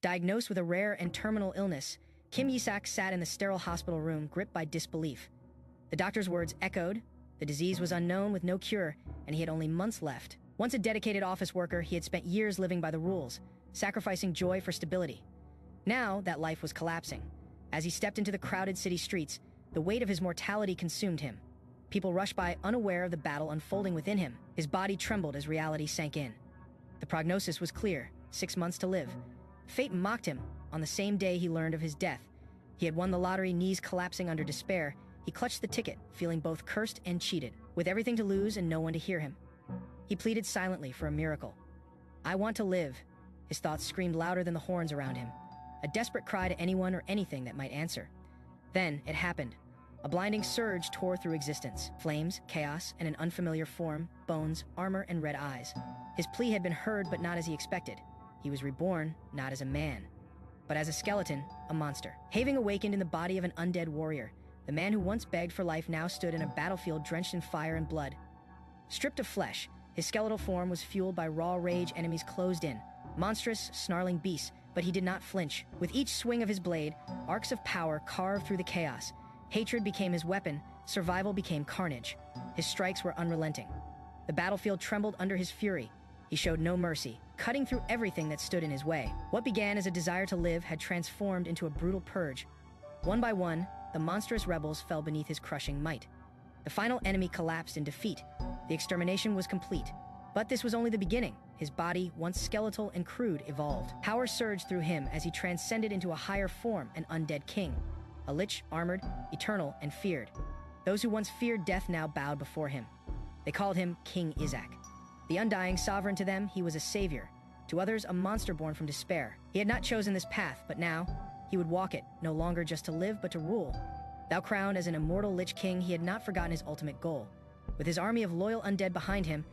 Diagnosed with a rare and terminal illness, Kim Yisak sat in the sterile hospital room, gripped by disbelief. The doctor's words echoed. The disease was unknown with no cure, and he had only months left. Once a dedicated office worker, he had spent years living by the rules, sacrificing joy for stability. Now, that life was collapsing. As he stepped into the crowded city streets, the weight of his mortality consumed him. People rushed by, unaware of the battle unfolding within him. His body trembled as reality sank in. The prognosis was clear: 6 months to live. Fate mocked him. On the same day he learned of his death, he had won the lottery. Knees collapsing under despair, he clutched the ticket, feeling both cursed and cheated. With everything to lose and no one to hear him, he pleaded silently for a miracle. "I want to live." His thoughts screamed louder than the horns around him, a desperate cry to anyone or anything that might answer. Then it happened. A blinding surge tore through existence. Flames, chaos, and an unfamiliar form, bones, armor, and red eyes. His plea had been heard, but not as he expected. He was reborn, not as a man, but as a skeleton, a monster. Having awakened in the body of an undead warrior, the man who once begged for life now stood in a battlefield drenched in fire and blood. Stripped of flesh, his skeletal form was fueled by raw rage. Enemies closed in, monstrous, snarling beasts, but he did not flinch. With each swing of his blade, arcs of power carved through the chaos. Hatred became his weapon, survival became carnage. His strikes were unrelenting. The battlefield trembled under his fury. He showed no mercy, cutting through everything that stood in his way. What began as a desire to live had transformed into a brutal purge. One by one, the monstrous rebels fell beneath his crushing might. The final enemy collapsed in defeat. The extermination was complete. But this was only the beginning. His body, once skeletal and crude, evolved. Power surged through him as he transcended into a higher form, an undead king. A lich, armored, eternal, and feared. Those who once feared death now bowed before him. They called him King Isaac. The undying sovereign to them, he was a savior. To others, a monster born from despair. He had not chosen this path, but now, he would walk it, no longer just to live, but to rule. Thou crowned as an immortal lich king, he had not forgotten his ultimate goal. With his army of loyal undead behind him,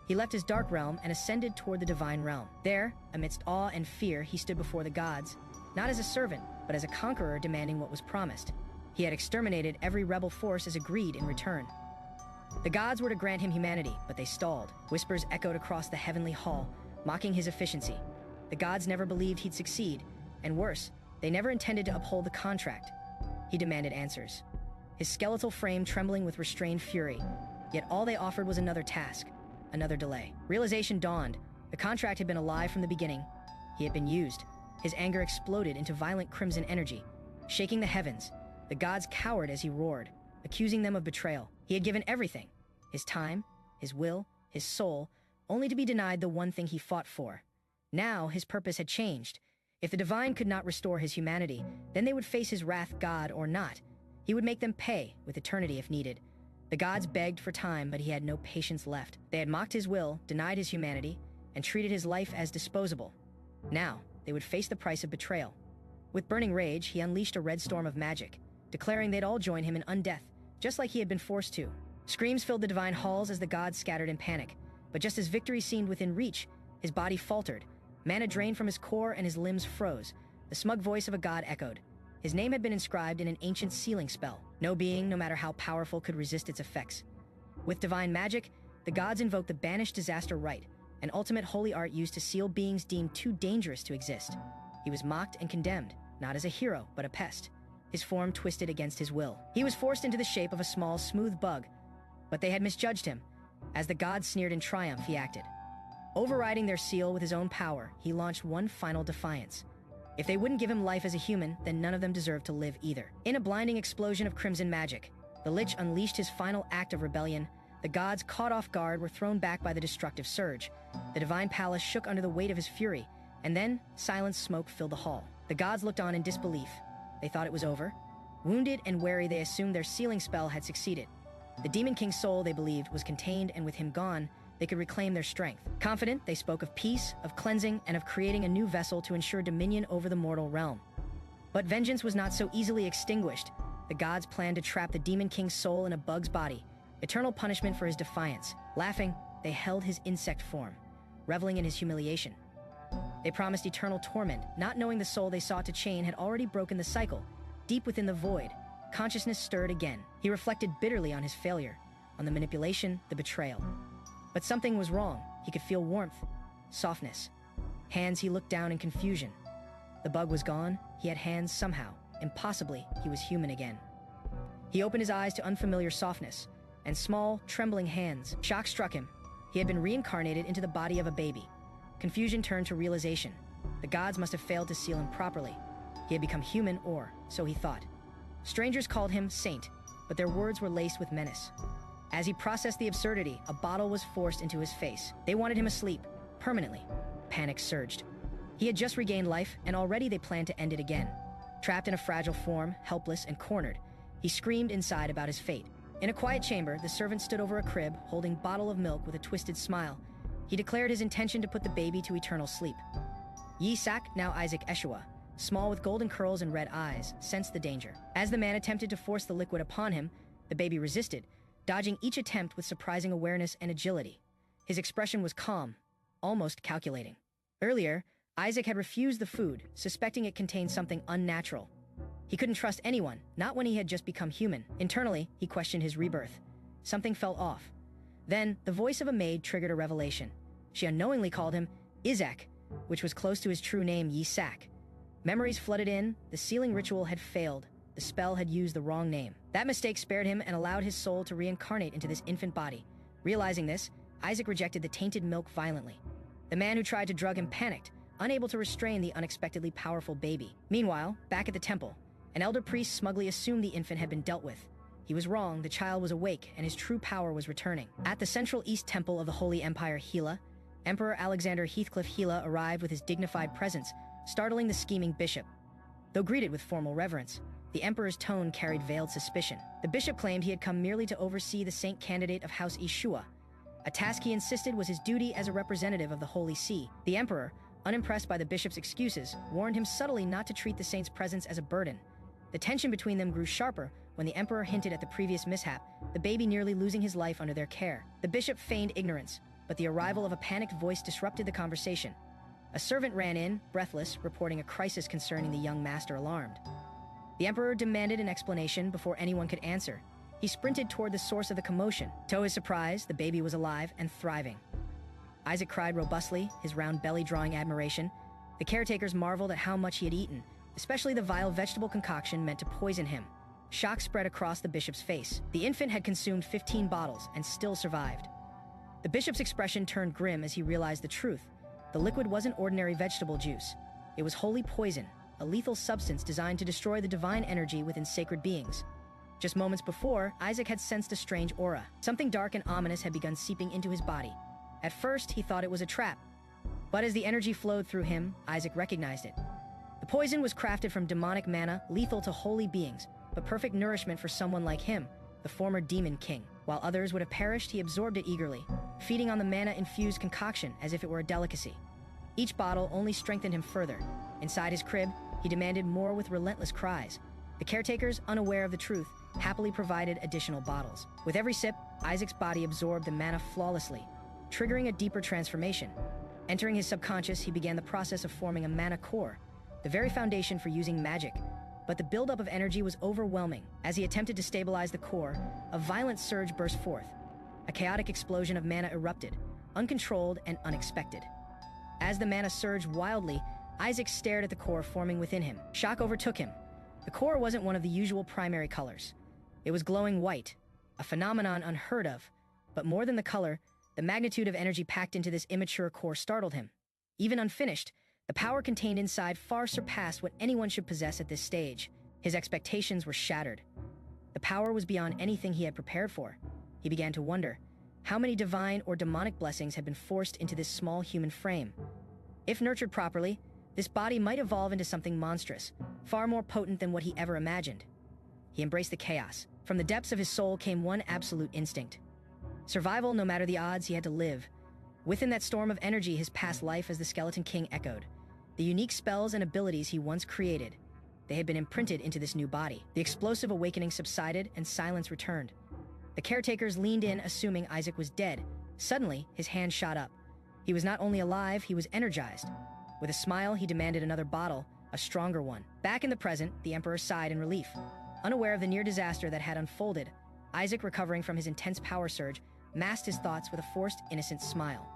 he left his dark realm and ascended toward the divine realm. There, amidst awe and fear, he stood before the gods, not as a servant, but as a conqueror demanding what was promised. He had exterminated every rebel force as agreed in return. The gods were to grant him humanity, but they stalled. Whispers echoed across the heavenly hall, mocking his efficiency. The gods never believed he'd succeed, and worse, they never intended to uphold the contract. He demanded answers, his skeletal frame trembling with restrained fury. Yet all they offered was another task, another delay. Realization dawned. The contract had been a lie from the beginning. He had been used. His anger exploded into violent crimson energy, shaking the heavens. The gods cowered as he roared, accusing them of betrayal. He had given everything, his time, his will, his soul, only to be denied the one thing he fought for. Now his purpose had changed. If the divine could not restore his humanity, then they would face his wrath, God or not. He would make them pay, with eternity if needed. The gods begged for time, but he had no patience left. They had mocked his will, denied his humanity, and treated his life as disposable. Now, they would face the price of betrayal. With burning rage, he unleashed a red storm of magic, declaring they'd all join him in undeath, just like he had been forced to. Screams filled the divine halls as the gods scattered in panic. But just as victory seemed within reach, his body faltered. Mana drained from his core and his limbs froze. The smug voice of a god echoed. His name had been inscribed in an ancient sealing spell. No being, no matter how powerful, could resist its effects. With divine magic, the gods invoked the banished disaster rite, an ultimate holy art used to seal beings deemed too dangerous to exist. He was mocked and condemned, not as a hero, but a pest. His form twisted against his will. He was forced into the shape of a small, smooth bug, but they had misjudged him. As the gods sneered in triumph, he acted. Overriding their seal with his own power, he launched one final defiance. If they wouldn't give him life as a human, then none of them deserved to live either. In a blinding explosion of crimson magic, the Lich unleashed his final act of rebellion. The gods, caught off guard, were thrown back by the destructive surge. The divine palace shook under the weight of his fury, and then silent smoke filled the hall. The gods looked on in disbelief. They thought it was over. Wounded and weary, they assumed their sealing spell had succeeded. The Demon King's soul, they believed, was contained, and with him gone, they could reclaim their strength. Confident, they spoke of peace, of cleansing, and of creating a new vessel to ensure dominion over the mortal realm. But vengeance was not so easily extinguished. The gods planned to trap the Demon King's soul in a bug's body, eternal punishment for his defiance. Laughing, they held his insect form, reveling in his humiliation. They promised eternal torment, not knowing the soul they sought to chain had already broken the cycle. Deep within the void, consciousness stirred again. He reflected bitterly on his failure, on the manipulation, the betrayal. But something was wrong. He could feel warmth, softness. Hands he looked down in confusion. The bug was gone, he had hands somehow. Impossibly, he was human again. He opened his eyes to unfamiliar softness, and small, trembling hands. Shock struck him. He had been reincarnated into the body of a baby. Confusion turned to realization. The gods must have failed to seal him properly. He had become human, or so he thought. Strangers called him Saint, but their words were laced with menace. As he processed the absurdity, a bottle was forced into his face. They wanted him asleep, permanently. Panic surged. He had just regained life, and already they planned to end it again. Trapped in a fragile form, helpless and cornered, he screamed inside about his fate. In a quiet chamber, the servant stood over a crib, holding a bottle of milk with a twisted smile. He declared his intention to put the baby to eternal sleep. Isaac, now Isaac Eshua, small with golden curls and red eyes, sensed the danger. As the man attempted to force the liquid upon him, the baby resisted, dodging each attempt with surprising awareness and agility. His expression was calm, almost calculating. Earlier, Isaac had refused the food, suspecting it contained something unnatural. He couldn't trust anyone, not when he had just become human. Internally, he questioned his rebirth. Something felt off. Then, the voice of a maid triggered a revelation. She unknowingly called him Isaac, which was close to his true name, Yisak. Memories flooded in, the sealing ritual had failed, the spell had used the wrong name. That mistake spared him and allowed his soul to reincarnate into this infant body. Realizing this, Isaac rejected the tainted milk violently. The man who tried to drug him panicked, unable to restrain the unexpectedly powerful baby. Meanwhile, back at the temple, an elder priest smugly assumed the infant had been dealt with. He was wrong, the child was awake, and his true power was returning. At the Central East Temple of the Holy Empire Hela, Emperor Alexander Heathcliff Hela arrived with his dignified presence, startling the scheming bishop. Though greeted with formal reverence, the emperor's tone carried veiled suspicion. The bishop claimed he had come merely to oversee the saint candidate of House Eshua, a task he insisted was his duty as a representative of the Holy See. The emperor, unimpressed by the bishop's excuses, warned him subtly not to treat the saint's presence as a burden. The tension between them grew sharper when the emperor hinted at the previous mishap, the baby nearly losing his life under their care. The bishop feigned ignorance, but the arrival of a panicked voice disrupted the conversation. A servant ran in, breathless, reporting a crisis concerning the young master alarmed. The emperor demanded an explanation before anyone could answer. He sprinted toward the source of the commotion. To his surprise, the baby was alive and thriving. Isaac cried robustly, his round belly drawing admiration. The caretakers marveled at how much he had eaten, especially the vile vegetable concoction meant to poison him. Shock spread across the bishop's face. The infant had consumed 15 bottles and still survived. The bishop's expression turned grim as he realized the truth. The liquid wasn't ordinary vegetable juice. It was holy poison, a lethal substance designed to destroy the divine energy within sacred beings. Just moments before, Isaac had sensed a strange aura. Something dark and ominous had begun seeping into his body. At first, he thought it was a trap. But as the energy flowed through him, Isaac recognized it. The poison was crafted from demonic mana, lethal to holy beings, but perfect nourishment for someone like him, the former demon king. While others would have perished, he absorbed it eagerly, feeding on the mana-infused concoction as if it were a delicacy. Each bottle only strengthened him further. Inside his crib, he demanded more with relentless cries. The caretakers, unaware of the truth, happily provided additional bottles. With every sip, Isaac's body absorbed the mana flawlessly, triggering a deeper transformation. Entering his subconscious, he began the process of forming a mana core, the very foundation for using magic. But the buildup of energy was overwhelming. As he attempted to stabilize the core, a violent surge burst forth. A chaotic explosion of mana erupted, uncontrolled and unexpected. As the mana surged wildly, Isaac stared at the core forming within him. Shock overtook him. The core wasn't one of the usual primary colors. It was glowing white, a phenomenon unheard of. But more than the color, the magnitude of energy packed into this immature core startled him. Even unfinished, the power contained inside far surpassed what anyone should possess at this stage. His expectations were shattered. The power was beyond anything he had prepared for. He began to wonder how many divine or demonic blessings had been forced into this small human frame. If nurtured properly, this body might evolve into something monstrous, far more potent than what he ever imagined. He embraced the chaos. From the depths of his soul came one absolute instinct. Survival, no matter the odds, he had to live. Within that storm of energy, his past life as the Skeleton King echoed. The unique spells and abilities he once created, they had been imprinted into this new body. The explosive awakening subsided and silence returned. The caretakers leaned in, assuming Isaac was dead. Suddenly, his hand shot up. He was not only alive, he was energized. With a smile, he demanded another bottle, a stronger one. Back in the present, the Emperor sighed in relief. Unaware of the near disaster that had unfolded, Isaac, recovering from his intense power surge, masked his thoughts with a forced, innocent smile.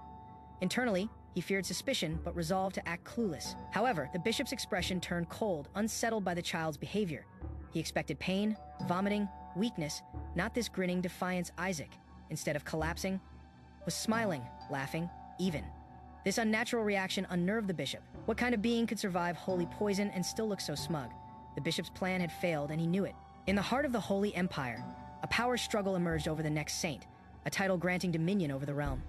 Internally, he feared suspicion but resolved to act clueless. However, the bishop's expression turned cold, unsettled by the child's behavior. He expected pain, vomiting, weakness, not this grinning defiance. Isaac, instead of collapsing, was smiling, laughing, even. This unnatural reaction unnerved the bishop. What kind of being could survive holy poison and still look so smug? The bishop's plan had failed, and he knew it. In the heart of the Holy Empire, a power struggle emerged over the next saint, a title granting dominion over the realm.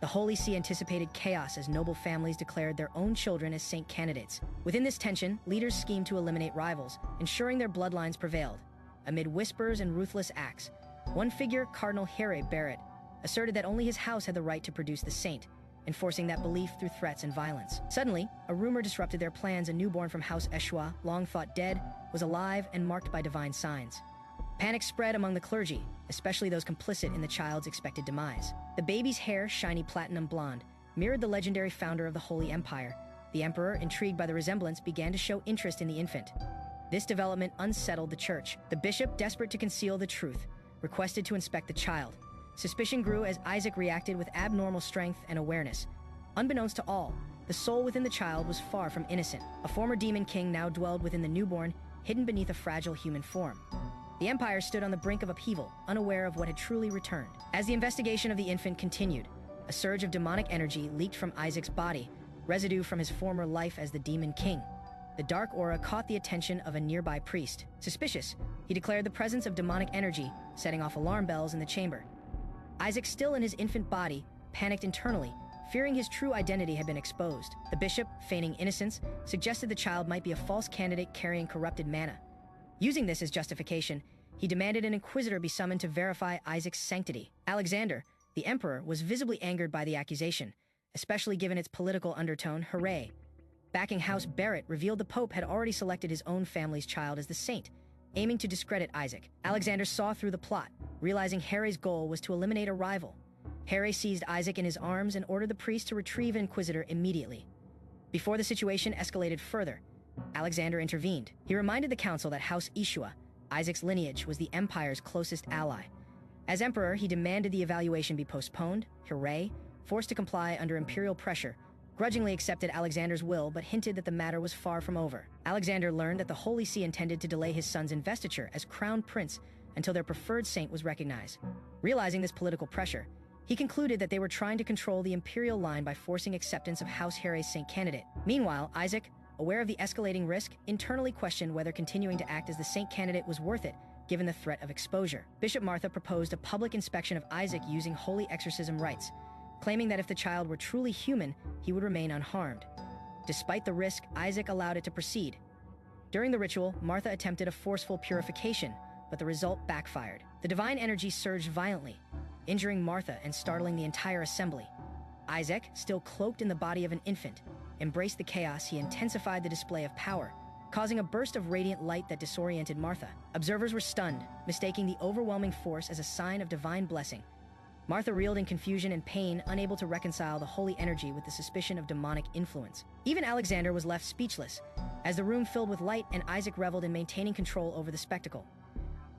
The Holy See anticipated chaos as noble families declared their own children as saint candidates. Within this tension, leaders schemed to eliminate rivals, ensuring their bloodlines prevailed. Amid whispers and ruthless acts, one figure, Cardinal Harry Barrett, asserted that only his house had the right to produce the saint, enforcing that belief through threats and violence. Suddenly, a rumor disrupted their plans. A newborn from House Eshua, long thought dead, was alive and marked by divine signs. Panic spread among the clergy, especially those complicit in the child's expected demise. The baby's hair, shiny platinum blonde, mirrored the legendary founder of the Holy Empire. The emperor, intrigued by the resemblance, began to show interest in the infant. This development unsettled the church. The bishop, desperate to conceal the truth, requested to inspect the child. Suspicion grew as Isaac reacted with abnormal strength and awareness. Unbeknownst to all, the soul within the child was far from innocent. A former demon king now dwelled within the newborn, hidden beneath a fragile human form. The empire stood on the brink of upheaval, unaware of what had truly returned. As the investigation of the infant continued, a surge of demonic energy leaked from Isaac's body, residue from his former life as the demon king. The dark aura caught the attention of a nearby priest. Suspicious, he declared the presence of demonic energy, setting off alarm bells in the chamber. Isaac, still in his infant body, panicked internally, fearing his true identity had been exposed. The bishop, feigning innocence, suggested the child might be a false candidate carrying corrupted mana. Using this as justification, he demanded an inquisitor be summoned to verify Isaac's sanctity. Alexander, the emperor, was visibly angered by the accusation, especially given its political undertone. Hooray! Backing House Barrett revealed the Pope had already selected his own family's child as the saint, aiming to discredit Isaac. Alexander saw through the plot, realizing Harry's goal was to eliminate a rival. Harry seized Isaac in his arms and ordered the priest to retrieve an inquisitor immediately. Before the situation escalated further, Alexander intervened. He reminded the council that House Eshua, Isaac's lineage, was the empire's closest ally. As emperor, he demanded the evaluation be postponed. Hooray, forced to comply under imperial pressure, grudgingly accepted Alexander's will but hinted that the matter was far from over. Alexander learned that the Holy See intended to delay his son's investiture as crown prince until their preferred saint was recognized. Realizing this political pressure, he concluded that they were trying to control the imperial line by forcing acceptance of House Harry's saint candidate. Meanwhile, Isaac, aware of the escalating risk, internally questioned whether continuing to act as the saint candidate was worth it, given the threat of exposure. Bishop Martha proposed a public inspection of Isaac using holy exorcism rites, claiming that if the child were truly human, he would remain unharmed. Despite the risk, Isaac allowed it to proceed. During the ritual, Martha attempted a forceful purification, but the result backfired. The divine energy surged violently, injuring Martha and startling the entire assembly. Isaac, still cloaked in the body of an infant, embraced the chaos. He intensified the display of power, causing a burst of radiant light that disoriented Martha. Observers were stunned, mistaking the overwhelming force as a sign of divine blessing. Martha reeled in confusion and pain, unable to reconcile the holy energy with the suspicion of demonic influence. Even Alexander was left speechless, as the room filled with light and Isaac reveled in maintaining control over the spectacle.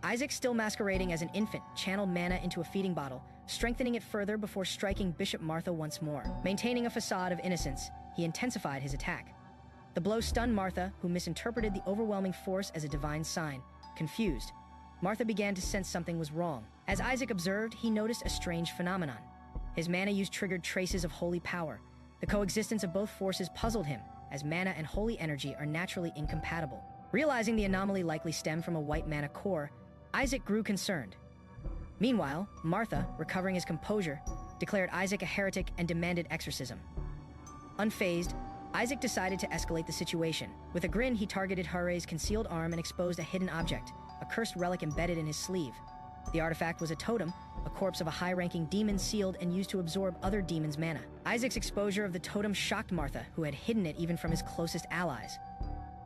Isaac, still masquerading as an infant, channeled mana into a feeding bottle, strengthening it further before striking Bishop Martha once more. Maintaining a facade of innocence, he intensified his attack. The blow stunned Martha, who misinterpreted the overwhelming force as a divine sign. Confused, Martha began to sense something was wrong. As Isaac observed, he noticed a strange phenomenon. His mana use triggered traces of holy power. The coexistence of both forces puzzled him, as mana and holy energy are naturally incompatible. Realizing the anomaly likely stemmed from a white mana core, Isaac grew concerned. Meanwhile, Martha, recovering his composure, declared Isaac a heretic and demanded exorcism. Unfazed, Isaac decided to escalate the situation. With a grin, he targeted Haray's concealed arm and exposed a hidden object, a cursed relic embedded in his sleeve. The artifact was a totem, a corpse of a high-ranking demon sealed and used to absorb other demons' mana. Isaac's exposure of the totem shocked Martha, who had hidden it even from his closest allies.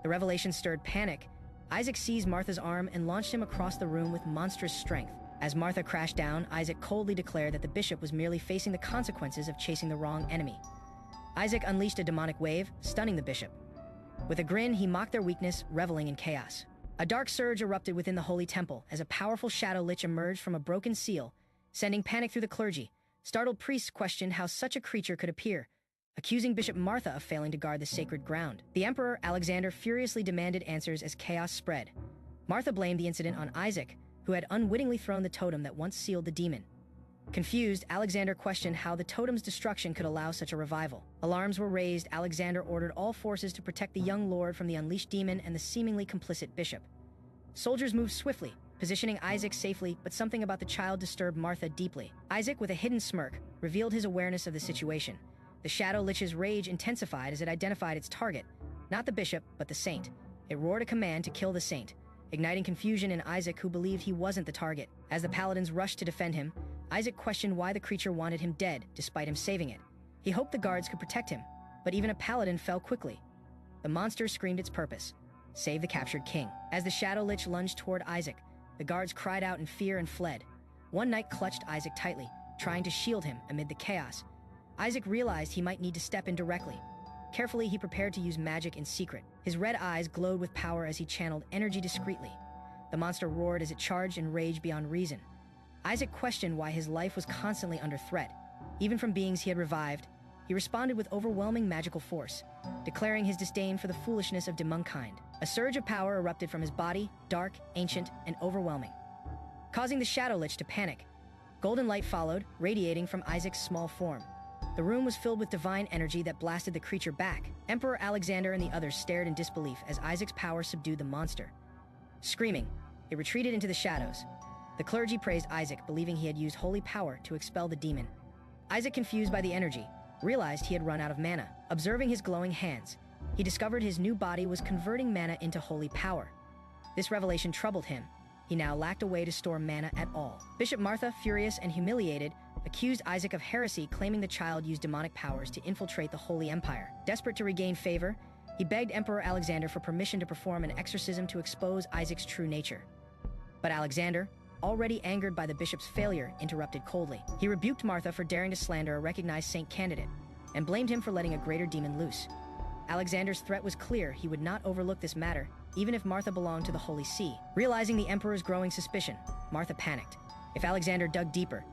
The revelation stirred panic. Isaac seized Martha's arm and launched him across the room with monstrous strength. As Martha crashed down, Isaac coldly declared that the bishop was merely facing the consequences of chasing the wrong enemy. Isaac unleashed a demonic wave, stunning the bishop. With a grin, he mocked their weakness, reveling in chaos. A dark surge erupted within the holy temple as a powerful shadow lich emerged from a broken seal, sending panic through the clergy. Startled priests questioned how such a creature could appear, accusing Bishop Martha of failing to guard the sacred ground. The Emperor Alexander furiously demanded answers as chaos spread. Martha blamed the incident on Isaac, who had unwittingly thrown the totem that once sealed the demon. Confused, Alexander questioned how the totem's destruction could allow such a revival. Alarms were raised. Alexander ordered all forces to protect the young lord from the unleashed demon and the seemingly complicit bishop. Soldiers moved swiftly, positioning Isaac safely, but something about the child disturbed Martha deeply. Isaac, with a hidden smirk, revealed his awareness of the situation. The Shadow Lich's rage intensified as it identified its target, not the bishop, but the saint. It roared a command to kill the saint, igniting confusion in Isaac, who believed he wasn't the target. As the paladins rushed to defend him, Isaac questioned why the creature wanted him dead, despite him saving it. He hoped the guards could protect him, but even a paladin fell quickly. The monster screamed its purpose: save the captured king. As the Shadow Lich lunged toward Isaac, the guards cried out in fear and fled. One knight clutched Isaac tightly, trying to shield him amid the chaos. Isaac realized he might need to step in directly. Carefully, he prepared to use magic in secret. His red eyes glowed with power as he channeled energy discreetly. The monster roared as it charged in rage beyond reason. Isaac questioned why his life was constantly under threat. Even from beings he had revived, he responded with overwhelming magical force, declaring his disdain for the foolishness of demonkind. A surge of power erupted from his body, dark, ancient, and overwhelming, causing the Shadow Lich to panic. Golden light followed, radiating from Isaac's small form. The room was filled with divine energy that blasted the creature back. Emperor Alexander and the others stared in disbelief as Isaac's power subdued the monster. Screaming, it retreated into the shadows. The clergy praised Isaac, believing he had used holy power to expel the demon. Isaac, confused by the energy, realized he had run out of mana. Observing his glowing hands, he discovered his new body was converting mana into holy power. This revelation troubled him. He now lacked a way to store mana at all. Bishop Martha, furious and humiliated, accused Isaac of heresy, claiming the child used demonic powers to infiltrate the Holy Empire. Desperate to regain favor, he begged Emperor Alexander for permission to perform an exorcism to expose Isaac's true nature. But Alexander, already angered by the bishop's failure, interrupted coldly. He rebuked Martha for daring to slander a recognized saint candidate, and blamed him for letting a greater demon loose. Alexander's threat was clear: he would not overlook this matter, even if Martha belonged to the Holy See. Realizing the emperor's growing suspicion, Martha panicked. If Alexander dug deeper,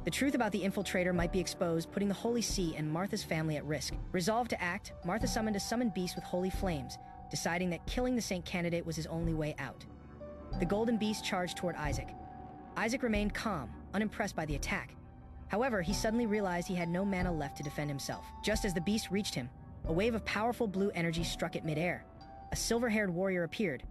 the truth about the infiltrator might be exposed, putting the Holy See and Martha's family at risk. Resolved to act, Martha summoned a summoned beast with holy flames, deciding that killing the saint candidate was his only way out. The golden beast charged toward Isaac. Isaac remained calm, unimpressed by the attack. However, he suddenly realized he had no mana left to defend himself. Just as the beast reached him, a wave of powerful blue energy struck it midair. A silver-haired warrior appeared,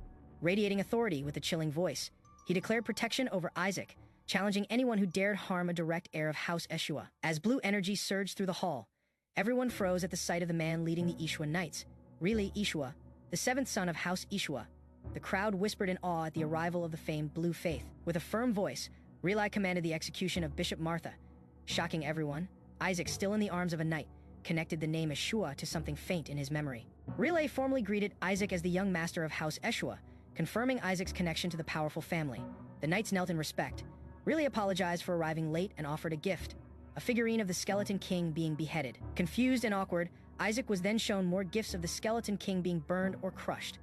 radiating authority with a chilling voice. He declared protection over Isaac, challenging anyone who dared harm a direct heir of House Eshua. As blue energy surged through the hall, everyone froze at the sight of the man leading the Eshua Knights, R'lyeh Eshua, the seventh son of House Eshua. The crowd whispered in awe at the arrival of the famed Blue Faith. With a firm voice, R'lyeh commanded the execution of Bishop Martha. Shocking everyone, Isaac, still in the arms of a knight, connected the name Eshua to something faint in his memory. R'lyeh formally greeted Isaac as the young master of House Eshua, confirming Isaac's connection to the powerful family. The knights knelt in respect. R'lyeh apologized for arriving late and offered a gift, a figurine of the Skeleton King being beheaded. Confused and awkward, Isaac was then shown more gifts of the Skeleton King being burned or crushed.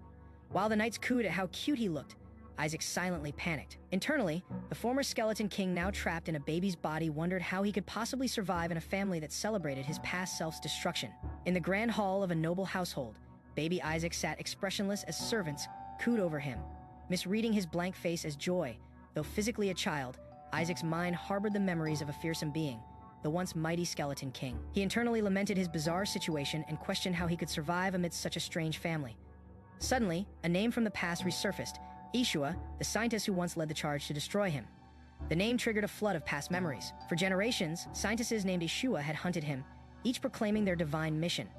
While the knights cooed at how cute he looked, Isaac silently panicked. Internally, the former Skeleton King, now trapped in a baby's body, wondered how he could possibly survive in a family that celebrated his past self's destruction. In the grand hall of a noble household, baby Isaac sat expressionless as servants cooed over him, misreading his blank face as joy. Though physically a child, Isaac's mind harbored the memories of a fearsome being, the once mighty Skeleton King. He internally lamented his bizarre situation and questioned how he could survive amidst such a strange family. Suddenly, a name from the past resurfaced: Eshua, the scientist who once led the charge to destroy him. The name triggered a flood of past memories. For generations, scientists named Eshua had hunted him, each proclaiming their divine mission.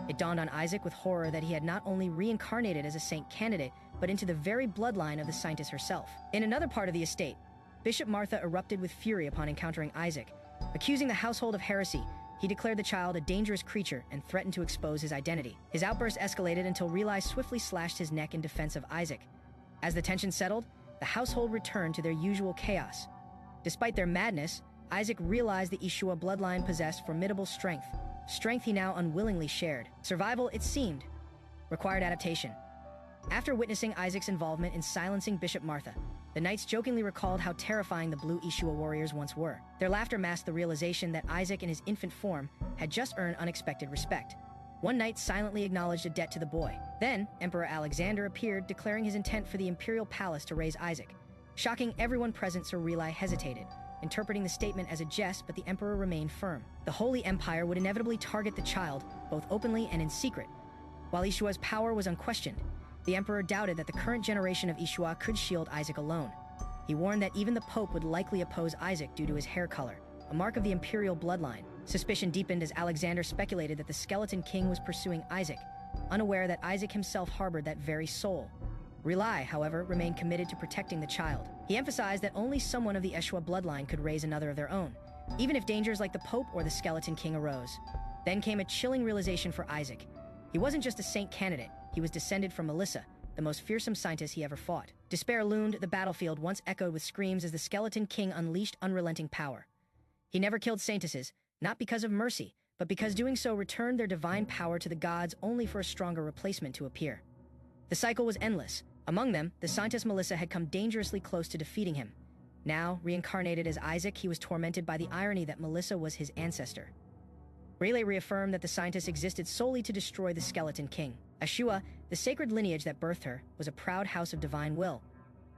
It dawned on Isaac with horror that he had not only reincarnated as a saint candidate, but into the very bloodline of the scientist herself. In another part of the estate, Bishop Martha erupted with fury upon encountering Isaac. Accusing the household of heresy, he declared the child a dangerous creature and threatened to expose his identity. His outburst escalated until R'lyeh swiftly slashed his neck in defense of Isaac. As the tension settled, the household returned to their usual chaos. Despite their madness, Isaac realized the Eshua bloodline possessed formidable strength he now unwillingly shared. Survival, it seemed, required adaptation. After witnessing Isaac's involvement in silencing Bishop Martha, the knights jokingly recalled how terrifying the Blue Eshua warriors once were. Their laughter masked the realization that Isaac in his infant form had just earned unexpected respect. One knight silently acknowledged a debt to the boy. Then, Emperor Alexander appeared, declaring his intent for the imperial palace to raise Isaac. Shocking everyone present, Sir Relai hesitated, interpreting the statement as a jest, but the emperor remained firm. The Holy Empire would inevitably target the child, both openly and in secret. While Eshua's power was unquestioned, the emperor doubted that the current generation of Eshua could shield Isaac alone. He warned that even the Pope would likely oppose Isaac due to his hair color, a mark of the imperial bloodline. Suspicion deepened as Alexander speculated that the Skeleton King was pursuing Isaac, unaware that Isaac himself harbored that very soul. Relai, however, remained committed to protecting the child. He emphasized that only someone of the Eshua bloodline could raise another of their own, even if dangers like the Pope or the Skeleton King arose. Then came a chilling realization for Isaac. He wasn't just a saint candidate, he was descended from Melissa, the most fearsome scientist he ever fought. Despair loomed, the battlefield once echoed with screams as the Skeleton King unleashed unrelenting power. He never killed saintesses, not because of mercy, but because doing so returned their divine power to the gods only for a stronger replacement to appear. The cycle was endless. Among them, the scientist Melissa had come dangerously close to defeating him. Now, reincarnated as Isaac, he was tormented by the irony that Melissa was his ancestor. Rayleigh reaffirmed that the scientist existed solely to destroy the Skeleton King. Eshua, the sacred lineage that birthed her, was a proud house of divine will.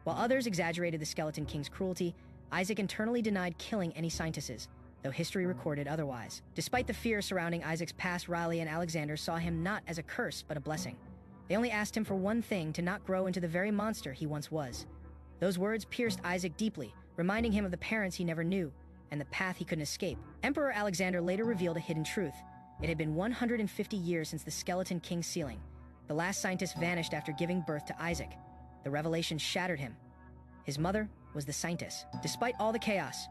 While others exaggerated the Skeleton King's cruelty, Isaac internally denied killing any scientesses, though history recorded otherwise. Despite the fear surrounding Isaac's past, Riley and Alexander saw him not as a curse, but a blessing. They only asked him for one thing: to not grow into the very monster he once was. Those words pierced Isaac deeply, reminding him of the parents he never knew, and the path he couldn't escape. Emperor Alexander later revealed a hidden truth. It had been 150 years since the Skeleton King's sealing. The last scientist vanished after giving birth to Isaac. The revelation shattered him. His mother was the scientist. Despite all the chaos,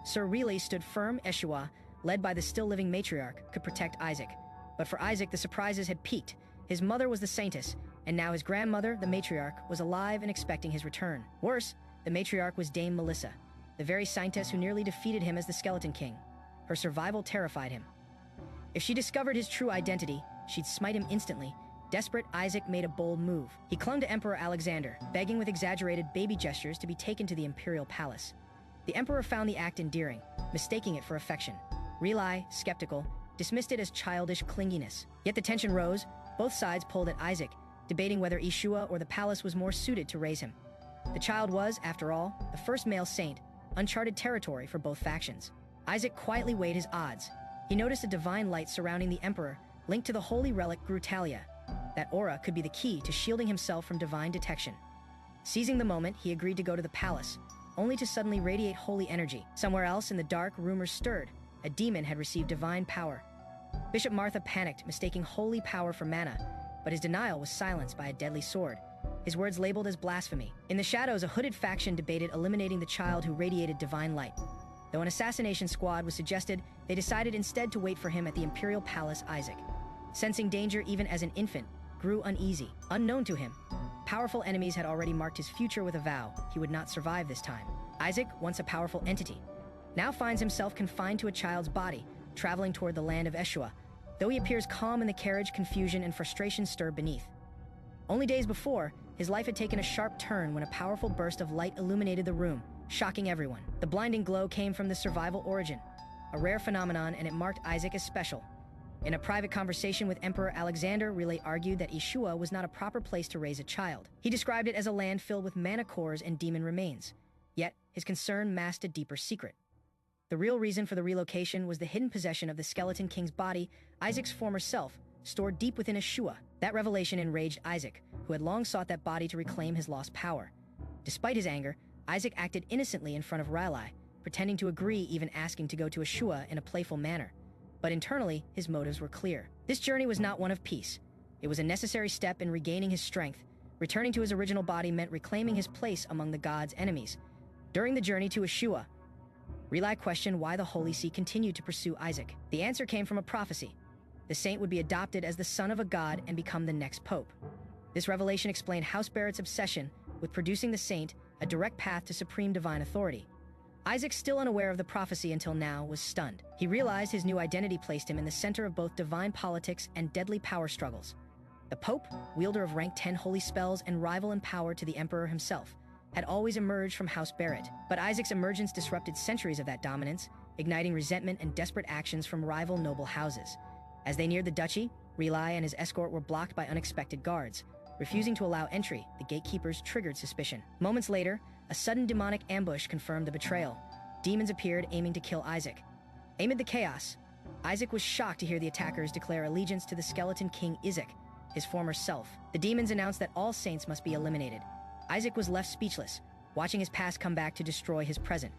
Sir Relay stood firm. Eshua, led by the still-living matriarch, could protect Isaac. But for Isaac, the surprises had peaked. His mother was the saintess, and now his grandmother, the matriarch, was alive and expecting his return. Worse, the matriarch was Dame Melissa, the very scientist who nearly defeated him as the Skeleton King. Her survival terrified him. If she discovered his true identity, she'd smite him instantly. Desperate, Isaac made a bold move. He clung to Emperor Alexander, begging with exaggerated baby gestures to be taken to the imperial palace. The emperor found the act endearing, mistaking it for affection. Relai, skeptical, dismissed it as childish clinginess. Yet the tension rose. Both sides pulled at Isaac, debating whether Eshua or the palace was more suited to raise him. The child was, after all, the first male saint, uncharted territory for both factions. Isaac quietly weighed his odds. He noticed a divine light surrounding the emperor, linked to the holy relic Grutalia. That aura could be the key to shielding himself from divine detection. Seizing the moment, he agreed to go to the palace, only to suddenly radiate holy energy. Somewhere else in the dark, rumors stirred. A demon had received divine power. Bishop Martha panicked, mistaking holy power for mana, but his denial was silenced by a deadly sword, his words labeled as blasphemy. In the shadows, a hooded faction debated eliminating the child who radiated divine light. Though an assassination squad was suggested, they decided instead to wait for him at the imperial palace. Isaac, sensing danger even as an infant, grew uneasy. Unknown to him, powerful enemies had already marked his future with a vow he would not survive this time. Isaac, once a powerful entity, now finds himself confined to a child's body, traveling toward the land of Eshua. Though he appears calm in the carriage, confusion and frustration stir beneath. Only days before, his life had taken a sharp turn when a powerful burst of light illuminated the room, shocking everyone. The blinding glow came from the survival origin, a rare phenomenon, and it marked Isaac as special. In a private conversation with Emperor Alexander, Relay argued that Eshua was not a proper place to raise a child. He described it as a land filled with mana cores and demon remains. Yet, his concern masked a deeper secret. The real reason for the relocation was the hidden possession of the Skeleton King's body, Isaac's former self, stored deep within Eshua. That revelation enraged Isaac, who had long sought that body to reclaim his lost power. Despite his anger, Isaac acted innocently in front of Riley, pretending to agree, even asking to go to Eshua in a playful manner. But internally, his motives were clear. This journey was not one of peace. It was a necessary step in regaining his strength. Returning to his original body meant reclaiming his place among the gods' enemies. During the journey to Eshua, Relai questioned why the Holy See continued to pursue Isaac. The answer came from a prophecy. The saint would be adopted as the son of a god and become the next pope. This revelation explained House Barrett's obsession with producing the saint, a direct path to supreme divine authority. Isaac, still unaware of the prophecy until now, was stunned. He realized his new identity placed him in the center of both divine politics and deadly power struggles. The Pope, wielder of rank 10 holy spells and rival in power to the Emperor himself, had always emerged from House Barrett. But Isaac's emergence disrupted centuries of that dominance, igniting resentment and desperate actions from rival noble houses. As they neared the duchy, Relai and his escort were blocked by unexpected guards. Refusing to allow entry, the gatekeepers triggered suspicion. Moments later, a sudden demonic ambush confirmed the betrayal. Demons appeared, aiming to kill Isaac. Amid the chaos, Isaac was shocked to hear the attackers declare allegiance to the skeleton king Isaac, his former self. The demons announced that all saints must be eliminated. Isaac was left speechless, watching his past come back to destroy his present.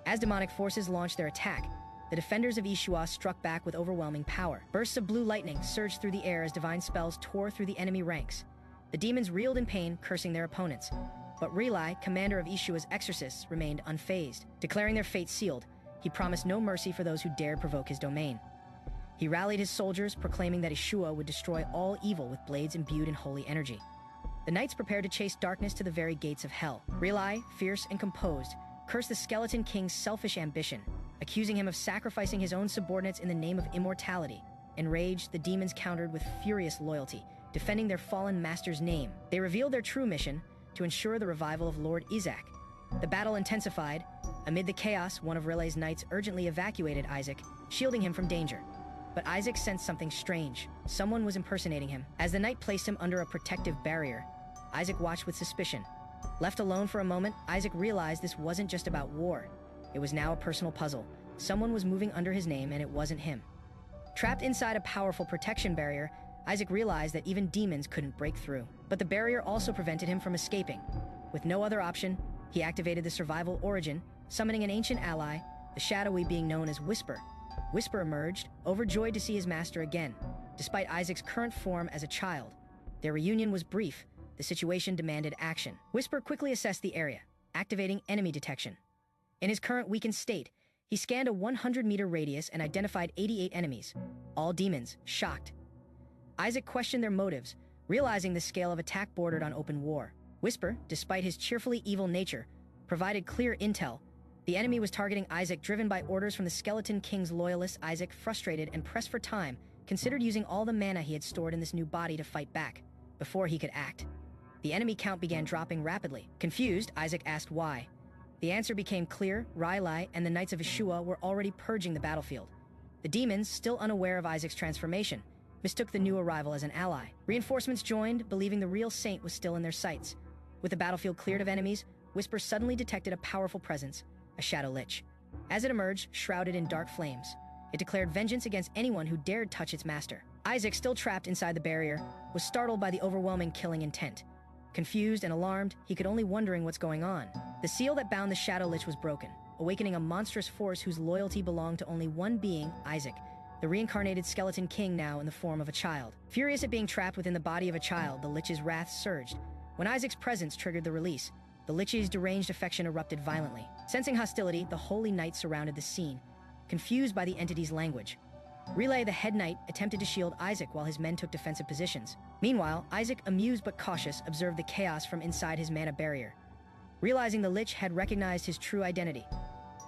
As demonic forces launched their attack, the defenders of Eshua struck back with overwhelming power. Bursts of blue lightning surged through the air as divine spells tore through the enemy ranks. The demons reeled in pain, cursing their opponents. But Relai, commander of Eshua's exorcists, remained unfazed. Declaring their fate sealed, he promised no mercy for those who dared provoke his domain. He rallied his soldiers, proclaiming that Eshua would destroy all evil with blades imbued in holy energy. The knights prepared to chase darkness to the very gates of hell. Relai, fierce and composed, cursed the skeleton king's selfish ambition, accusing him of sacrificing his own subordinates in the name of immortality. Enraged, the demons countered with furious loyalty, defending their fallen master's name. They revealed their true mission to ensure the revival of Lord Isaac. The battle intensified. Amid the chaos, one of Relay's knights urgently evacuated Isaac, shielding him from danger. But Isaac sensed something strange. Someone was impersonating him. As the knight placed him under a protective barrier, Isaac watched with suspicion. Left alone for a moment, Isaac realized this wasn't just about war. It was now a personal puzzle. Someone was moving under his name, and it wasn't him. Trapped inside a powerful protection barrier, Isaac realized that even demons couldn't break through. But the barrier also prevented him from escaping. With no other option, he activated the survival origin, summoning an ancient ally, the shadowy being known as Whisper. Whisper emerged, overjoyed to see his master again, despite Isaac's current form as a child. Their reunion was brief. The situation demanded action. Whisper quickly assessed the area, activating enemy detection. In his current weakened state, he scanned a 100-meter radius and identified 88 enemies, all demons, shocked. Isaac questioned their motives, realizing the scale of attack bordered on open war. Whisper, despite his cheerfully evil nature, provided clear intel. The enemy was targeting Isaac, driven by orders from the Skeleton King's loyalists. Isaac, frustrated and pressed for time, considered using all the mana he had stored in this new body to fight back, before he could act. The enemy count began dropping rapidly. Confused, Isaac asked why. The answer became clear. Rylai and the Knights of Eshua were already purging the battlefield. The demons, still unaware of Isaac's transformation, mistook the new arrival as an ally. Reinforcements joined, believing the real saint was still in their sights. With the battlefield cleared of enemies, Whisper suddenly detected a powerful presence, a Shadow Lich. As it emerged, shrouded in dark flames, it declared vengeance against anyone who dared touch its master. Isaac, still trapped inside the barrier, was startled by the overwhelming killing intent. Confused and alarmed, he could only wondering what's going on. The seal that bound the Shadow Lich was broken, awakening a monstrous force whose loyalty belonged to only one being, Isaac, the reincarnated Skeleton King, now in the form of a child. Furious at being trapped within the body of a child, the Lich's wrath surged. When Isaac's presence triggered the release, the Lich's deranged affection erupted violently. Sensing hostility, the Holy Knight surrounded the scene, confused by the entity's language. Relay, the head knight, attempted to shield Isaac while his men took defensive positions. Meanwhile, Isaac, amused but cautious, observed the chaos from inside his mana barrier, realizing the Lich had recognized his true identity.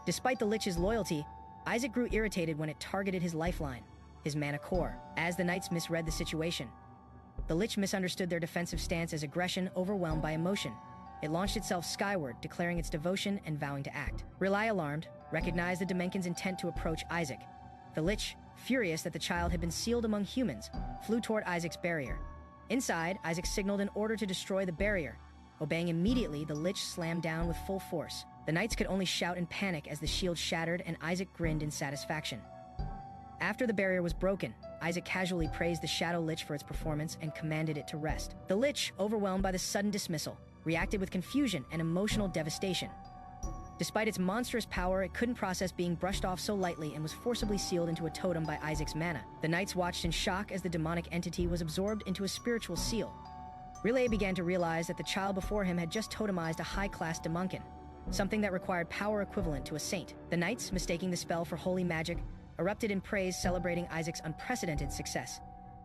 Despite the Lich's loyalty, Isaac grew irritated when it targeted his lifeline, his mana core. As the knights misread the situation, the Lich misunderstood their defensive stance as aggression overwhelmed by emotion. It launched itself skyward, declaring its devotion and vowing to act. Relay, alarmed, recognized the Dimension's intent to approach Isaac. The Lich, furious that the child had been sealed among humans, flew toward Isaac's barrier. Inside, Isaac signaled an order to destroy the barrier. Obeying immediately, the Lich slammed down with full force. The knights could only shout in panic as the shield shattered, and Isaac grinned in satisfaction. After the barrier was broken, Isaac casually praised the Shadow Lich for its performance and commanded it to rest. The Lich, overwhelmed by the sudden dismissal, reacted with confusion and emotional devastation. Despite its monstrous power, it couldn't process being brushed off so lightly and was forcibly sealed into a totem by Isaac's mana. The knights watched in shock as the demonic entity was absorbed into a spiritual seal. Relay began to realize that the child before him had just totemized a high-class Demonkin, something that required power equivalent to a saint. The knights, mistaking the spell for holy magic, erupted in praise, celebrating Isaac's unprecedented success.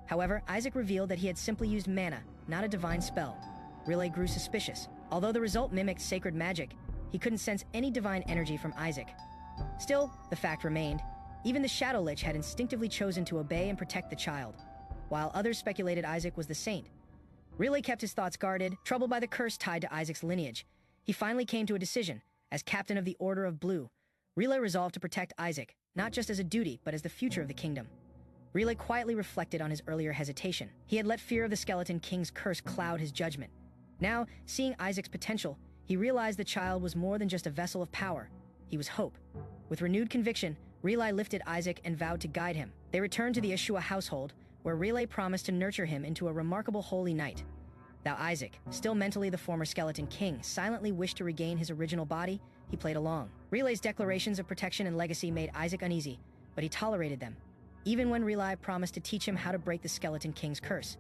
However, Isaac revealed that he had simply used mana, not a divine spell. Relay grew suspicious. Although the result mimicked sacred magic, he couldn't sense any divine energy from Isaac. Still, the fact remained, even the Shadow Lich had instinctively chosen to obey and protect the child. while others speculated Isaac was the saint. Relay kept his thoughts guarded, troubled by the curse tied to Isaac's lineage. He finally came to a decision. As captain of the Order of Blue, Relay resolved to protect Isaac, not just as a duty, but as the future of the kingdom. Relay quietly reflected on his earlier hesitation. He had let fear of the Skeleton King's curse cloud his judgment. Now, seeing Isaac's potential, he realized the child was more than just a vessel of power. He was hope. With renewed conviction, Relay lifted Isaac and vowed to guide him. They returned to the Eshua household, where Relay promised to nurture him into a remarkable holy knight. Now Isaac, still mentally the former Skeleton King, silently wished to regain his original body. He played along. Relay's declarations of protection and legacy made Isaac uneasy, but he tolerated them, even when Relay promised to teach him how to break the Skeleton King's curse.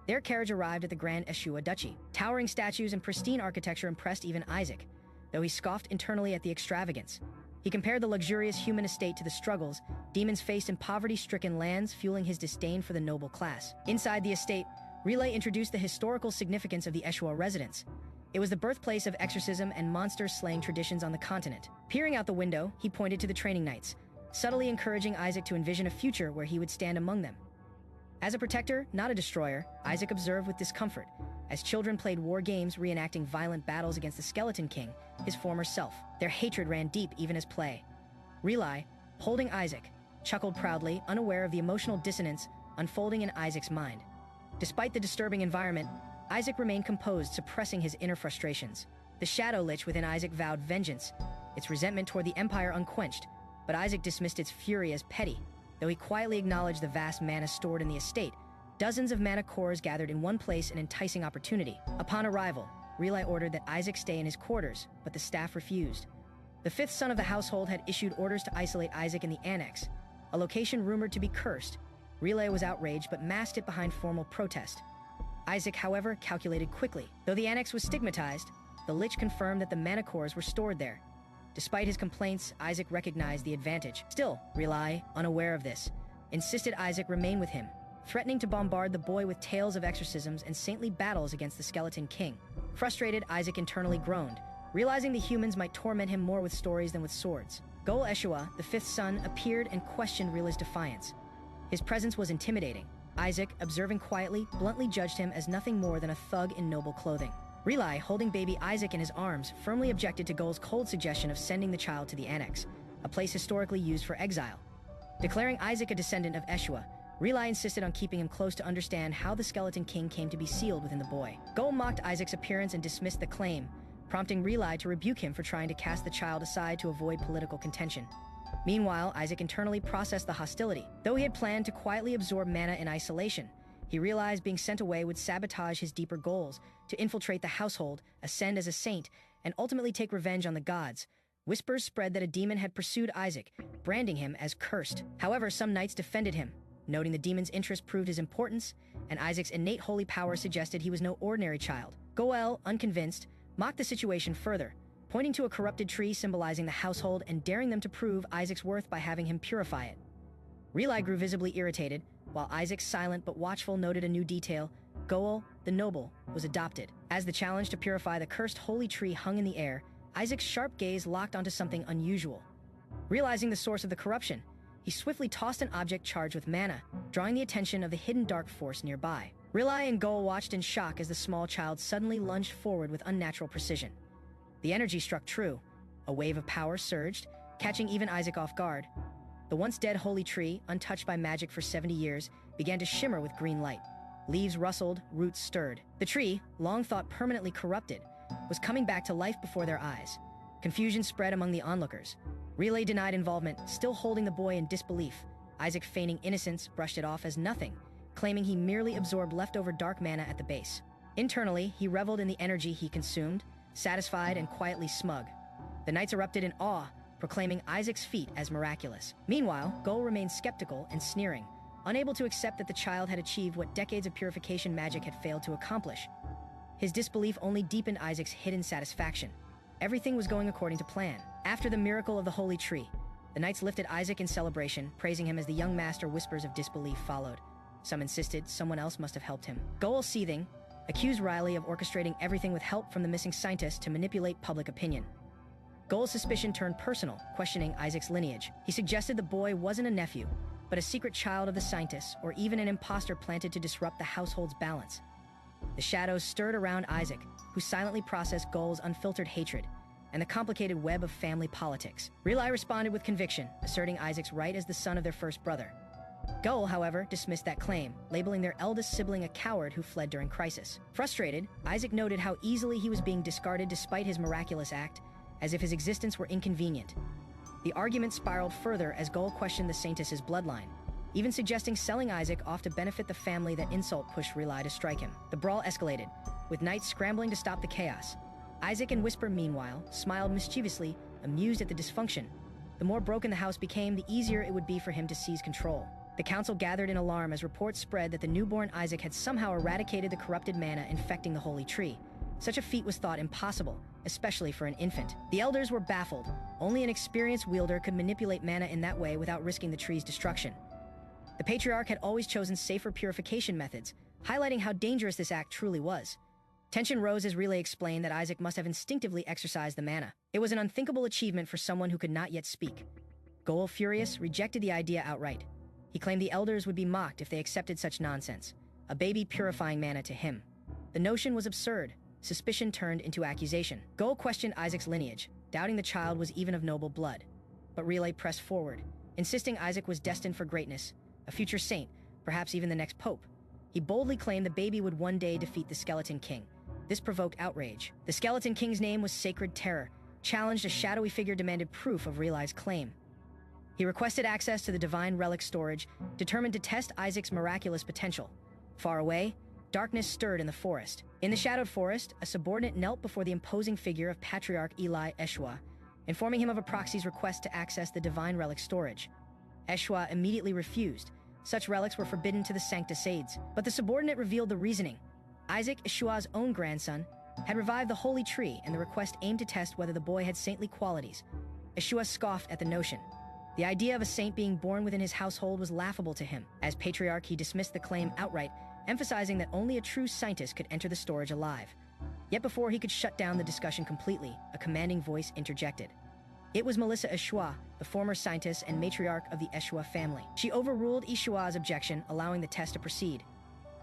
Their carriage arrived at the Grand Eshua Duchy. Towering statues and pristine architecture impressed even Isaac, though he scoffed internally at the extravagance. He compared the luxurious human estate to the struggles demons faced in poverty-stricken lands, fueling his disdain for the noble class. Inside the estate, Relay introduced the historical significance of the Eshua residence. It was the birthplace of exorcism and monster-slaying traditions on the continent. Peering out the window, he pointed to the training knights, subtly encouraging Isaac to envision a future where he would stand among them. As a protector, not a destroyer, Isaac observed with discomfort, as children played war games reenacting violent battles against the Skeleton King, his former self. Their hatred ran deep even as play. Relay, holding Isaac, chuckled proudly, unaware of the emotional dissonance unfolding in Isaac's mind. Despite the disturbing environment, Isaac remained composed, suppressing his inner frustrations. The Shadow Lich within Isaac vowed vengeance, its resentment toward the Empire unquenched, but Isaac dismissed its fury as petty. Though he quietly acknowledged the vast mana stored in the estate, dozens of mana cores gathered in one place, an enticing opportunity. Upon arrival, Relay ordered that Isaac stay in his quarters, but the staff refused. The fifth son of the household had issued orders to isolate Isaac in the annex, a location rumored to be cursed. Relay was outraged but masked it behind formal protest. Isaac, however, calculated quickly. Though the annex was stigmatized, the Lich confirmed that the mana cores were stored there. Despite his complaints, Isaac recognized the advantage. Still, Relay, unaware of this, insisted Isaac remain with him, threatening to bombard the boy with tales of exorcisms and saintly battles against the Skeleton King. Frustrated, Isaac internally groaned, realizing the humans might torment him more with stories than with swords. Gol Eshua, the fifth son, appeared and questioned Relay's defiance. His presence was intimidating. Isaac, observing quietly, bluntly judged him as nothing more than a thug in noble clothing. Relay, holding baby Isaac in his arms, firmly objected to Gol's cold suggestion of sending the child to the annex, a place historically used for exile. Declaring Isaac a descendant of Eshua, Relay insisted on keeping him close to understand how the Skeleton King came to be sealed within the boy. Gol mocked Isaac's appearance and dismissed the claim, prompting Relay to rebuke him for trying to cast the child aside to avoid political contention. Meanwhile, Isaac internally processed the hostility. Though he had planned to quietly absorb mana in isolation, he realized being sent away would sabotage his deeper goals to infiltrate the household, ascend as a saint, and ultimately take revenge on the gods. Whispers spread that a demon had pursued Isaac, branding him as cursed. However, some knights defended him, noting the demon's interest proved his importance, and Isaac's innate holy power suggested he was no ordinary child. Goel, unconvinced, mocked the situation further, pointing to a corrupted tree symbolizing the household and daring them to prove Isaac's worth by having him purify it. Relay grew visibly irritated, while Isaac, silent but watchful, noted a new detail. Goel, the noble, was adopted. As the challenge to purify the cursed holy tree hung in the air, Isaac's sharp gaze locked onto something unusual. Realizing the source of the corruption, he swiftly tossed an object charged with mana, drawing the attention of the hidden dark force nearby. Relay and Goel watched in shock as the small child suddenly lunged forward with unnatural precision. The energy struck true. A wave of power surged, catching even Isaac off guard. The once dead holy tree, untouched by magic for 70 years, began to shimmer with green light. Leaves rustled, roots stirred. The tree, long thought permanently corrupted, was coming back to life before their eyes. Confusion spread among the onlookers. Relay denied involvement, still holding the boy in disbelief. Isaac, feigning innocence, brushed it off as nothing, claiming he merely absorbed leftover dark mana at the base. Internally, he reveled in the energy he consumed, satisfied and quietly smug. The knights erupted in awe, proclaiming Isaac's feat as miraculous. Meanwhile, Gol remained skeptical and sneering, unable to accept that the child had achieved what decades of purification magic had failed to accomplish. His disbelief only deepened Isaac's hidden satisfaction. Everything was going according to plan. After the miracle of the holy tree, the knights lifted Isaac in celebration, praising him as the young master. Whispers of disbelief followed. Some insisted someone else must have helped him. Gol, seething, accused Riley of orchestrating everything with help from the missing scientist to manipulate public opinion. Gol's suspicion turned personal, questioning Isaac's lineage. He suggested the boy wasn't a nephew, but a secret child of the scientists, or even an imposter planted to disrupt the household's balance. The shadows stirred around Isaac, who silently processed Gull's unfiltered hatred and the complicated web of family politics. Relay responded with conviction, asserting Isaac's right as the son of their first brother. Gull, however, dismissed that claim, labeling their eldest sibling a coward who fled during crisis. Frustrated, Isaac noted how easily he was being discarded despite his miraculous act, as if his existence were inconvenient. The argument spiraled further as Gull questioned the Saintess's bloodline, even suggesting selling Isaac off to benefit the family that insult pushed Relay to strike him. The brawl escalated, with knights scrambling to stop the chaos. Isaac and Whisper, meanwhile, smiled mischievously, amused at the dysfunction. The more broken the house became, the easier it would be for him to seize control. The council gathered in alarm as reports spread that the newborn Isaac had somehow eradicated the corrupted mana infecting the holy tree. Such a feat was thought impossible, especially for an infant. The elders were baffled. Only an experienced wielder could manipulate mana in that way without risking the tree's destruction. The patriarch had always chosen safer purification methods, highlighting how dangerous this act truly was. Tension rose as Relay explained that Isaac must have instinctively exercised the mana. It was an unthinkable achievement for someone who could not yet speak. Gull, furious, rejected the idea outright. He claimed the elders would be mocked if they accepted such nonsense, a baby purifying mana to him. The notion was absurd. Suspicion turned into accusation. Gull questioned Isaac's lineage, doubting the child was even of noble blood. But Relay pressed forward, insisting Isaac was destined for greatness, a future saint, perhaps even the next pope. He boldly claimed the baby would one day defeat the Skeleton King. This provoked outrage. The Skeleton King's name was Sacred Terror, challenged as shadowy figure demanded proof of Relay's claim. He requested access to the divine relic storage, determined to test Isaac's miraculous potential. Far away, darkness stirred in the forest. In the shadowed forest, a subordinate knelt before the imposing figure of Patriarch Isaac Eshua, informing him of a proxy's request to access the divine relic storage. Eshua immediately refused. Such relics were forbidden to the Sanctus Aides. But the subordinate revealed the reasoning. Isaac Eshua's own grandson had revived the holy tree, and the request aimed to test whether the boy had saintly qualities. Eshua scoffed at the notion. The idea of a saint being born within his household was laughable to him. As patriarch, he dismissed the claim outright, emphasizing that only a true scientist could enter the storage alive. Yet before he could shut down the discussion completely, a commanding voice interjected. It was Melissa Eshua, the former scientist and matriarch of the Eshua family. She overruled Eshua's objection, allowing the test to proceed.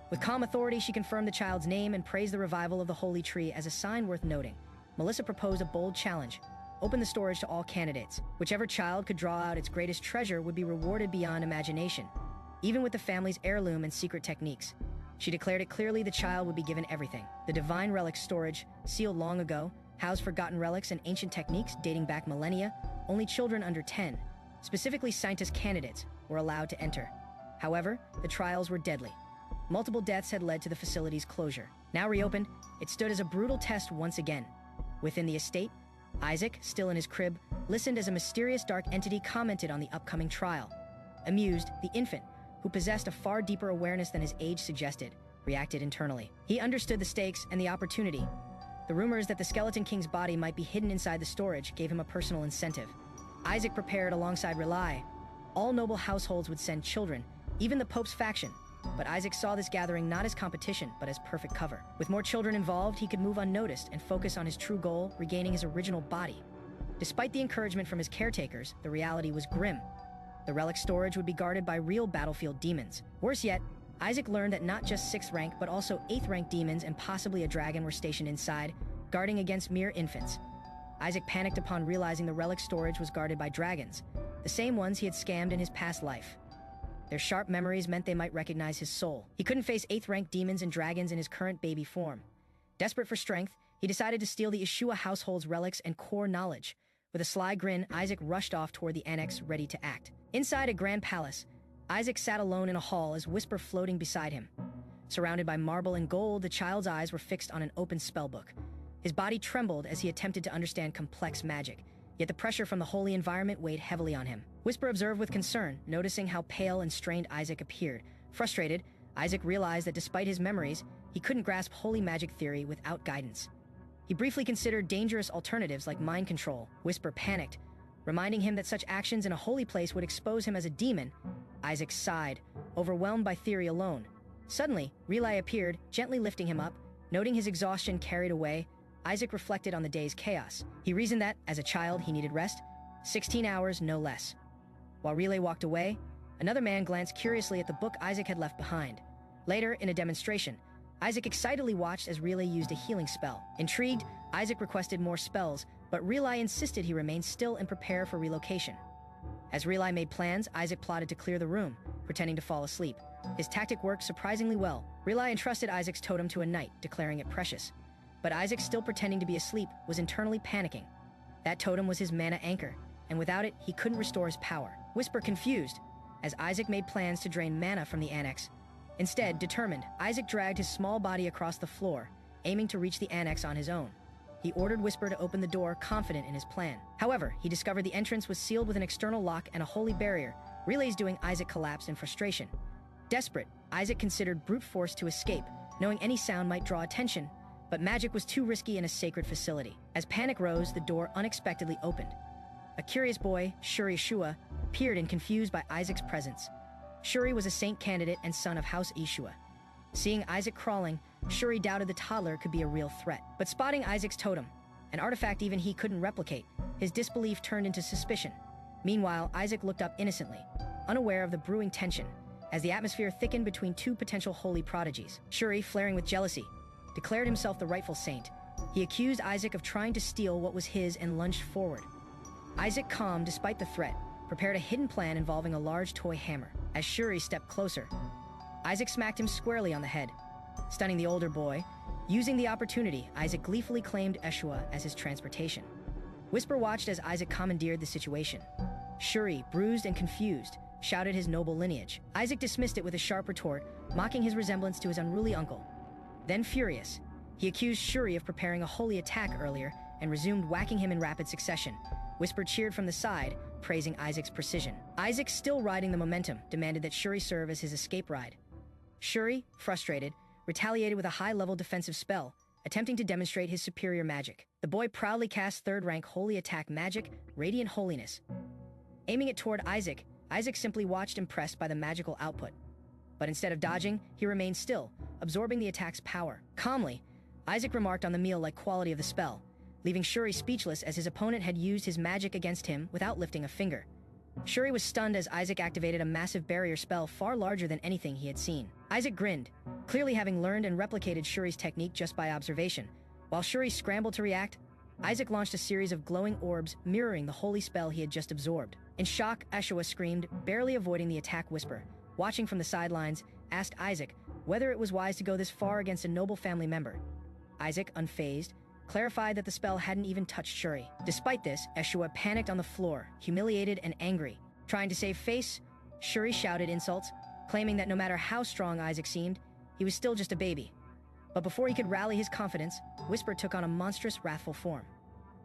With calm authority, she confirmed the child's name and praised the revival of the holy tree as a sign worth noting. Melissa proposed a bold challenge: open the storage to all candidates. Whichever child could draw out its greatest treasure would be rewarded beyond imagination, even with the family's heirloom and secret techniques. She declared it clearly the child would be given everything. The divine relic storage, sealed long ago, housed forgotten relics and ancient techniques dating back millennia. Only children under 10, specifically scientist candidates, were allowed to enter. However, the trials were deadly. Multiple deaths had led to the facility's closure. Now reopened, it stood as a brutal test once again. Within the estate, Isaac, still in his crib, listened as a mysterious dark entity commented on the upcoming trial. Amused, the infant, who possessed a far deeper awareness than his age suggested, reacted internally. He understood the stakes and the opportunity. The rumors that the Skeleton King's body might be hidden inside the storage gave him a personal incentive. Isaac prepared alongside Relay. All noble households would send children, even the Pope's faction. But Isaac saw this gathering not as competition, but as perfect cover. With more children involved, he could move unnoticed and focus on his true goal, regaining his original body. Despite the encouragement from his caretakers, the reality was grim. The relic storage would be guarded by real battlefield demons. Worse yet, Isaac learned that not just 6th rank, but also 8th rank demons and possibly a dragon were stationed inside, guarding against mere infants. Isaac panicked upon realizing the relic storage was guarded by dragons, the same ones he had scammed in his past life. Their sharp memories meant they might recognize his soul. He couldn't face 8th rank demons and dragons in his current baby form. Desperate for strength, he decided to steal the Eshua household's relics and core knowledge. With a sly grin, Isaac rushed off toward the annex, ready to act. Inside a grand palace, Isaac sat alone in a hall, his whisper floating beside him. Surrounded by marble and gold, the child's eyes were fixed on an open spellbook. His body trembled as he attempted to understand complex magic, yet the pressure from the holy environment weighed heavily on him. Whisper observed with concern, noticing how pale and strained Isaac appeared. Frustrated, Isaac realized that despite his memories, he couldn't grasp holy magic theory without guidance. He briefly considered dangerous alternatives like mind control. Whisper panicked, reminding him that such actions in a holy place would expose him as a demon. Isaac sighed, overwhelmed by theory alone. Suddenly, Relay appeared, gently lifting him up. Noting his exhaustion carried away, Isaac reflected on the day's chaos. He reasoned that, as a child, he needed rest, 16 hours, no less. While Relay walked away, Another man glanced curiously at the book Isaac had left behind. Later, in a demonstration, Isaac excitedly watched as Relay used a healing spell. Intrigued, Isaac requested more spells, but Relay insisted he remain still and prepare for relocation. As Relay made plans, Isaac plotted to clear the room, pretending to fall asleep. His tactic worked surprisingly well. Relay entrusted Isaac's totem to a knight, declaring it precious. But Isaac, still pretending to be asleep, was internally panicking. That totem was his mana anchor, and without it, he couldn't restore his power. Whisper confused, as Isaac made plans to drain mana from the annex. Instead, determined, Isaac dragged his small body across the floor, aiming to reach the annex on his own. He ordered Whisper to open the door, confident in his plan. However, he discovered the entrance was sealed with an external lock and a holy barrier, Relay's doing Isaac collapse in frustration. Desperate, Isaac considered brute force to escape, knowing any sound might draw attention, but magic was too risky in a sacred facility. As panic rose, the door unexpectedly opened. A curious boy, Isaac Eshua, peered in, confused by Isaac's presence. Shuri was a saint candidate and son of House Eshua. Seeing Isaac crawling, Shuri doubted the toddler could be a real threat. But spotting Isaac's totem, an artifact even he couldn't replicate, his disbelief turned into suspicion. Meanwhile, Isaac looked up innocently, unaware of the brewing tension, as the atmosphere thickened between two potential holy prodigies. Shuri, flaring with jealousy, declared himself the rightful saint. He accused Isaac of trying to steal what was his and lunged forward. Isaac, calm despite the threat, prepared a hidden plan involving a large toy hammer. As Shuri stepped closer, Isaac smacked him squarely on the head, stunning the older boy. Using the opportunity, Isaac gleefully claimed Eshua as his transportation. Whisper watched as Isaac commandeered the situation. Shuri, bruised and confused, shouted his noble lineage. Isaac dismissed it with a sharp retort, mocking his resemblance to his unruly uncle. Then furious, he accused Shuri of preparing a holy attack earlier and resumed whacking him in rapid succession. Whisper cheered from the side, praising Isaac's precision. Isaac, still riding the momentum, demanded that Shuri serve as his escape ride. Shuri, frustrated, retaliated with a high-level defensive spell, attempting to demonstrate his superior magic. The boy proudly cast third-rank holy attack magic, Radiant Holiness. Aiming it toward Isaac, Isaac simply watched, impressed by the magical output. But instead of dodging, he remained still, absorbing the attack's power. Calmly, Isaac remarked on the meal-like quality of the spell, leaving Shuri speechless as his opponent had used his magic against him without lifting a finger. Shuri was stunned as Isaac activated a massive barrier spell far larger than anything he had seen. Isaac grinned, clearly having learned and replicated Shuri's technique just by observation. While Shuri scrambled to react, Isaac launched a series of glowing orbs mirroring the holy spell he had just absorbed. In shock, Eshua screamed, barely avoiding the attack. Whisper, watching from the sidelines, asked Isaac whether it was wise to go this far against a noble family member. Isaac, unfazed, clarified that the spell hadn't even touched Shuri. Despite this, Eshua panicked on the floor, humiliated and angry. Trying to save face, Shuri shouted insults, claiming that no matter how strong Isaac seemed, he was still just a baby. But before he could rally his confidence, Whisper took on a monstrous, wrathful form.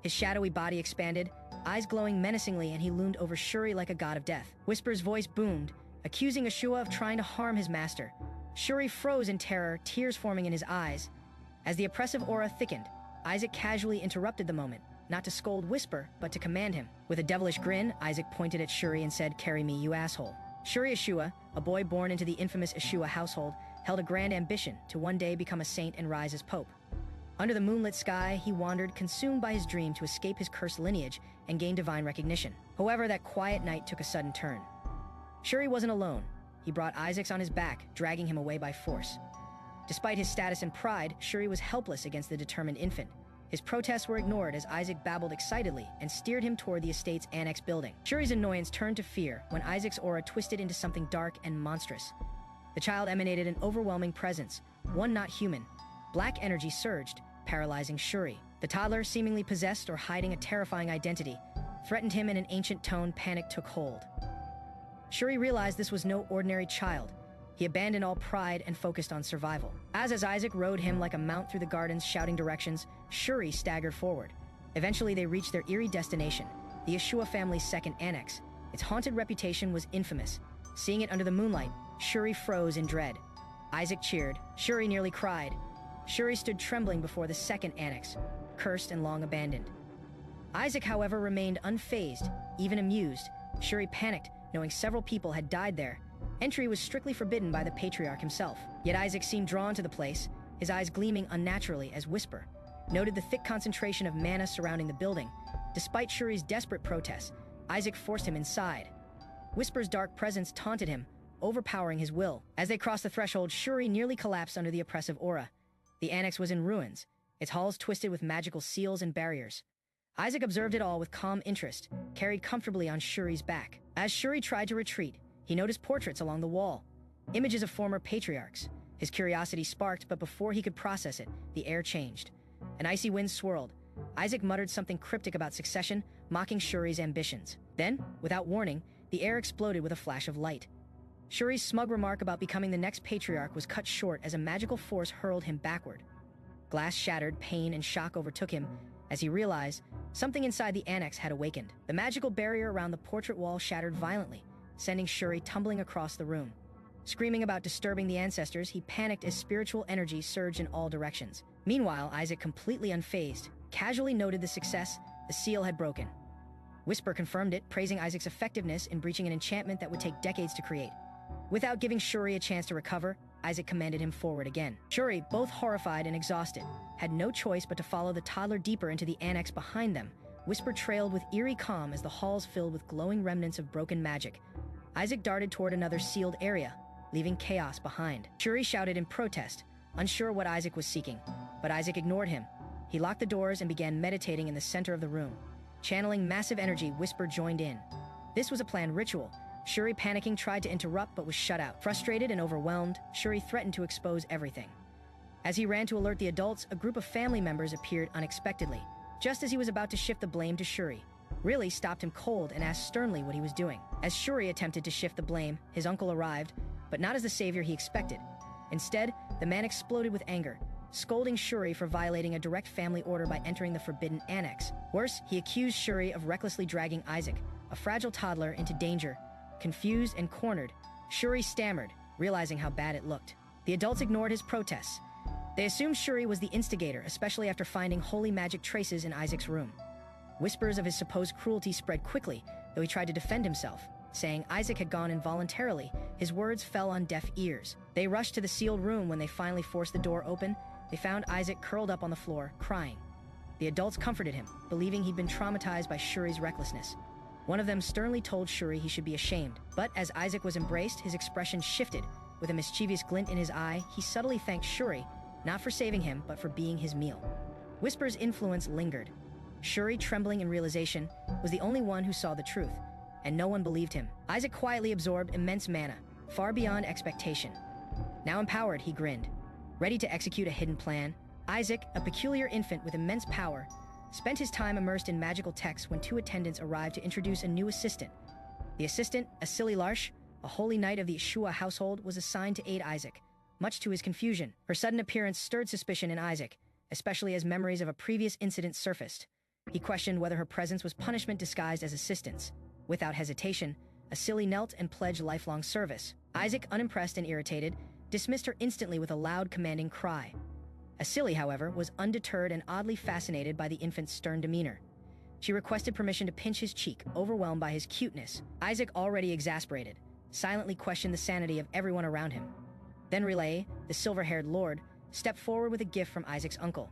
His shadowy body expanded, eyes glowing menacingly, and he loomed over Shuri like a god of death. Whisper's voice boomed, accusing Eshua of trying to harm his master. Shuri froze in terror, tears forming in his eyes. As the oppressive aura thickened, Isaac casually interrupted the moment, not to scold Whisper, but to command him. With a devilish grin, Isaac pointed at Shuri and said, "Carry me, you asshole." Shuri Eshua, a boy born into the infamous Eshua household, held a grand ambition to one day become a saint and rise as pope. Under the moonlit sky, he wandered, consumed by his dream to escape his cursed lineage and gain divine recognition. However, that quiet night took a sudden turn. Shuri wasn't alone. He brought Isaac on his back, dragging him away by force. Despite his status and pride, Shuri was helpless against the determined infant. His protests were ignored as Isaac babbled excitedly and steered him toward the estate's annex building. Shuri's annoyance turned to fear when Isaac's aura twisted into something dark and monstrous. The child emanated an overwhelming presence, one not human. Black energy surged, paralyzing Shuri. The toddler, seemingly possessed or hiding a terrifying identity, threatened him in an ancient tone. Panic took hold. Shuri realized this was no ordinary child. He abandoned all pride and focused on survival. As Isaac rode him like a mount through the gardens, shouting directions, Shuri staggered forward. Eventually, they reached their eerie destination, the Eshua family's second annex. Its haunted reputation was infamous. Seeing it under the moonlight, Shuri froze in dread. Isaac cheered. Shuri nearly cried. Shuri stood trembling before the second annex, cursed and long abandoned. Isaac, however, remained unfazed, even amused. Shuri panicked, knowing several people had died there. Entry was strictly forbidden by the patriarch himself. Yet Isaac seemed drawn to the place, his eyes gleaming unnaturally as Whisper noted the thick concentration of mana surrounding the building. Despite Shuri's desperate protests, Isaac forced him inside. Whisper's dark presence taunted him, overpowering his will. As they crossed the threshold, Shuri nearly collapsed under the oppressive aura. The annex was in ruins, its halls twisted with magical seals and barriers. Isaac observed it all with calm interest, carried comfortably on Shuri's back. As Shuri tried to retreat, he noticed portraits along the wall, images of former patriarchs. His curiosity sparked, but before he could process it, the air changed. An icy wind swirled. Isaac muttered something cryptic about succession, mocking Shuri's ambitions. Then, without warning, the air exploded with a flash of light. Shuri's smug remark about becoming the next patriarch was cut short as a magical force hurled him backward. Glass shattered, pain and shock overtook him as he realized something inside the annex had awakened. The magical barrier around the portrait wall shattered violently, sending Shuri tumbling across the room. Screaming about disturbing the ancestors, he panicked as spiritual energy surged in all directions. Meanwhile, Isaac, completely unfazed, casually noted the success the seal had broken. Whisper confirmed it, praising Isaac's effectiveness in breaching an enchantment that would take decades to create. Without giving Shuri a chance to recover, Isaac commanded him forward again. Shuri, both horrified and exhausted, had no choice but to follow the toddler deeper into the annex behind them. Whisper trailed with eerie calm as the halls filled with glowing remnants of broken magic. Isaac darted toward another sealed area, leaving chaos behind. Shuri shouted in protest, unsure what Isaac was seeking, but Isaac ignored him. He locked the doors and began meditating in the center of the room. Channeling massive energy, Whisper joined in. This was a planned ritual. Shuri, panicking, tried to interrupt but was shut out. Frustrated and overwhelmed, Shuri threatened to expose everything. As he ran to alert the adults, a group of family members appeared unexpectedly. Just as he was about to shift the blame to Shuri, Riley stopped him cold and asked sternly what he was doing. As Shuri attempted to shift the blame, his uncle arrived, but not as the savior he expected. Instead, the man exploded with anger, scolding Shuri for violating a direct family order by entering the forbidden annex. Worse, he accused Shuri of recklessly dragging Isaac, a fragile toddler, into danger. Confused and cornered, Shuri stammered, realizing how bad it looked. The adults ignored his protests. They assumed Shuri was the instigator, especially after finding holy magic traces in Isaac's room. Whispers of his supposed cruelty spread quickly, though he tried to defend himself. Saying Isaac had gone involuntarily, his words fell on deaf ears. They rushed to the sealed room. When they finally forced the door open, they found Isaac curled up on the floor, crying. The adults comforted him, believing he'd been traumatized by Shuri's recklessness. One of them sternly told Shuri he should be ashamed, but as Isaac was embraced, his expression shifted. With a mischievous glint in his eye, he subtly thanked Shuri, not for saving him, but for being his meal. Whisper's influence lingered. Shuri, trembling in realization, was the only one who saw the truth, and no one believed him. Isaac quietly absorbed immense mana, far beyond expectation. Now empowered, he grinned. Ready to execute a hidden plan, Isaac, a peculiar infant with immense power, spent his time immersed in magical texts when two attendants arrived to introduce a new assistant. The assistant, a silly Larsh, a holy knight of the Eshua household, was assigned to aid Isaac, much to his confusion. Her sudden appearance stirred suspicion in Isaac, especially as memories of a previous incident surfaced. He questioned whether her presence was punishment disguised as assistance. Without hesitation, Asili knelt and pledged lifelong service. Isaac, unimpressed and irritated, dismissed her instantly with a loud, commanding cry. Asili, however, was undeterred and oddly fascinated by the infant's stern demeanor. She requested permission to pinch his cheek, overwhelmed by his cuteness. Isaac, already exasperated, silently questioned the sanity of everyone around him. Then Relay, the silver-haired lord, stepped forward with a gift from Isaac's uncle.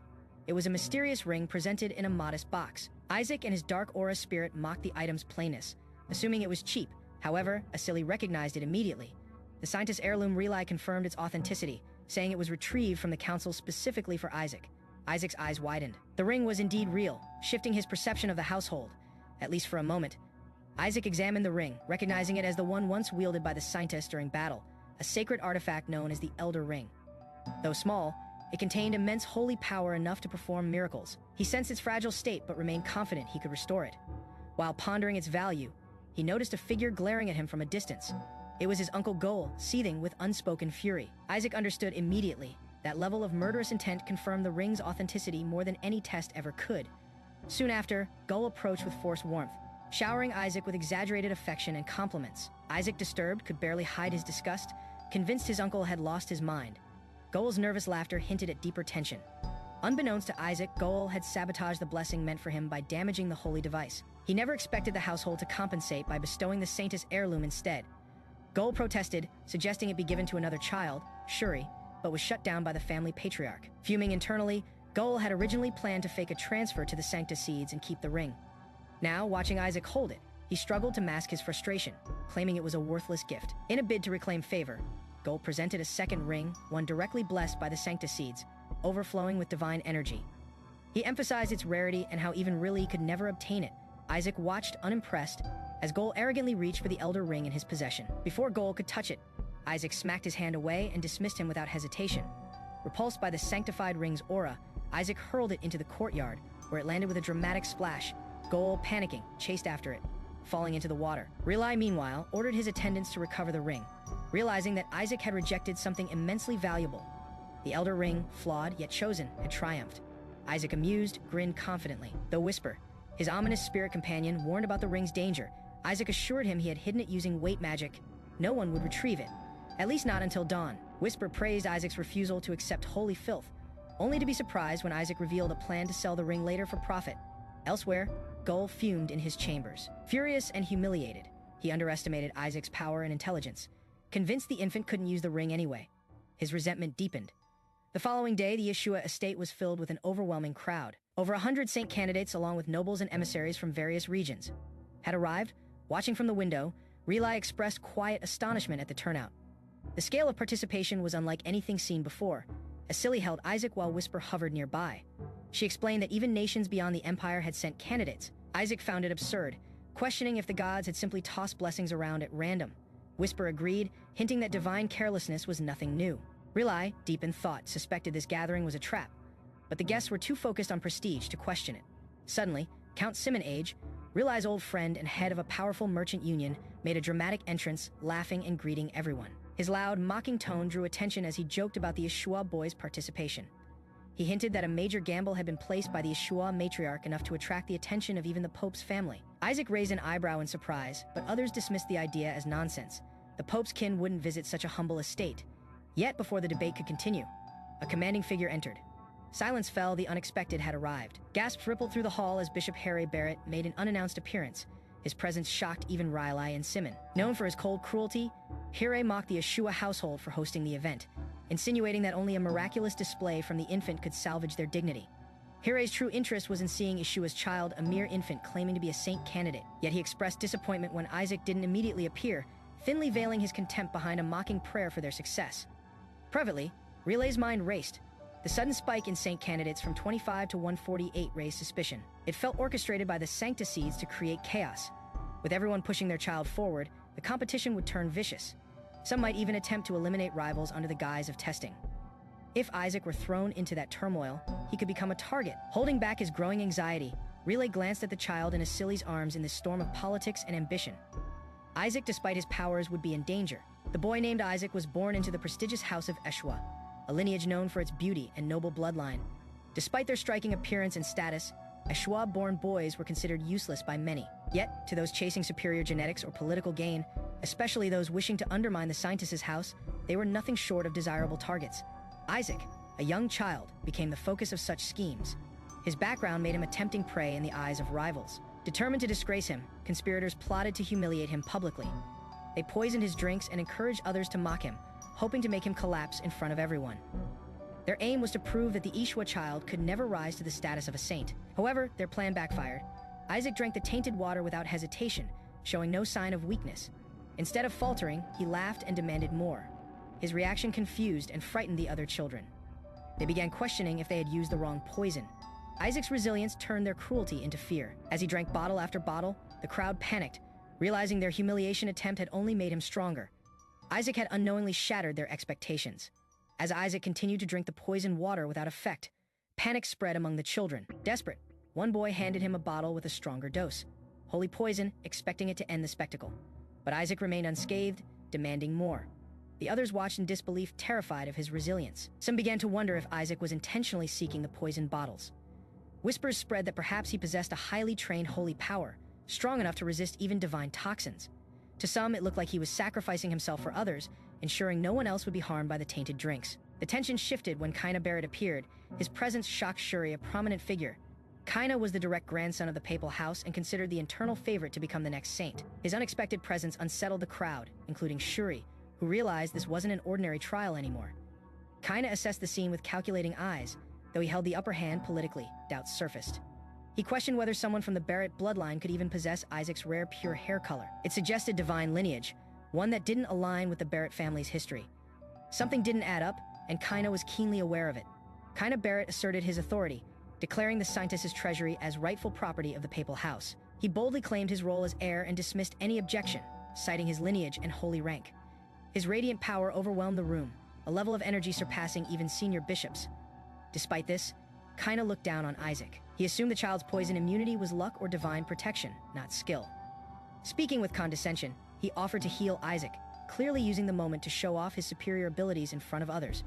It was a mysterious ring presented in a modest box. Isaac and his dark aura spirit mocked the item's plainness, assuming it was cheap. However, Asili recognized it immediately. The scientist's heirloom relay confirmed its authenticity, saying it was retrieved from the council specifically for Isaac. Isaac's eyes widened. The ring was indeed real, shifting his perception of the household, at least for a moment. Isaac examined the ring, recognizing it as the one once wielded by the scientist during battle, a sacred artifact known as the Elder Ring. Though small, it contained immense holy power enough to perform miracles. He sensed its fragile state but remained confident he could restore it. While pondering its value, he noticed a figure glaring at him from a distance. It was his Uncle Goal, seething with unspoken fury. Isaac understood immediately. That level of murderous intent confirmed the ring's authenticity more than any test ever could. Soon after, Goal approached with forced warmth, showering Isaac with exaggerated affection and compliments. Isaac, disturbed, could barely hide his disgust, convinced his uncle had lost his mind. Goal's nervous laughter hinted at deeper tension. Unbeknownst to Isaac, Goal had sabotaged the blessing meant for him by damaging the holy device. He never expected the household to compensate by bestowing the saintess heirloom instead. Goal protested, suggesting it be given to another child, Shuri, but was shut down by the family patriarch. Fuming internally, Goal had originally planned to fake a transfer to the Sancta Seeds and keep the ring. Now, watching Isaac hold it, he struggled to mask his frustration, claiming it was a worthless gift. In a bid to reclaim favor, Gol presented a second ring, one directly blessed by the Sanctiseeds, overflowing with divine energy. He emphasized its rarity and how even Riley could never obtain it. Isaac watched unimpressed as Gol arrogantly reached for the Elder Ring in his possession. Before Gol could touch it, Isaac smacked his hand away and dismissed him without hesitation. Repulsed by the sanctified ring's aura, Isaac hurled it into the courtyard, where it landed with a dramatic splash. Gol, panicking, chased after it, falling into the water. Riley, meanwhile, ordered his attendants to recover the ring, realizing that Isaac had rejected something immensely valuable. The Elder Ring, flawed yet chosen, had triumphed. Isaac, amused, grinned confidently. Though Whisper, his ominous spirit companion, warned about the ring's danger, Isaac assured him he had hidden it using weight magic. No one would retrieve it, at least not until dawn. Whisper praised Isaac's refusal to accept holy filth, only to be surprised when Isaac revealed a plan to sell the ring later for profit. Elsewhere, Gol fumed in his chambers. Furious and humiliated, he underestimated Isaac's power and intelligence, convinced the infant couldn't use the ring anyway. His resentment deepened. The following day, the Eshua estate was filled with an overwhelming crowd. Over 100 saint candidates, along with nobles and emissaries from various regions, had arrived. Watching from the window, Riley expressed quiet astonishment at the turnout. The scale of participation was unlike anything seen before. Asili held Isaac while Whisper hovered nearby. She explained that even nations beyond the Empire had sent candidates. Isaac found it absurd, questioning if the gods had simply tossed blessings around at random. Whisper agreed, hinting that divine carelessness was nothing new. Riley, deep in thought, suspected this gathering was a trap, but the guests were too focused on prestige to question it. Suddenly, Count Simon Age, Riley's old friend and head of a powerful merchant union, made a dramatic entrance, laughing and greeting everyone. His loud, mocking tone drew attention as he joked about the Eshua boys' participation. He hinted that a major gamble had been placed by the Eshua matriarch, enough to attract the attention of even the Pope's family. Isaac raised an eyebrow in surprise, but others dismissed the idea as nonsense. The Pope's kin wouldn't visit such a humble estate. Yet, before the debate could continue, a commanding figure entered. Silence fell. The unexpected had arrived. Gasps rippled through the hall as Bishop Harry Barrett made an unannounced appearance. His presence shocked even Riley and Simon. Known for his cold cruelty, Harry mocked the Eshua household for hosting the event, insinuating that only a miraculous display from the infant could salvage their dignity. Harry's true interest was in seeing Eshua's child, a mere infant claiming to be a saint candidate. Yet he expressed disappointment when Isaac didn't immediately appear, thinly veiling his contempt behind a mocking prayer for their success. Privately, Riley's mind raced. The sudden spike in saint candidates from 25 to 148 raised suspicion. It felt orchestrated by the Sanctiseeds to create chaos. With everyone pushing their child forward, the competition would turn vicious. Some might even attempt to eliminate rivals under the guise of testing. If Isaac were thrown into that turmoil, he could become a target. Holding back his growing anxiety, Riley glanced at the child in Asili's arms in this storm of politics and ambition. Isaac, despite his powers, would be in danger. The boy named Isaac was born into the prestigious house of Eshua, a lineage known for its beauty and noble bloodline. Despite their striking appearance and status, Eshua-born boys were considered useless by many. Yet, to those chasing superior genetics or political gain, especially those wishing to undermine the scientist's house, they were nothing short of desirable targets. Isaac, a young child, became the focus of such schemes. His background made him a tempting prey in the eyes of rivals. Determined to disgrace him, conspirators plotted to humiliate him publicly. They poisoned his drinks and encouraged others to mock him, hoping to make him collapse in front of everyone. Their aim was to prove that the Eshua child could never rise to the status of a saint. However, their plan backfired. Isaac drank the tainted water without hesitation, showing no sign of weakness. Instead of faltering, he laughed and demanded more. His reaction confused and frightened the other children. They began questioning if they had used the wrong poison. Isaac's resilience turned their cruelty into fear. As he drank bottle after bottle, the crowd panicked, realizing their humiliation attempt had only made him stronger. Isaac had unknowingly shattered their expectations. As Isaac continued to drink the poisoned water without effect, panic spread among the children. Desperate, one boy handed him a bottle with a stronger dose. Holy poison, expecting it to end the spectacle. But Isaac remained unscathed, demanding more. The others watched in disbelief, terrified of his resilience. Some began to wonder if Isaac was intentionally seeking the poisoned bottles. Whispers spread that perhaps he possessed a highly trained holy power, strong enough to resist even divine toxins. To some, it looked like he was sacrificing himself for others, ensuring no one else would be harmed by the tainted drinks. The tension shifted when Kaina Barrett appeared. His presence shocked Shuri, a prominent figure. Kaina was the direct grandson of the papal house and considered the eternal favorite to become the next saint. His unexpected presence unsettled the crowd, including Shuri, who realized this wasn't an ordinary trial anymore. Kaina assessed the scene with calculating eyes. Though he held the upper hand politically, doubts surfaced. He questioned whether someone from the Barrett bloodline could even possess Isaac's rare pure hair color. It suggested divine lineage, one that didn't align with the Barrett family's history. Something didn't add up, and Kaina was keenly aware of it. Kaina Barrett asserted his authority, declaring the scientist's treasury as rightful property of the papal house. He boldly claimed his role as heir and dismissed any objection, citing his lineage and holy rank. His radiant power overwhelmed the room, a level of energy surpassing even senior bishops. Despite this, Kaina looked down on Isaac. He assumed the child's poison immunity was luck or divine protection, not skill. Speaking with condescension, he offered to heal Isaac, clearly using the moment to show off his superior abilities in front of others.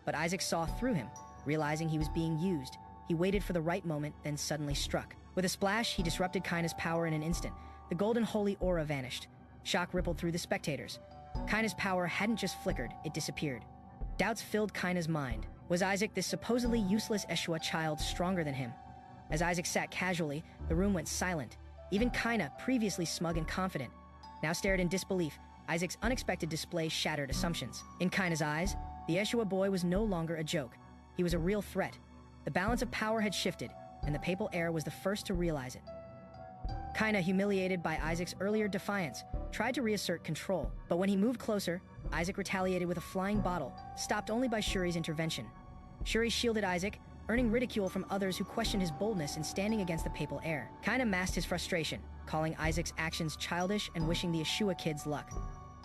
But Isaac saw through him, realizing he was being used. He waited for the right moment, then suddenly struck. With a splash, he disrupted Kaina's power in an instant. The golden holy aura vanished. Shock rippled through the spectators. Kaina's power hadn't just flickered, it disappeared. Doubts filled Kaina's mind. Was Isaac, this supposedly useless Eshua child, stronger than him? As Isaac sat casually, the room went silent. Even Kaina, previously smug and confident, now stared in disbelief. Isaac's unexpected display shattered assumptions. In Kaina's eyes, the Eshua boy was no longer a joke. He was a real threat. The balance of power had shifted, and the papal heir was the first to realize it. Kaina, humiliated by Isaac's earlier defiance, tried to reassert control. But when he moved closer, Isaac retaliated with a flying bottle, stopped only by Shuri's intervention. Shuri shielded Isaac, earning ridicule from others who questioned his boldness in standing against the papal heir. Kaina masked his frustration, calling Isaac's actions childish and wishing the Eshua kids luck.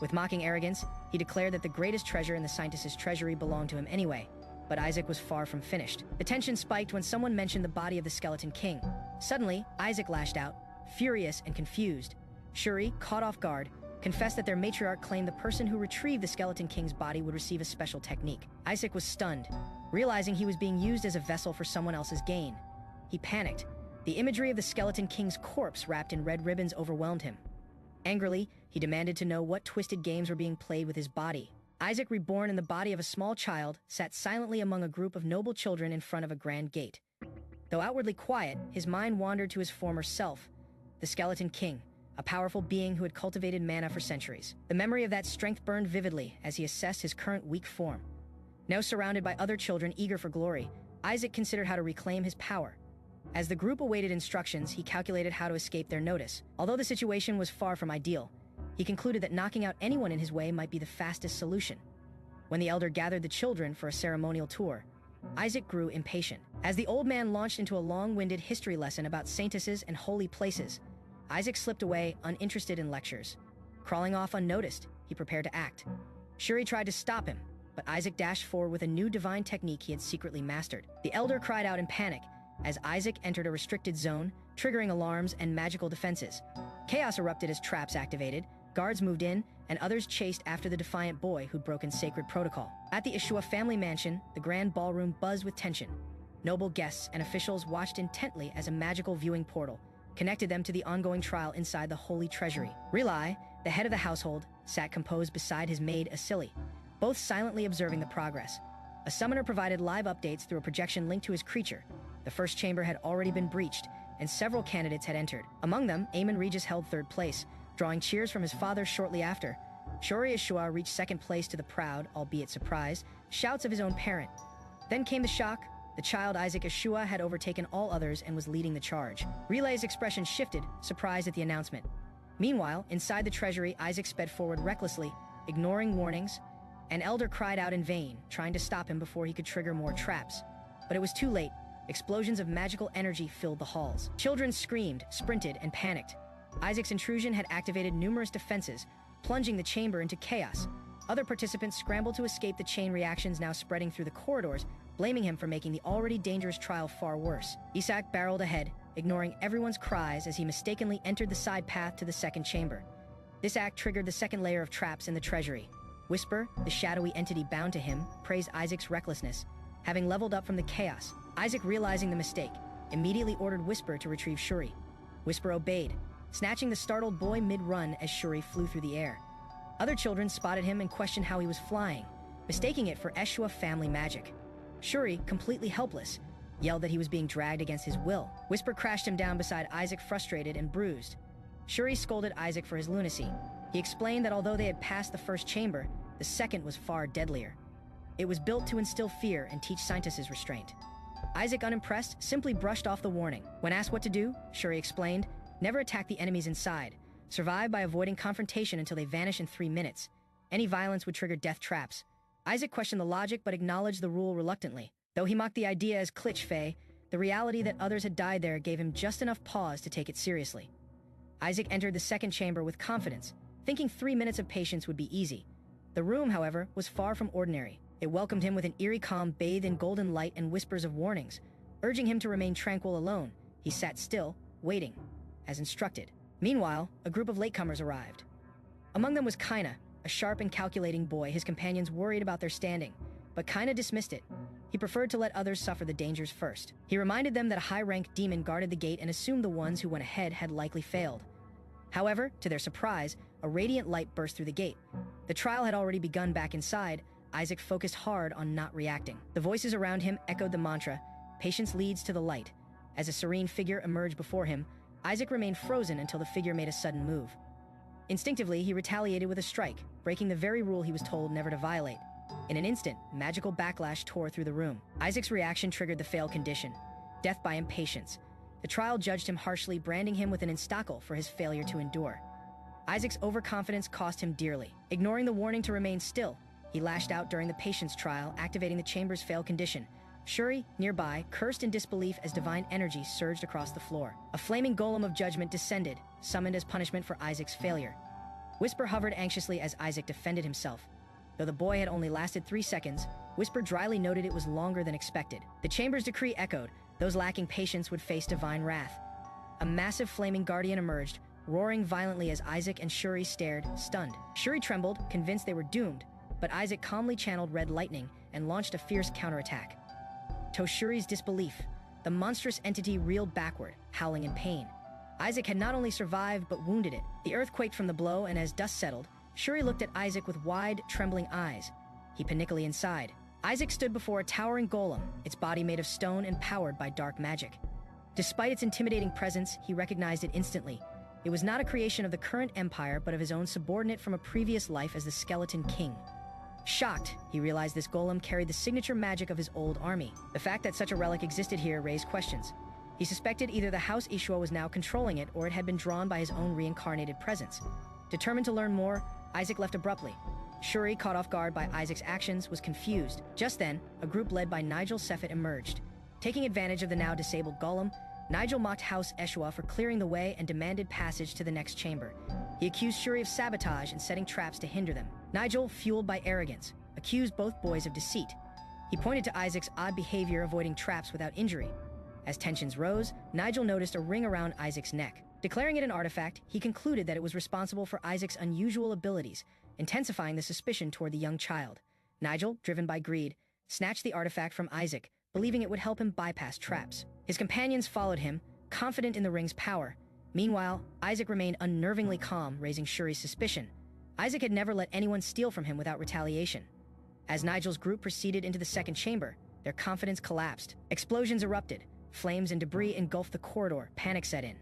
With mocking arrogance, he declared that the greatest treasure in the scientist's treasury belonged to him anyway. But Isaac was far from finished. The tension spiked when someone mentioned the body of the Skeleton King. Suddenly, Isaac lashed out, furious and confused. Shuri, caught off guard, confessed that their matriarch claimed the person who retrieved the Skeleton King's body would receive a special technique. Isaac was stunned, realizing he was being used as a vessel for someone else's gain. He panicked. The imagery of the Skeleton King's corpse wrapped in red ribbons overwhelmed him. Angrily, he demanded to know what twisted games were being played with his body. Isaac, reborn in the body of a small child, sat silently among a group of noble children in front of a grand gate. Though outwardly quiet, his mind wandered to his former self, the Skeleton King, a powerful being who had cultivated mana for centuries. The memory of that strength burned vividly as he assessed his current weak form. Now surrounded by other children eager for glory, Isaac considered how to reclaim his power. As the group awaited instructions, he calculated how to escape their notice. Although the situation was far from ideal, he concluded that knocking out anyone in his way might be the fastest solution. When the elder gathered the children for a ceremonial tour, Isaac grew impatient. As the old man launched into a long-winded history lesson about saintesses and holy places, Isaac slipped away, uninterested in lectures. Crawling off unnoticed, he prepared to act. Shuri tried to stop him, but Isaac dashed forward with a new divine technique he had secretly mastered. The elder cried out in panic as Isaac entered a restricted zone, triggering alarms and magical defenses. Chaos erupted as traps activated, guards moved in, and others chased after the defiant boy who'd broken sacred protocol. At the Eshua family mansion, the grand ballroom buzzed with tension. Noble guests and officials watched intently as a magical viewing portal connected them to the ongoing trial inside the holy treasury. Relai, the head of the household, sat composed beside his maid Asili, both silently observing the progress. A summoner provided live updates through a projection linked to his creature. The first chamber had already been breached, and several candidates had entered. Among them, Aemon Regis held third place, drawing cheers from his father shortly after. Shuri Eshua reached second place to the proud, albeit surprised, shouts of his own parent. Then came the shock. The child Isaac Eshua had overtaken all others and was leading the charge. Relay's expression shifted, surprised at the announcement. Meanwhile, inside the treasury, Isaac sped forward recklessly, ignoring warnings. An elder cried out in vain, trying to stop him before he could trigger more traps. But it was too late. Explosions of magical energy filled the halls. Children screamed, sprinted, and panicked. Isaac's intrusion had activated numerous defenses, plunging the chamber into chaos. Other participants scrambled to escape the chain reactions now spreading through the corridors, blaming him for making the already dangerous trial far worse. Isaac barreled ahead, ignoring everyone's cries as he mistakenly entered the side path to the second chamber. This act triggered the second layer of traps in the treasury. Whisper, the shadowy entity bound to him, praised Isaac's recklessness. Having leveled up from the chaos, Isaac, realizing the mistake, immediately ordered Whisper to retrieve Shuri. Whisper obeyed, snatching the startled boy mid-run as Shuri flew through the air. Other children spotted him and questioned how he was flying, mistaking it for Eshua family magic. Shuri, completely helpless, yelled that he was being dragged against his will. Whisper crashed him down beside Isaac, frustrated and bruised. Shuri scolded Isaac for his lunacy. He explained that although they had passed the first chamber, the second was far deadlier. It was built to instill fear and teach scientists restraint. Isaac, unimpressed, simply brushed off the warning. When asked what to do, Shuri explained, never attack the enemies inside. Survive by avoiding confrontation until they vanish in 3 minutes. Any violence would trigger death traps. Isaac questioned the logic but acknowledged the rule reluctantly. Though he mocked the idea as cliché, the reality that others had died there gave him just enough pause to take it seriously. Isaac entered the second chamber with confidence, thinking 3 minutes of patience would be easy. The room, however, was far from ordinary. It welcomed him with an eerie calm bathed in golden light and whispers of warnings. Urging him to remain tranquil alone, he sat still, waiting, as instructed. Meanwhile, a group of latecomers arrived. Among them was Kaina, a sharp and calculating boy. His companions worried about their standing, but Kaina dismissed it. He preferred to let others suffer the dangers first. He reminded them that a high-ranked demon guarded the gate and assumed the ones who went ahead had likely failed. However, to their surprise, a radiant light burst through the gate. The trial had already begun back inside. Isaac focused hard on not reacting. The voices around him echoed the mantra, "Patience leads to the light." As a serene figure emerged before him, Isaac remained frozen until the figure made a sudden move. Instinctively, he retaliated with a strike, breaking the very rule he was told never to violate. In an instant, magical backlash tore through the room. Isaac's reaction triggered the fail condition, death by impatience. The trial judged him harshly, branding him with an instacle for his failure to endure. Isaac's overconfidence cost him dearly. Ignoring the warning to remain still, he lashed out during the patience trial, activating the chamber's fail condition. Shuri, nearby, cursed in disbelief as divine energy surged across the floor. A flaming golem of judgment descended, summoned as punishment for Isaac's failure. Whisper hovered anxiously as Isaac defended himself. Though the boy had only lasted 3 seconds, Whisper dryly noted it was longer than expected. The chamber's decree echoed. Those lacking patience would face divine wrath. A massive flaming guardian emerged, roaring violently as Isaac and Shuri stared, stunned. Shuri trembled, convinced they were doomed, but Isaac calmly channeled red lightning and launched a fierce counterattack. To Shuri's disbelief, the monstrous entity reeled backward, howling in pain. Isaac had not only survived but wounded it. The earth quaked from the blow, and as dust settled, Shuri looked at Isaac with wide, trembling eyes. He panically inside. Isaac stood before a towering golem, its body made of stone and powered by dark magic. Despite its intimidating presence, he recognized it instantly. It was not a creation of the current empire, but of his own subordinate from a previous life as the Skeleton King. Shocked, he realized this golem carried the signature magic of his old army. The fact that such a relic existed here raised questions. He suspected either the House Eshua was now controlling it, or it had been drawn by his own reincarnated presence. Determined to learn more, Isaac left abruptly. Shuri, caught off guard by Isaac's actions, was confused. Just then, a group led by Nigel Seffet emerged. Taking advantage of the now disabled golem, Nigel mocked House Eshua for clearing the way and demanded passage to the next chamber. He accused Shuri of sabotage and setting traps to hinder them. Nigel, fueled by arrogance, accused both boys of deceit. He pointed to Isaac's odd behavior avoiding traps without injury. As tensions rose, Nigel noticed a ring around Isaac's neck. Declaring it an artifact, he concluded that it was responsible for Isaac's unusual abilities, intensifying the suspicion toward the young child. Nigel, driven by greed, snatched the artifact from Isaac, believing it would help him bypass traps. His companions followed him, confident in the ring's power. Meanwhile, Isaac remained unnervingly calm, raising Shuri's suspicion. Isaac had never let anyone steal from him without retaliation. As Nigel's group proceeded into the second chamber, their confidence collapsed. Explosions erupted. Flames and debris engulfed the corridor. Panic set in.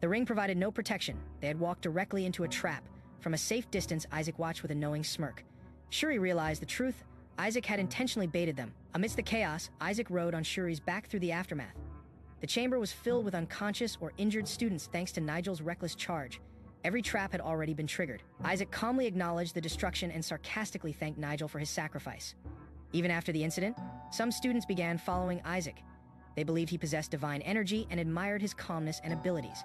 The ring provided no protection. They had walked directly into a trap. From a safe distance, Isaac watched with a knowing smirk. Shuri realized the truth. Isaac had intentionally baited them. Amidst the chaos, Isaac rode on Shuri's back through the aftermath. The chamber was filled with unconscious or injured students thanks to Nigel's reckless charge. Every trap had already been triggered. Isaac calmly acknowledged the destruction and sarcastically thanked Nigel for his sacrifice. Even after the incident, some students began following Isaac. They believed he possessed divine energy and admired his calmness and abilities.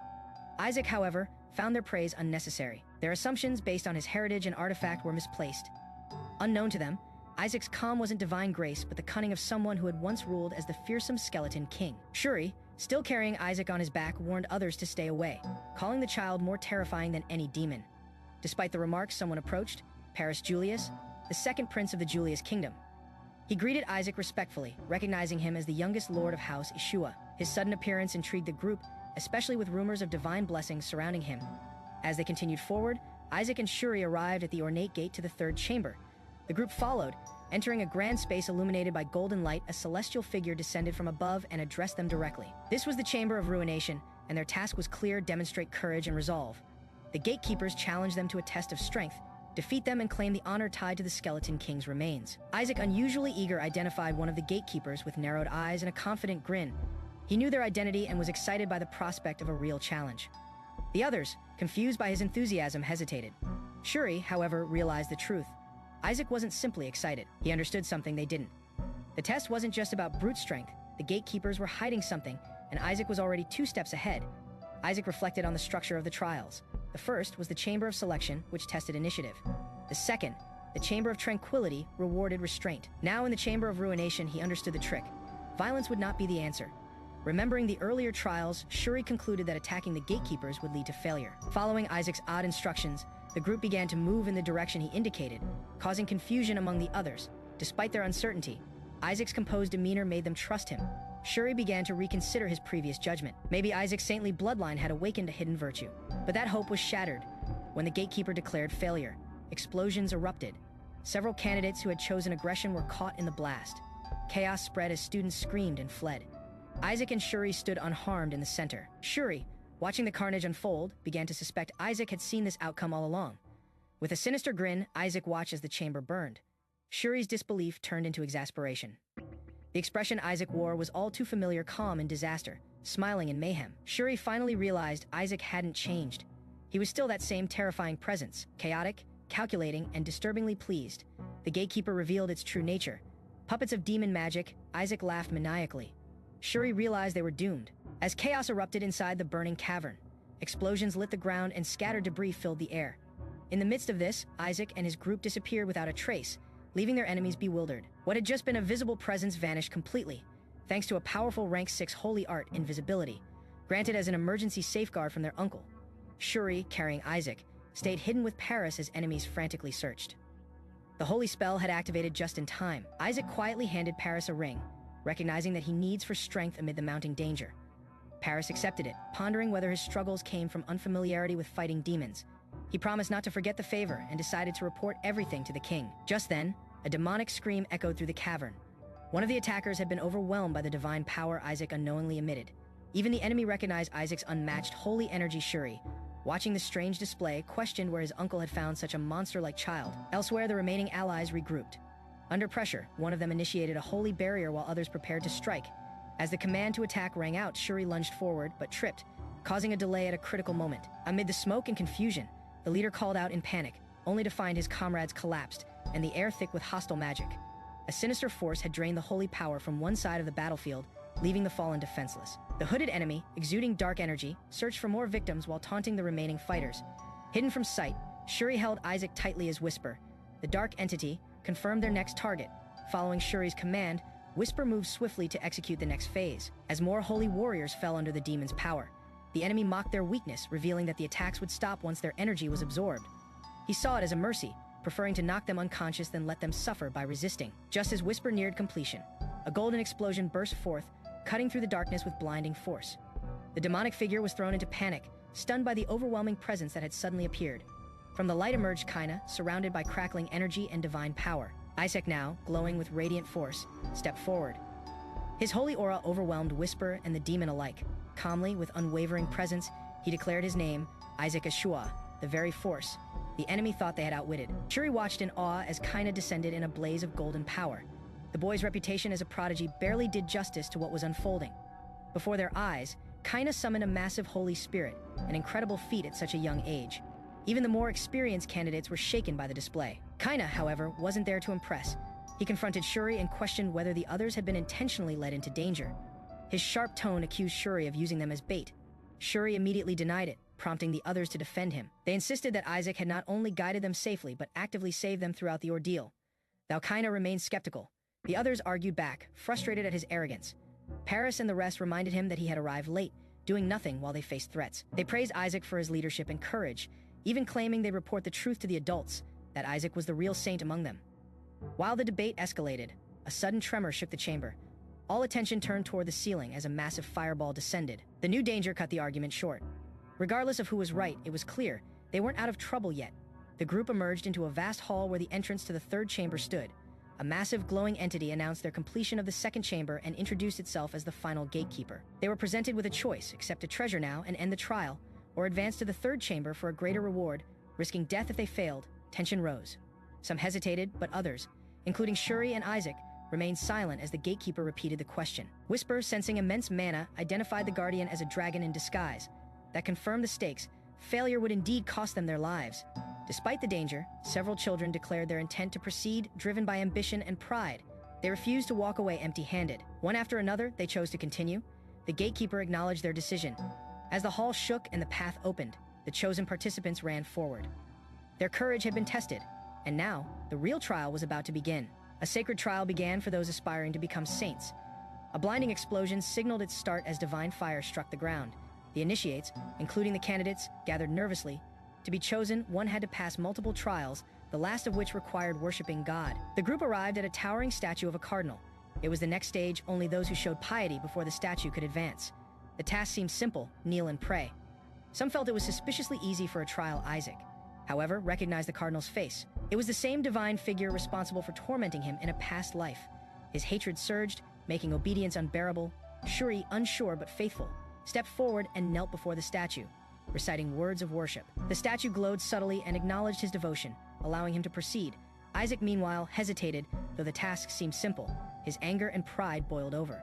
Isaac, however, found their praise unnecessary. Their assumptions based on his heritage and artifact were misplaced. Unknown to them, Isaac's calm wasn't divine grace, but the cunning of someone who had once ruled as the fearsome Skeleton King. Shuri, still carrying Isaac on his back, warned others to stay away, calling the child more terrifying than any demon. Despite the remarks, someone approached, Paris Julius, the second prince of the Julius kingdom. He greeted Isaac respectfully, recognizing him as the youngest lord of House Eshua. His sudden appearance intrigued the group, especially with rumors of divine blessings surrounding him. As they continued forward, Isaac and Shuri arrived at the ornate gate to the third chamber. The group followed. Entering a grand space illuminated by golden light, a celestial figure descended from above and addressed them directly. This was the Chamber of Ruination, and their task was clear: demonstrate courage and resolve. The gatekeepers challenged them to a test of strength, defeat them and claim the honor tied to the Skeleton King's remains. Isaac, unusually eager, identified one of the gatekeepers with narrowed eyes and a confident grin. He knew their identity and was excited by the prospect of a real challenge. The others, confused by his enthusiasm, hesitated. Shuri, however, realized the truth. Isaac wasn't simply excited. He understood something they didn't. The test wasn't just about brute strength. The gatekeepers were hiding something, and Isaac was already 2 steps ahead. Isaac reflected on the structure of the trials. The first was the Chamber of Selection, which tested initiative. The second, the Chamber of Tranquility, rewarded restraint. Now in the Chamber of Ruination, he understood the trick. Violence would not be the answer. Remembering the earlier trials, Shuri concluded that attacking the gatekeepers would lead to failure. Following Isaac's odd instructions, the group began to move in the direction he indicated, causing confusion among the others. Despite their uncertainty, Isaac's composed demeanor made them trust him. Shuri began to reconsider his previous judgment. Maybe Isaac's saintly bloodline had awakened a hidden virtue. But that hope was shattered when the gatekeeper declared failure. Explosions erupted. Several candidates who had chosen aggression were caught in the blast. Chaos spread as students screamed and fled. Isaac and Shuri stood unharmed in the center. Shuri, watching the carnage unfold, began to suspect Isaac had seen this outcome all along. With a sinister grin, Isaac watched as the chamber burned. Shuri's disbelief turned into exasperation. The expression Isaac wore was all too familiar, calm in disaster, smiling in mayhem. Shuri finally realized Isaac hadn't changed. He was still that same terrifying presence, chaotic, calculating, and disturbingly pleased. The gatekeeper revealed its true nature. Puppets of demon magic, Isaac laughed maniacally. Shuri realized they were doomed. As chaos erupted inside the burning cavern, explosions lit the ground and scattered debris filled the air. In the midst of this, Isaac and his group disappeared without a trace, leaving their enemies bewildered. What had just been a visible presence vanished completely, thanks to a powerful rank 6 holy art, invisibility, granted as an emergency safeguard from their uncle. Shuri, carrying Isaac, stayed hidden with Paris as enemies frantically searched. The holy spell had activated just in time. Isaac quietly handed Paris a ring, recognizing that he needs for strength amid the mounting danger. Paris accepted it, pondering whether his struggles came from unfamiliarity with fighting demons. He promised not to forget the favor and decided to report everything to the king. Just then, a demonic scream echoed through the cavern. One of the attackers had been overwhelmed by the divine power Isaac unknowingly emitted. Even the enemy recognized Isaac's unmatched holy energy. Shuri, watching the strange display, questioned where his uncle had found such a monster-like child. Elsewhere, the remaining allies regrouped. Under pressure, one of them initiated a holy barrier while others prepared to strike. As the command to attack rang out, Shuri lunged forward, but tripped, causing a delay at a critical moment. Amid the smoke and confusion, the leader called out in panic, only to find his comrades collapsed, and the air thick with hostile magic. A sinister force had drained the holy power from one side of the battlefield, leaving the fallen defenseless. The hooded enemy, exuding dark energy, searched for more victims while taunting the remaining fighters. Hidden from sight, Shuri held Isaac tightly as Whisper. The dark entity confirmed their next target. Following Shuri's command, Whisper moved swiftly to execute the next phase. As more holy warriors fell under the demon's power, the enemy mocked their weakness, revealing that the attacks would stop once their energy was absorbed. He saw it as a mercy, preferring to knock them unconscious than let them suffer by resisting. Just as Whisper neared completion, a golden explosion burst forth, cutting through the darkness with blinding force. The demonic figure was thrown into panic, stunned by the overwhelming presence that had suddenly appeared. From the light emerged Kaina, surrounded by crackling energy and divine power. Isaac, now glowing with radiant force, stepped forward. His holy aura overwhelmed Whisper and the demon alike. Calmly, with unwavering presence, he declared his name, Isaac Eshua, the very force the enemy thought they had outwitted. Shuri watched in awe as Kaina descended in a blaze of golden power. The boy's reputation as a prodigy barely did justice to what was unfolding. Before their eyes, Kaina summoned a massive holy spirit, an incredible feat at such a young age. Even the more experienced candidates were shaken by the display. Kaina, however, wasn't there to impress. He confronted Shuri and questioned whether the others had been intentionally led into danger. His sharp tone accused Shuri of using them as bait. Shuri immediately denied it, prompting the others to defend him. They insisted that Isaac had not only guided them safely, but actively saved them throughout the ordeal. Though Kaina remained skeptical, the others argued back, frustrated at his arrogance. Paris and the rest reminded him that he had arrived late, doing nothing while they faced threats. They praised Isaac for his leadership and courage, even claiming they'd report the truth to the adults, that Isaac was the real saint among them. While the debate escalated, a sudden tremor shook the chamber. All attention turned toward the ceiling as a massive fireball descended. The new danger cut the argument short. Regardless of who was right, it was clear they weren't out of trouble yet. The group emerged into a vast hall where the entrance to the third chamber stood. A massive glowing entity announced their completion of the second chamber and introduced itself as the final gatekeeper. They were presented with a choice: accept a treasure now and end the trial, or advance to the third chamber for a greater reward, risking death if they failed. tension rose. Some hesitated, but others, including Shuri and Isaac, remained silent as the gatekeeper repeated the question. Whisper, sensing immense mana, identified the guardian as a dragon in disguise. That confirmed the stakes. Failure would indeed cost them their lives. Despite the danger, several children declared their intent to proceed, driven by ambition and pride. They refused to walk away empty-handed. One after another, they chose to continue. The gatekeeper acknowledged their decision. As the hall shook and the path opened, the chosen participants ran forward. Their courage had been tested, and now, the real trial was about to begin. A sacred trial began for those aspiring to become saints. A blinding explosion signaled its start as divine fire struck the ground. The initiates, including the candidates, gathered nervously. To be chosen, one had to pass multiple trials, the last of which required worshiping God. The group arrived at a towering statue of a cardinal. It was the next stage, only those who showed piety before the statue could advance. The task seemed simple: kneel and pray. Some felt it was suspiciously easy for a trial Isaac, however, recognized the cardinal's face. It was the same divine figure responsible for tormenting him in a past life. His hatred surged, making obedience unbearable. Shuri, unsure but faithful, stepped forward and knelt before the statue, reciting words of worship. The statue glowed subtly and acknowledged his devotion, allowing him to proceed. Isaac, meanwhile, hesitated, though the task seemed simple. His anger and pride boiled over.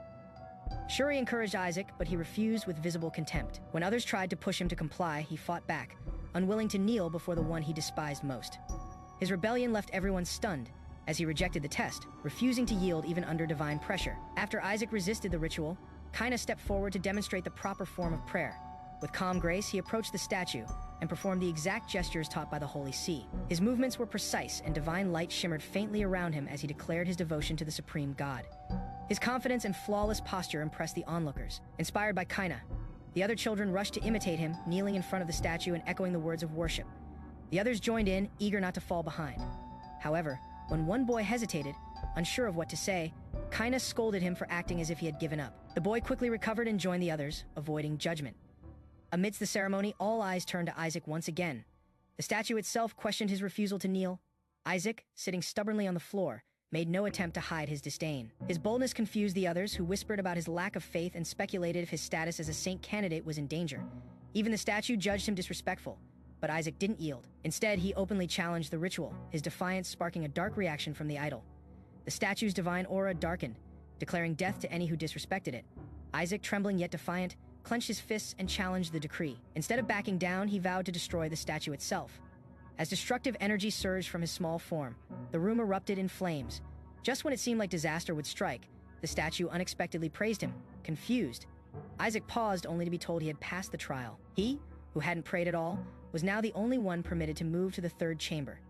Shuri encouraged Isaac, but he refused with visible contempt. When others tried to push him to comply, he fought back, unwilling to kneel before the one he despised most. His rebellion left everyone stunned, as he rejected the test, refusing to yield even under divine pressure. After Isaac resisted the ritual, Kaina stepped forward to demonstrate the proper form of prayer. With calm grace, he approached the statue and performed the exact gestures taught by the Holy See. His movements were precise, and divine light shimmered faintly around him as he declared his devotion to the supreme God. His confidence and flawless posture impressed the onlookers. Inspired by Kaina, the other children rushed to imitate him, kneeling in front of the statue and echoing the words of worship. The others joined in, eager not to fall behind. However, when one boy hesitated, unsure of what to say, Kaina scolded him for acting as if he had given up. The boy quickly recovered and joined the others, avoiding judgment. Amidst the ceremony, all eyes turned to Isaac once again. The statue itself questioned his refusal to kneel. Isaac, sitting stubbornly on the floor, made no attempt to hide his disdain. His boldness confused the others, who whispered about his lack of faith and speculated if his status as a saint candidate was in danger. Even the statue judged him disrespectful, but Isaac didn't yield. Instead, he openly challenged the ritual, his defiance sparking a dark reaction from the idol. The statue's divine aura darkened, declaring death to any who disrespected it. Isaac, trembling yet defiant, clenched his fists and challenged the decree. Instead of backing down, he vowed to destroy the statue itself. As destructive energy surged from his small form, the room erupted in flames. Just when it seemed like disaster would strike, the statue unexpectedly praised him, confused. Isaac paused only to be told he had passed the trial. He, who hadn't prayed at all, was now the only one permitted to move to the third chamber.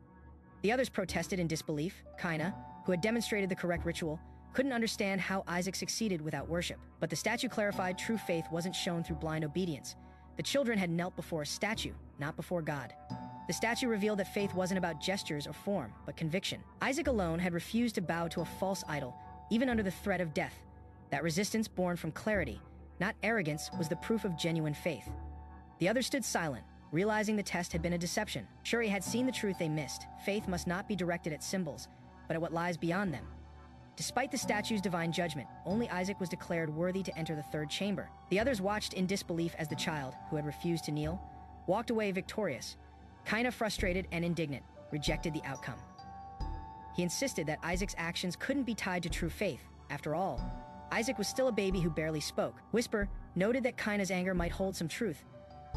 The others protested in disbelief. Kaina, who had demonstrated the correct ritual, couldn't understand how Isaac succeeded without worship. But the statue clarified true faith wasn't shown through blind obedience. The children had knelt before a statue, not before God. The statue revealed that faith wasn't about gestures or form, but conviction. Isaac alone had refused to bow to a false idol, even under the threat of death. That resistance, born from clarity, not arrogance, was the proof of genuine faith. The others stood silent, realizing the test had been a deception. Shuri had seen the truth they missed. Faith must not be directed at symbols, but at what lies beyond them. Despite the statue's divine judgment, only Isaac was declared worthy to enter the third chamber. The others watched in disbelief as the child, who had refused to kneel, walked away victorious. Kaina, frustrated and indignant, rejected the outcome. He insisted that Isaac's actions couldn't be tied to true faith. After all, Isaac was still a baby who barely spoke. Whisper noted that Kaina's anger might hold some truth.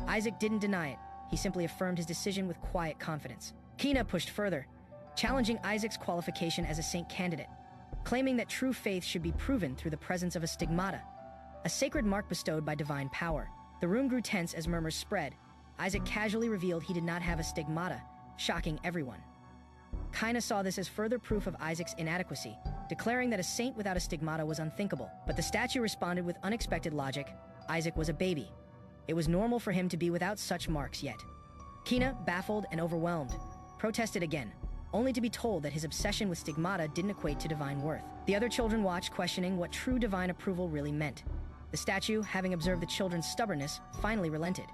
Isaac didn't deny it. He simply affirmed his decision with quiet confidence. Kaina pushed further, challenging Isaac's qualification as a saint candidate, claiming that true faith should be proven through the presence of a stigmata, a sacred mark bestowed by divine power. The room grew tense as murmurs spread. Isaac casually revealed he did not have a stigmata, shocking everyone. Kaina saw this as further proof of Isaac's inadequacy, declaring that a saint without a stigmata was unthinkable. But the statue responded with unexpected logic. Isaac was a baby. It was normal for him to be without such marks yet. Kaina, baffled and overwhelmed, protested again, only to be told that his obsession with stigmata didn't equate to divine worth. The other children watched, questioning what true divine approval really meant. The statue, having observed the children's stubbornness, finally relented.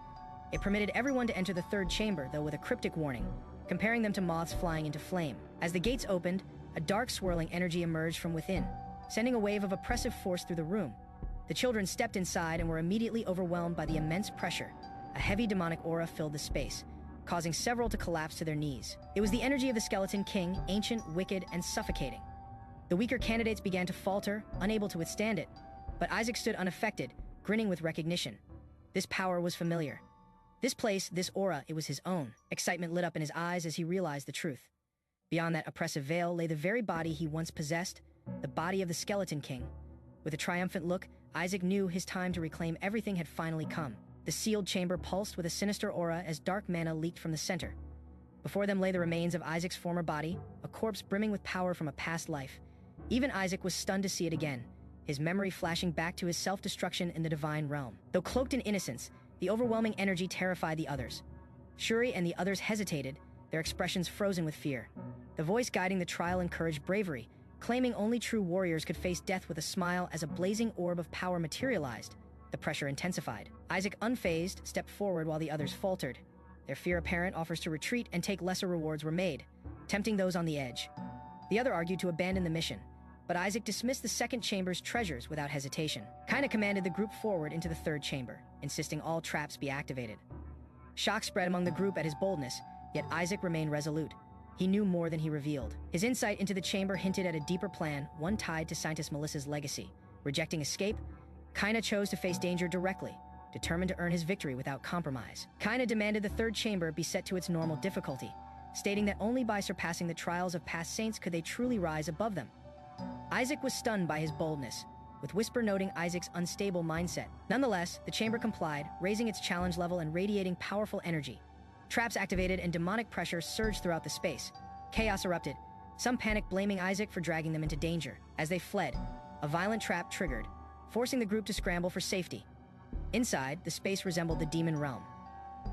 It permitted everyone to enter the third chamber, though with a cryptic warning, comparing them to moths flying into flame. As the gates opened, a dark swirling energy emerged from within, sending a wave of oppressive force through the room. The children stepped inside and were immediately overwhelmed by the immense pressure. A heavy demonic aura filled the space. causing several to collapse to their knees. It was the energy of the Skeleton King, ancient, wicked, and suffocating. The weaker candidates began to falter, unable to withstand it, but Isaac stood unaffected, grinning with recognition. This power was familiar. This place, this aura, it was his own. Excitement lit up in his eyes as he realized the truth. Beyond that oppressive veil lay the very body he once possessed, the body of the Skeleton King. With a triumphant look, Isaac knew his time to reclaim everything had finally come. The sealed chamber pulsed with a sinister aura as dark mana leaked from the center. Before them lay the remains of Isaac's former body, a corpse brimming with power from a past life. Even Isaac was stunned to see it again, his memory flashing back to his self-destruction in the divine realm. Though cloaked in innocence, the overwhelming energy terrified the others. Shuri and the others hesitated, their expressions frozen with fear. The voice guiding the trial encouraged bravery, claiming only true warriors could face death with a smile as a blazing orb of power materialized. The pressure intensified. Isaac, unfazed, stepped forward while the others faltered. Their fear apparent, offers to retreat and take lesser rewards were made, tempting those on the edge. The other argued to abandon the mission, but Isaac dismissed the second chamber's treasures without hesitation. Kaina commanded the group forward into the third chamber, insisting all traps be activated. Shock spread among the group at his boldness, yet Isaac remained resolute. He knew more than he revealed. His insight into the chamber hinted at a deeper plan, one tied to Scientist Melissa's legacy. Rejecting escape, Kaina chose to face danger directly, determined to earn his victory without compromise. Kaina demanded the third chamber be set to its normal difficulty, stating that only by surpassing the trials of past saints could they truly rise above them. Isaac was stunned by his boldness, with Whisper noting Isaac's unstable mindset. Nonetheless, the chamber complied, raising its challenge level and radiating powerful energy. Traps activated and demonic pressure surged throughout the space. Chaos erupted, some panic blaming Isaac for dragging them into danger. As they fled, a violent trap triggered, forcing the group to scramble for safety. Inside, the space resembled the demon realm.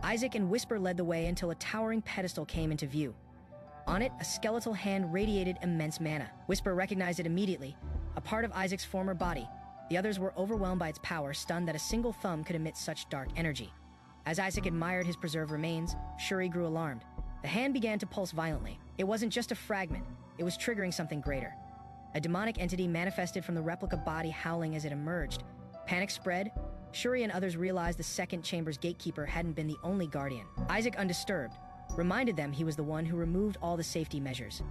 Isaac and Whisper led the way until a towering pedestal came into view. On it, a skeletal hand radiated immense mana. Whisper recognized it immediately, a part of Isaac's former body. The others were overwhelmed by its power, stunned that a single thumb could emit such dark energy. As Isaac admired his preserved remains, Shuri grew alarmed. The hand began to pulse violently. It wasn't just a fragment, it was triggering something greater. A demonic entity manifested from the replica body, howling as it emerged. Panic spread. Shuri and others realized the second chamber's gatekeeper hadn't been the only guardian. Isaac, undisturbed, reminded them he was the one who removed all the safety measures.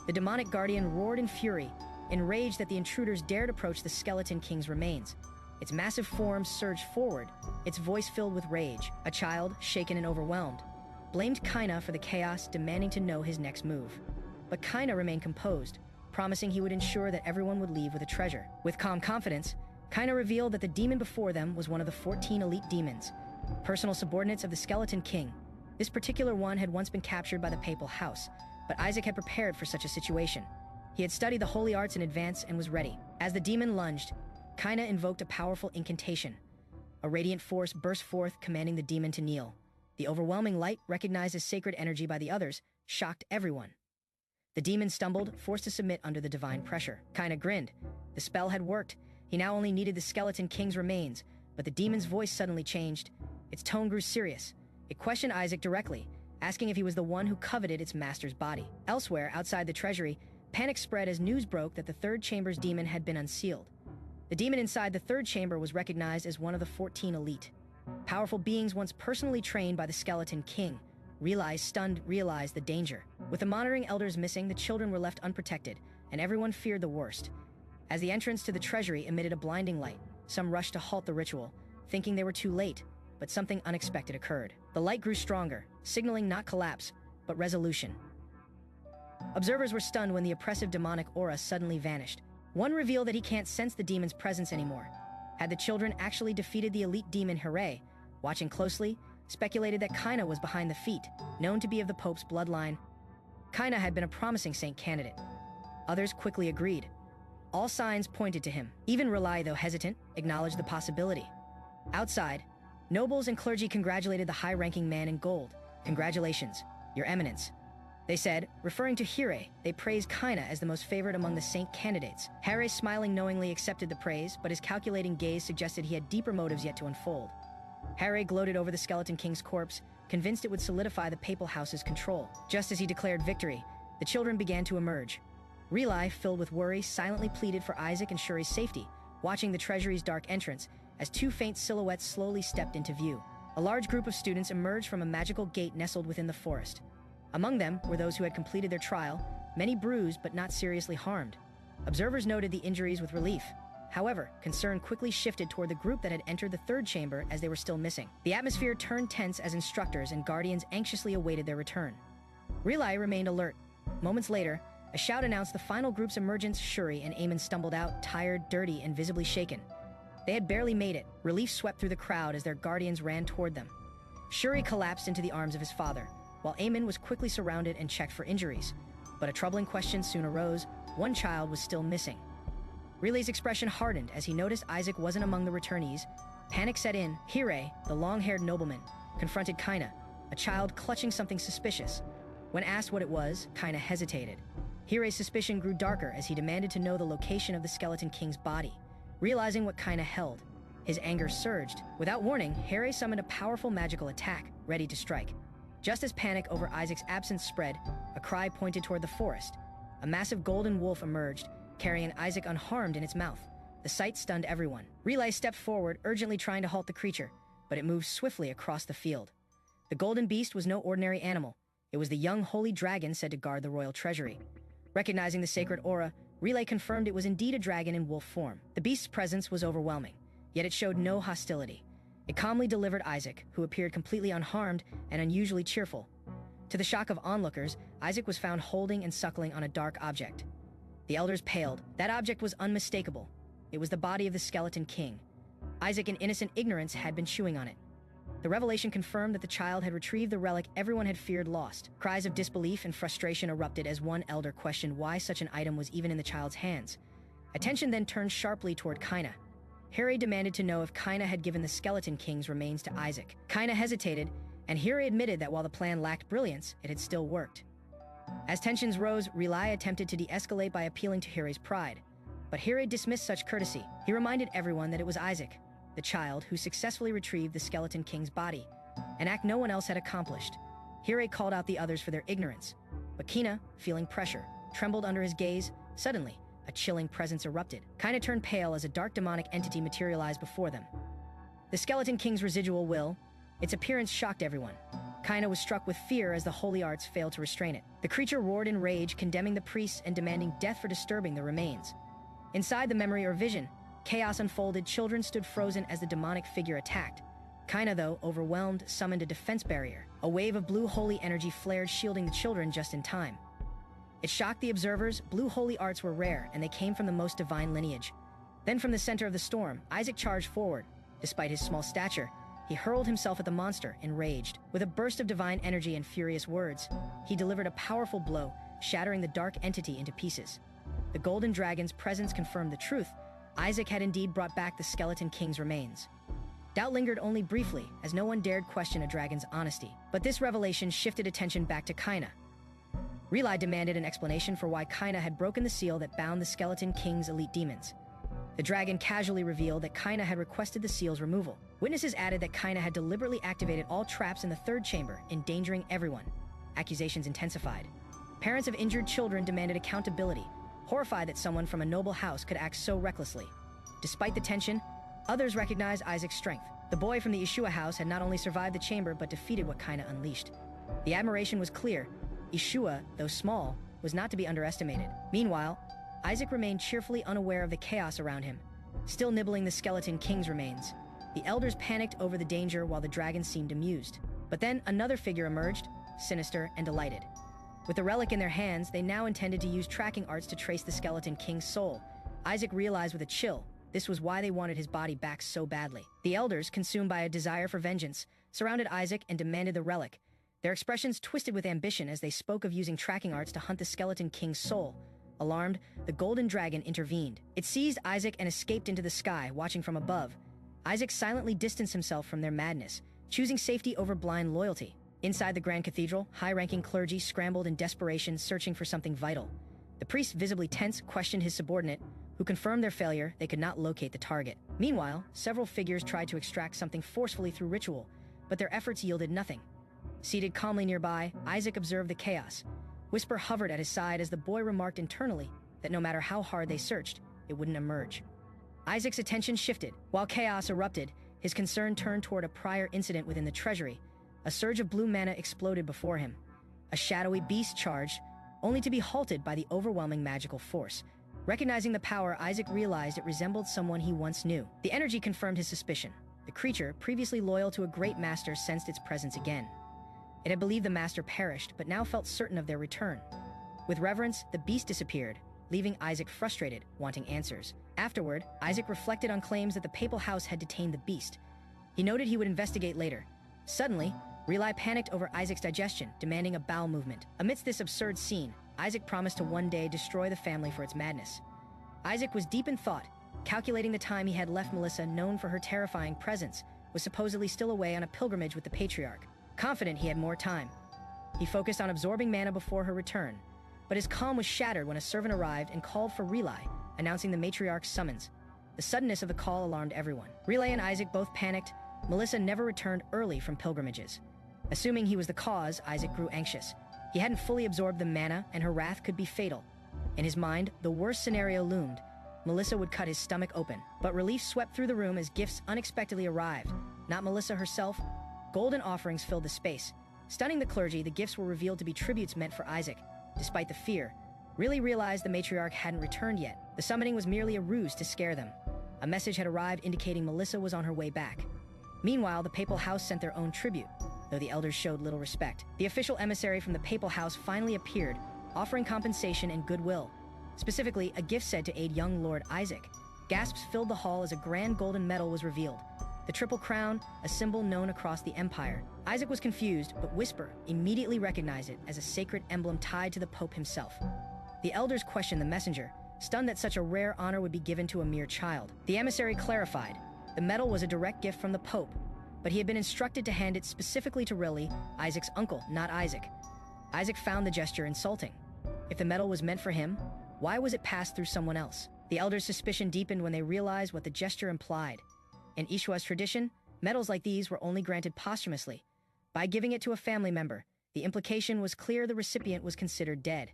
The demonic guardian roared in fury, enraged that the intruders dared approach the Skeleton King's remains. Its massive form surged forward, its voice filled with rage. A child, shaken and overwhelmed, blamed Kaina for the chaos, demanding to know his next move. But Kaina remained composed, promising he would ensure that everyone would leave with a treasure. With calm confidence, Kaina revealed that the demon before them was one of the 14 elite demons, personal subordinates of the Skeleton King. This particular one had once been captured by the Papal House, but Isaac had prepared for such a situation. He had studied the holy arts in advance and was ready. As the demon lunged, Kaina invoked a powerful incantation. A radiant force burst forth, commanding the demon to kneel. The overwhelming light, recognized as sacred energy by the others, shocked everyone. The demon stumbled, forced to submit under the divine pressure. Kaina grinned. The spell had worked. He now only needed the Skeleton King's remains, but the demon's voice suddenly changed. Its tone grew serious. It questioned Isaac directly, asking if he was the one who coveted its master's body. Elsewhere, outside the treasury, panic spread as news broke that the third chamber's demon had been unsealed. The demon inside the third chamber was recognized as one of the 14 elite. Powerful beings once personally trained by the Skeleton King realized the danger. With the monitoring elders missing, the children were left unprotected, and everyone feared the worst. As the entrance to the treasury emitted a blinding light, some rushed to halt the ritual, thinking they were too late, but something unexpected occurred. The light grew stronger, signaling not collapse, but resolution. Observers were stunned when the oppressive demonic aura suddenly vanished. One revealed that he can't sense the demon's presence anymore. Had the children actually defeated the elite demon Hooray? Watching closely, speculated that Kaina was behind the feat, known to be of the Pope's bloodline. Kaina had been a promising saint candidate. Others quickly agreed. All signs pointed to him. Even Relai, though hesitant, acknowledged the possibility. Outside, nobles and clergy congratulated the high-ranking man in gold. "Congratulations, Your Eminence," they said, referring to Hire. They praised Kaina as the most favored among the saint candidates. Hare, smiling knowingly, accepted the praise, but his calculating gaze suggested he had deeper motives yet to unfold. Hare gloated over the Skeleton King's corpse, convinced it would solidify the Papal House's control. Just as he declared victory, the children began to emerge. Relai, filled with worry, silently pleaded for Isaac and Shuri's safety, watching the treasury's dark entrance as two faint silhouettes slowly stepped into view. A large group of students emerged from a magical gate nestled within the forest. Among them were those who had completed their trial, many bruised but not seriously harmed. Observers noted the injuries with relief. However, concern quickly shifted toward the group that had entered the third chamber as they were still missing. The atmosphere turned tense as instructors and guardians anxiously awaited their return. Relay remained alert. Moments later, a shout announced the final group's emergence. Shuri and Eamon stumbled out, tired, dirty, and visibly shaken. They had barely made it. Relief swept through the crowd as their guardians ran toward them. Shuri collapsed into the arms of his father, while Eamon was quickly surrounded and checked for injuries. But a troubling question soon arose. One child was still missing. Relay's expression hardened as he noticed Isaac wasn't among the returnees. Panic set in. Hirei, the long-haired nobleman, confronted Kaina, a child clutching something suspicious. When asked what it was, Kaina hesitated. Hirei's suspicion grew darker as he demanded to know the location of the Skeleton King's body. Realizing what Kaina held, his anger surged. Without warning, Hirei summoned a powerful magical attack, ready to strike. Just as panic over Isaac's absence spread, a cry pointed toward the forest. A massive golden wolf emerged, carrying Isaac unharmed in its mouth. The sight stunned everyone. Relay stepped forward, urgently trying to halt the creature, but it moved swiftly across the field. The golden beast was no ordinary animal. It was the young holy dragon said to guard the royal treasury. Recognizing the sacred aura, Relay confirmed it was indeed a dragon in wolf form. The beast's presence was overwhelming, yet it showed no hostility. It calmly delivered Isaac, who appeared completely unharmed and unusually cheerful. To the shock of onlookers, Isaac was found holding and suckling on a dark object. The elders paled. That object was unmistakable. It was the body of the Skeleton King. Isaac, in innocent ignorance, had been chewing on it. The revelation confirmed that the child had retrieved the relic everyone had feared lost. Cries of disbelief and frustration erupted as one elder questioned why such an item was even in the child's hands. Attention then turned sharply toward Kaina. Hirei demanded to know if Kaina had given the Skeleton King's remains to Isaac. Kaina hesitated, and Hirei admitted that while the plan lacked brilliance, it had still worked. As tensions rose, Relay attempted to de-escalate by appealing to Hirei's pride. But Hirei dismissed such courtesy. He reminded everyone that it was Isaac, the child who successfully retrieved the Skeleton King's body, an act no one else had accomplished. Hirei called out the others for their ignorance. But Kaina, feeling pressure, trembled under his gaze. Suddenly, a chilling presence erupted. Kaina turned pale as a dark demonic entity materialized before them. The Skeleton King's residual will. Its appearance shocked everyone. Kaina was struck with fear as the holy arts failed to restrain it. The creature roared in rage, condemning the priests and demanding death for disturbing the remains. Inside the memory or vision, chaos unfolded. Children stood frozen as the demonic figure attacked. Kaina, though, overwhelmed, summoned a defense barrier. A wave of blue holy energy flared, shielding the children just in time. It shocked the observers. Blue holy arts were rare, and they came from the most divine lineage. Then from the center of the storm, Isaac charged forward. Despite his small stature, he hurled himself at the monster, enraged. With a burst of divine energy and furious words, he delivered a powerful blow, shattering the dark entity into pieces. The golden dragon's presence confirmed the truth. Isaac had indeed brought back the Skeleton King's remains. Doubt lingered only briefly, as no one dared question a dragon's honesty. But this revelation shifted attention back to Kaina. Relay demanded an explanation for why Kaina had broken the seal that bound the Skeleton King's elite demons. The dragon casually revealed that Kaina had requested the seal's removal. Witnesses added that Kaina had deliberately activated all traps in the third chamber, endangering everyone. Accusations intensified. Parents of injured children demanded accountability, horrified that someone from a noble house could act so recklessly. Despite the tension, others recognized Isaac's strength. The boy from the Eshua house had not only survived the chamber but defeated what Kaina unleashed. The admiration was clear. Eshua, though small, was not to be underestimated. Meanwhile, Isaac remained cheerfully unaware of the chaos around him, still nibbling the Skeleton King's remains. The elders panicked over the danger while the dragon seemed amused. But then another figure emerged, sinister and delighted. With the relic in their hands, they now intended to use tracking arts to trace the Skeleton King's soul. Isaac realized with a chill, this was why they wanted his body back so badly. The elders, consumed by a desire for vengeance, surrounded Isaac and demanded the relic. Their expressions twisted with ambition as they spoke of using tracking arts to hunt the Skeleton King's soul. Alarmed, the golden dragon intervened. It seized Isaac and escaped into the sky, watching from above. Isaac silently distanced himself from their madness, choosing safety over blind loyalty. Inside the Grand Cathedral, high-ranking clergy scrambled in desperation, searching for something vital. The priest, visibly tense, questioned his subordinate, who confirmed their failure. They could not locate the target. Meanwhile, several figures tried to extract something forcefully through ritual, but their efforts yielded nothing. Seated calmly nearby, Isaac observed the chaos. Whisper hovered at his side as the boy remarked internally that no matter how hard they searched, it wouldn't emerge. Isaac's attention shifted. While chaos erupted, His concern turned toward a prior incident within the treasury. A surge of blue mana exploded before him. A shadowy beast charged, only to be halted by the overwhelming magical force. Recognizing the power, Isaac realized it resembled someone he once knew. The energy confirmed his suspicion. The creature, previously loyal to a great master, sensed its presence again. It had believed the master perished, but now felt certain of their return. With reverence, the beast disappeared, leaving Isaac frustrated, wanting answers. Afterward, Isaac reflected on claims that the papal house had detained the beast. He noted he would investigate later. Suddenly, Relai panicked over Isaac's digestion, demanding a bowel movement. Amidst this absurd scene, Isaac promised to one day destroy the family for its madness. Isaac was deep in thought, calculating the time he had left. Melissa, known for her terrifying presence, was supposedly still away on a pilgrimage with the patriarch. Confident he had more time, he focused on absorbing mana before her return. But his calm was shattered when a servant arrived and called for Relai, announcing the matriarch's summons. The suddenness of the call alarmed everyone. Relai and Isaac both panicked. Melissa never returned early from pilgrimages. Assuming he was the cause, Isaac grew anxious. He hadn't fully absorbed the mana, and her wrath could be fatal. In his mind, the worst scenario loomed. Melissa would cut his stomach open. But relief swept through the room as gifts unexpectedly arrived. Not Melissa herself. Golden offerings filled the space. Stunning the clergy, the gifts were revealed to be tributes meant for Isaac. Despite the fear, Relai realized the matriarch hadn't returned yet. The summoning was merely a ruse to scare them. A message had arrived indicating Melissa was on her way back. Meanwhile, the papal house sent their own tribute, though the elders showed little respect. The official emissary from the papal house finally appeared, offering compensation and goodwill. Specifically, a gift said to aid young Lord Isaac. Gasps filled the hall as a grand golden medal was revealed. The Triple Crown, a symbol known across the empire. Isaac was confused, but Whisper immediately recognized it as a sacred emblem tied to the Pope himself. The elders questioned the messenger, stunned that such a rare honor would be given to a mere child. The emissary clarified. The medal was a direct gift from the Pope, but he had been instructed to hand it specifically to Relai, Isaac's uncle, not Isaac. Isaac found the gesture insulting. If the medal was meant for him, why was it passed through someone else? The elders' suspicion deepened when they realized what the gesture implied. In Eshua's tradition, medals like these were only granted posthumously. By giving it to a family member, the implication was clear the recipient was considered dead.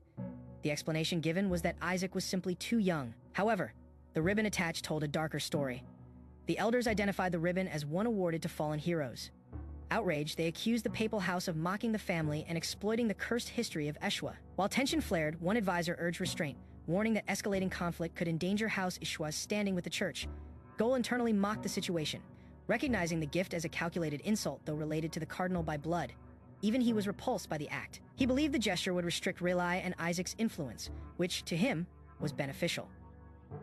The explanation given was that Isaac was simply too young. However, the ribbon attached told a darker story. The elders identified the ribbon as one awarded to fallen heroes. Outraged, they accused the papal house of mocking the family and exploiting the cursed history of Eshua. While tension flared, one advisor urged restraint, warning that escalating conflict could endanger House Eshua's standing with the church. Gol internally mocked the situation, recognizing the gift as a calculated insult, though related to the cardinal by blood. Even he was repulsed by the act. He believed the gesture would restrict Relai and Isaac's influence, which, to him, was beneficial.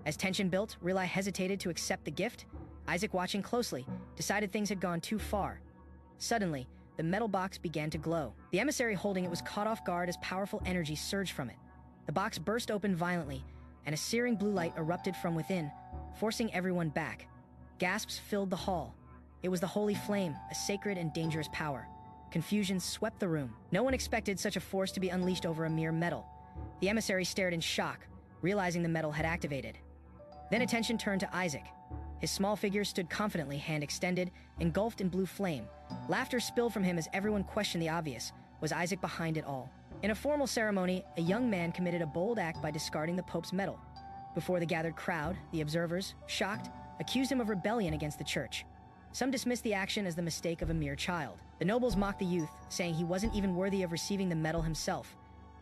As tension built, Relai hesitated to accept the gift. Isaac, watching closely, decided things had gone too far. Suddenly, the metal box began to glow. The emissary holding it was caught off guard as powerful energy surged from it. The box burst open violently, and a searing blue light erupted from within, forcing everyone back. Gasps filled the hall. It was the holy flame, a sacred and dangerous power. Confusion swept the room. No one expected such a force to be unleashed over a mere metal. The emissary stared in shock, realizing the metal had activated. Then attention turned to Isaac. His small figure stood confidently, hand extended, engulfed in blue flame. Laughter spilled from him as everyone questioned the obvious. Was Isaac behind it all? In a formal ceremony, a young man committed a bold act by discarding the Pope's medal. Before the gathered crowd, the observers, shocked, accused him of rebellion against the church. Some dismissed the action as the mistake of a mere child. The nobles mocked the youth, saying he wasn't even worthy of receiving the medal himself.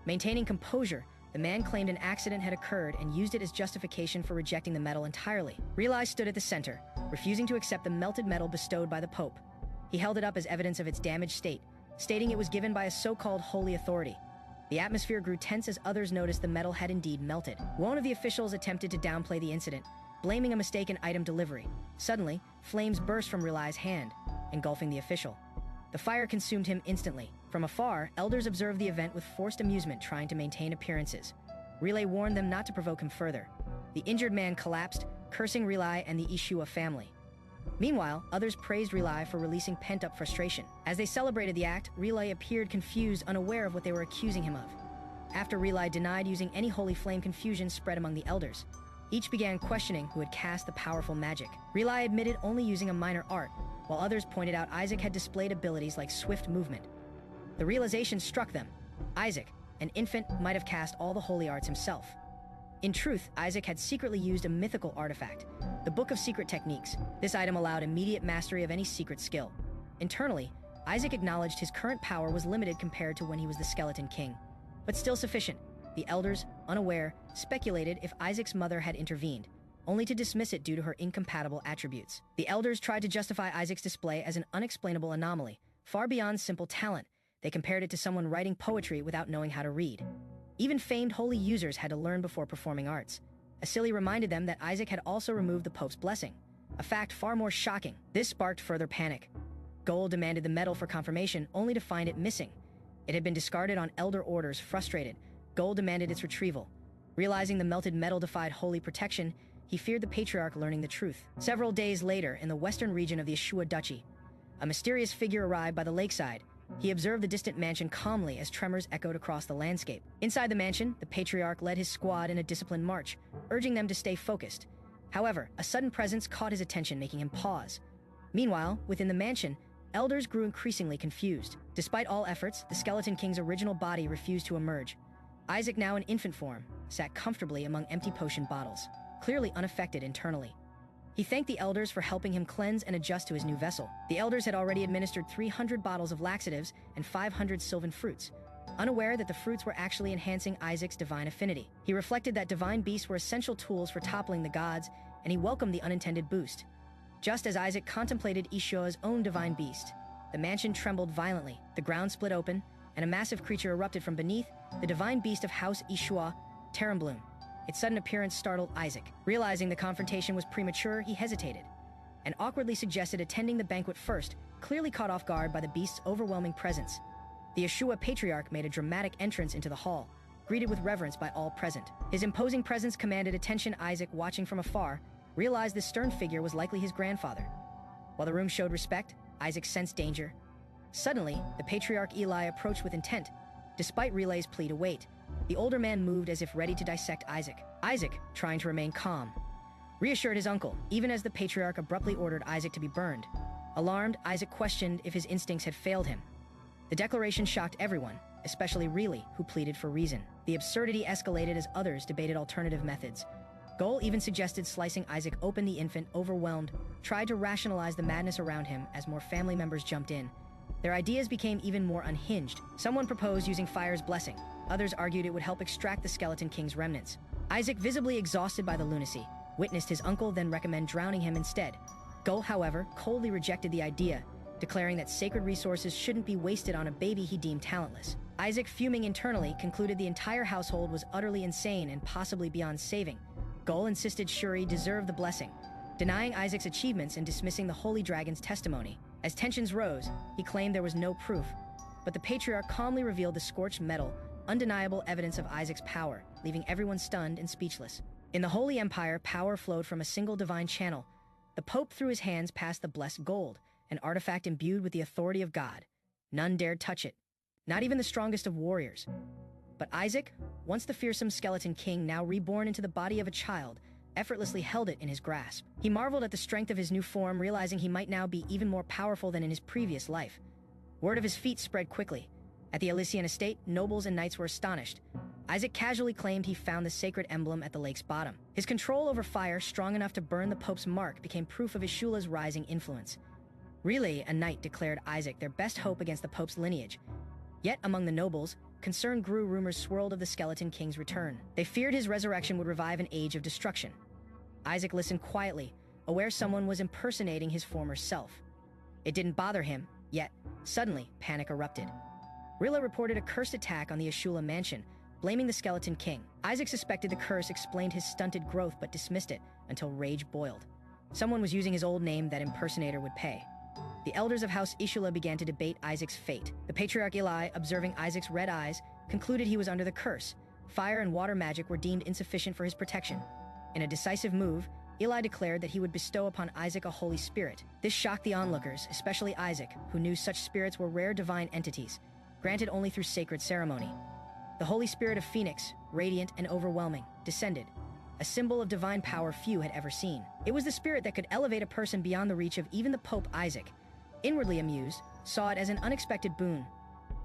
Maintaining composure, the man claimed an accident had occurred and used it as justification for rejecting the medal entirely. Relai stood at the center, refusing to accept the melted medal bestowed by the Pope. He held it up as evidence of its damaged state, stating it was given by a so-called holy authority. The atmosphere grew tense as others noticed the medal had indeed melted. One of the officials attempted to downplay the incident, blaming a mistaken item delivery. Suddenly, flames burst from Relai's hand, engulfing the official. The fire consumed him instantly. From afar, elders observed the event with forced amusement, trying to maintain appearances. Relai warned them not to provoke him further. The injured man collapsed, cursing Relai and the Eshua family. Meanwhile, others praised Relai for releasing pent-up frustration. As they celebrated the act, Relai appeared confused, unaware of what they were accusing him of. After Relai denied using any holy flame, confusion spread among the elders. Each began questioning who had cast the powerful magic. Relai admitted only using a minor art, while others pointed out Isaac had displayed abilities like swift movement. The realization struck them. Isaac, an infant, might have cast all the holy arts himself. In truth, Isaac had secretly used a mythical artifact, the Book of Secret Techniques. This item allowed immediate mastery of any secret skill. Internally, Isaac acknowledged his current power was limited compared to when he was the Skeleton King, but still sufficient. The elders, unaware, speculated if Isaac's mother had intervened, only to dismiss it due to her incompatible attributes. The elders tried to justify Isaac's display as an unexplainable anomaly, far beyond simple talent. They compared it to someone writing poetry without knowing how to read. Even famed holy users had to learn before performing arts. Asili reminded them that Isaac had also removed the Pope's blessing, a fact far more shocking. This sparked further panic. Gold demanded the medal for confirmation, only to find it missing. It had been discarded on elder orders. Frustrated, Gold demanded its retrieval. Realizing the melted metal defied holy protection, he feared the Patriarch learning the truth. Several days later, in the western region of the Eshua Duchy, a mysterious figure arrived by the lakeside. He observed the distant mansion calmly as tremors echoed across the landscape. Inside the mansion, the Patriarch led his squad in a disciplined march, urging them to stay focused. However, a sudden presence caught his attention, making him pause. Meanwhile, within the mansion, elders grew increasingly confused. Despite all efforts, the Skeleton King's original body refused to emerge. Isaac, now in infant form, sat comfortably among empty potion bottles, clearly unaffected internally. He thanked the elders for helping him cleanse and adjust to his new vessel. The elders had already administered 300 bottles of laxatives and 500 sylvan fruits, unaware that the fruits were actually enhancing Isaac's divine affinity. He reflected that divine beasts were essential tools for toppling the gods, and he welcomed the unintended boost. Just as Isaac contemplated Eshua's own divine beast, the mansion trembled violently. The ground split open, and a massive creature erupted from beneath, the divine beast of House Eshua, Terembloom. Its sudden appearance startled Isaac. Realizing the confrontation was premature, he hesitated, and awkwardly suggested attending the banquet first, clearly caught off guard by the beast's overwhelming presence. The Eshua Patriarch made a dramatic entrance into the hall, greeted with reverence by all present. His imposing presence commanded attention. Isaac, watching from afar, realized this stern figure was likely his grandfather. While the room showed respect, Isaac sensed danger. Suddenly, the Patriarch Eli approached with intent. Despite Relay's plea to wait, the older man moved as if ready to dissect Isaac. Isaac, trying to remain calm, reassured his uncle, even as the Patriarch abruptly ordered Isaac to be burned. Alarmed, Isaac questioned if his instincts had failed him. The declaration shocked everyone, especially Relay, who pleaded for reason. The absurdity escalated as others debated alternative methods. Goal even suggested slicing Isaac open. The infant, overwhelmed, tried to rationalize the madness around him as more family members jumped in. Their ideas became even more unhinged. Someone proposed using fire's blessing. Others argued it would help extract the Skeleton King's remnants. Isaac, visibly exhausted by the lunacy, witnessed his uncle then recommend drowning him instead. Goal, however, coldly rejected the idea, declaring that sacred resources shouldn't be wasted on a baby he deemed talentless. Isaac, fuming internally, concluded the entire household was utterly insane and possibly beyond saving. Goal insisted Shuri deserved the blessing, denying Isaac's achievements and dismissing the Holy Dragon's testimony. As tensions rose, he claimed there was no proof, but the Patriarch calmly revealed the scorched metal, undeniable evidence of Isaac's power, leaving everyone stunned and speechless. In the Holy Empire, power flowed from a single divine channel. The Pope threw his hands past the blessed gold, an artifact imbued with the authority of God. None dared touch it, not even the strongest of warriors. But Isaac, once the fearsome Skeleton King, now reborn into the body of a child, effortlessly held it in his grasp. He marveled at the strength of his new form, realizing he might now be even more powerful than in his previous life. Word of his feat spread quickly. At the Elysian estate, nobles and knights were astonished. Isaac casually claimed he found the sacred emblem at the lake's bottom. His control over fire, strong enough to burn the Pope's mark, became proof of Eshula's rising influence. Relay, a knight, declared Isaac their best hope against the Pope's lineage. Yet among the nobles, concern grew. Rumors swirled of the Skeleton King's return. They feared his resurrection would revive an age of destruction. Isaac listened quietly, aware someone was impersonating his former self. It didn't bother him, yet, suddenly, panic erupted. Rilla reported a cursed attack on the Eshula mansion, blaming the Skeleton King. Isaac suspected the curse explained his stunted growth but dismissed it until rage boiled. Someone was using his old name. That impersonator would pay. The elders of House Eshula began to debate Isaac's fate. The Patriarch Eli, observing Isaac's red eyes, concluded he was under the curse. Fire and water magic were deemed insufficient for his protection. In a decisive move, Eli declared that he would bestow upon Isaac a holy spirit. This shocked the onlookers, especially Isaac, who knew such spirits were rare divine entities, granted only through sacred ceremony. The Holy Spirit of Phoenix, radiant and overwhelming, descended, a symbol of divine power few had ever seen. It was the spirit that could elevate a person beyond the reach of even the Pope. Isaac, inwardly amused, saw it as an unexpected boon.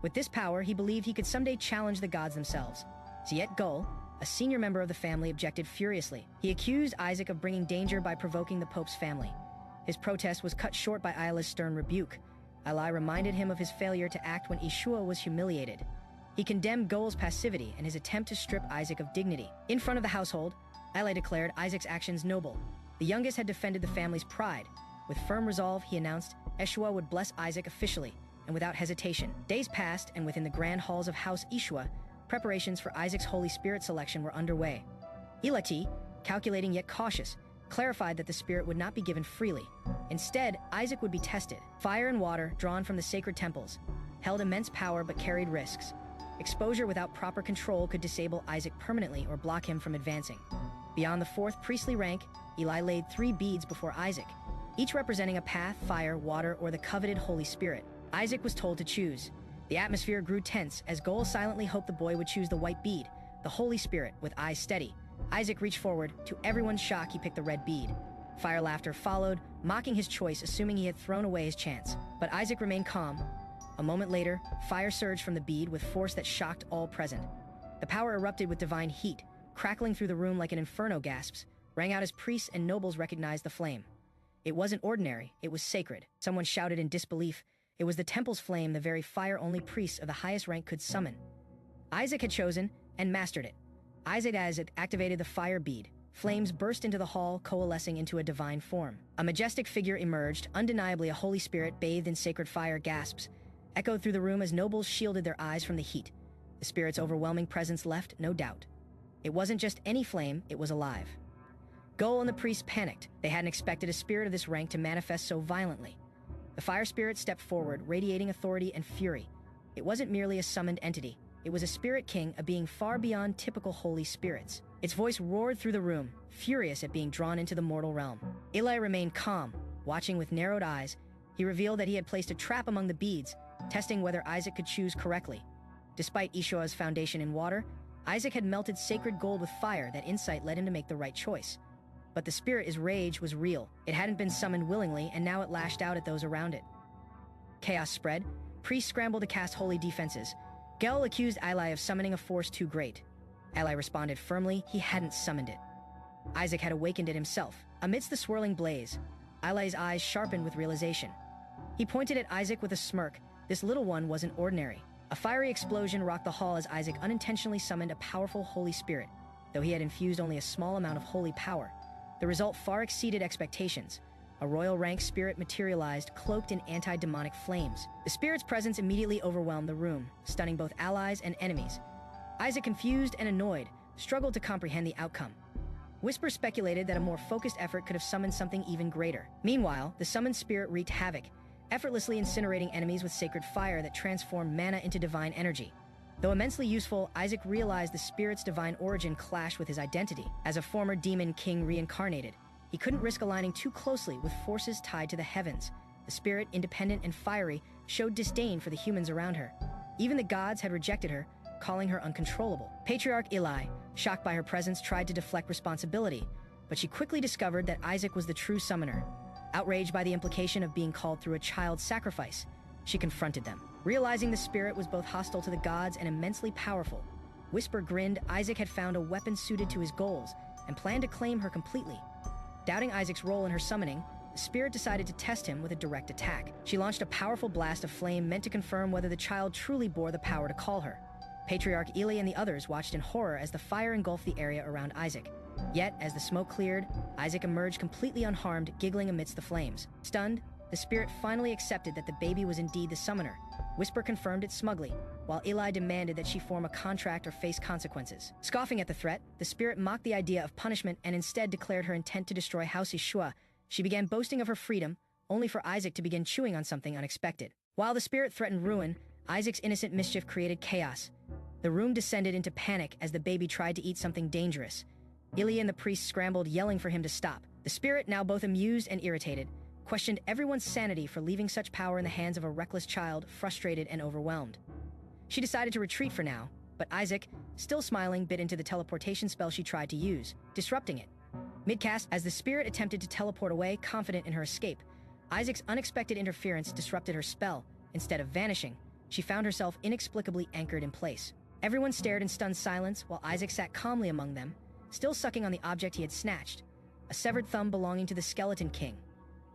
With this power, he believed he could someday challenge the gods themselves. Yet Gull, a senior member of the family objected furiously. He accused Isaac of bringing danger by provoking the Pope's family. His protest was cut short by Ila's stern rebuke. Ila reminded him of his failure to act when Eshua was humiliated. He condemned Goal's passivity and his attempt to strip Isaac of dignity. In front of the household, Ila declared Isaac's actions noble. The youngest had defended the family's pride. With firm resolve, he announced Eshua would bless Isaac officially and without hesitation. Days passed, and within the grand halls of House Eshua, preparations for Isaac's Holy Spirit selection were underway. Ilati, calculating yet cautious, clarified that the Spirit would not be given freely. Instead, Isaac would be tested. Fire and water, drawn from the sacred temples, held immense power but carried risks. Exposure without proper control could disable Isaac permanently or block him from advancing. Beyond the fourth priestly rank, Eli laid 3 beads before Isaac, each representing a path, fire, water, or the coveted Holy Spirit. Isaac was told to choose. The atmosphere grew tense as Goal silently hoped the boy would choose the white bead, the Holy Spirit, with eyes steady. Isaac reached forward. To everyone's shock, he picked the red bead. Fire laughter followed, mocking his choice, assuming he had thrown away his chance. But Isaac remained calm. A moment later, fire surged from the bead with force that shocked all present. The power erupted with divine heat, crackling through the room like an inferno. Gasps rang out as priests and nobles recognized the flame. It wasn't ordinary, it was sacred. Someone shouted in disbelief. It was the temple's flame, the very fire only priests of the highest rank could summon. Isaac had chosen and mastered it. Isaac activated the fire bead. Flames burst into the hall, coalescing into a divine form. A majestic figure emerged, undeniably a Holy Spirit bathed in sacred fire. Gasps echoed through the room as nobles shielded their eyes from the heat. The Spirit's overwhelming presence left no doubt. It wasn't just any flame, it was alive. Goal and the priests panicked. They hadn't expected a spirit of this rank to manifest so violently. The fire spirit stepped forward, radiating authority and fury. It wasn't merely a summoned entity. It was a spirit king, a being far beyond typical holy spirits. Its voice roared through the room, furious at being drawn into the mortal realm. Eli remained calm, watching with narrowed eyes. He revealed that he had placed a trap among the beads, testing whether Isaac could choose correctly. Despite Eshua's foundation in water, Isaac had melted sacred gold with fire. That insight led him to make the right choice. But the spirit's rage was real. It hadn't been summoned willingly, and now it lashed out at those around it. Chaos spread. Priests scrambled to cast holy defenses. Gel accused Eli of summoning a force too great. Eli responded firmly he hadn't summoned it. Isaac had awakened it himself. Amidst the swirling blaze, Eli's eyes sharpened with realization. He pointed at Isaac with a smirk. This little one wasn't ordinary. A fiery explosion rocked the hall as Isaac unintentionally summoned a powerful Holy Spirit, though he had infused only a small amount of holy power. The result far exceeded expectations. A royal rank spirit materialized, cloaked in anti-demonic flames. The spirit's presence immediately overwhelmed the room, stunning both allies and enemies. Isaac, confused and annoyed, struggled to comprehend the outcome. Whispers speculated that a more focused effort could have summoned something even greater. Meanwhile, the summoned spirit wreaked havoc, effortlessly incinerating enemies with sacred fire that transformed mana into divine energy. Though immensely useful, Isaac realized the spirit's divine origin clashed with his identity. As a former demon king reincarnated, he couldn't risk aligning too closely with forces tied to the heavens. The spirit, independent and fiery, showed disdain for the humans around her. Even the gods had rejected her, calling her uncontrollable. Patriarch Eli, shocked by her presence, tried to deflect responsibility, but she quickly discovered that Isaac was the true summoner. Outraged by the implication of being called through a child's sacrifice, she confronted them. Realizing the spirit was both hostile to the gods and immensely powerful, Whisper grinned. Isaac had found a weapon suited to his goals and planned to claim her completely. Doubting Isaac's role in her summoning, the spirit decided to test him with a direct attack. She launched a powerful blast of flame meant to confirm whether the child truly bore the power to call her. Patriarch Eli and the others watched in horror as the fire engulfed the area around Isaac. Yet, as the smoke cleared, Isaac emerged completely unharmed, giggling amidst the flames. Stunned, the spirit finally accepted that the baby was indeed the summoner. Whisper confirmed it smugly, while Eli demanded that she form a contract or face consequences. Scoffing at the threat, the spirit mocked the idea of punishment and instead declared her intent to destroy House Eshua. She began boasting of her freedom, only for Isaac to begin chewing on something unexpected. While the spirit threatened ruin, Isaac's innocent mischief created chaos. The room descended into panic as the baby tried to eat something dangerous. Ili and the priest scrambled, yelling for him to stop. The spirit, now both amused and irritated, questioned everyone's sanity for leaving such power in the hands of a reckless child, frustrated and overwhelmed. She decided to retreat for now, but Isaac, still smiling, bit into the teleportation spell she tried to use, disrupting it. Mid-cast, as the spirit attempted to teleport away, confident in her escape, Isaac's unexpected interference disrupted her spell. Instead of vanishing, she found herself inexplicably anchored in place. Everyone stared in stunned silence while Isaac sat calmly among them, still sucking on the object he had snatched, a severed thumb belonging to the Skeleton King.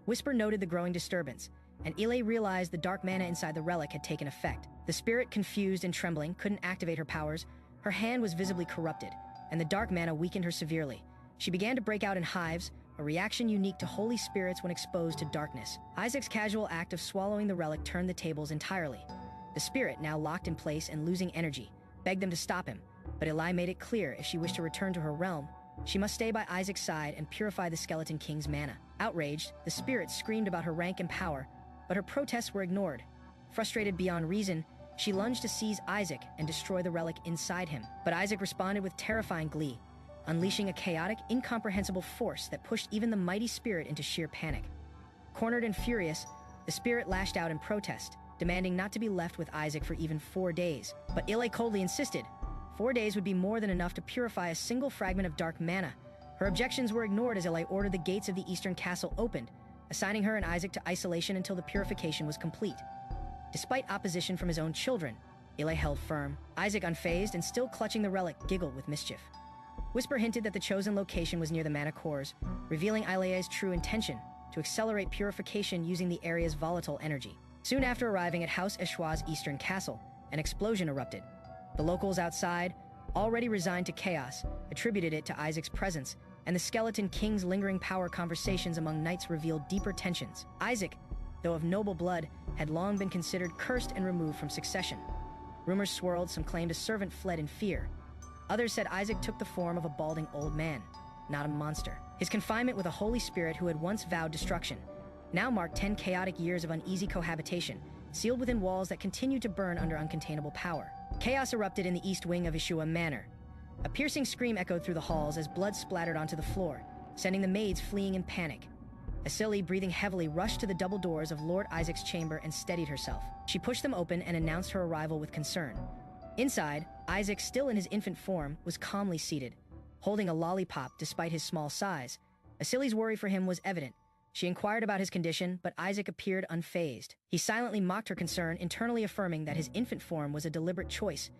Whisper noted the growing disturbance, and Ile realized the dark mana inside the relic had taken effect. The spirit, confused and trembling, couldn't activate her powers. Her hand was visibly corrupted, and the dark mana weakened her severely. She began to break out in hives, a reaction unique to holy spirits when exposed to darkness. Isaac's casual act of swallowing the relic turned the tables entirely. The spirit, now locked in place and losing energy, begged them to stop him, but Eli made it clear if she wished to return to her realm, she must stay by Isaac's side and purify the Skeleton King's mana. Outraged, the spirit screamed about her rank and power, but her protests were ignored. Frustrated beyond reason, she lunged to seize Isaac and destroy the relic inside him. But Isaac responded with terrifying glee, unleashing a chaotic, incomprehensible force that pushed even the mighty spirit into sheer panic. Cornered and furious, the spirit lashed out in protest, demanding not to be left with Isaac for even 4 days. But Ile coldly insisted 4 days would be more than enough to purify a single fragment of dark mana. Her objections were ignored as Ile ordered the gates of the Eastern Castle opened, assigning her and Isaac to isolation until the purification was complete. Despite opposition from his own children, Ile held firm. Isaac, unfazed and still clutching the relic, giggled with mischief. Whisper hinted that the chosen location was near the mana cores, revealing Ilea's true intention to accelerate purification using the area's volatile energy. Soon after arriving at House Eshua's Eastern Castle, an explosion erupted. The locals outside, already resigned to chaos, attributed it to Isaac's presence, and the Skeleton King's lingering power conversations among knights revealed deeper tensions. Isaac, though of noble blood, had long been considered cursed and removed from succession. Rumors swirled, some claimed a servant fled in fear. Others said Isaac took the form of a balding old man, not a monster. His confinement with a holy spirit who had once vowed destruction now marked 10 chaotic years of uneasy cohabitation, sealed within walls that continued to burn under uncontainable power. Chaos erupted in the east wing of Eshua Manor. A piercing scream echoed through the halls as blood splattered onto the floor, sending the maids fleeing in panic. Asili, breathing heavily, rushed to the double doors of Lord Isaac's chamber and steadied herself. She pushed them open and announced her arrival with concern. Inside, Isaac, still in his infant form, was calmly seated, holding a lollipop despite his small size. Asili's worry for him was evident. She inquired about his condition, but Isaac appeared unfazed. He silently mocked her concern, internally affirming that his infant form was a deliberate choice.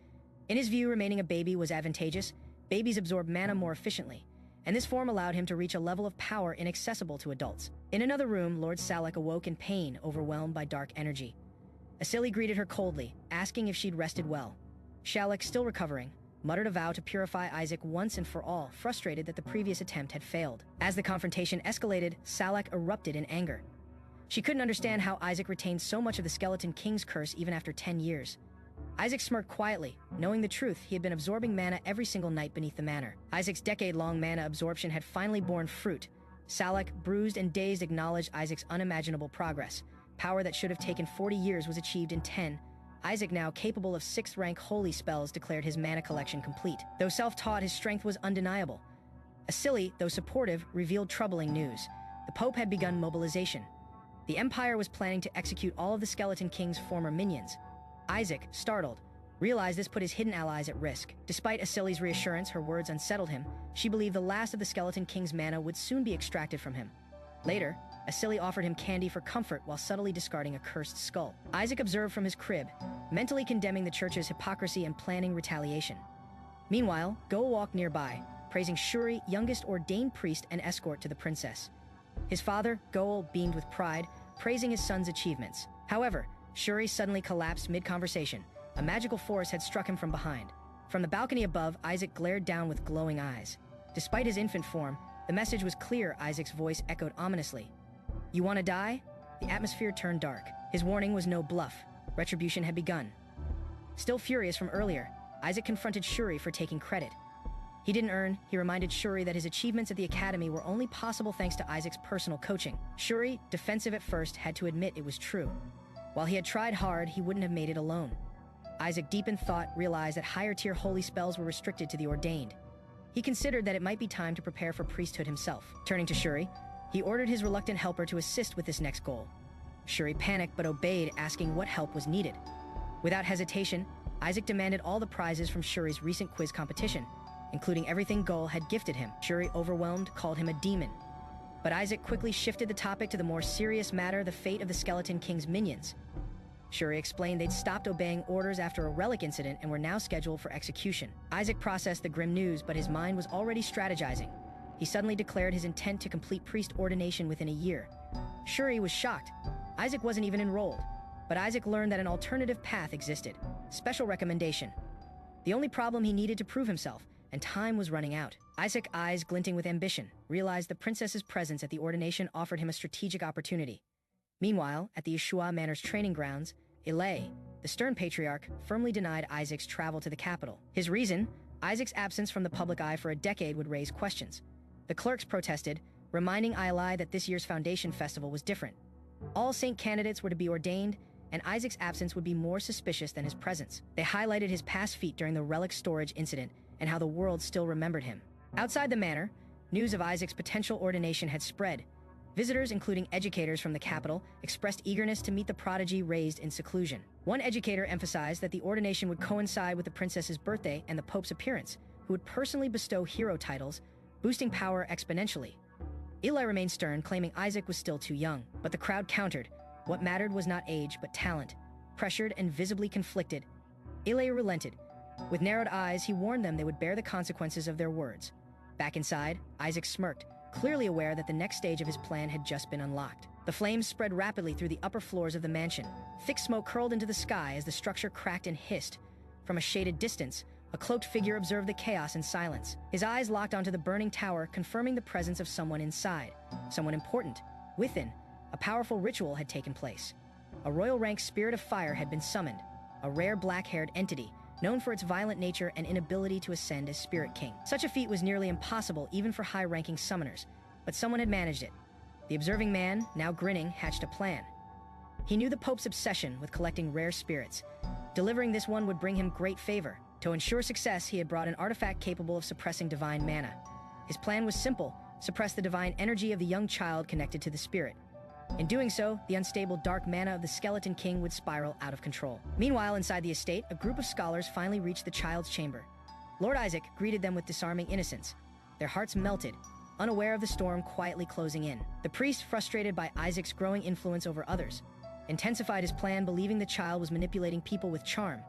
In his view, remaining a baby was advantageous. Babies absorb mana more efficiently, and this form allowed him to reach a level of power inaccessible to adults. In another room, Lord Salak awoke in pain, overwhelmed by dark energy. Asili greeted her coldly, asking if she'd rested well. Shalak, still recovering, muttered a vow to purify Isaac once and for all, frustrated that the previous attempt had failed. As the confrontation escalated, Salak erupted in anger. She couldn't understand how Isaac retained so much of the Skeleton King's curse even after 10 years. Isaac smirked quietly, knowing the truth. He had been absorbing mana every single night beneath the manor. Isaac's decade-long mana absorption had finally borne fruit. Salak, bruised and dazed, acknowledged Isaac's unimaginable progress. Power that should have taken 40 years was achieved in 10. Isaac, now capable of 6th-rank holy spells, declared his mana collection complete. Though self-taught, his strength was undeniable. Asili, though supportive, revealed troubling news. The Pope had begun mobilization. The Empire was planning to execute all of the Skeleton King's former minions. Isaac, startled, realized this put his hidden allies at risk. Despite Asili's reassurance, her words unsettled him. She believed the last of the Skeleton King's mana would soon be extracted from him. Later, Asili offered him candy for comfort while subtly discarding a cursed skull. Isaac observed from his crib, mentally condemning the church's hypocrisy and planning retaliation. Meanwhile, Go walked nearby, praising Shuri, youngest ordained priest and escort to the princess. His father, Goel, beamed with pride, praising his son's achievements. However, Shuri suddenly collapsed mid-conversation. A magical force had struck him from behind. From the balcony above, Isaac glared down with glowing eyes. Despite his infant form, the message was clear. Isaac's voice echoed ominously. "You want to die?" The atmosphere turned dark. His warning was no bluff. Retribution had begun. Still furious from earlier, Isaac confronted Shuri for taking credit. He didn't earn. He reminded Shuri that his achievements at the academy were only possible thanks to Isaac's personal coaching. Shuri, defensive at first, had to admit it was true. While he had tried hard, he wouldn't have made it alone. Isaac, deep in thought, realized that higher-tier holy spells were restricted to the ordained. He considered that it might be time to prepare for priesthood himself. Turning to Shuri, he ordered his reluctant helper to assist with this next goal. Shuri panicked but obeyed, asking what help was needed. Without hesitation, Isaac demanded all the prizes from Shuri's recent quiz competition, including everything Goel had gifted him. Shuri, overwhelmed, called him a demon. But Isaac quickly shifted the topic to the more serious matter, the fate of the Skeleton King's minions. Shuri explained they'd stopped obeying orders after a relic incident and were now scheduled for execution. Isaac processed the grim news, but his mind was already strategizing. He suddenly declared his intent to complete priest ordination within a year. Shuri was shocked. Isaac wasn't even enrolled. But Isaac learned that an alternative path existed. Special recommendation. The only problem, he needed to prove himself, and time was running out. Isaac, eyes glinting with ambition, realized the princess's presence at the ordination offered him a strategic opportunity. Meanwhile, at the Eshua Manor's training grounds, Ilay, the stern patriarch, firmly denied Isaac's travel to the capital. His reason? Isaac's absence from the public eye for a decade would raise questions. The clerks protested, reminding Ilay that this year's foundation festival was different. All saint candidates were to be ordained, and Isaac's absence would be more suspicious than his presence. They highlighted his past feat during the relic storage incident and how the world still remembered him. Outside the manor, news of Isaac's potential ordination had spread. Visitors, including educators from the capital, expressed eagerness to meet the prodigy raised in seclusion. One educator emphasized that the ordination would coincide with the princess's birthday and the Pope's appearance, who would personally bestow hero titles, boosting power exponentially. Eli remained stern, claiming Isaac was still too young, but the crowd countered. What mattered was not age, but talent. Pressured and visibly conflicted, Eli relented. With narrowed eyes, he warned them they would bear the consequences of their words. Back inside, Isaac smirked, clearly aware that the next stage of his plan had just been unlocked. The flames spread rapidly through the upper floors of the mansion. Thick smoke curled into the sky as the structure cracked and hissed. From a shaded distance, a cloaked figure observed the chaos in silence. His eyes locked onto the burning tower, confirming the presence of someone inside. Someone important. Within, a powerful ritual had taken place. A royal rank spirit of fire had been summoned, a rare black-haired entity, known for its violent nature and inability to ascend as Spirit King. Such a feat was nearly impossible even for high-ranking summoners, but someone had managed it. The observing man, now grinning, hatched a plan. He knew the Pope's obsession with collecting rare spirits. Delivering this one would bring him great favor. To ensure success, he had brought an artifact capable of suppressing divine mana. His plan was simple: suppress the divine energy of the young child connected to the spirit. In doing so, the unstable dark mana of the Skeleton King would spiral out of control. Meanwhile, inside the estate, a group of scholars finally reached the child's chamber. Lord Isaac greeted them with disarming innocence. Their hearts melted, unaware of the storm quietly closing in. The priest, frustrated by Isaac's growing influence over others, intensified his plan, believing the child was manipulating people with charm.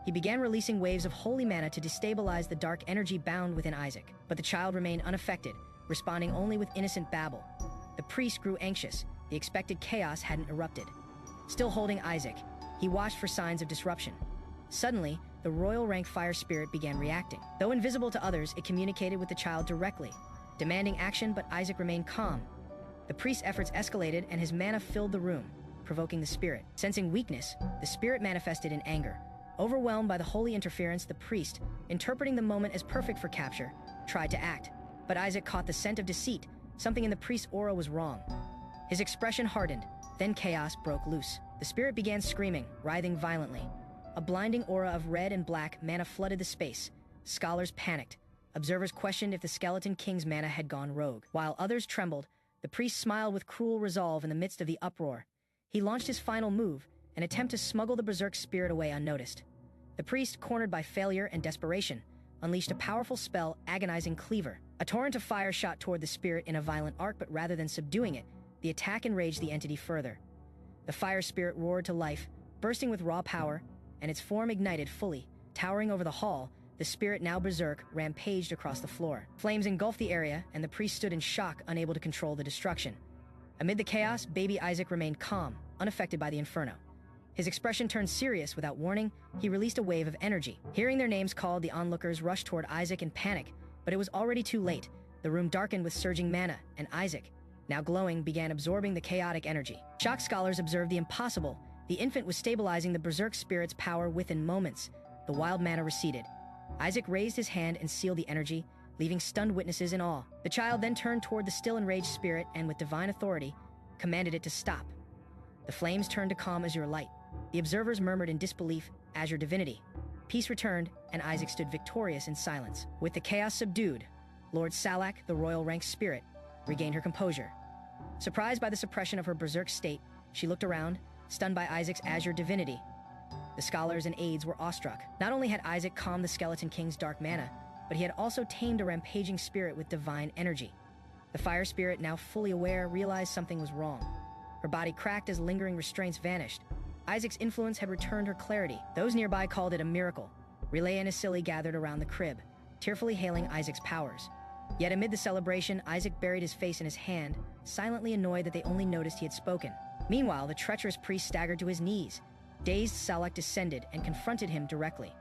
He began releasing waves of holy mana to destabilize the dark energy bound within Isaac. But the child remained unaffected, responding only with innocent babble. The priest grew anxious. The expected chaos hadn't erupted. Still holding Isaac, he watched for signs of disruption. Suddenly, the royal rank fire spirit began reacting. Though invisible to others, it communicated with the child directly, demanding action, but Isaac remained calm. The priest's efforts escalated and his mana filled the room, provoking the spirit. Sensing weakness, the spirit manifested in anger. Overwhelmed by the holy interference, the priest, interpreting the moment as perfect for capture, tried to act. But Isaac caught the scent of deceit. Something in the priest's aura was wrong. His expression hardened, then chaos broke loose. The spirit began screaming, writhing violently. A blinding aura of red and black mana flooded the space. Scholars panicked. Observers questioned if the Skeleton King's mana had gone rogue. While others trembled, the priest smiled with cruel resolve in the midst of the uproar. He launched his final move, an attempt to smuggle the berserk spirit away unnoticed. The priest, cornered by failure and desperation, unleashed a powerful spell, Agonizing Cleaver. A torrent of fire shot toward the spirit in a violent arc, but rather than subduing it, the attack enraged the entity further. The fire spirit roared to life, bursting with raw power, and its form ignited fully. Towering over the hall, the spirit, now berserk, rampaged across the floor. Flames engulfed the area, and the priest stood in shock, unable to control the destruction. Amid the chaos, baby Isaac remained calm, unaffected by the inferno. His expression turned serious. Without warning, he released a wave of energy. Hearing their names called, the onlookers rushed toward Isaac in panic, but it was already too late. The room darkened with surging mana, and Isaac, now glowing, began absorbing the chaotic energy. Shocked scholars observed the impossible. The infant was stabilizing the berserk spirit's power within moments. The wild mana receded. Isaac raised his hand and sealed the energy, leaving stunned witnesses in awe. The child then turned toward the still enraged spirit and, with divine authority, commanded it to stop. The flames turned to calm azure light. The observers murmured in disbelief, "Azure divinity." Peace returned, and Isaac stood victorious in silence. With the chaos subdued, Lord Salak, the royal rank spirit, regained her composure. Surprised by the suppression of her berserk state, she looked around, stunned by Isaac's azure divinity. The scholars and aides were awestruck. Not only had Isaac calmed the Skeleton King's dark mana, but he had also tamed a rampaging spirit with divine energy. The fire spirit, now fully aware, realized something was wrong. Her body cracked as lingering restraints vanished. Isaac's influence had returned her clarity. Those nearby called it a miracle. Relay and Asili gathered around the crib, tearfully hailing Isaac's powers. Yet amid the celebration, Isaac buried his face in his hand, silently annoyed that they only noticed he had spoken. Meanwhile, the treacherous priest staggered to his knees. Dazed, Salak descended and confronted him directly.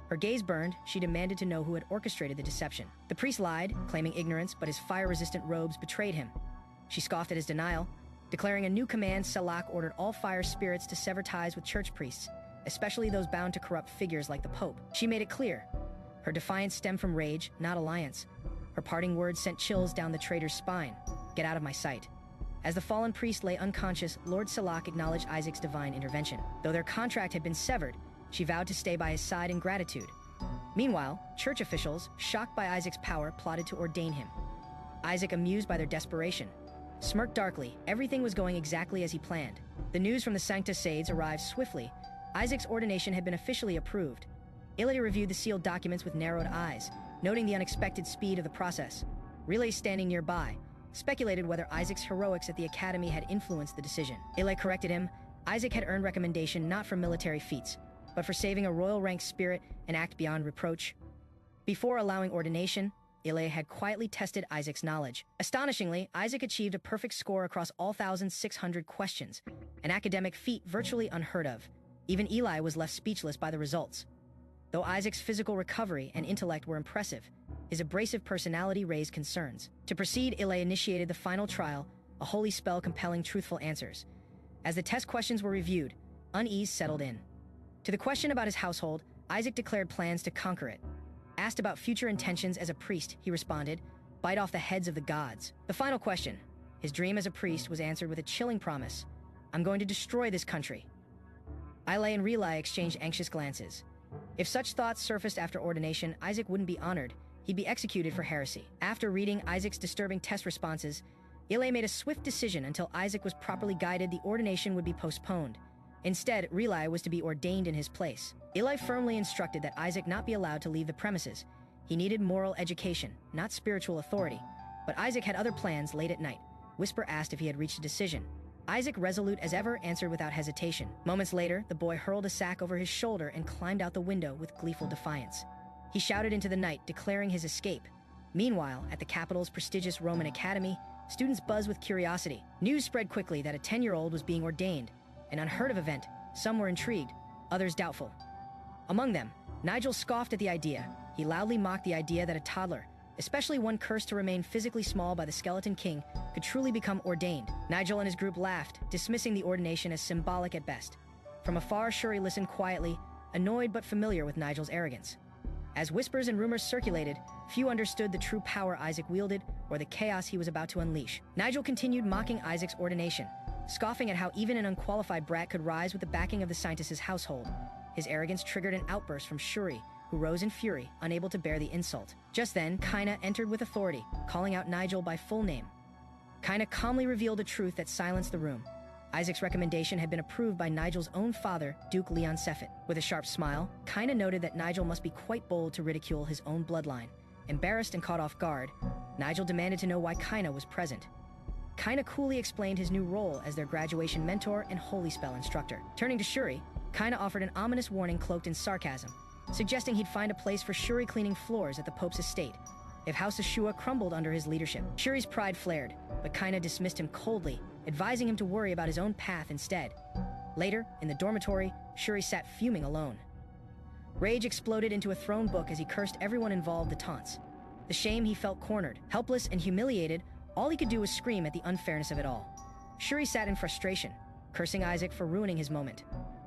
Her gaze burned. She demanded to know who had orchestrated the deception. The priest lied, claiming ignorance, but his fire-resistant robes betrayed him. She scoffed at his denial. Declaring a new command, Salak ordered all fire spirits to sever ties with church priests, especially those bound to corrupt figures like the Pope. She made it clear. Her defiance stemmed from rage, not alliance. Her parting words sent chills down the traitor's spine. Get out of my sight. As the fallen priest lay unconscious, Lord Salak acknowledged Isaac's divine intervention. Though their contract had been severed, she vowed to stay by his side in gratitude. Meanwhile, church officials, shocked by Isaac's power, plotted to ordain him. Isaac, amused by their desperation, smirked darkly. Everything was going exactly as he planned. The news from the Sancta Sades arrived swiftly. Isaac's ordination had been officially approved. Ilya reviewed the sealed documents with narrowed eyes, noting the unexpected speed of the process. Relay, standing nearby, speculated whether Isaac's heroics at the academy had influenced the decision. Ilya corrected him. Isaac had earned recommendation not for military feats, but for saving a royal-ranked spirit and act beyond reproach. Before allowing ordination, Ilya had quietly tested Isaac's knowledge. Astonishingly, Isaac achieved a perfect score across all 1,600 questions, an academic feat virtually unheard of. Even Eli was left speechless by the results. Though Isaac's physical recovery and intellect were impressive, his abrasive personality raised concerns. To proceed, Ilya initiated the final trial, a holy spell compelling truthful answers. As the test questions were reviewed, unease settled in. To the question about his household, Isaac declared plans to conquer it. Asked about future intentions as a priest, he responded, bite off the heads of the gods. The final question, his dream as a priest, was answered with a chilling promise. I'm going to destroy this country. Ilya and Relay exchanged anxious glances. If such thoughts surfaced after ordination, Isaac wouldn't be honored. He'd be executed for heresy. After reading Isaac's disturbing test responses, Ilya made a swift decision. Until Isaac was properly guided, the ordination would be postponed. Instead, Relay was to be ordained in his place. Ilya firmly instructed that Isaac not be allowed to leave the premises. He needed moral education, not spiritual authority. But Isaac had other plans. Late at night, Whisper asked if he had reached a decision. Isaac, resolute as ever, answered without hesitation. Moments later, the boy hurled a sack over his shoulder and climbed out the window with gleeful defiance. He shouted into the night, declaring his escape. Meanwhile, at the capital's prestigious Roman academy, students buzzed with curiosity. News spread quickly that a 10-year-old was being ordained, an unheard of event. Some were intrigued, others doubtful. Among them, Nigel scoffed at the idea. He loudly mocked the idea that a toddler, especially one cursed to remain physically small by the Skeleton King, could truly become ordained. Nigel and his group laughed, dismissing the ordination as symbolic at best. From afar, Shuri listened quietly, annoyed but familiar with Nigel's arrogance. As whispers and rumors circulated, few understood the true power Isaac wielded or the chaos he was about to unleash. Nigel continued mocking Isaac's ordination, scoffing at how even an unqualified brat could rise with the backing of the scientist's household. His arrogance triggered an outburst from Shuri, who rose in fury, unable to bear the insult. Just then, Kaina entered with authority, calling out Nigel by full name. Kaina calmly revealed a truth that silenced the room. Isaac's recommendation had been approved by Nigel's own father, Duke Leon Sefit. With a sharp smile, Kaina noted that Nigel must be quite bold to ridicule his own bloodline. Embarrassed and caught off guard, Nigel demanded to know why Kaina was present. Kaina coolly explained his new role as their graduation mentor and holy spell instructor. Turning to Shuri, Kaina offered an ominous warning cloaked in sarcasm, suggesting he'd find a place for Shuri cleaning floors at the Pope's estate if House Eshua crumbled under his leadership. Shuri's pride flared, but Kaina dismissed him coldly, advising him to worry about his own path instead. Later, in the dormitory, Shuri sat fuming alone. Rage exploded into a thrown book as he cursed everyone involved the taunts. The shame, he felt cornered, helpless and humiliated. All he could do was scream at the unfairness of it all. Shuri sat in frustration, cursing Isaac for ruining his moment.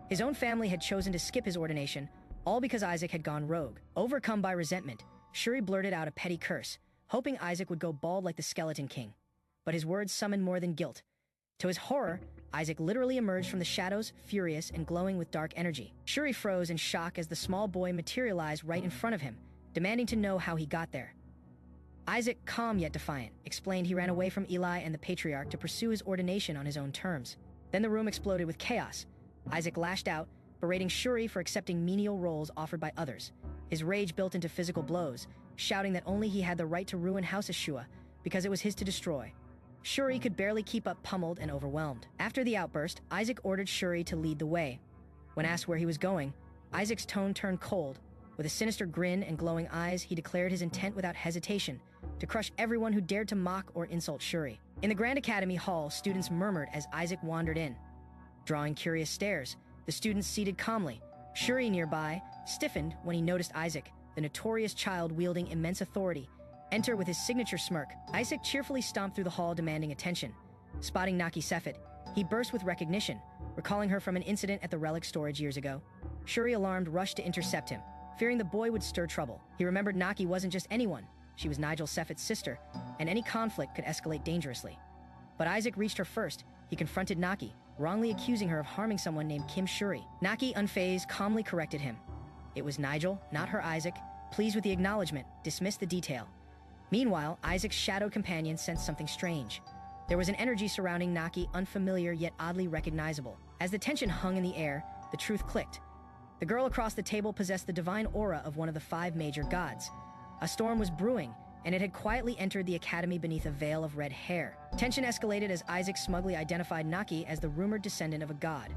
His own family had chosen to skip his ordination, all because Isaac had gone rogue. Overcome by resentment, Shuri blurted out a petty curse, hoping Isaac would go bald like the Skeleton King. But his words summoned more than guilt. To his horror, Isaac literally emerged from the shadows, furious and glowing with dark energy. Shuri froze in shock as the small boy materialized right in front of him, demanding to know how he got there. Isaac, calm yet defiant, explained he ran away from Eli and the Patriarch to pursue his ordination on his own terms. Then the room exploded with chaos. Isaac lashed out, berating Shuri for accepting menial roles offered by others. His rage built into physical blows, shouting that only he had the right to ruin House Eshua because it was his to destroy. Shuri could barely keep up, pummeled and overwhelmed. After the outburst, Isaac ordered Shuri to lead the way, When asked where he was going, Isaac's tone turned cold. With a sinister grin and glowing eyes, he declared his intent without hesitation to crush everyone who dared to mock or insult Shuri. In the Grand Academy Hall, students murmured as Isaac wandered in. Drawing curious stares, the students seated calmly. Shuri nearby stiffened when he noticed Isaac, the notorious child wielding immense authority, enter with his signature smirk. Isaac cheerfully stomped through the hall demanding attention. Spotting Naki Sefit, he burst with recognition, recalling her from an incident at the relic storage years ago. Shuri, alarmed, rushed to intercept him, fearing the boy would stir trouble. He remembered Naki wasn't just anyone. She was Nigel Sefit's sister, and any conflict could escalate dangerously. But Isaac reached her first. He confronted Naki, wrongly accusing her of harming someone named Kim Shuri. Naki, unfazed, calmly corrected him. It was Nigel, not her Isaac. Pleased with the acknowledgement, dismissed the detail. Meanwhile, Isaac's shadow companion sensed something strange. There was an energy surrounding Naki, unfamiliar yet oddly recognizable. As the tension hung in the air, the truth clicked. The girl across the table possessed the divine aura of one of the 5 major gods. A storm was brewing, and it had quietly entered the academy beneath a veil of red hair. Tension escalated as Isaac smugly identified Naki as the rumored descendant of a god.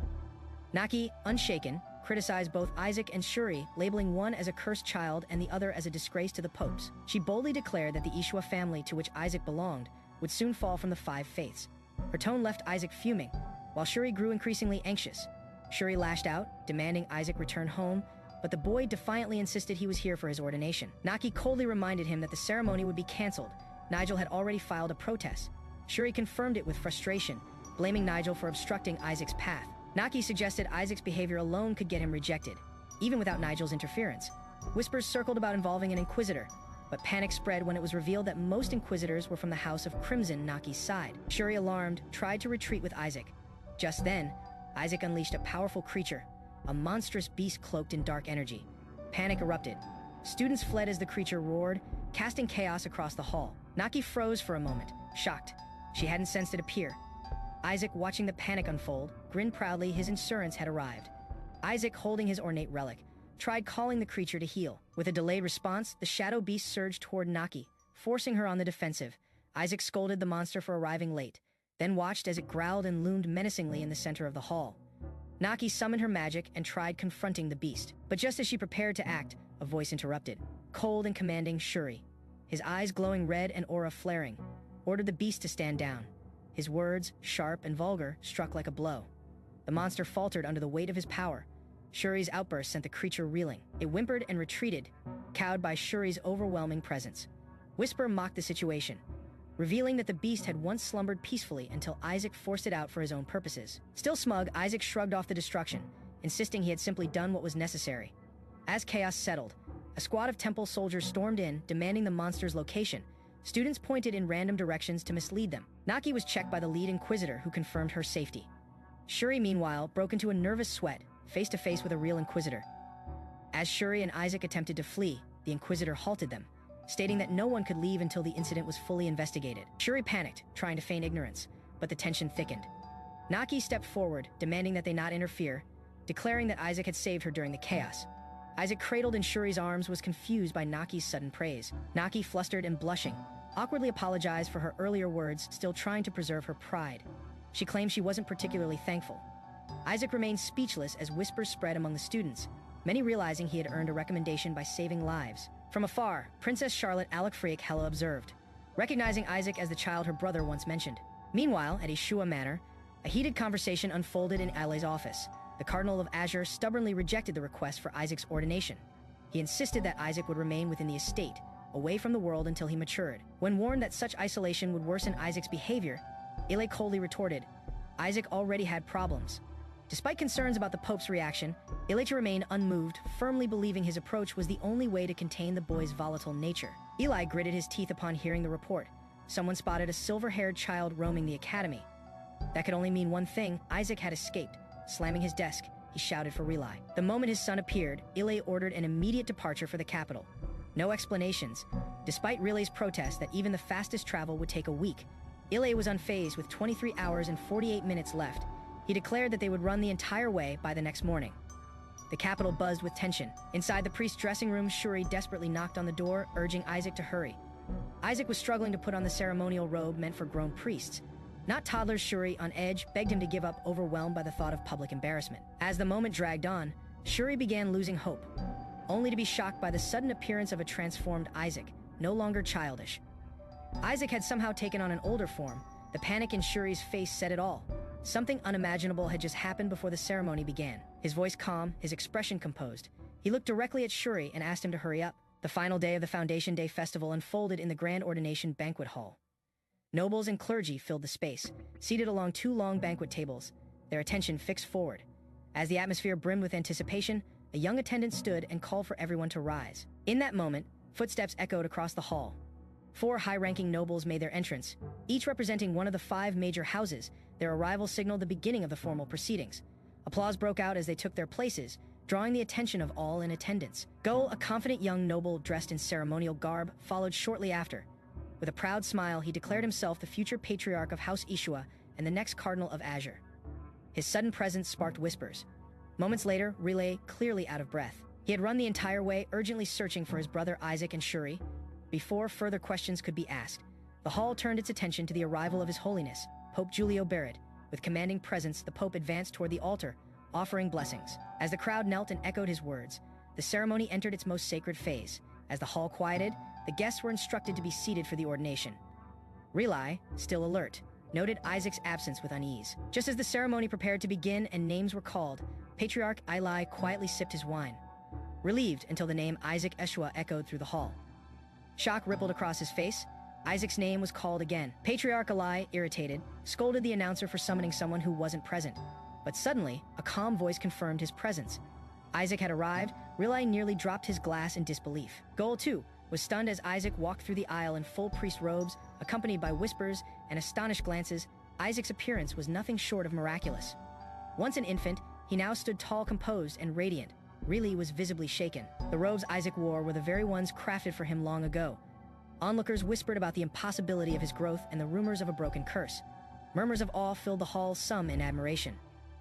Naki, unshaken, criticized both Isaac and Shuri, labeling one as a cursed child and the other as a disgrace to the popes. She boldly declared that the Eshua family to which Isaac belonged would soon fall from the 5 faiths. Her tone left Isaac fuming, while Shuri grew increasingly anxious. Shuri lashed out, demanding Isaac return home, but the boy defiantly insisted he was here for his ordination. Naki coldly reminded him that the ceremony would be cancelled. Nigel had already filed a protest. Shuri confirmed it with frustration, blaming Nigel for obstructing Isaac's path. Naki suggested Isaac's behavior alone could get him rejected, even without Nigel's interference. Whispers circled about involving an inquisitor, but panic spread when it was revealed that most inquisitors were from the House of Crimson, Naki's side. Shuri, alarmed, tried to retreat with Isaac. Just then, Isaac unleashed a powerful creature, a monstrous beast cloaked in dark energy. Panic erupted. Students fled as the creature roared, casting chaos across the hall. Naki froze for a moment, shocked. She hadn't sensed it appear. Isaac, watching the panic unfold, grinned proudly. His insurance had arrived. Isaac, holding his ornate relic, tried calling the creature to heal. With a delayed response, the shadow beast surged toward Naki, forcing her on the defensive. Isaac scolded the monster for arriving late, then watched as it growled and loomed menacingly in the center of the hall. Naki summoned her magic and tried confronting the beast. But just as she prepared to act, a voice interrupted. Cold and commanding, Shuri, his eyes glowing red and aura flaring, ordered the beast to stand down. His words, sharp and vulgar, struck like a blow. The monster faltered under the weight of his power. Shuri's outburst sent the creature reeling. It whimpered and retreated, cowed by Shuri's overwhelming presence. Whisper mocked the situation, revealing that the beast had once slumbered peacefully until Isaac forced it out for his own purposes. Still smug, Isaac shrugged off the destruction, insisting he had simply done what was necessary. As chaos settled, a squad of temple soldiers stormed in, demanding the monster's location. Students pointed in random directions to mislead them. Naki was checked by the lead inquisitor, who confirmed her safety. Shuri, meanwhile, broke into a nervous sweat, face to face with a real inquisitor. As Shuri and Isaac attempted to flee, the inquisitor halted them, stating that no one could leave until the incident was fully investigated. Shuri panicked, trying to feign ignorance, but the tension thickened. Naki stepped forward, demanding that they not interfere, declaring that Isaac had saved her during the chaos. Isaac, cradled in Shuri's arms, was confused by Naki's sudden praise. Naki, flustered and blushing, awkwardly apologized for her earlier words, still trying to preserve her pride. She claimed she wasn't particularly thankful. Isaac remained speechless as whispers spread among the students, many realizing he had earned a recommendation by saving lives. From afar, Princess Charlotte Alec Hella observed, recognizing Isaac as the child her brother once mentioned. Meanwhile, at Eshua Manor, a heated conversation unfolded in Alei's office. The Cardinal of Azure stubbornly rejected the request for Isaac's ordination. He insisted that Isaac would remain within the estate, away from the world until he matured. When warned that such isolation would worsen Isaac's behavior, Alei coldly retorted, Isaac already had problems. Despite concerns about the Pope's reaction, Alei remained unmoved, firmly believing his approach was the only way to contain the boy's volatile nature. Eli gritted his teeth upon hearing the report. Someone spotted a silver-haired child roaming the academy. That could only mean one thing: Isaac had escaped. Slamming his desk, he shouted for Relay. The moment his son appeared, Ilay ordered an immediate departure for the capital. No explanations. Despite Relay's protest that even the fastest travel would take a week, Ilay was unfazed. With 23 hours and 48 minutes left, he declared that they would run the entire way by the next morning. The capital buzzed with tension. Inside the priest's dressing room, Shuri desperately knocked on the door, urging Isaac to hurry. Isaac was struggling to put on the ceremonial robe meant for grown priests, Not toddler Shuri, on edge, begged him to give up, overwhelmed by the thought of public embarrassment. As the moment dragged on, Shuri began losing hope, only to be shocked by the sudden appearance of a transformed Isaac, no longer childish. Isaac had somehow taken on an older form. The panic in Shuri's face said it all. Something unimaginable had just happened before the ceremony began. His voice calm, his expression composed. He looked directly at Shuri and asked him to hurry up. The final day of the Foundation Day festival unfolded in the Grand Ordination Banquet Hall. Nobles and clergy filled the space, seated along two long banquet tables, their attention fixed forward. As the atmosphere brimmed with anticipation, a young attendant stood and called for everyone to rise. In that moment, footsteps echoed across the hall. 4 high-ranking nobles made their entrance, each representing one of the 5 major houses. Their arrival signaled the beginning of the formal proceedings. Applause broke out as they took their places, drawing the attention of all in attendance. Gol, a confident young noble dressed in ceremonial garb, followed shortly after. With a proud smile, he declared himself the future patriarch of House Eshua and the next cardinal of Azure. His sudden presence sparked whispers. Moments later, Relay, clearly out of breath. He had run the entire way, urgently searching for his brother Isaac and Shuri. Before further questions could be asked, the hall turned its attention to the arrival of His Holiness, Pope Giulio Barrett. With commanding presence, the Pope advanced toward the altar, offering blessings. As the crowd knelt and echoed his words, the ceremony entered its most sacred phase. As the hall quieted, the guests were instructed to be seated for the ordination. Relay, still alert, noted Isaac's absence with unease. Just as the ceremony prepared to begin and names were called, Patriarch Eli quietly sipped his wine, relieved until the name Isaac Eshua echoed through the hall. Shock rippled across his face. Isaac's name was called again. Patriarch Eli, irritated, scolded the announcer for summoning someone who wasn't present. But suddenly, a calm voice confirmed his presence. Isaac had arrived. Relay nearly dropped his glass in disbelief. Gol, too, was stunned as Isaac walked through the aisle in full priest robes, accompanied by whispers and astonished glances. Isaac's appearance was nothing short of miraculous. Once an infant, he now stood tall, composed, and radiant. Relay was visibly shaken. The robes Isaac wore were the very ones crafted for him long ago. Onlookers whispered about the impossibility of his growth and the rumors of a broken curse. Murmurs of awe filled the hall, some in admiration,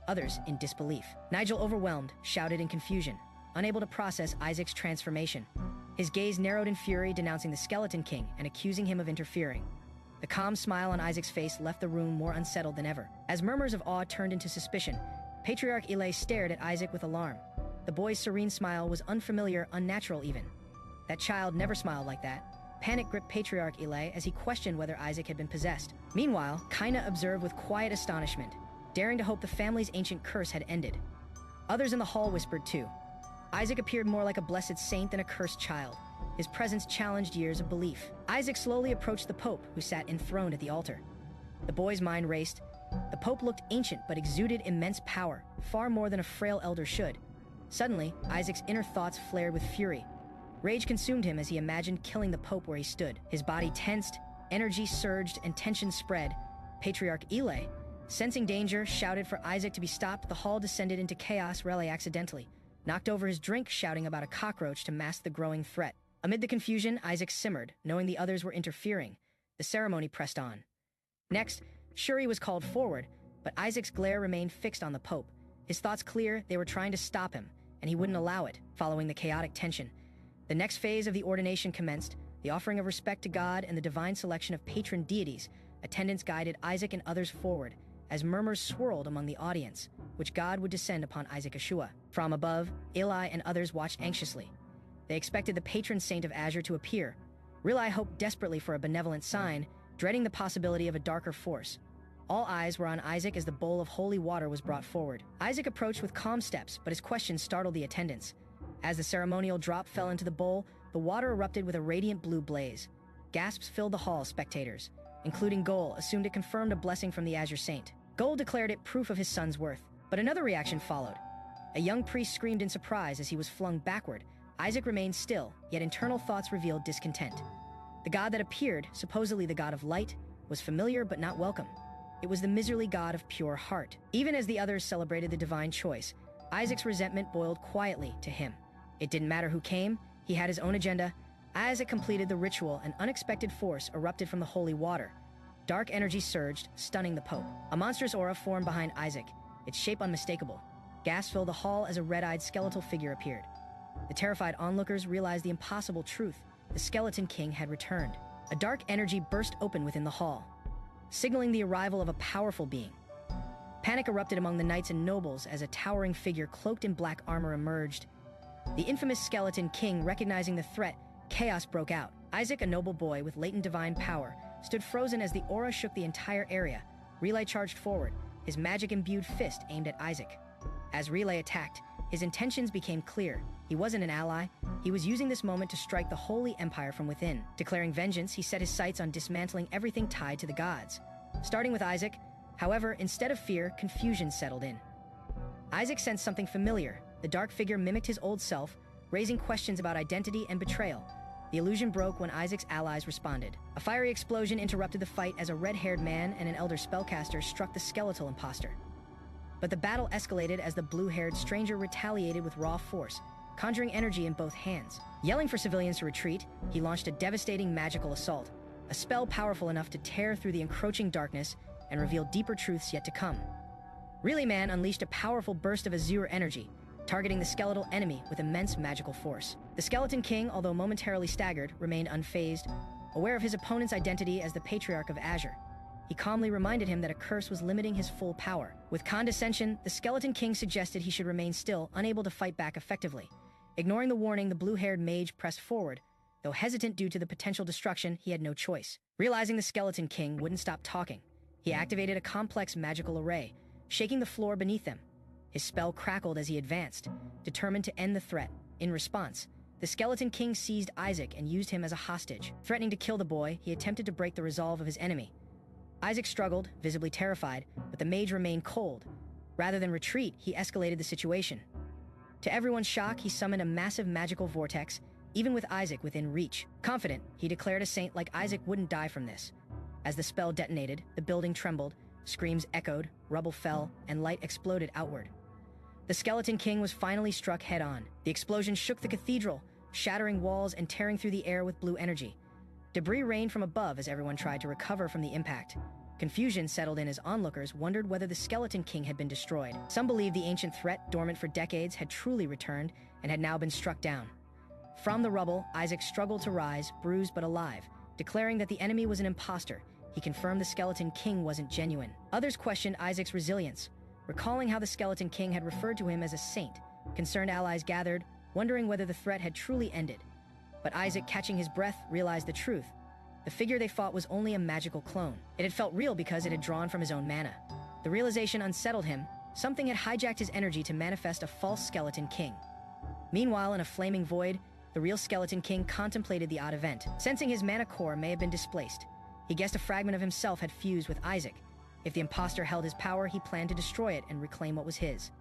others in disbelief. Nigel, overwhelmed, shouted in confusion, unable to process Isaac's transformation. His gaze narrowed in fury, denouncing the Skeleton King and accusing him of interfering. The calm smile on Isaac's face left the room more unsettled than ever. As murmurs of awe turned into suspicion, Patriarch Eli stared at Isaac with alarm. The boy's serene smile was unfamiliar, unnatural even. That child never smiled like that. Panic gripped Patriarch Eli as he questioned whether Isaac had been possessed. Meanwhile, Kaina observed with quiet astonishment, daring to hope the family's ancient curse had ended. Others in the hall whispered too. Isaac appeared more like a blessed saint than a cursed child. His presence challenged years of belief. Isaac slowly approached the Pope, who sat enthroned at the altar. The boy's mind raced. The Pope looked ancient but exuded immense power, far more than a frail elder should. Suddenly, Isaac's inner thoughts flared with fury. Rage consumed him as he imagined killing the Pope where he stood. His body tensed, energy surged, and tension spread. Patriarch Eli, sensing danger, shouted for Isaac to be stopped. The hall descended into chaos. Relay accidentally knocked over his drink, shouting about a cockroach to mask the growing threat. Amid the confusion, Isaac simmered, knowing the others were interfering. The ceremony pressed on. Next, Shuri was called forward, but Isaac's glare remained fixed on the Pope. His thoughts clear, they were trying to stop him, and he wouldn't allow it, following the chaotic tension. The next phase of the ordination commenced, the offering of respect to God and the divine selection of patron deities. Attendants guided Isaac and others forward, as murmurs swirled among the audience, which God would descend upon Isaac Eshua. From above, Eli and others watched anxiously. They expected the patron saint of Azure to appear. Relay hoped desperately for a benevolent sign, dreading the possibility of a darker force. All eyes were on Isaac as the bowl of holy water was brought forward. Isaac approached with calm steps, but his questions startled the attendants. As the ceremonial drop fell into the bowl, the water erupted with a radiant blue blaze. Gasps filled the hall. Spectators, including Gol, assumed it confirmed a blessing from the Azure Saint. Gol declared it proof of his son's worth, but another reaction followed. A young priest screamed in surprise as he was flung backward. Isaac remained still, yet internal thoughts revealed discontent. The god that appeared, supposedly the god of light, was familiar but not welcome. It was the miserly god of pure heart. Even as the others celebrated the divine choice, Isaac's resentment boiled quietly to him. It didn't matter who came, he had his own agenda. Isaac completed the ritual, an unexpected force erupted from the holy water. Dark energy surged, stunning the Pope. A monstrous aura formed behind Isaac, its shape unmistakable. Gas filled the hall as a red-eyed skeletal figure appeared. The terrified onlookers realized the impossible truth. The Skeleton King had returned. A dark energy burst open within the hall. signaling the arrival of a powerful being. Panic erupted among the knights and nobles as a towering figure cloaked in black armor emerged. The infamous Skeleton King, recognizing the threat, chaos broke out. Isaac, a noble boy with latent divine power, stood frozen as the aura shook the entire area. Relay charged forward, his magic-imbued fist aimed at Isaac. As Relay attacked, his intentions became clear. He wasn't an ally. He was using this moment to strike the Holy Empire from within. Declaring vengeance, he set his sights on dismantling everything tied to the gods. Starting with Isaac, however, instead of fear, confusion settled in. Isaac sensed something familiar. The dark figure mimicked his old self, raising questions about identity and betrayal. The illusion broke when Isaac's allies responded. A fiery explosion interrupted the fight as a red-haired man and an elder spellcaster struck the skeletal imposter. But the battle escalated as the blue-haired stranger retaliated with raw force, conjuring energy in both hands. Yelling for civilians to retreat, he launched a devastating magical assault, a spell powerful enough to tear through the encroaching darkness and reveal deeper truths yet to come. Relay Man unleashed a powerful burst of azure energy, targeting the skeletal enemy with immense magical force. The Skeleton King, although momentarily staggered, remained unfazed, aware of his opponent's identity as the Patriarch of Azure. He calmly reminded him that a curse was limiting his full power. With condescension, the Skeleton King suggested he should remain still, unable to fight back effectively. Ignoring the warning, the blue-haired mage pressed forward. Though hesitant due to the potential destruction, he had no choice. Realizing the Skeleton King wouldn't stop talking, he activated a complex magical array, shaking the floor beneath them. His spell crackled as he advanced, determined to end the threat. In response, the Skeleton King seized Isaac and used him as a hostage. Threatening to kill the boy, he attempted to break the resolve of his enemy. Isaac struggled, visibly terrified, but the mage remained cold. Rather than retreat, he escalated the situation. To everyone's shock, he summoned a massive magical vortex, even with Isaac within reach. Confident, he declared a saint like Isaac wouldn't die from this. As the spell detonated, the building trembled, screams echoed, rubble fell, and light exploded outward. The Skeleton King was finally struck head-on. The explosion shook the cathedral, shattering walls and tearing through the air with blue energy. Debris rained from above as everyone tried to recover from the impact. Confusion settled in as onlookers wondered whether the Skeleton King had been destroyed. Some believed the ancient threat, dormant for decades, had truly returned and had now been struck down. From the rubble, Isaac struggled to rise, bruised but alive. Declaring that the enemy was an imposter, he confirmed the Skeleton King wasn't genuine. Others questioned Isaac's resilience, recalling how the Skeleton King had referred to him as a saint. Concerned allies gathered, wondering whether the threat had truly ended. But Isaac, catching his breath, realized the truth. The figure they fought was only a magical clone. It had felt real because it had drawn from his own mana. The realization unsettled him. Something had hijacked his energy to manifest a false Skeleton King. Meanwhile, in a flaming void, the real Skeleton King contemplated the odd event. Sensing his mana core may have been displaced, he guessed a fragment of himself had fused with Isaac. If the imposter held his power, he planned to destroy it and reclaim what was his.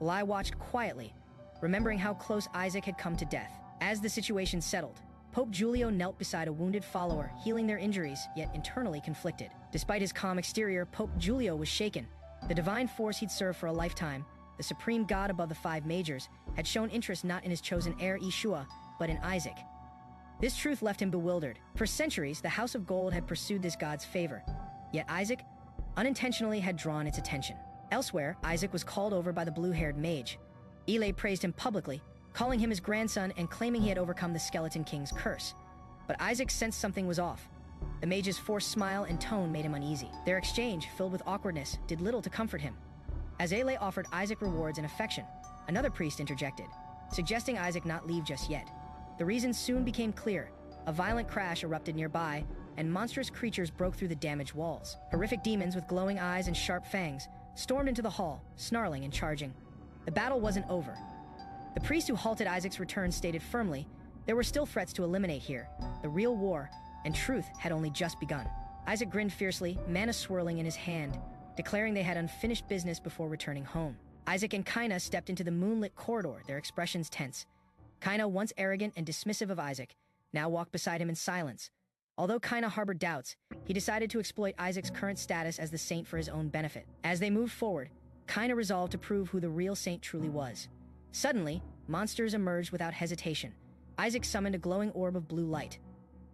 Lai watched quietly, remembering how close Isaac had come to death. As the situation settled, Pope Giulio knelt beside a wounded follower, healing their injuries, yet internally conflicted. Despite his calm exterior, Pope Giulio was shaken. The divine force he'd served for a lifetime, the supreme god above the five majors, had shown interest not in his chosen heir Eshua, but in Isaac. This truth left him bewildered. For centuries, the House of Gold had pursued this god's favor, yet Isaac unintentionally had drawn its attention. Elsewhere, Isaac was called over by the blue-haired mage. Ile praised him publicly, calling him his grandson and claiming he had overcome the Skeleton King's curse. But Isaac sensed something was off. The mage's forced smile and tone made him uneasy. Their exchange, filled with awkwardness, did little to comfort him. As Ile offered Isaac rewards and affection, another priest interjected, suggesting Isaac not leave just yet. The reason soon became clear. A violent crash erupted nearby, and monstrous creatures broke through the damaged walls. Horrific demons with glowing eyes and sharp fangs stormed into the hall, snarling and charging. The battle wasn't over. The priest who halted Isaac's return stated firmly, there were still threats to eliminate here. The real war and truth had only just begun. Isaac grinned fiercely, mana swirling in his hand, declaring they had unfinished business before returning home. Isaac and Kaina stepped into the moonlit corridor, their expressions tense. Kaina, once arrogant and dismissive of Isaac, now walked beside him in silence. Although Kaina harbored doubts, he decided to exploit Isaac's current status as the saint for his own benefit. As they moved forward, Kaina resolved to prove who the real saint truly was. Suddenly, monsters emerged without hesitation. Isaac summoned a glowing orb of blue light.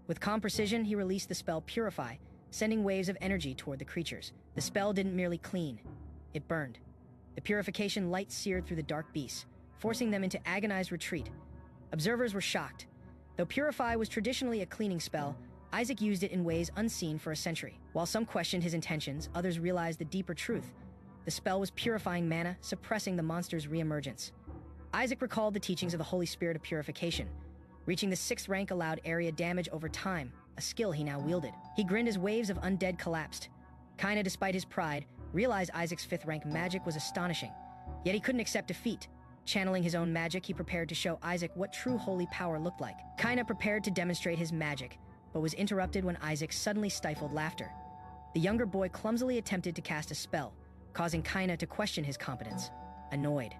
With calm precision, he released the spell Purify, sending waves of energy toward the creatures. The spell didn't merely clean, it burned. The purification light seared through the dark beasts, forcing them into agonized retreat. Observers were shocked. Though Purify was traditionally a cleaning spell, Isaac used it in ways unseen for a century. While some questioned his intentions, others realized the deeper truth. The spell was purifying mana, suppressing the monster's reemergence. Isaac recalled the teachings of the Holy Spirit of purification. Reaching the 6th rank allowed area damage over time, a skill he now wielded. He grinned as waves of undead collapsed. Kaina, despite his pride, realized Isaac's 5th rank magic was astonishing. Yet he couldn't accept defeat. Channeling his own magic, he prepared to show Isaac what true holy power looked like. Kaina prepared to demonstrate his magic, but was interrupted when Isaac suddenly stifled laughter. The younger boy clumsily attempted to cast a spell, causing Kaina to question his competence. Annoyed,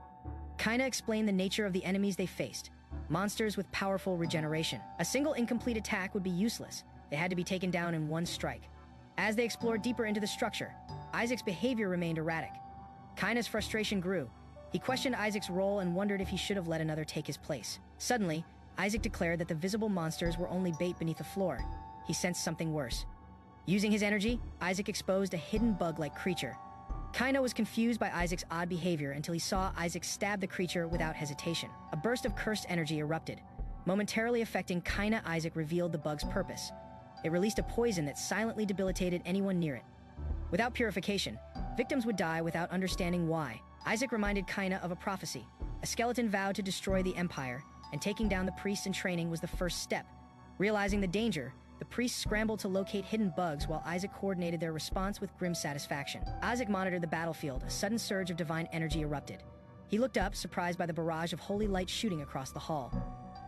Kaina explained the nature of the enemies they faced, monsters with powerful regeneration. A single incomplete attack would be useless. They had to be taken down in one strike. As they explored deeper into the structure, Isaac's behavior remained erratic. Kaina's frustration grew. He questioned Isaac's role and wondered if he should have let another take his place. Suddenly, Isaac declared that the visible monsters were only bait beneath the floor. He sensed something worse. Using his energy, Isaac exposed a hidden bug-like creature. Kaina was confused by Isaac's odd behavior until he saw Isaac stab the creature without hesitation. A burst of cursed energy erupted. Momentarily affecting Kaina, Isaac revealed the bug's purpose. It released a poison that silently debilitated anyone near it. Without purification, victims would die without understanding why. Isaac reminded Kaina of a prophecy. A skeleton vowed to destroy the Empire, and taking down the priests in training was the first step. Realizing the danger, the priests scrambled to locate hidden bugs while Isaac coordinated their response with grim satisfaction. Isaac monitored the battlefield. A sudden surge of divine energy erupted. He looked up, surprised by the barrage of holy light shooting across the hall.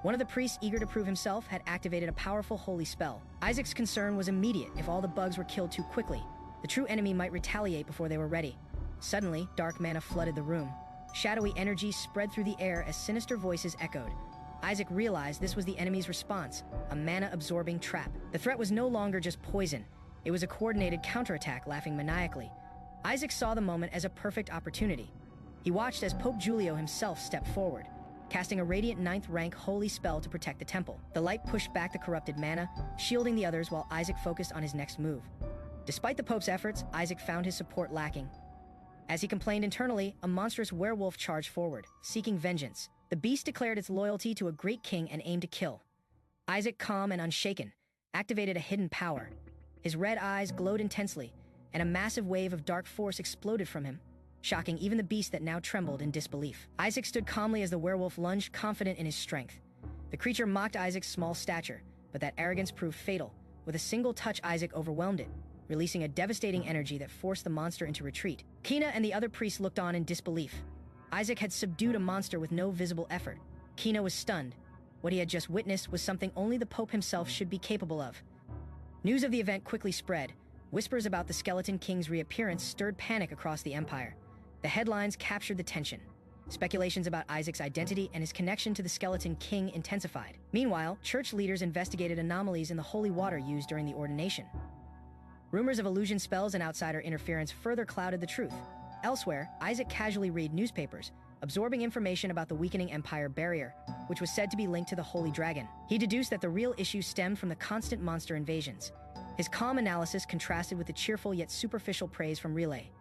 One of the priests, eager to prove himself, had activated a powerful holy spell. Isaac's concern was immediate. If all the bugs were killed too quickly, the true enemy might retaliate before they were ready. Suddenly, dark mana flooded the room. Shadowy energy spread through the air as sinister voices echoed. Isaac realized this was the enemy's response, a mana-absorbing trap. The threat was no longer just poison. It was a coordinated counterattack, laughing maniacally. Isaac saw the moment as a perfect opportunity. He watched as Pope Giulio himself stepped forward, casting a radiant 9th rank holy spell to protect the temple. The light pushed back the corrupted mana, shielding the others while Isaac focused on his next move. Despite the Pope's efforts, Isaac found his support lacking. As he complained internally, a monstrous werewolf charged forward, seeking vengeance. The beast declared its loyalty to a great king and aimed to kill. Isaac, calm and unshaken, activated a hidden power. His red eyes glowed intensely, and a massive wave of dark force exploded from him, shocking even the beast that now trembled in disbelief. Isaac stood calmly as the werewolf lunged, confident in his strength. The creature mocked Isaac's small stature, but that arrogance proved fatal. With a single touch, Isaac overwhelmed it, releasing a devastating energy that forced the monster into retreat. Kaina and the other priests looked on in disbelief. Isaac had subdued a monster with no visible effort. Kaina was stunned. What he had just witnessed was something only the Pope himself should be capable of. News of the event quickly spread. Whispers about the Skeleton King's reappearance stirred panic across the Empire. The headlines captured the tension. Speculations about Isaac's identity and his connection to the Skeleton King intensified. Meanwhile, church leaders investigated anomalies in the holy water used during the ordination. Rumors of illusion spells and outsider interference further clouded the truth. Elsewhere, Isaac casually read newspapers, absorbing information about the weakening Empire barrier, which was said to be linked to the Holy Dragon. He deduced that the real issue stemmed from the constant monster invasions. His calm analysis contrasted with the cheerful yet superficial praise from Relay.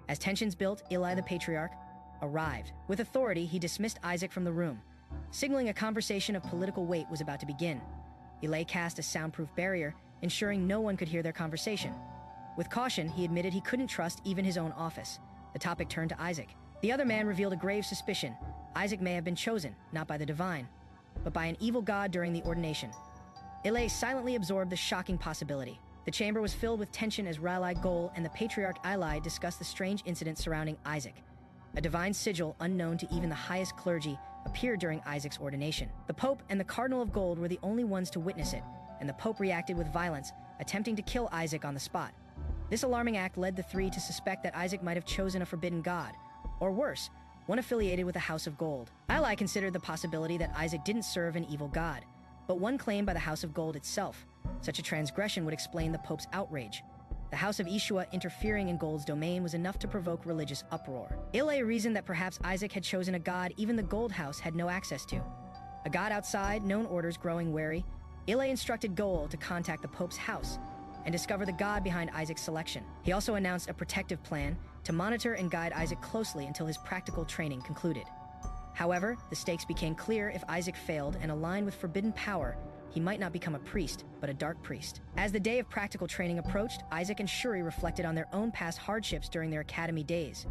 As tensions built, Eli the Patriarch arrived. With authority, he dismissed Isaac from the room, signaling a conversation of political weight was about to begin. Eli cast a soundproof barrier, ensuring no one could hear their conversation. With caution, he admitted he couldn't trust even his own office. The topic turned to Isaac. The other man revealed a grave suspicion. Isaac may have been chosen, not by the divine, but by an evil god during the ordination. Ile silently absorbed the shocking possibility. The chamber was filled with tension as Ralai Gol and the Patriarch Ili discussed the strange incident surrounding Isaac. A divine sigil unknown to even the highest clergy appeared during Isaac's ordination. The Pope and the Cardinal of Gold were the only ones to witness it, and the Pope reacted with violence, attempting to kill Isaac on the spot. This alarming act led the three to suspect that Isaac might have chosen a forbidden god, or worse, one affiliated with the House of Gold. Ili considered the possibility that Isaac didn't serve an evil god, but one claimed by the House of Gold itself. Such a transgression would explain the Pope's outrage. The House of Eshua interfering in Gold's domain was enough to provoke religious uproar. Ile reasoned that perhaps Isaac had chosen a god even the Gold House had no access to. A god outside, known orders growing wary, Ile instructed Gold to contact the Pope's house and discover the god behind Isaac's selection. He also announced a protective plan to monitor and guide Isaac closely until his practical training concluded. However, the stakes became clear. If Isaac failed and aligned with forbidden power, he might not become a priest, but a dark priest. As the day of practical training approached, Isaac and Shuri reflected on their own past hardships during their academy days.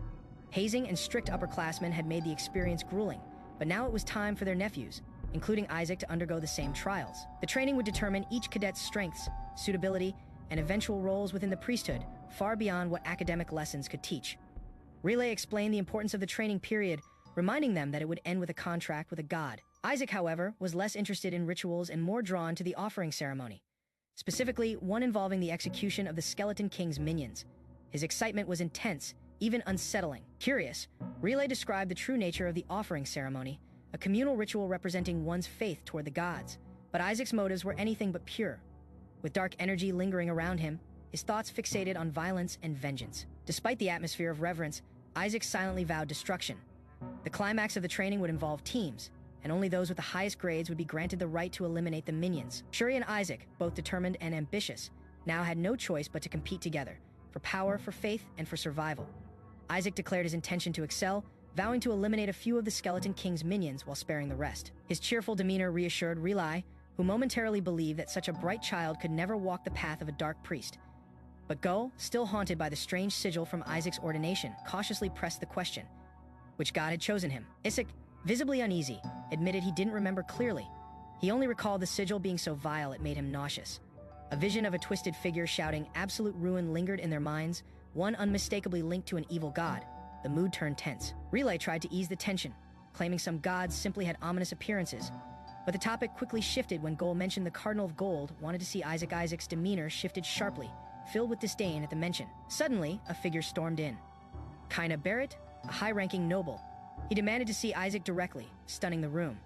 Hazing and strict upperclassmen had made the experience grueling, but now it was time for their nephews, including Isaac, to undergo the same trials. The training would determine each cadet's strengths, suitability, and eventual roles within the priesthood, far beyond what academic lessons could teach. Relay explained the importance of the training period, reminding them that it would end with a contract with a god. Isaac, however, was less interested in rituals and more drawn to the offering ceremony, specifically one involving the execution of the Skeleton King's minions. His excitement was intense, even unsettling. Curious, Relay described the true nature of the offering ceremony, a communal ritual representing one's faith toward the gods. But Isaac's motives were anything but pure. With dark energy lingering around him, his thoughts fixated on violence and vengeance. Despite the atmosphere of reverence, Isaac silently vowed destruction. The climax of the training would involve teams, and only those with the highest grades would be granted the right to eliminate the minions. Shuri and Isaac, both determined and ambitious, now had no choice but to compete together, for power, for faith, and for survival. Isaac declared his intention to excel, vowing to eliminate a few of the Skeleton King's minions while sparing the rest. His cheerful demeanor reassured Relay, who momentarily believed that such a bright child could never walk the path of a dark priest. But Go, still haunted by the strange sigil from Isaac's ordination, cautiously pressed the question: which god had chosen him? Isaac, visibly uneasy, admitted he didn't remember clearly. He only recalled the sigil being so vile it made him nauseous. A vision of a twisted figure shouting absolute ruin lingered in their minds, one unmistakably linked to an evil god. The mood turned tense. Relay tried to ease the tension, claiming some gods simply had ominous appearances. But the topic quickly shifted when Goal mentioned the Cardinal of Gold wanted to see Isaac's demeanor shifted sharply, filled with disdain at the mention. Suddenly, a figure stormed in. Kaina Barrett, a high-ranking noble. He demanded to see Isaac directly, stunning the room.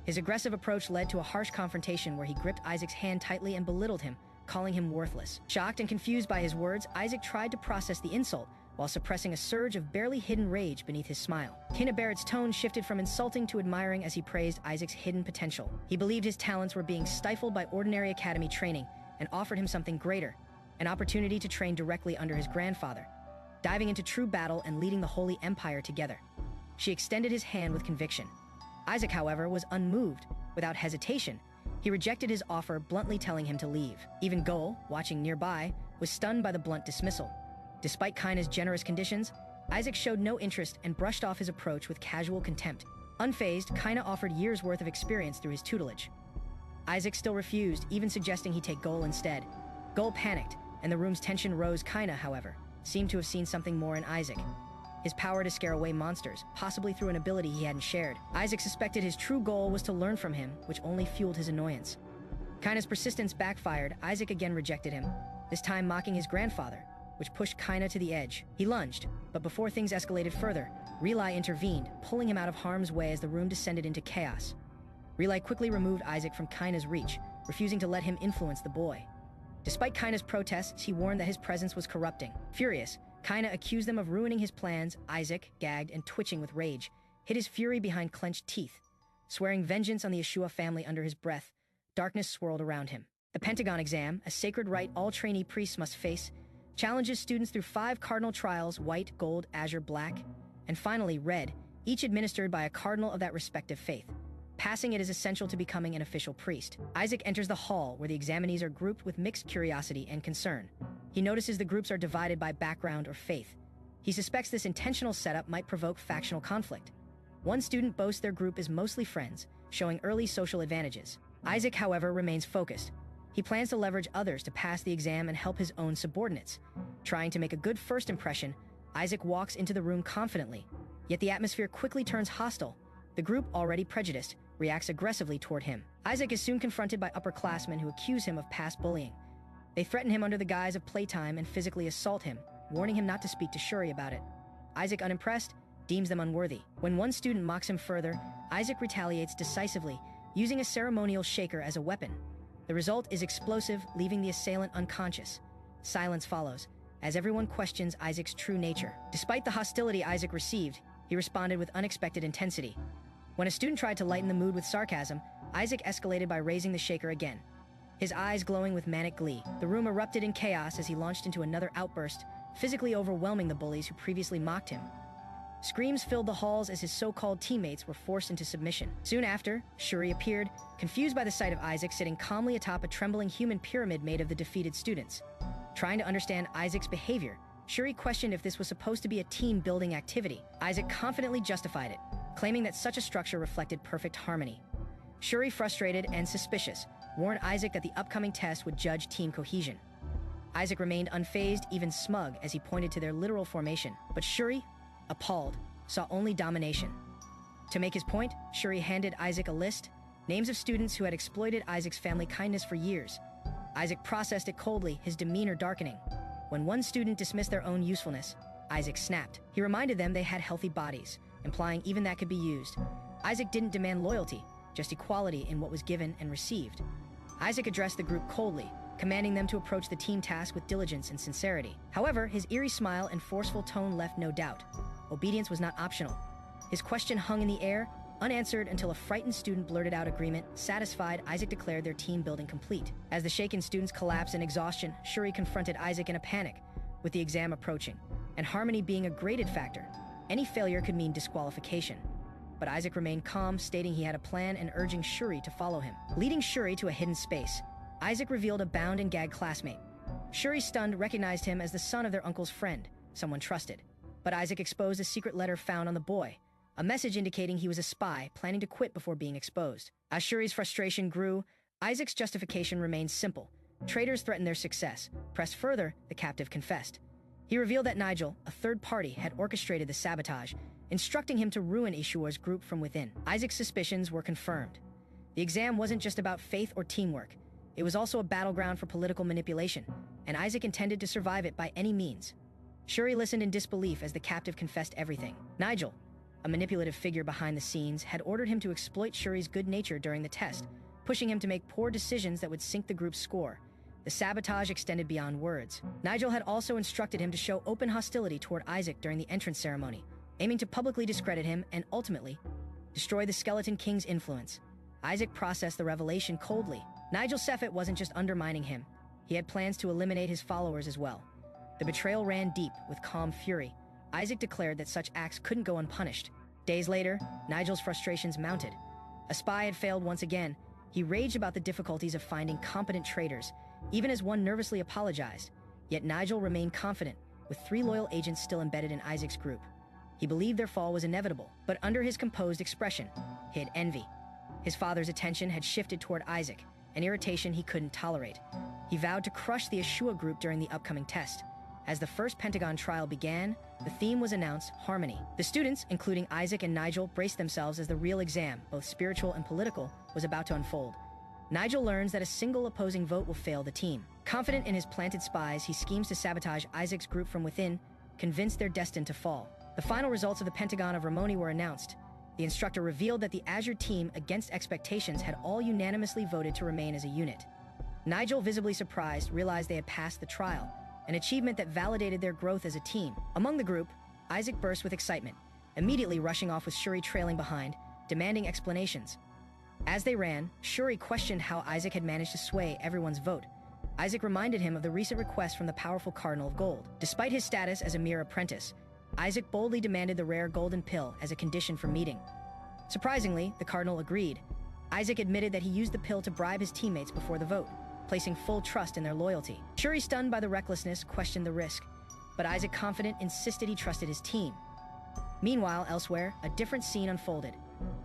His aggressive approach led to a harsh confrontation where he gripped Isaac's hand tightly and belittled him, calling him worthless. Shocked and confused by his words, Isaac tried to process the insult, while suppressing a surge of barely hidden rage beneath his smile. Kaina Barrett's tone shifted from insulting to admiring as he praised Isaac's hidden potential. He believed his talents were being stifled by ordinary academy training and offered him something greater, an opportunity to train directly under his grandfather, diving into true battle and leading the Holy Empire together. She extended his hand with conviction. Isaac, however, was unmoved. Without hesitation, he rejected his offer, bluntly telling him to leave. Even Goal, watching nearby, was stunned by the blunt dismissal. Despite Kaina's generous conditions, Isaac showed no interest and brushed off his approach with casual contempt. Unfazed, Kaina offered years' worth of experience through his tutelage. Isaac still refused, even suggesting he take Goal instead. Goal panicked, and the room's tension rose. Kaina, however, seemed to have seen something more in Isaac. His power to scare away monsters, possibly through an ability he hadn't shared. Isaac suspected his true goal was to learn from him, which only fueled his annoyance. Kaina's persistence backfired. Isaac again rejected him, this time mocking his grandfather, which pushed Kaina to the edge. He lunged, but before things escalated further, Relay intervened, pulling him out of harm's way as the room descended into chaos. Relay quickly removed Isaac from Kaina's reach, refusing to let him influence the boy. Despite Kaina's protests, he warned that his presence was corrupting. Furious, Kaina accused them of ruining his plans. Isaac, gagged and twitching with rage, hid his fury behind clenched teeth. Swearing vengeance on the Eshua family under his breath, darkness swirled around him. The Pentagon exam, a sacred rite all trainee priests must face, challenges students through 5 cardinal trials: white, gold, azure, black, and finally red, each administered by a cardinal of that respective faith. Passing it is essential to becoming an official priest. Isaac enters the hall where the examinees are grouped with mixed curiosity and concern. He notices the groups are divided by background or faith. He suspects this intentional setup might provoke factional conflict. One student boasts their group is mostly friends, showing early social advantages. Isaac, however, remains focused. He plans to leverage others to pass the exam and help his own subordinates. Trying to make a good first impression, Isaac walks into the room confidently, yet the atmosphere quickly turns hostile. The group, already prejudiced, reacts aggressively toward him. Isaac is soon confronted by upperclassmen who accuse him of past bullying. They threaten him under the guise of playtime and physically assault him, warning him not to speak to Shuri about it. Isaac, unimpressed, deems them unworthy. When one student mocks him further, Isaac retaliates decisively, using a ceremonial shaker as a weapon. The result is explosive, leaving the assailant unconscious. Silence follows, as everyone questions Isaac's true nature. Despite the hostility Isaac received, he responded with unexpected intensity. When a student tried to lighten the mood with sarcasm, Isaac escalated by raising the shaker again, his eyes glowing with manic glee. The room erupted in chaos as he launched into another outburst, physically overwhelming the bullies who previously mocked him. Screams filled the halls as his so-called teammates were forced into submission. Soon after, Shuri appeared, confused by the sight of Isaac sitting calmly atop a trembling human pyramid made of the defeated students. Trying to understand Isaac's behavior, Shuri questioned if this was supposed to be a team-building activity. Isaac confidently justified it, claiming that such a structure reflected perfect harmony. Shuri, frustrated and suspicious, warned Isaac that the upcoming test would judge team cohesion. Isaac remained unfazed, even smug, as he pointed to their literal formation. But Shuri, appalled, saw only domination. To make his point, Shuri handed Isaac a list, names of students who had exploited Isaac's family kindness for years. Isaac processed it coldly, his demeanor darkening. When one student dismissed their own usefulness, Isaac snapped. He reminded them they had healthy bodies, implying even that could be used. Isaac didn't demand loyalty, just equality in what was given and received. Isaac addressed the group coldly, commanding them to approach the team task with diligence and sincerity. However, his eerie smile and forceful tone left no doubt. Obedience was not optional. His question hung in the air, unanswered until a frightened student blurted out agreement. Satisfied, Isaac declared their team building complete. As the shaken students collapsed in exhaustion, Shuri confronted Isaac in a panic, with the exam approaching, and harmony being a graded factor. Any failure could mean disqualification. But Isaac remained calm, stating he had a plan and urging Shuri to follow him. Leading Shuri to a hidden space, Isaac revealed a bound and gagged classmate. Shuri, stunned, recognized him as the son of their uncle's friend, someone trusted. But Isaac exposed a secret letter found on the boy, a message indicating he was a spy, planning to quit before being exposed. As Shuri's frustration grew, Isaac's justification remained simple. Traitors threatened their success. Pressed further, the captive confessed. He revealed that Nigel, a third party, had orchestrated the sabotage, instructing him to ruin Eshua's group from within. Isaac's suspicions were confirmed. The exam wasn't just about faith or teamwork. It was also a battleground for political manipulation, and Isaac intended to survive it by any means. Shuri listened in disbelief as the captive confessed everything. Nigel, a manipulative figure behind the scenes, had ordered him to exploit Shuri's good nature during the test, pushing him to make poor decisions that would sink the group's score. The sabotage extended beyond words. Nigel had also instructed him to show open hostility toward Isaac during the entrance ceremony, aiming to publicly discredit him and ultimately destroy the Skeleton King's influence. Isaac processed the revelation coldly. Nigel Seffet wasn't just undermining him. He had plans to eliminate his followers as well. The betrayal ran deep. With calm fury, Isaac declared that such acts couldn't go unpunished. Days later, Nigel's frustrations mounted. A spy had failed once again. He raged about the difficulties of finding competent traitors, even as one nervously apologized. Yet Nigel remained confident, with 3 loyal agents still embedded in Isaac's group. He believed their fall was inevitable, but under his composed expression hid envy. His father's attention had shifted toward Isaac, an irritation he couldn't tolerate. He vowed to crush the Eshua group during the upcoming test. As the first Pentagon trial began, the theme was announced: harmony. The students, including Isaac and Nigel, braced themselves as the real exam, both spiritual and political, was about to unfold. Nigel learns that a single opposing vote will fail the team. Confident in his planted spies, he schemes to sabotage Isaac's group from within, convinced they're destined to fall. The final results of the Pentagon of Ramoni were announced. The instructor revealed that the Azure team, against expectations, had all unanimously voted to remain as a unit. Nigel, visibly surprised, realized they had passed the trial, an achievement that validated their growth as a team. Among the group, Isaac burst with excitement, immediately rushing off with Shuri trailing behind, demanding explanations. As they ran, Shuri questioned how Isaac had managed to sway everyone's vote. Isaac reminded him of the recent request from the powerful Cardinal of Gold. Despite his status as a mere apprentice, Isaac boldly demanded the rare golden pill as a condition for meeting. Surprisingly, the Cardinal agreed. Isaac admitted that he used the pill to bribe his teammates before the vote, placing full trust in their loyalty. Shuri, stunned by the recklessness, questioned the risk, but Isaac, confident, insisted he trusted his team. Meanwhile, elsewhere, a different scene unfolded.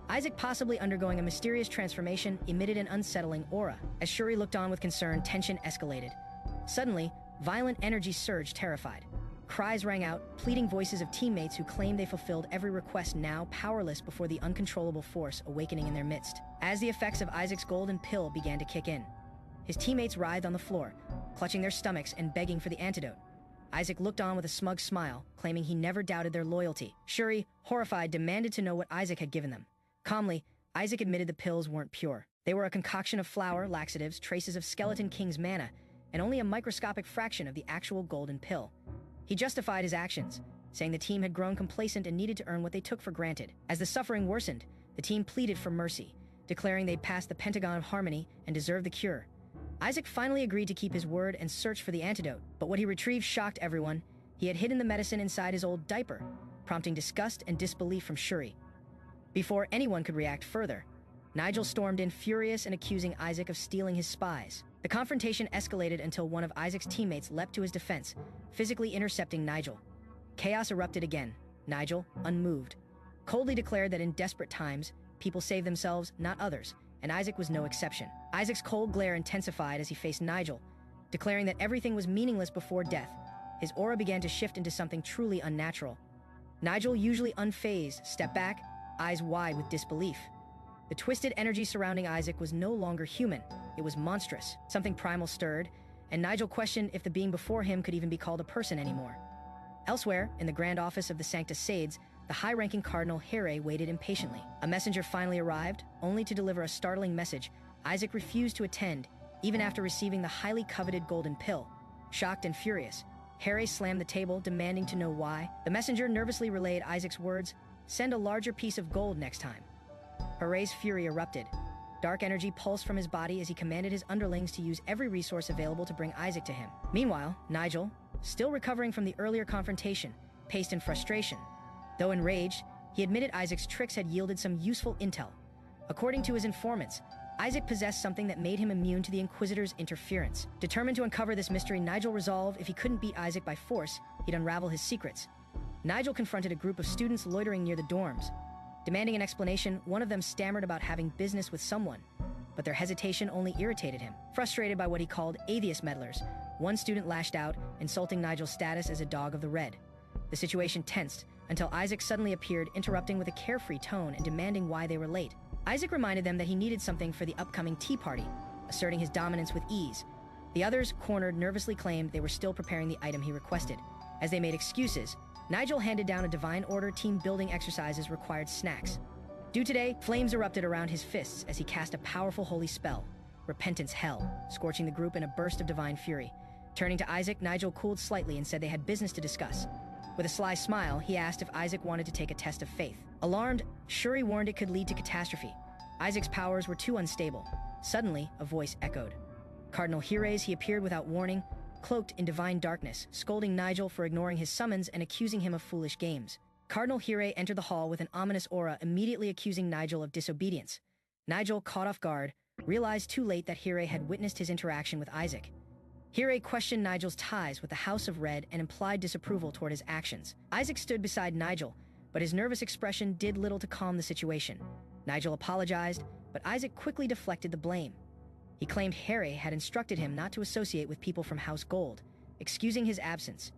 Isaac, possibly undergoing a mysterious transformation, emitted an unsettling aura. As Shuri looked on with concern, tension escalated. Suddenly, violent energy surged, terrified. Cries rang out, pleading voices of teammates who claimed they fulfilled every request, now powerless before the uncontrollable force awakening in their midst. As the effects of Isaac's golden pill began to kick in, his teammates writhed on the floor, clutching their stomachs and begging for the antidote. Isaac looked on with a smug smile, claiming he never doubted their loyalty. Shuri, horrified, demanded to know what Isaac had given them. Calmly, Isaac admitted the pills weren't pure. They were a concoction of flour, laxatives, traces of Skeleton King's mana, and only a microscopic fraction of the actual golden pill. He justified his actions, saying the team had grown complacent and needed to earn what they took for granted. As the suffering worsened, the team pleaded for mercy, declaring they'd passed the Pentagon of Harmony and deserved the cure. Isaac finally agreed to keep his word and search for the antidote, but what he retrieved shocked everyone. He had hidden the medicine inside his old diaper. prompting disgust and disbelief from Shuri. Before anyone could react further, Nigel stormed in furious and accusing Isaac of stealing his spies. The confrontation escalated until one of Isaac's teammates leapt to his defense, physically intercepting Nigel. Chaos erupted again. Nigel, unmoved, coldly declared that in desperate times, people save themselves, not others, and Isaac was no exception. Isaac's cold glare intensified as he faced Nigel, declaring that everything was meaningless before death. His aura began to shift into something truly unnatural. Nigel, usually unfazed, stepped back, eyes wide with disbelief. The twisted energy surrounding Isaac was no longer human. It was monstrous. Something primal stirred, and Nigel questioned if the being before him could even be called a person anymore. Elsewhere, in the grand office of the Sanctus Sades, the high-ranking Cardinal Here waited impatiently. A messenger finally arrived, only to deliver a startling message. Isaac refused to attend, even after receiving the highly coveted golden pill. Shocked and furious, Here slammed the table, demanding to know why. The messenger nervously relayed Isaac's words, "Send a larger piece of gold next time." Here's fury erupted. Dark energy pulsed from his body as he commanded his underlings to use every resource available to bring Isaac to him. Meanwhile, Nigel, still recovering from the earlier confrontation, paced in frustration. Though enraged, he admitted Isaac's tricks had yielded some useful intel. According to his informants, Isaac possessed something that made him immune to the Inquisitor's interference. Determined to uncover this mystery, Nigel resolved if he couldn't beat Isaac by force, he'd unravel his secrets. Nigel confronted a group of students loitering near the dorms. Demanding an explanation, one of them stammered about having business with someone, but their hesitation only irritated him. Frustrated by what he called atheist meddlers, one student lashed out, insulting Nigel's status as a dog of the red. The situation tensed until Isaac suddenly appeared, interrupting with a carefree tone and demanding why they were late. Isaac reminded them that he needed something for the upcoming tea party, asserting his dominance with ease. The others, cornered, nervously claimed they were still preparing the item he requested. As they made excuses, Nigel handed down a divine order team-building exercises required snacks. Due today, flames erupted around his fists as he cast a powerful holy spell, Repentance Hell, scorching the group in a burst of divine fury. Turning to Isaac, Nigel cooled slightly and said they had business to discuss. With a sly smile, he asked if Isaac wanted to take a test of faith. Alarmed, Shuri warned it could lead to catastrophe. Isaac's powers were too unstable. Suddenly, a voice echoed. Cardinal Here's, he appeared without warning, cloaked in divine darkness, scolding Nigel for ignoring his summons and accusing him of foolish games. Cardinal Here entered the hall with an ominous aura, immediately accusing Nigel of disobedience. Nigel, caught off guard, realized too late that Here had witnessed his interaction with Isaac. Here questioned Nigel's ties with the House of Red and implied disapproval toward his actions. Isaac stood beside Nigel, but his nervous expression did little to calm the situation. Nigel apologized, but Isaac quickly deflected the blame. He claimed Here had instructed him not to associate with people from House Gold, excusing his absence.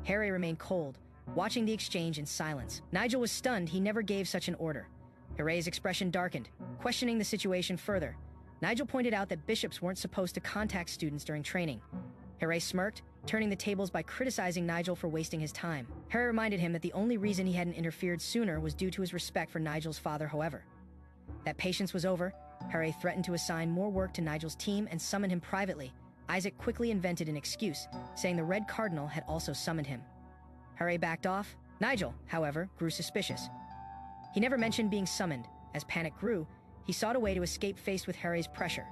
Here remained cold, watching the exchange in silence. Nigel was stunned he never gave such an order. Here's expression darkened, questioning the situation further. Nigel pointed out that bishops weren't supposed to contact students during training. Here smirked, turning the tables by criticizing Nigel for wasting his time. Here reminded him that the only reason he hadn't interfered sooner was due to his respect for Nigel's father, however. That patience was over. Here threatened to assign more work to Nigel's team and summon him privately. Isaac quickly invented an excuse, saying the Red Cardinal had also summoned him. Here backed off. Nigel, however, grew suspicious. He never mentioned being summoned. As panic grew, he sought a way to escape faced with Here's pressure.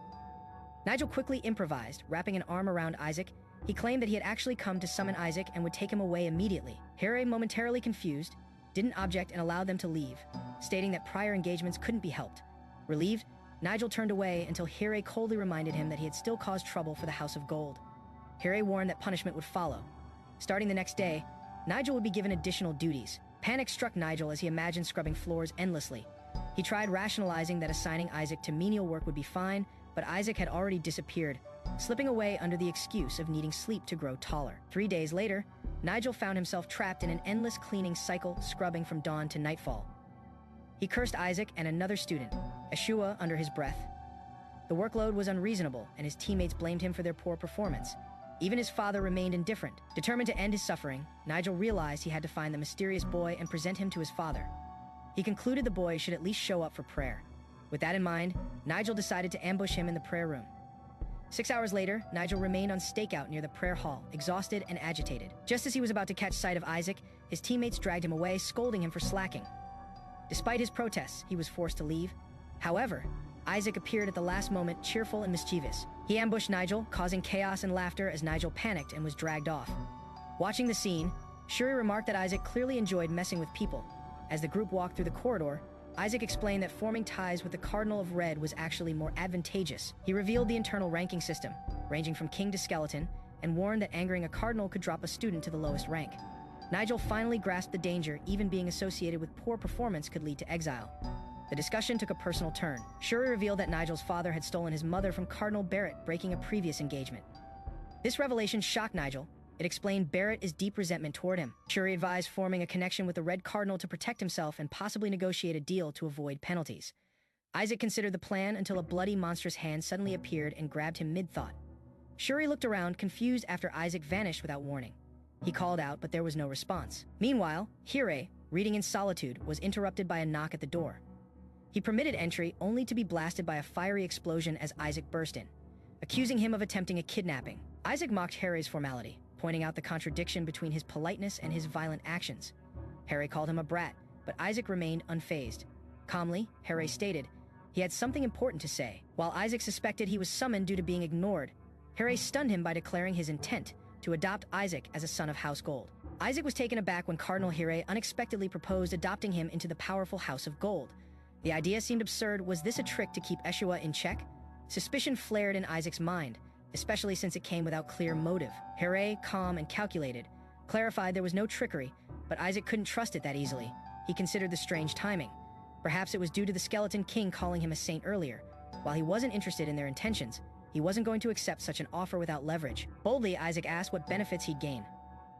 Nigel quickly improvised, wrapping an arm around Isaac. He claimed that he had actually come to summon Isaac and would take him away immediately. Here, momentarily confused, didn't object and allowed them to leave, stating that prior engagements couldn't be helped. Relieved, Nigel turned away until Here coldly reminded him that he had still caused trouble for the House of Gold. Here warned that punishment would follow. Starting the next day, Nigel would be given additional duties. Panic struck Nigel as he imagined scrubbing floors endlessly. He tried rationalizing that assigning Isaac to menial work would be fine, but Isaac had already disappeared, slipping away under the excuse of needing sleep to grow taller. 3 days later, Nigel found himself trapped in an endless cleaning cycle, scrubbing from dawn to nightfall. He cursed Isaac and another student, Eshua, under his breath. The workload was unreasonable, and his teammates blamed him for their poor performance. Even his father remained indifferent. Determined to end his suffering, Nigel realized he had to find the mysterious boy and present him to his father. He concluded the boy should at least show up for prayer. With that in mind, Nigel decided to ambush him in the prayer room. 6 hours later, Nigel remained on stakeout near the prayer hall, exhausted and agitated. Just as he was about to catch sight of Isaac, his teammates dragged him away, scolding him for slacking. Despite his protests, he was forced to leave. However, Isaac appeared at the last moment, cheerful and mischievous. He ambushed Nigel, causing chaos and laughter as Nigel panicked and was dragged off. Watching the scene, Shuri remarked that Isaac clearly enjoyed messing with people. As the group walked through the corridor, Isaac explained that forming ties with the Cardinal of Red was actually more advantageous. He revealed the internal ranking system, ranging from king to skeleton, and warned that angering a cardinal could drop a student to the lowest rank. Nigel finally grasped the danger even being associated with poor performance could lead to exile. The discussion took a personal turn. Shuri revealed that Nigel's father had stolen his mother from Cardinal Barrett, breaking a previous engagement. This revelation shocked Nigel. It explained Barrett's deep resentment toward him. Shuri advised forming a connection with the Red Cardinal to protect himself and possibly negotiate a deal to avoid penalties. Isaac considered the plan until a bloody, monstrous hand suddenly appeared and grabbed him mid-thought. Shuri looked around, confused after Isaac vanished without warning. He called out, but there was no response. Meanwhile, Hirei, reading in solitude, was interrupted by a knock at the door. He permitted entry only to be blasted by a fiery explosion as Isaac burst in, accusing him of attempting a kidnapping. Isaac mocked Hirei's formality, pointing out the contradiction between his politeness and his violent actions. Hirei called him a brat, but Isaac remained unfazed. Calmly, Hirei stated he had something important to say. While Isaac suspected he was summoned due to being ignored, Hirei stunned him by declaring his intent to adopt Isaac as a son of House Gold. Isaac was taken aback when Cardinal Hirei unexpectedly proposed adopting him into the powerful House of Gold. The idea seemed absurd. Was this a trick to keep Eshua in check? Suspicion flared in Isaac's mind, especially since it came without clear motive. Hirei, calm and calculated, clarified there was no trickery, but Isaac couldn't trust it that easily. He considered the strange timing. Perhaps it was due to the Skeleton King calling him a saint earlier. While he wasn't interested in their intentions, he wasn't going to accept such an offer without leverage. Boldly, Isaac asked what benefits he'd gain.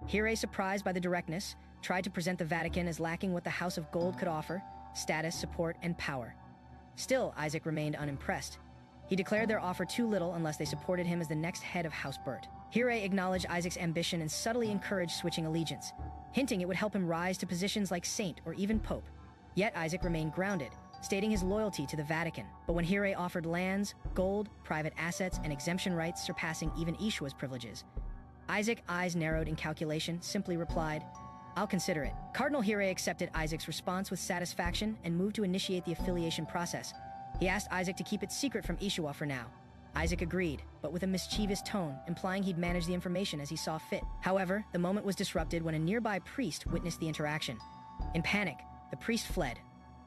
Hirei, surprised by the directness, tried to present the Vatican as lacking what the House of Gold could offer: status, support, and power. Still, Isaac remained unimpressed. He declared their offer too little unless they supported him as the next head of House Burt. Hirei acknowledged Isaac's ambition and subtly encouraged switching allegiance, hinting it would help him rise to positions like saint or even pope. Yet Isaac remained grounded, stating his loyalty to the Vatican. But when Hirei offered lands, gold, private assets, and exemption rights surpassing even Eshua's privileges, Isaac's eyes narrowed in calculation, simply replied, "I'll consider it." Cardinal Hirei accepted Isaac's response with satisfaction and moved to initiate the affiliation process. He asked Isaac to keep it secret from Eshua for now. Isaac agreed, but with a mischievous tone, implying he'd manage the information as he saw fit. However, the moment was disrupted when a nearby priest witnessed the interaction. In panic, the priest fled.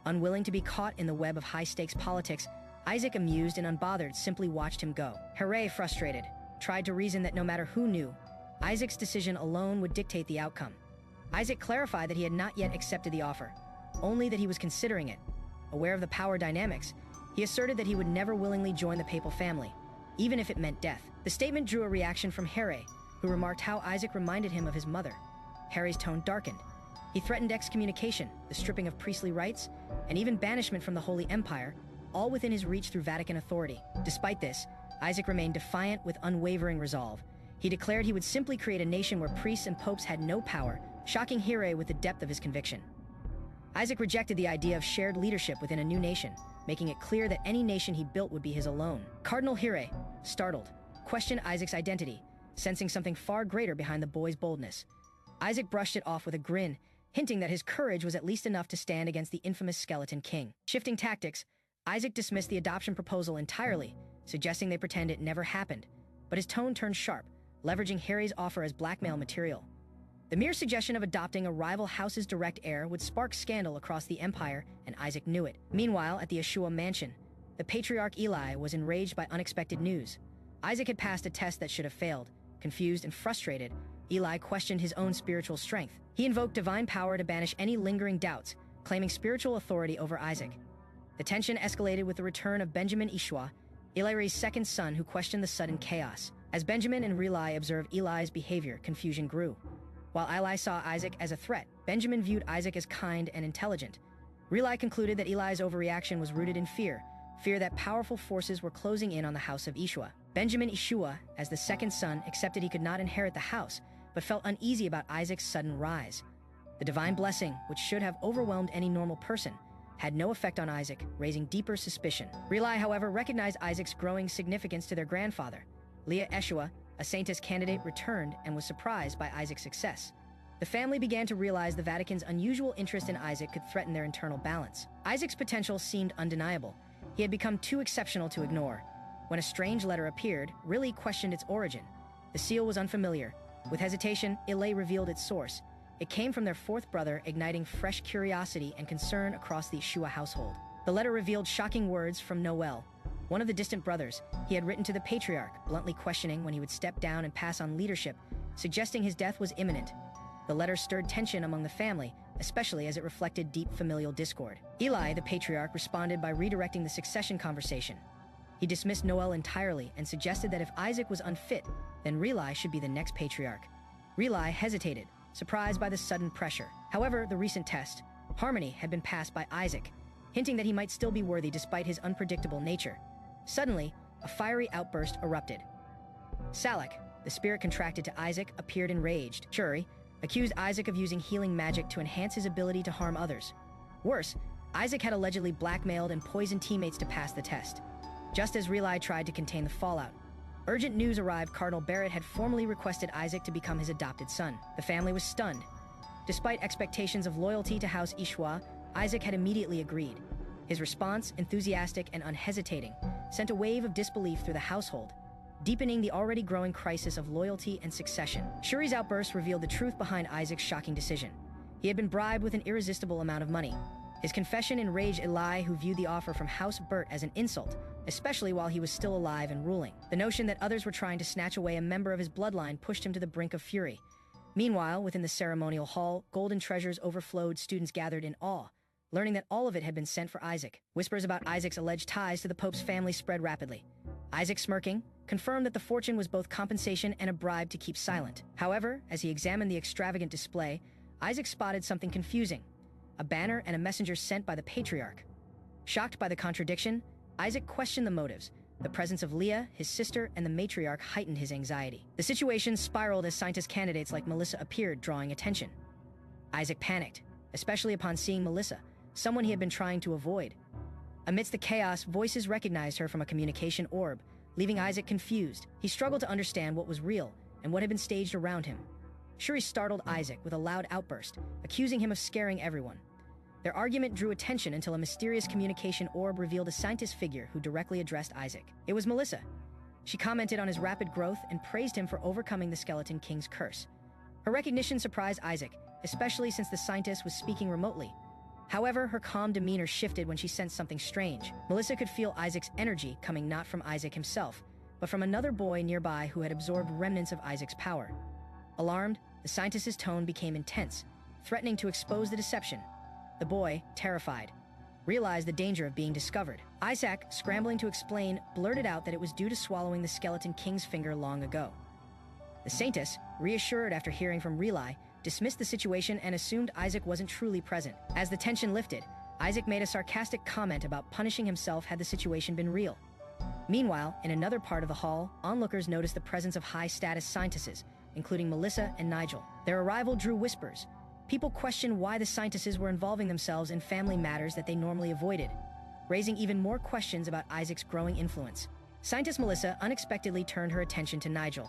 Unwilling to be caught in the web of high-stakes politics, Isaac, amused and unbothered, simply watched him go. Hirei, frustrated, tried to reason that no matter who knew, Isaac's decision alone would dictate the outcome. Isaac clarified that he had not yet accepted the offer, only that he was considering it. Aware of the power dynamics, he asserted that he would never willingly join the papal family, even if it meant death. The statement drew a reaction from Hirei, who remarked how Isaac reminded him of his mother. Hirei's tone darkened. He threatened excommunication, the stripping of priestly rights, and even banishment from the Holy Empire, all within his reach through Vatican authority. Despite this, Isaac remained defiant with unwavering resolve. He declared he would simply create a nation where priests and popes had no power, shocking Hirei with the depth of his conviction. Isaac rejected the idea of shared leadership within a new nation, making it clear that any nation he built would be his alone. Cardinal Hirei, startled, questioned Isaac's identity, sensing something far greater behind the boy's boldness. Isaac brushed it off with a grin, hinting that his courage was at least enough to stand against the infamous Skeleton King. Shifting tactics, Isaac dismissed the adoption proposal entirely, suggesting they pretend it never happened. But his tone turned sharp, leveraging Hirei's offer as blackmail material. The mere suggestion of adopting a rival house's direct heir would spark scandal across the empire, and Isaac knew it. Meanwhile, at the Eshua mansion, the patriarch Eli was enraged by unexpected news. Isaac had passed a test that should have failed. Confused and frustrated, Eli questioned his own spiritual strength. He invoked divine power to banish any lingering doubts, claiming spiritual authority over Isaac. The tension escalated with the return of Benjamin Eshua, Eli's second son, who questioned the sudden chaos. As Benjamin and Eli observed Eli's behavior, confusion grew. While Eli saw Isaac as a threat, Benjamin viewed Isaac as kind and intelligent. Eli concluded that Eli's overreaction was rooted in fear that powerful forces were closing in on the house of Eshua. Benjamin Eshua, as the second son, accepted he could not inherit the house, but felt uneasy about Isaac's sudden rise. The divine blessing, which should have overwhelmed any normal person, had no effect on Isaac, raising deeper suspicion. Eli, however, recognized Isaac's growing significance to their grandfather. Leah Eshua, a saintess candidate, returned and was surprised by Isaac's success. The family began to realize the Vatican's unusual interest in Isaac could threaten their internal balance. Isaac's potential seemed undeniable. He had become too exceptional to ignore. When a strange letter appeared, Riley questioned its origin. The seal was unfamiliar. With hesitation, Eli revealed its source. It came from their fourth brother, igniting fresh curiosity and concern across the Eshua household. The letter revealed shocking words from Noel, one of the distant brothers. He had written to the patriarch, bluntly questioning when he would step down and pass on leadership, suggesting his death was imminent. The letter stirred tension among the family, especially as it reflected deep familial discord. Eli, the patriarch, responded by redirecting the succession conversation. He dismissed Noel entirely and suggested that if Isaac was unfit, then Reli should be the next patriarch. Reli hesitated, surprised by the sudden pressure. However, the recent test, Harmony, had been passed by Isaac, hinting that he might still be worthy despite his unpredictable nature. Suddenly, a fiery outburst erupted. Salak, the spirit contracted to Isaac, appeared enraged. Shuri accused Isaac of using healing magic to enhance his ability to harm others. Worse, Isaac had allegedly blackmailed and poisoned teammates to pass the test, just as Reli tried to contain the fallout. Urgent news arrived. Cardinal Barrett had formally requested Isaac to become his adopted son. The family was stunned. Despite expectations of loyalty to House Eshua, Isaac had immediately agreed. His response, enthusiastic and unhesitating, sent a wave of disbelief through the household, deepening the already growing crisis of loyalty and succession. Shuri's outburst revealed the truth behind Isaac's shocking decision. He had been bribed with an irresistible amount of money. His confession enraged Eli, who viewed the offer from House Burt as an insult, especially while he was still alive and ruling. The notion that others were trying to snatch away a member of his bloodline pushed him to the brink of fury. Meanwhile, within the ceremonial hall, golden treasures overflowed. Students gathered in awe, learning that all of it had been sent for Isaac. Whispers about Isaac's alleged ties to the Pope's family spread rapidly. Isaac, smirking, confirmed that the fortune was both compensation and a bribe to keep silent. However, as he examined the extravagant display, Isaac spotted something confusing: a banner and a messenger sent by the patriarch. Shocked by the contradiction, Isaac questioned the motives. The presence of Leah, his sister, and the matriarch heightened his anxiety. The situation spiraled as scientist candidates like Melissa appeared, drawing attention. Isaac panicked, especially upon seeing Melissa, someone he had been trying to avoid. Amidst the chaos, voices recognized her from a communication orb, leaving Isaac confused. He struggled to understand what was real and what had been staged around him. Shuri startled Isaac with a loud outburst, accusing him of scaring everyone. Their argument drew attention until a mysterious communication orb revealed a scientist figure who directly addressed Isaac. It was Melissa. She commented on his rapid growth and praised him for overcoming the Skeleton King's curse. Her recognition surprised Isaac, especially since the scientist was speaking remotely. However, her calm demeanor shifted when she sensed something strange. Melissa could feel Isaac's energy coming not from Isaac himself, but from another boy nearby who had absorbed remnants of Isaac's power. Alarmed, the scientist's tone became intense, threatening to expose the deception. The boy, terrified, realized the danger of being discovered. Isaac, scrambling to explain, blurted out that it was due to swallowing the Skeleton King's finger long ago. The saintess, reassured after hearing from Reli, dismissed the situation and assumed Isaac wasn't truly present. As the tension lifted, Isaac made a sarcastic comment about punishing himself had the situation been real. Meanwhile, in another part of the hall, onlookers noticed the presence of high-status scientists, including Melissa and Nigel. Their arrival drew whispers. People questioned why the scientists were involving themselves in family matters that they normally avoided, raising even more questions about Isaac's growing influence. Scientist Melissa unexpectedly turned her attention to Nigel,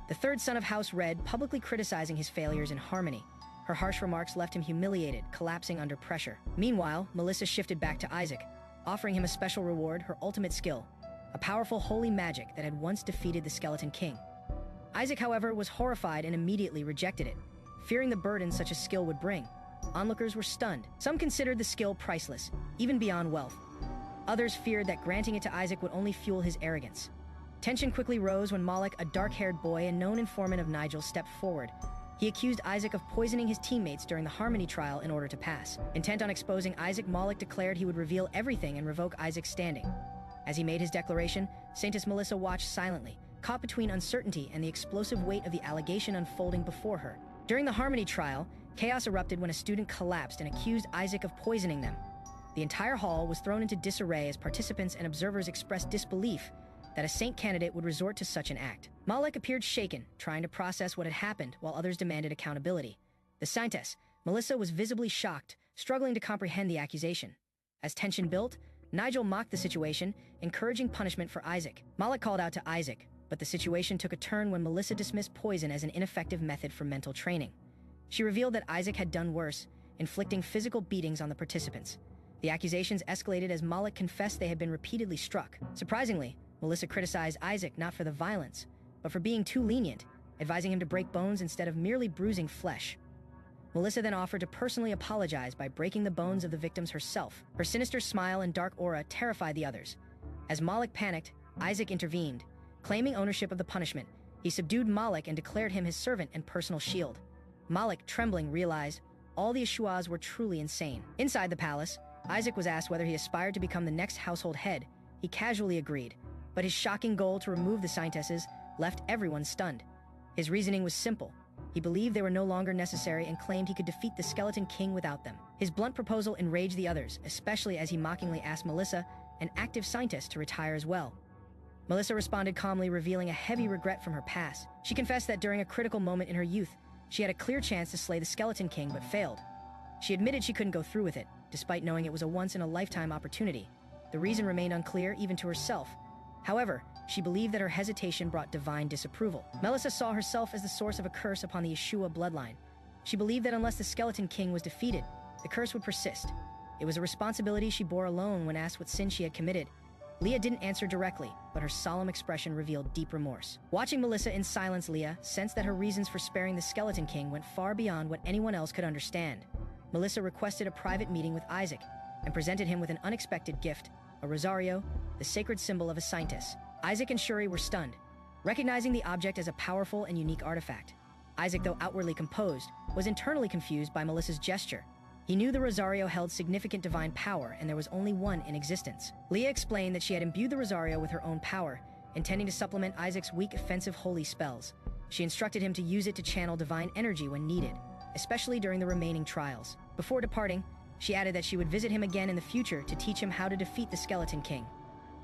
the third son of House Red, publicly criticizing his failures in Harmony. Her harsh remarks left him humiliated, collapsing under pressure. Meanwhile, Melissa shifted back to Isaac, offering him a special reward: her ultimate skill, a powerful holy magic that had once defeated the Skeleton King. Isaac, however, was horrified and immediately rejected it, fearing the burden such a skill would bring. Onlookers were stunned. Some considered the skill priceless, even beyond wealth. Others feared that granting it to Isaac would only fuel his arrogance. Tension quickly rose when Malik, a dark-haired boy and known informant of Nigel, stepped forward. He accused Isaac of poisoning his teammates during the Harmony trial in order to pass. Intent on exposing Isaac, Malik declared he would reveal everything and revoke Isaac's standing. As he made his declaration, Saintess Melissa watched silently, caught between uncertainty and the explosive weight of the allegation unfolding before her. During the Harmony trial, chaos erupted when a student collapsed and accused Isaac of poisoning them. The entire hall was thrown into disarray as participants and observers expressed disbelief that a saint candidate would resort to such an act. Malik appeared shaken, trying to process what had happened, while others demanded accountability. The scientess, Melissa, was visibly shocked, struggling to comprehend the accusation. As tension built, Nigel mocked the situation, encouraging punishment for Isaac. Malik called out to Isaac, but the situation took a turn when Melissa dismissed poison as an ineffective method for mental training. She revealed that Isaac had done worse, inflicting physical beatings on the participants. The accusations escalated as Malik confessed they had been repeatedly struck. Surprisingly, Melissa criticized Isaac not for the violence, but for being too lenient, advising him to break bones instead of merely bruising flesh. Melissa then offered to personally apologize by breaking the bones of the victims herself. Her sinister smile and dark aura terrified the others. As Malik panicked, Isaac intervened. Claiming ownership of the punishment, he subdued Malik and declared him his servant and personal shield. Malik, trembling, realized all the Eshuas were truly insane. Inside the palace, Isaac was asked whether he aspired to become the next household head. He casually agreed, but his shocking goal to remove the scientesses left everyone stunned. His reasoning was simple. He believed they were no longer necessary and claimed he could defeat the Skeleton King without them. His blunt proposal enraged the others, especially as he mockingly asked Melissa, an active scientist, to retire as well. Melissa responded calmly, revealing a heavy regret from her past. She confessed that during a critical moment in her youth, she had a clear chance to slay the Skeleton King but failed. She admitted she couldn't go through with it, despite knowing it was a once-in-a-lifetime opportunity. The reason remained unclear even to herself. However, she believed that her hesitation brought divine disapproval. Melissa saw herself as the source of a curse upon the Eshua bloodline. She believed that unless the Skeleton King was defeated, the curse would persist. It was a responsibility she bore alone when asked what sin she had committed. Leah didn't answer directly, but her solemn expression revealed deep remorse. Watching Melissa in silence, Leah sensed that her reasons for sparing the Skeleton King went far beyond what anyone else could understand. Melissa requested a private meeting with Isaac and presented him with an unexpected gift, a rosario, the sacred symbol of a scientist. Isaac and Shuri were stunned, recognizing the object as a powerful and unique artifact. Isaac, though outwardly composed, was internally confused by Melissa's gesture. He knew the rosario held significant divine power, and there was only one in existence. Leah explained that she had imbued the rosario with her own power, intending to supplement Isaac's weak offensive holy spells. She instructed him to use it to channel divine energy when needed, especially during the remaining trials. Before departing, she added that she would visit him again in the future to teach him how to defeat the Skeleton King.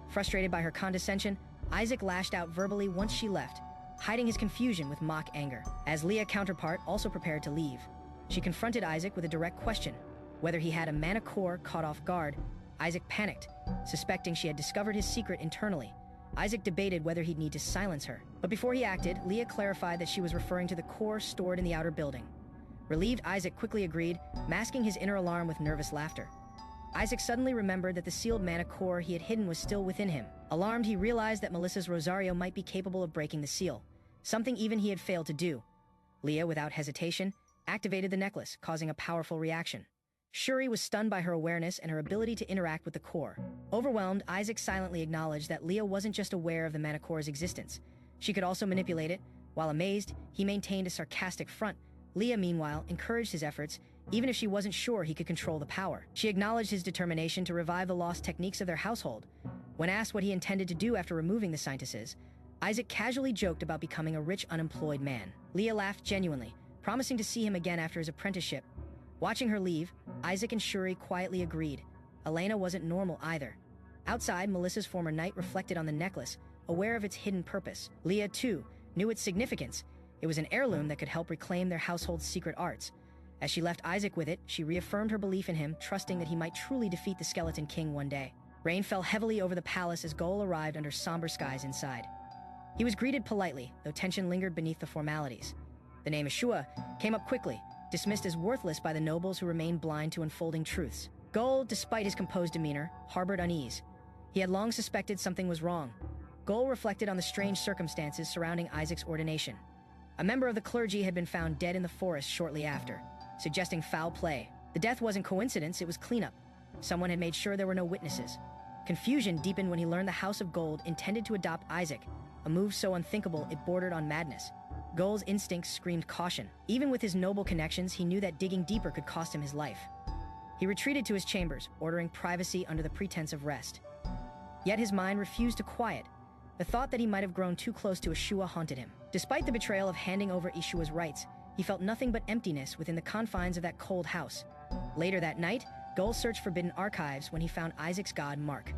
Frustrated by her condescension, Isaac lashed out verbally once she left, hiding his confusion with mock anger. As Leah's counterpart also prepared to leave, she confronted Isaac with a direct question. Whether he had a mana core caught off guard, Isaac panicked, suspecting she had discovered his secret internally. Isaac debated whether he'd need to silence her, but before he acted, Leah clarified that she was referring to the core stored in the outer building. Relieved, Isaac quickly agreed, masking his inner alarm with nervous laughter. Isaac suddenly remembered that the sealed mana core he had hidden was still within him. Alarmed, he realized that Melissa's rosario might be capable of breaking the seal, something even he had failed to do. Leah, without hesitation, activated the necklace, causing a powerful reaction. Shuri was stunned by her awareness and her ability to interact with the core. Overwhelmed, Isaac silently acknowledged that Leah wasn't just aware of the mana core's existence. She could also manipulate it. While amazed, he maintained a sarcastic front. Leah, meanwhile, encouraged his efforts, even if she wasn't sure he could control the power. She acknowledged his determination to revive the lost techniques of their household. When asked what he intended to do after removing the scientists, Isaac casually joked about becoming a rich, unemployed man. Leah laughed genuinely, promising to see him again after his apprenticeship. Watching her leave, Isaac and Shuri quietly agreed. Elena wasn't normal either. Outside, Melissa's former knight reflected on the necklace, aware of its hidden purpose. Leah, too, knew its significance. It was an heirloom that could help reclaim their household's secret arts. As she left Isaac with it, she reaffirmed her belief in him, trusting that he might truly defeat the Skeleton King one day. Rain fell heavily over the palace as Gol arrived under somber skies inside. He was greeted politely, though tension lingered beneath the formalities. The name Eshua came up quickly, dismissed as worthless by the nobles who remained blind to unfolding truths. Gol, despite his composed demeanor, harbored unease. He had long suspected something was wrong. Gol reflected on the strange circumstances surrounding Isaac's ordination. A member of the clergy had been found dead in the forest shortly after, suggesting foul play. The death wasn't coincidence, it was cleanup. Someone had made sure there were no witnesses. Confusion deepened when he learned the House of Gold intended to adopt Isaac, a move so unthinkable it bordered on madness. Gol's instincts screamed caution. Even with his noble connections, he knew that digging deeper could cost him his life. He retreated to his chambers, ordering privacy under the pretense of rest. Yet his mind refused to quiet. The thought that he might have grown too close to Eshua haunted him. Despite the betrayal of handing over Eshua's rights, he felt nothing but emptiness within the confines of that cold house. Later that night, Gol searched forbidden archives when he found Isaac's god mark.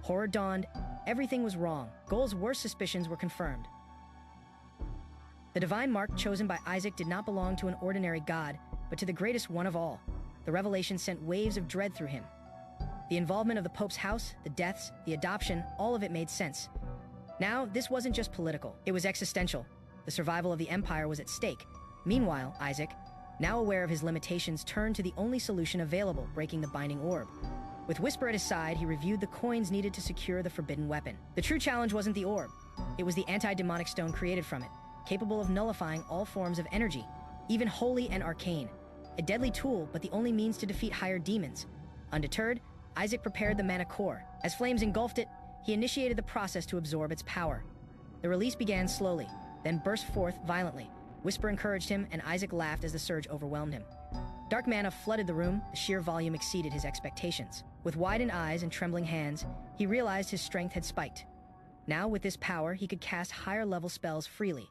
Horror dawned. Everything was wrong. Gol's worst suspicions were confirmed. The divine mark chosen by Isaac did not belong to an ordinary god, but to the greatest one of all. The revelation sent waves of dread through him. The involvement of the Pope's house, the deaths, the adoption, all of it made sense. Now, this wasn't just political, it was existential. The survival of the Empire was at stake. Meanwhile, Isaac, now aware of his limitations, turned to the only solution available, breaking the binding orb. With Whisper at his side, he reviewed the coins needed to secure the forbidden weapon. The true challenge wasn't the orb. It was the anti-demonic stone created from it, capable of nullifying all forms of energy, even holy and arcane. a deadly tool but the only means to defeat higher demons. Undeterred, Isaac prepared the mana core. As flames engulfed it, he initiated the process to absorb its power. The release began slowly, then burst forth violently. Whisper encouraged him, and Isaac laughed as the surge overwhelmed him. Dark mana flooded the room. The sheer volume exceeded his expectations. With widened eyes and trembling hands, he realized his strength had spiked. Now, with this power, he could cast higher-level spells freely.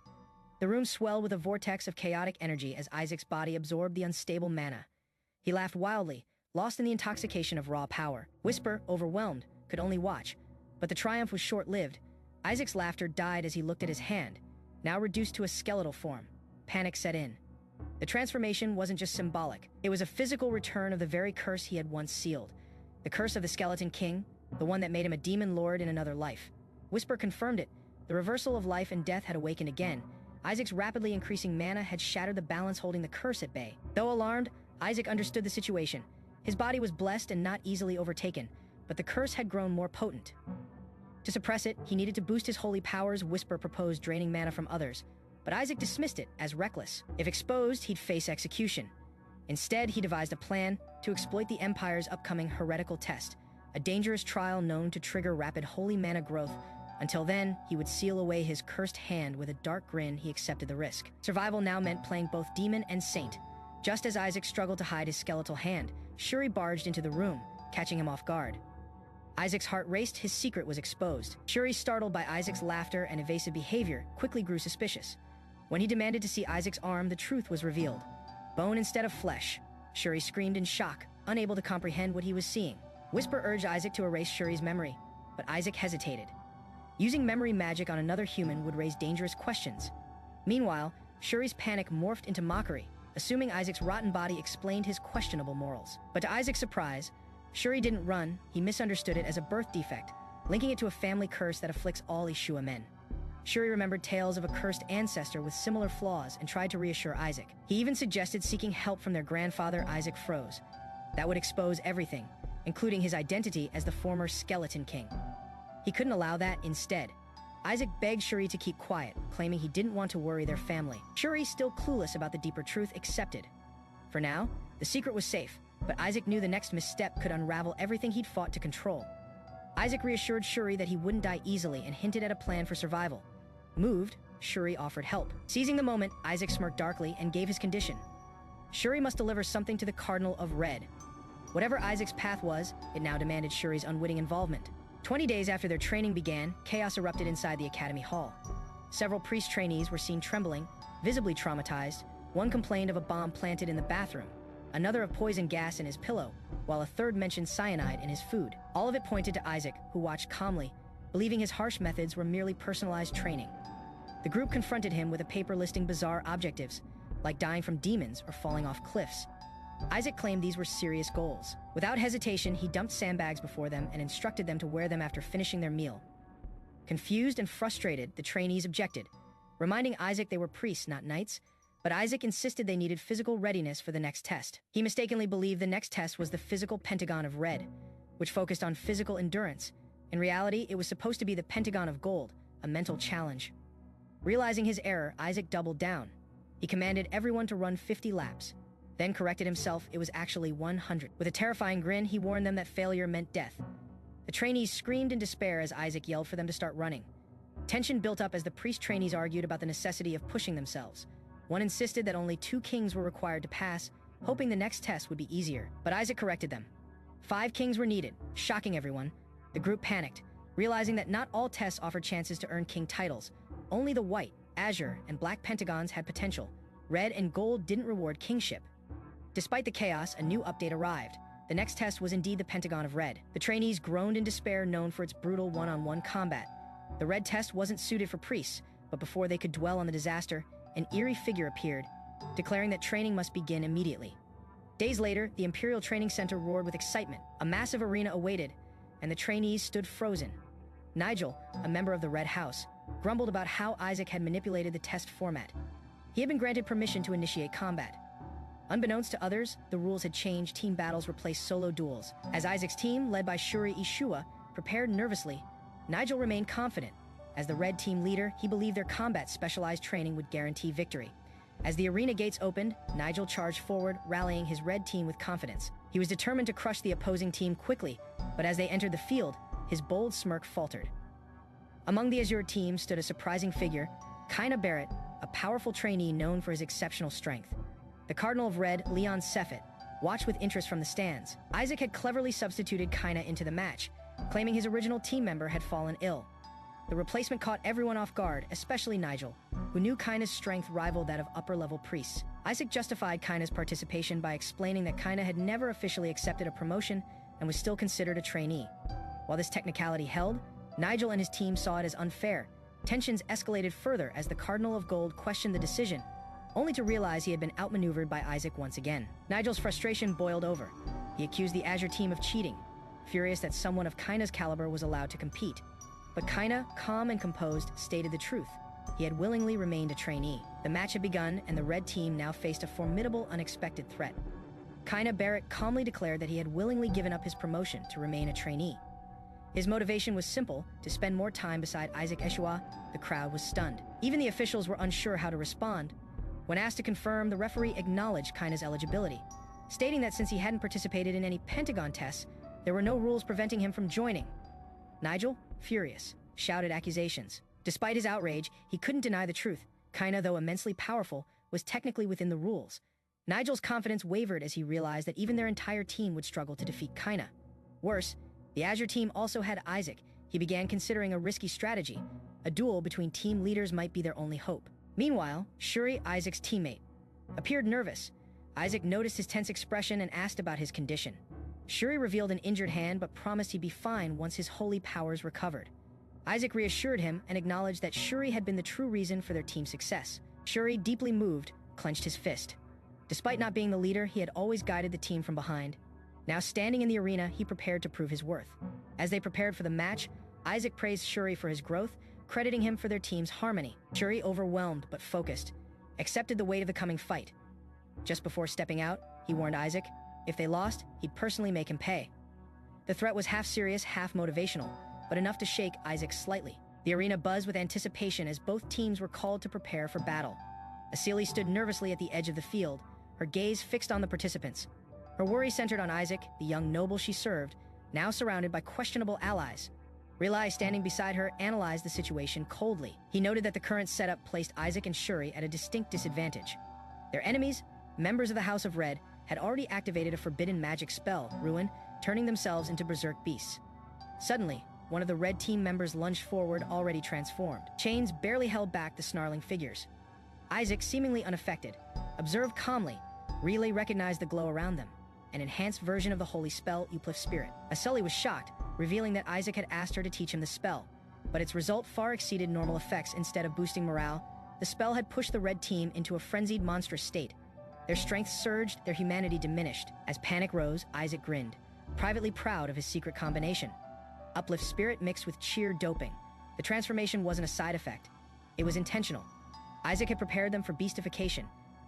The room swelled with a vortex of chaotic energy as Isaac's body absorbed the unstable mana. He laughed wildly, lost in the intoxication of raw power. Whisper, overwhelmed, could only watch. But the triumph was short-lived. Isaac's laughter died as he looked at his hand, now reduced to a skeletal form. Panic set in. The transformation wasn't just symbolic. It was a physical return of the very curse he had once sealed. The curse of the Skeleton King, the one that made him a demon lord in another life. Whisper confirmed it. The reversal of life and death had awakened again. Isaac's rapidly increasing mana had shattered the balance holding the curse at bay. Though alarmed, Isaac understood the situation. His body was blessed and not easily overtaken, but the curse had grown more potent. To suppress it, he needed to boost his holy powers. Whisper proposed draining mana from others, but Isaac dismissed it as reckless. If exposed, he'd face execution. Instead, he devised a plan to exploit the Empire's upcoming heretical test, a dangerous trial known to trigger rapid holy mana growth. Until then, he would seal away his cursed hand. With a dark grin, he accepted the risk. Survival now meant playing both demon and saint. Just as Isaac struggled to hide his skeletal hand, Shuri barged into the room, catching him off guard. Isaac's heart raced. His secret was exposed. Shuri, startled by Isaac's laughter and evasive behavior, quickly grew suspicious. When he demanded to see Isaac's arm, the truth was revealed. Bone instead of flesh. Shuri screamed in shock, unable to comprehend what he was seeing. Whisper urged Isaac to erase Shuri's memory, but Isaac hesitated. Using memory magic on another human would raise dangerous questions. Meanwhile, Shuri's panic morphed into mockery, assuming Isaac's rotten body explained his questionable morals. But to Isaac's surprise, Shuri didn't run. He misunderstood it as a birth defect, linking it to a family curse that afflicts all Eshua men. Shuri remembered tales of a cursed ancestor with similar flaws and tried to reassure Isaac. He even suggested seeking help from their grandfather. Isaac froze. That would expose everything, including his identity as the former Skeleton King. He couldn't allow that. Instead, Isaac begged Shuri to keep quiet, claiming he didn't want to worry their family. Shuri, still clueless about the deeper truth, accepted. For now, the secret was safe, but Isaac knew the next misstep could unravel everything he'd fought to control. Isaac reassured Shuri that he wouldn't die easily and hinted at a plan for survival. Moved, Shuri offered help. Seizing the moment, Isaac smirked darkly and gave his condition. Shuri must deliver something to the Cardinal of Red. Whatever Isaac's path was, it now demanded Shuri's unwitting involvement. 20 days after their training began, chaos erupted inside the Academy Hall. Several priest trainees were seen trembling, visibly traumatized. One complained of a bomb planted in the bathroom, another of poison gas in his pillow, while a third mentioned cyanide in his food. All of it pointed to Isaac, who watched calmly, believing his harsh methods were merely personalized training. The group confronted him with a paper listing bizarre objectives, like dying from demons or falling off cliffs. Isaac claimed these were serious goals. Without hesitation, he dumped sandbags before them and instructed them to wear them after finishing their meal. Confused and frustrated, the trainees objected, reminding Isaac they were priests, not knights, but Isaac insisted they needed physical readiness for the next test. He mistakenly believed the next test was the physical Pentagon of Red, which focused on physical endurance. In reality, it was supposed to be the Pentagon of Gold, a mental challenge. Realizing his error, Isaac doubled down. He commanded everyone to run 50 laps, then corrected himself. It was actually 100. With a terrifying grin, he warned them that failure meant death. The trainees screamed in despair as Isaac yelled for them to start running. Tension built up as the priest trainees argued about the necessity of pushing themselves. One insisted that only 2 kings were required to pass, hoping the next test would be easier. But Isaac corrected them. 5 kings were needed, shocking everyone. The group panicked, realizing that not all tests offered chances to earn king titles. Only the white, azure, and black pentagons had potential. Red and gold didn't reward kingship. Despite the chaos, a new update arrived. The next test was indeed the Pentagon of Red. The trainees groaned in despair, known for its brutal one-on-one combat. The red test wasn't suited for priests, but before they could dwell on the disaster, an eerie figure appeared, declaring that training must begin immediately. Days later, the Imperial Training Center roared with excitement. A massive arena awaited, and the trainees stood frozen. Nigel, a member of the Red House, grumbled about how Isaac had manipulated the test format. He had been granted permission to initiate combat. Unbeknownst to others, the rules had changed. Team battles replaced solo duels. As Isaac's team, led by Isaac Eshua, prepared nervously, Nigel remained confident. As the red team leader, he believed their combat-specialized training would guarantee victory. As the arena gates opened, Nigel charged forward, rallying his red team with confidence. He was determined to crush the opposing team quickly, but as they entered the field, his bold smirk faltered. Among the Azure team stood a surprising figure, Kaina Barrett, a powerful trainee known for his exceptional strength. The Cardinal of Red, Leon Seffet, watched with interest from the stands. Isaac had cleverly substituted Kaina into the match, claiming his original team member had fallen ill. The replacement caught everyone off guard, especially Nigel, who knew Kaina's strength rivaled that of upper-level priests. Isaac justified Kaina's participation by explaining that Kaina had never officially accepted a promotion and was still considered a trainee. While this technicality held, Nigel and his team saw it as unfair. Tensions escalated further as the Cardinal of Gold questioned the decision, only to realize he had been outmaneuvered by Isaac once again. Nigel's frustration boiled over. He accused the Azure team of cheating, furious that someone of Kaina's caliber was allowed to compete. But Kaina, calm and composed, stated the truth. He had willingly remained a trainee. The match had begun, and the red team now faced a formidable, unexpected threat. Kaina Barrett calmly declared that he had willingly given up his promotion to remain a trainee. His motivation was simple: to spend more time beside Isaac Eshua. The crowd was stunned. Even the officials were unsure how to respond. When asked to confirm, the referee acknowledged Kaina's eligibility, stating that since he hadn't participated in any Pentagon tests, there were no rules preventing him from joining. Nigel, furious, shouted accusations. Despite his outrage, he couldn't deny the truth. Kaina, though immensely powerful, was technically within the rules. Nigel's confidence wavered as he realized that even their entire team would struggle to defeat Kaina. Worse, the Azure team also had Isaac. He began considering a risky strategy. A duel between team leaders might be their only hope. Meanwhile, Shuri, Isaac's teammate, appeared nervous. Isaac noticed his tense expression and asked about his condition. Shuri revealed an injured hand but promised he'd be fine once his holy powers recovered. Isaac reassured him and acknowledged that Shuri had been the true reason for their team's success. Shuri, deeply moved, clenched his fist. Despite not being the leader, he had always guided the team from behind. Now standing in the arena, he prepared to prove his worth. As they prepared for the match, Isaac praised Shuri for his growth, crediting him for their team's harmony. Shuri, overwhelmed but focused, accepted the weight of the coming fight. Just before stepping out, he warned Isaac, if they lost, he'd personally make him pay. The threat was half serious, half motivational, but enough to shake Isaac slightly. The arena buzzed with anticipation as both teams were called to prepare for battle. Asili stood nervously at the edge of the field, her gaze fixed on the participants. Her worry centered on Isaac, the young noble she served, now surrounded by questionable allies. Relai, standing beside her, analyzed the situation coldly. He noted that the current setup placed Isaac and Shuri at a distinct disadvantage. Their enemies, members of the House of Red, had already activated a forbidden magic spell, Ruin, turning themselves into berserk beasts. Suddenly, one of the red team members lunged forward, already transformed. Chains barely held back the snarling figures. Isaac, seemingly unaffected, observed calmly. Relay recognized the glow around them, an enhanced version of the holy spell, Uplift Spirit. Asili was shocked, revealing that Isaac had asked her to teach him the spell, but its result far exceeded normal effects. Instead of boosting morale, the spell had pushed the red team into a frenzied, monstrous state. Their strength surged, their humanity diminished. As panic rose, Isaac grinned, privately proud of his secret combination. Uplift Spirit mixed with cheer doping. The transformation wasn't a side effect. It was intentional. Isaac had prepared them for beastification,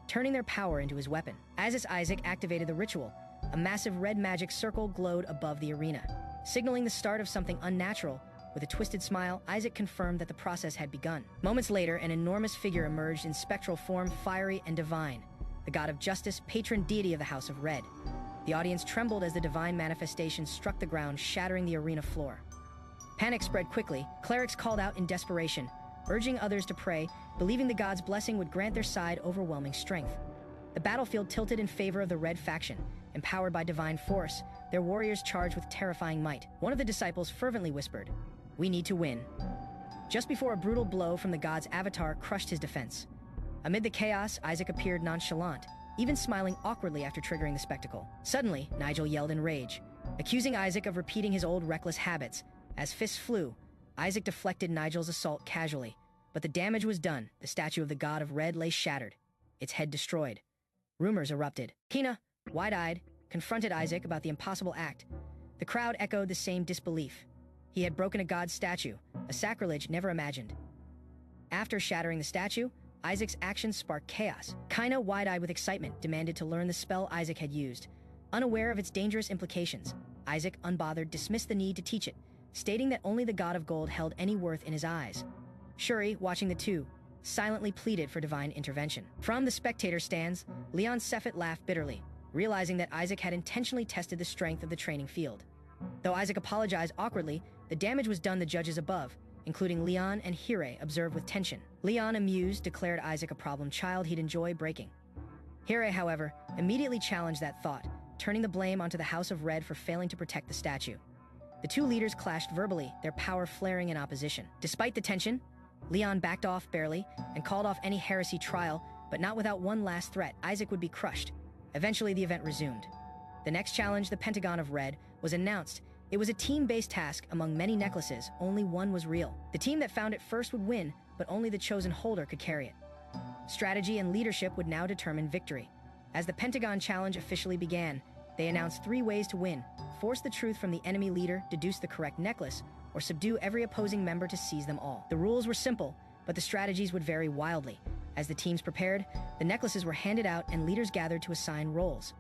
turning their power into his weapon. As Isaac activated the ritual, a massive red magic circle glowed above the arena, signaling the start of something unnatural. With a twisted smile, Isaac confirmed that the process had begun. Moments later, an enormous figure emerged in spectral form, fiery and divine. The god of justice, patron deity of the House of Red. The audience trembled as the divine manifestation struck the ground, shattering the arena floor. Panic spread quickly. Clerics called out in desperation, urging others to pray, believing the god's blessing would grant their side overwhelming strength. The battlefield tilted in favor of the red faction. Empowered by divine force, their warriors charged with terrifying might. One of the disciples fervently whispered, "We need to win." Just before a brutal blow from the god's avatar crushed his defense. Amid the chaos, Isaac appeared nonchalant, even smiling awkwardly after triggering the spectacle. Suddenly, Nigel yelled in rage, accusing Isaac of repeating his old reckless habits. As fists flew, Isaac deflected Nigel's assault casually, but the damage was done. The statue of the god of Red lay shattered, its head destroyed. Rumors erupted. Kina, wide-eyed, confronted Isaac about the impossible act. The crowd echoed the same disbelief. He had broken a god's statue, a sacrilege never imagined. After shattering the statue, Isaac's actions sparked chaos. Kaina, wide-eyed with excitement, demanded to learn the spell Isaac had used. Unaware of its dangerous implications, Isaac, unbothered, dismissed the need to teach it, stating that only the god of gold held any worth in his eyes. Shuri, watching the two, silently pleaded for divine intervention. From the spectator stands, Leon Seffet laughed bitterly, realizing that Isaac had intentionally tested the strength of the training field. Though Isaac apologized awkwardly, the damage was done the judges above, including Leon and Hire, observed with tension. Leon, amused, declared Isaac a problem child he'd enjoy breaking. Hire, however, immediately challenged that thought, turning the blame onto the House of Red for failing to protect the statue. The two leaders clashed verbally, their power flaring in opposition. Despite the tension, Leon backed off barely and called off any heresy trial, but not without one last threat: Isaac would be crushed. Eventually, the event resumed. The next challenge, the Pentagon of Red, was announced. It was a team-based task among many necklaces. Only one was real. The team that found it first would win, but only the chosen holder could carry it. Strategy and leadership would now determine victory. As the Pentagon challenge officially began, they announced 3 ways to win: force the truth from the enemy leader, deduce the correct necklace, or subdue every opposing member to seize them all. The rules were simple, but the strategies would vary wildly. As the teams prepared, the necklaces were handed out and leaders gathered to assign roles.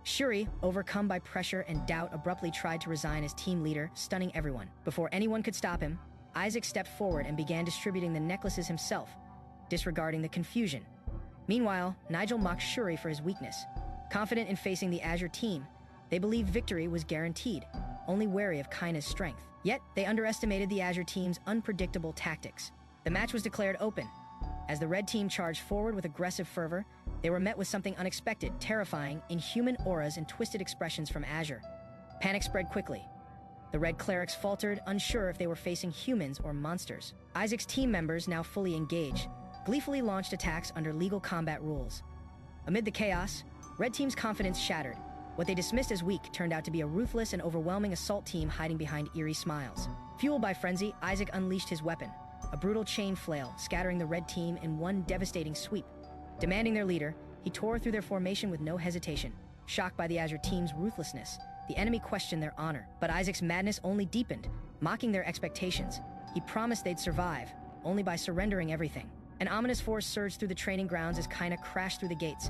Shuri, overcome by pressure and doubt, abruptly tried to resign as team leader, stunning everyone. Before anyone could stop him, Isaac stepped forward and began distributing the necklaces himself, disregarding the confusion. Meanwhile, Nigel mocked Shuri for his weakness. Confident in facing the Azure team, they believed victory was guaranteed, only wary of Kaina's strength. Yet, they underestimated the Azure team's unpredictable tactics. The match was declared open. As the Red team charged forward with aggressive fervor, they were met with something unexpected, terrifying, inhuman auras and twisted expressions from Azure. Panic spread quickly. The Red clerics faltered, unsure if they were facing humans or monsters. Isaac's team members, now fully engaged, gleefully launched attacks under legal combat rules. Amid the chaos, Red team's confidence shattered. What they dismissed as weak turned out to be a ruthless and overwhelming assault team hiding behind eerie smiles. Fueled by frenzy, Isaac unleashed his weapon, a brutal chain flail, scattering the Red team in one devastating sweep. Demanding their leader, he tore through their formation with no hesitation. Shocked by the Azure team's ruthlessness, the enemy questioned their honor. But Isaac's madness only deepened, mocking their expectations. He promised they'd survive, only by surrendering everything. An ominous force surged through the training grounds as Kaina crashed through the gates,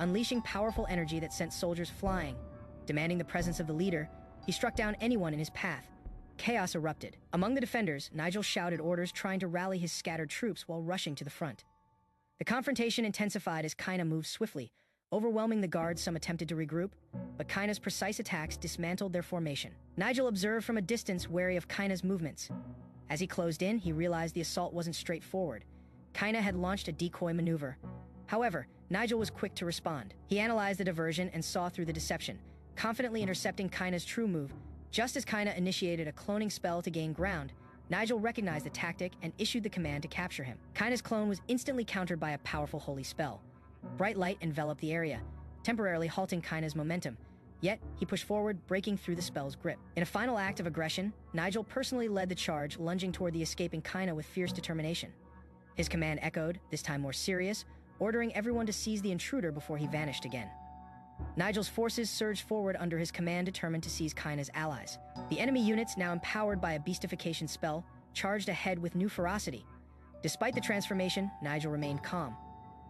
unleashing powerful energy that sent soldiers flying. Demanding the presence of the leader, he struck down anyone in his path. Chaos erupted. Among the defenders, Nigel shouted orders, trying to rally his scattered troops while rushing to the front. The confrontation intensified as Kaina moved swiftly, overwhelming the guards. Some attempted to regroup, but Kaina's precise attacks dismantled their formation. Nigel observed from a distance, wary of Kaina's movements. As he closed in, he realized the assault wasn't straightforward. Kaina had launched a decoy maneuver. However, Nigel was quick to respond. He analyzed the diversion and saw through the deception, confidently intercepting Kaina's true move. Just as Kaina initiated a cloning spell to gain ground, Nigel recognized the tactic and issued the command to capture him. Kaina's clone was instantly countered by a powerful holy spell. Bright light enveloped the area, temporarily halting Kaina's momentum. Yet, he pushed forward, breaking through the spell's grip. In a final act of aggression, Nigel personally led the charge, lunging toward the escaping Kaina with fierce determination. His command echoed, this time more serious, ordering everyone to seize the intruder before he vanished again. Nigel's forces surged forward under his command, determined to seize Kaina's allies. The enemy units, now empowered by a beastification spell, charged ahead with new ferocity. Despite the transformation, Nigel remained calm,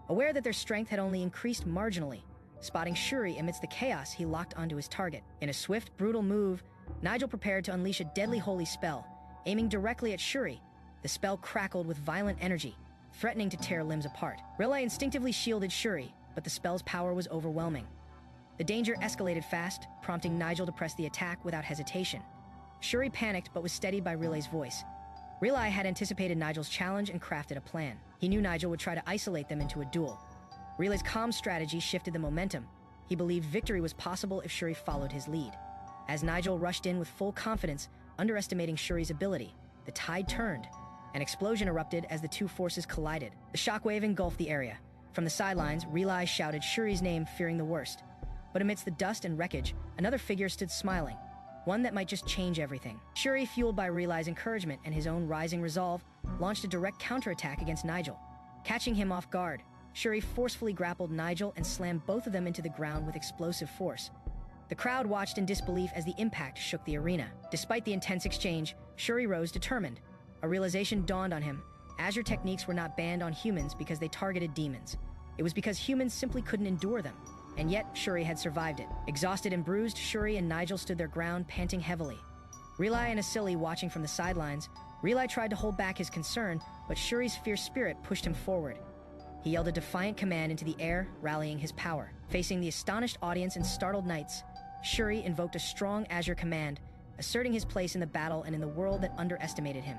aware that their strength had only increased marginally. Spotting Shuri amidst the chaos, he locked onto his target. In a swift, brutal move, Nigel prepared to unleash a deadly holy spell, aiming directly at Shuri. The spell crackled with violent energy, threatening to tear limbs apart. Relay instinctively shielded Shuri, but the spell's power was overwhelming. The danger escalated fast, prompting Nigel to press the attack without hesitation. Shuri panicked but was steadied by Relay's voice. Relay had anticipated Nigel's challenge and crafted a plan. He knew Nigel would try to isolate them into a duel. Relay's calm strategy shifted the momentum. He believed victory was possible if Shuri followed his lead. As Nigel rushed in with full confidence, underestimating Shuri's ability, the tide turned. An explosion erupted as the two forces collided. The shockwave engulfed the area. From the sidelines, Relay shouted Shuri's name, fearing the worst. But amidst the dust and wreckage, another figure stood smiling, one that might just change everything. Shuri, fueled by Relay's encouragement and his own rising resolve, launched a direct counterattack against Nigel. Catching him off guard, Shuri forcefully grappled Nigel and slammed both of them into the ground with explosive force. The crowd watched in disbelief as the impact shook the arena. Despite the intense exchange, Shuri rose determined. A realization dawned on him. Azure techniques were not banned on humans because they targeted demons. It was because humans simply couldn't endure them. And yet, Shuri had survived it. Exhausted and bruised, Shuri and Nigel stood their ground, panting heavily. Relay and Asili, watching from the sidelines, Relay tried to hold back his concern, but Shuri's fierce spirit pushed him forward. He yelled a defiant command into the air, rallying his power. Facing the astonished audience and startled knights, Shuri invoked a strong Azure command, asserting his place in the battle and in the world that underestimated him.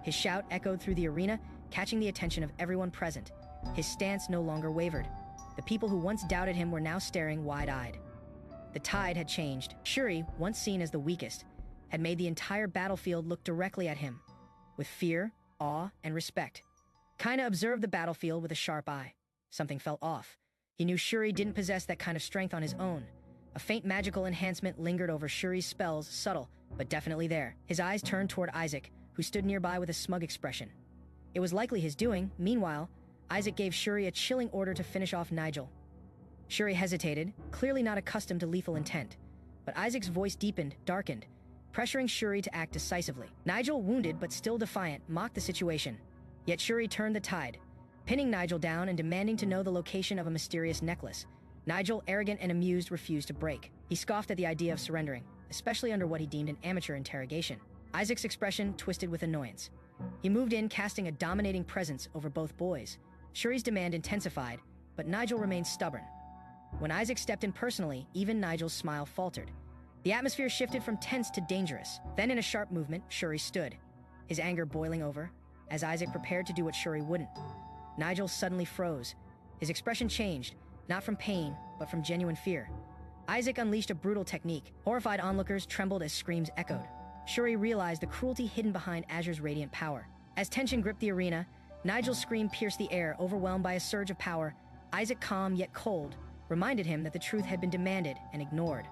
His shout echoed through the arena, catching the attention of everyone present. His stance no longer wavered. The people who once doubted him were now staring wide-eyed. The tide had changed. Shuri, once seen as the weakest, had made the entire battlefield look directly at him, with fear, awe, and respect. Kaina observed the battlefield with a sharp eye. Something felt off. He knew Shuri didn't possess that kind of strength on his own. A faint magical enhancement lingered over Shuri's spells, subtle, but definitely there. His eyes turned toward Isaac, who stood nearby with a smug expression. It was likely his doing. Meanwhile, Isaac gave Shuri a chilling order to finish off Nigel. Shuri hesitated, clearly not accustomed to lethal intent. But Isaac's voice deepened, darkened, pressuring Shuri to act decisively. Nigel, wounded but still defiant, mocked the situation. Yet Shuri turned the tide, pinning Nigel down and demanding to know the location of a mysterious necklace. Nigel, arrogant and amused, refused to break. He scoffed at the idea of surrendering, especially under what he deemed an amateur interrogation. Isaac's expression twisted with annoyance. He moved in, casting a dominating presence over both boys. Shuri's demand intensified, but Nigel remained stubborn. When Isaac stepped in personally, even Nigel's smile faltered. The atmosphere shifted from tense to dangerous. Then in a sharp movement, Shuri stood, his anger boiling over, as Isaac prepared to do what Shuri wouldn't. Nigel suddenly froze. His expression changed, not from pain, but from genuine fear. Isaac unleashed a brutal technique. Horrified onlookers trembled as screams echoed. Shuri realized the cruelty hidden behind Azure's radiant power. As tension gripped the arena, Nigel's scream pierced the air, overwhelmed by a surge of power. Isaac, calm yet cold, reminded him that the truth had been demanded and ignored.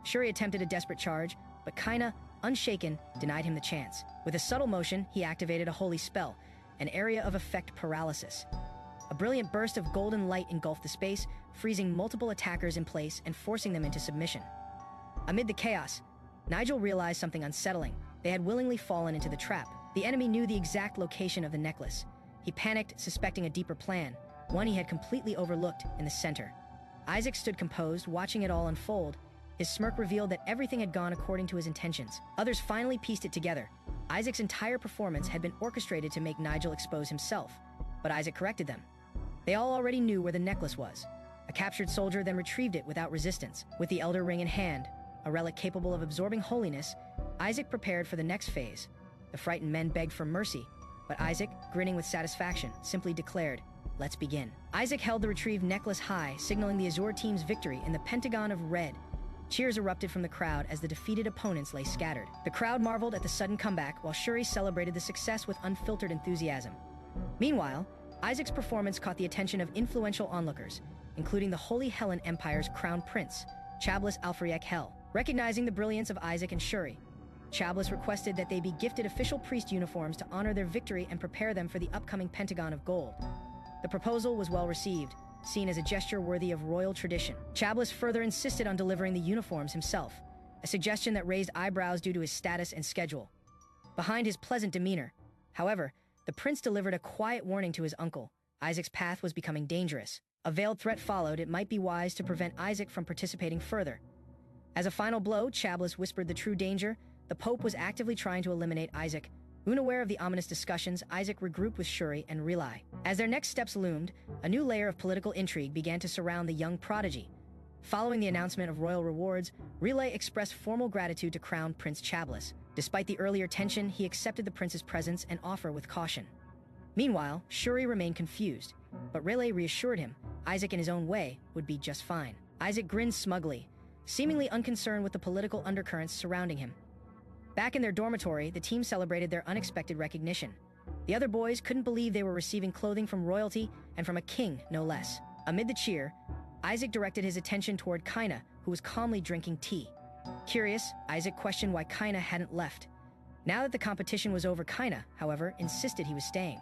Shuri attempted a desperate charge, but Kaina, unshaken, denied him the chance. With a subtle motion, he activated a holy spell, an area of effect paralysis. A brilliant burst of golden light engulfed the space, freezing multiple attackers in place and forcing them into submission. Amid the chaos, Nigel realized something unsettling. They had willingly fallen into the trap. The enemy knew the exact location of the necklace. He panicked, suspecting a deeper plan, one he had completely overlooked in the center. Isaac stood composed, watching it all unfold. His smirk revealed that everything had gone according to his intentions. Others finally pieced it together. Isaac's entire performance had been orchestrated to make Nigel expose himself, but Isaac corrected them. They all already knew where the necklace was. A captured soldier then retrieved it without resistance. With the Elder Ring in hand, a relic capable of absorbing holiness, Isaac prepared for the next phase. The frightened men begged for mercy, but Isaac, grinning with satisfaction, simply declared, "Let's begin." Isaac held the retrieved necklace high, signaling the Azure team's victory in the pentagon of red. Cheers erupted from the crowd as the defeated opponents lay scattered. The crowd marveled at the sudden comeback, while Shuri celebrated the success with unfiltered enthusiasm. Meanwhile, Isaac's performance caught the attention of influential onlookers, including the Holy Helen Empire's crown prince, Chablis Alfriek Hel. Recognizing the brilliance of Isaac and Shuri, Chablis requested that they be gifted official priest uniforms to honor their victory and prepare them for the upcoming Pentagon of Gold. The proposal was well received, seen as a gesture worthy of royal tradition. Chablis further insisted on delivering the uniforms himself, a suggestion that raised eyebrows due to his status and schedule. Behind his pleasant demeanor, however, the prince delivered a quiet warning to his uncle. Isaac's path was becoming dangerous. A veiled threat followed. It might be wise to prevent Isaac from participating further. As a final blow, Chablis whispered the true danger. The Pope was actively trying to eliminate Isaac. Unaware of the ominous discussions, Isaac regrouped with Shuri and Relay. As their next steps loomed, a new layer of political intrigue began to surround the young prodigy. Following the announcement of royal rewards, Relay expressed formal gratitude to Crown Prince Chablis. Despite the earlier tension, he accepted the prince's presence and offer with caution. Meanwhile, Shuri remained confused, but Relay reassured him Isaac in his own way would be just fine. Isaac grinned smugly, seemingly unconcerned with the political undercurrents surrounding him. Back in their dormitory, the team celebrated their unexpected recognition. The other boys couldn't believe they were receiving clothing from royalty and from a king, no less. Amid the cheer, Isaac directed his attention toward Kaina, who was calmly drinking tea. Curious, Isaac questioned why Kaina hadn't left. Now that the competition was over, Kaina, however, insisted he was staying.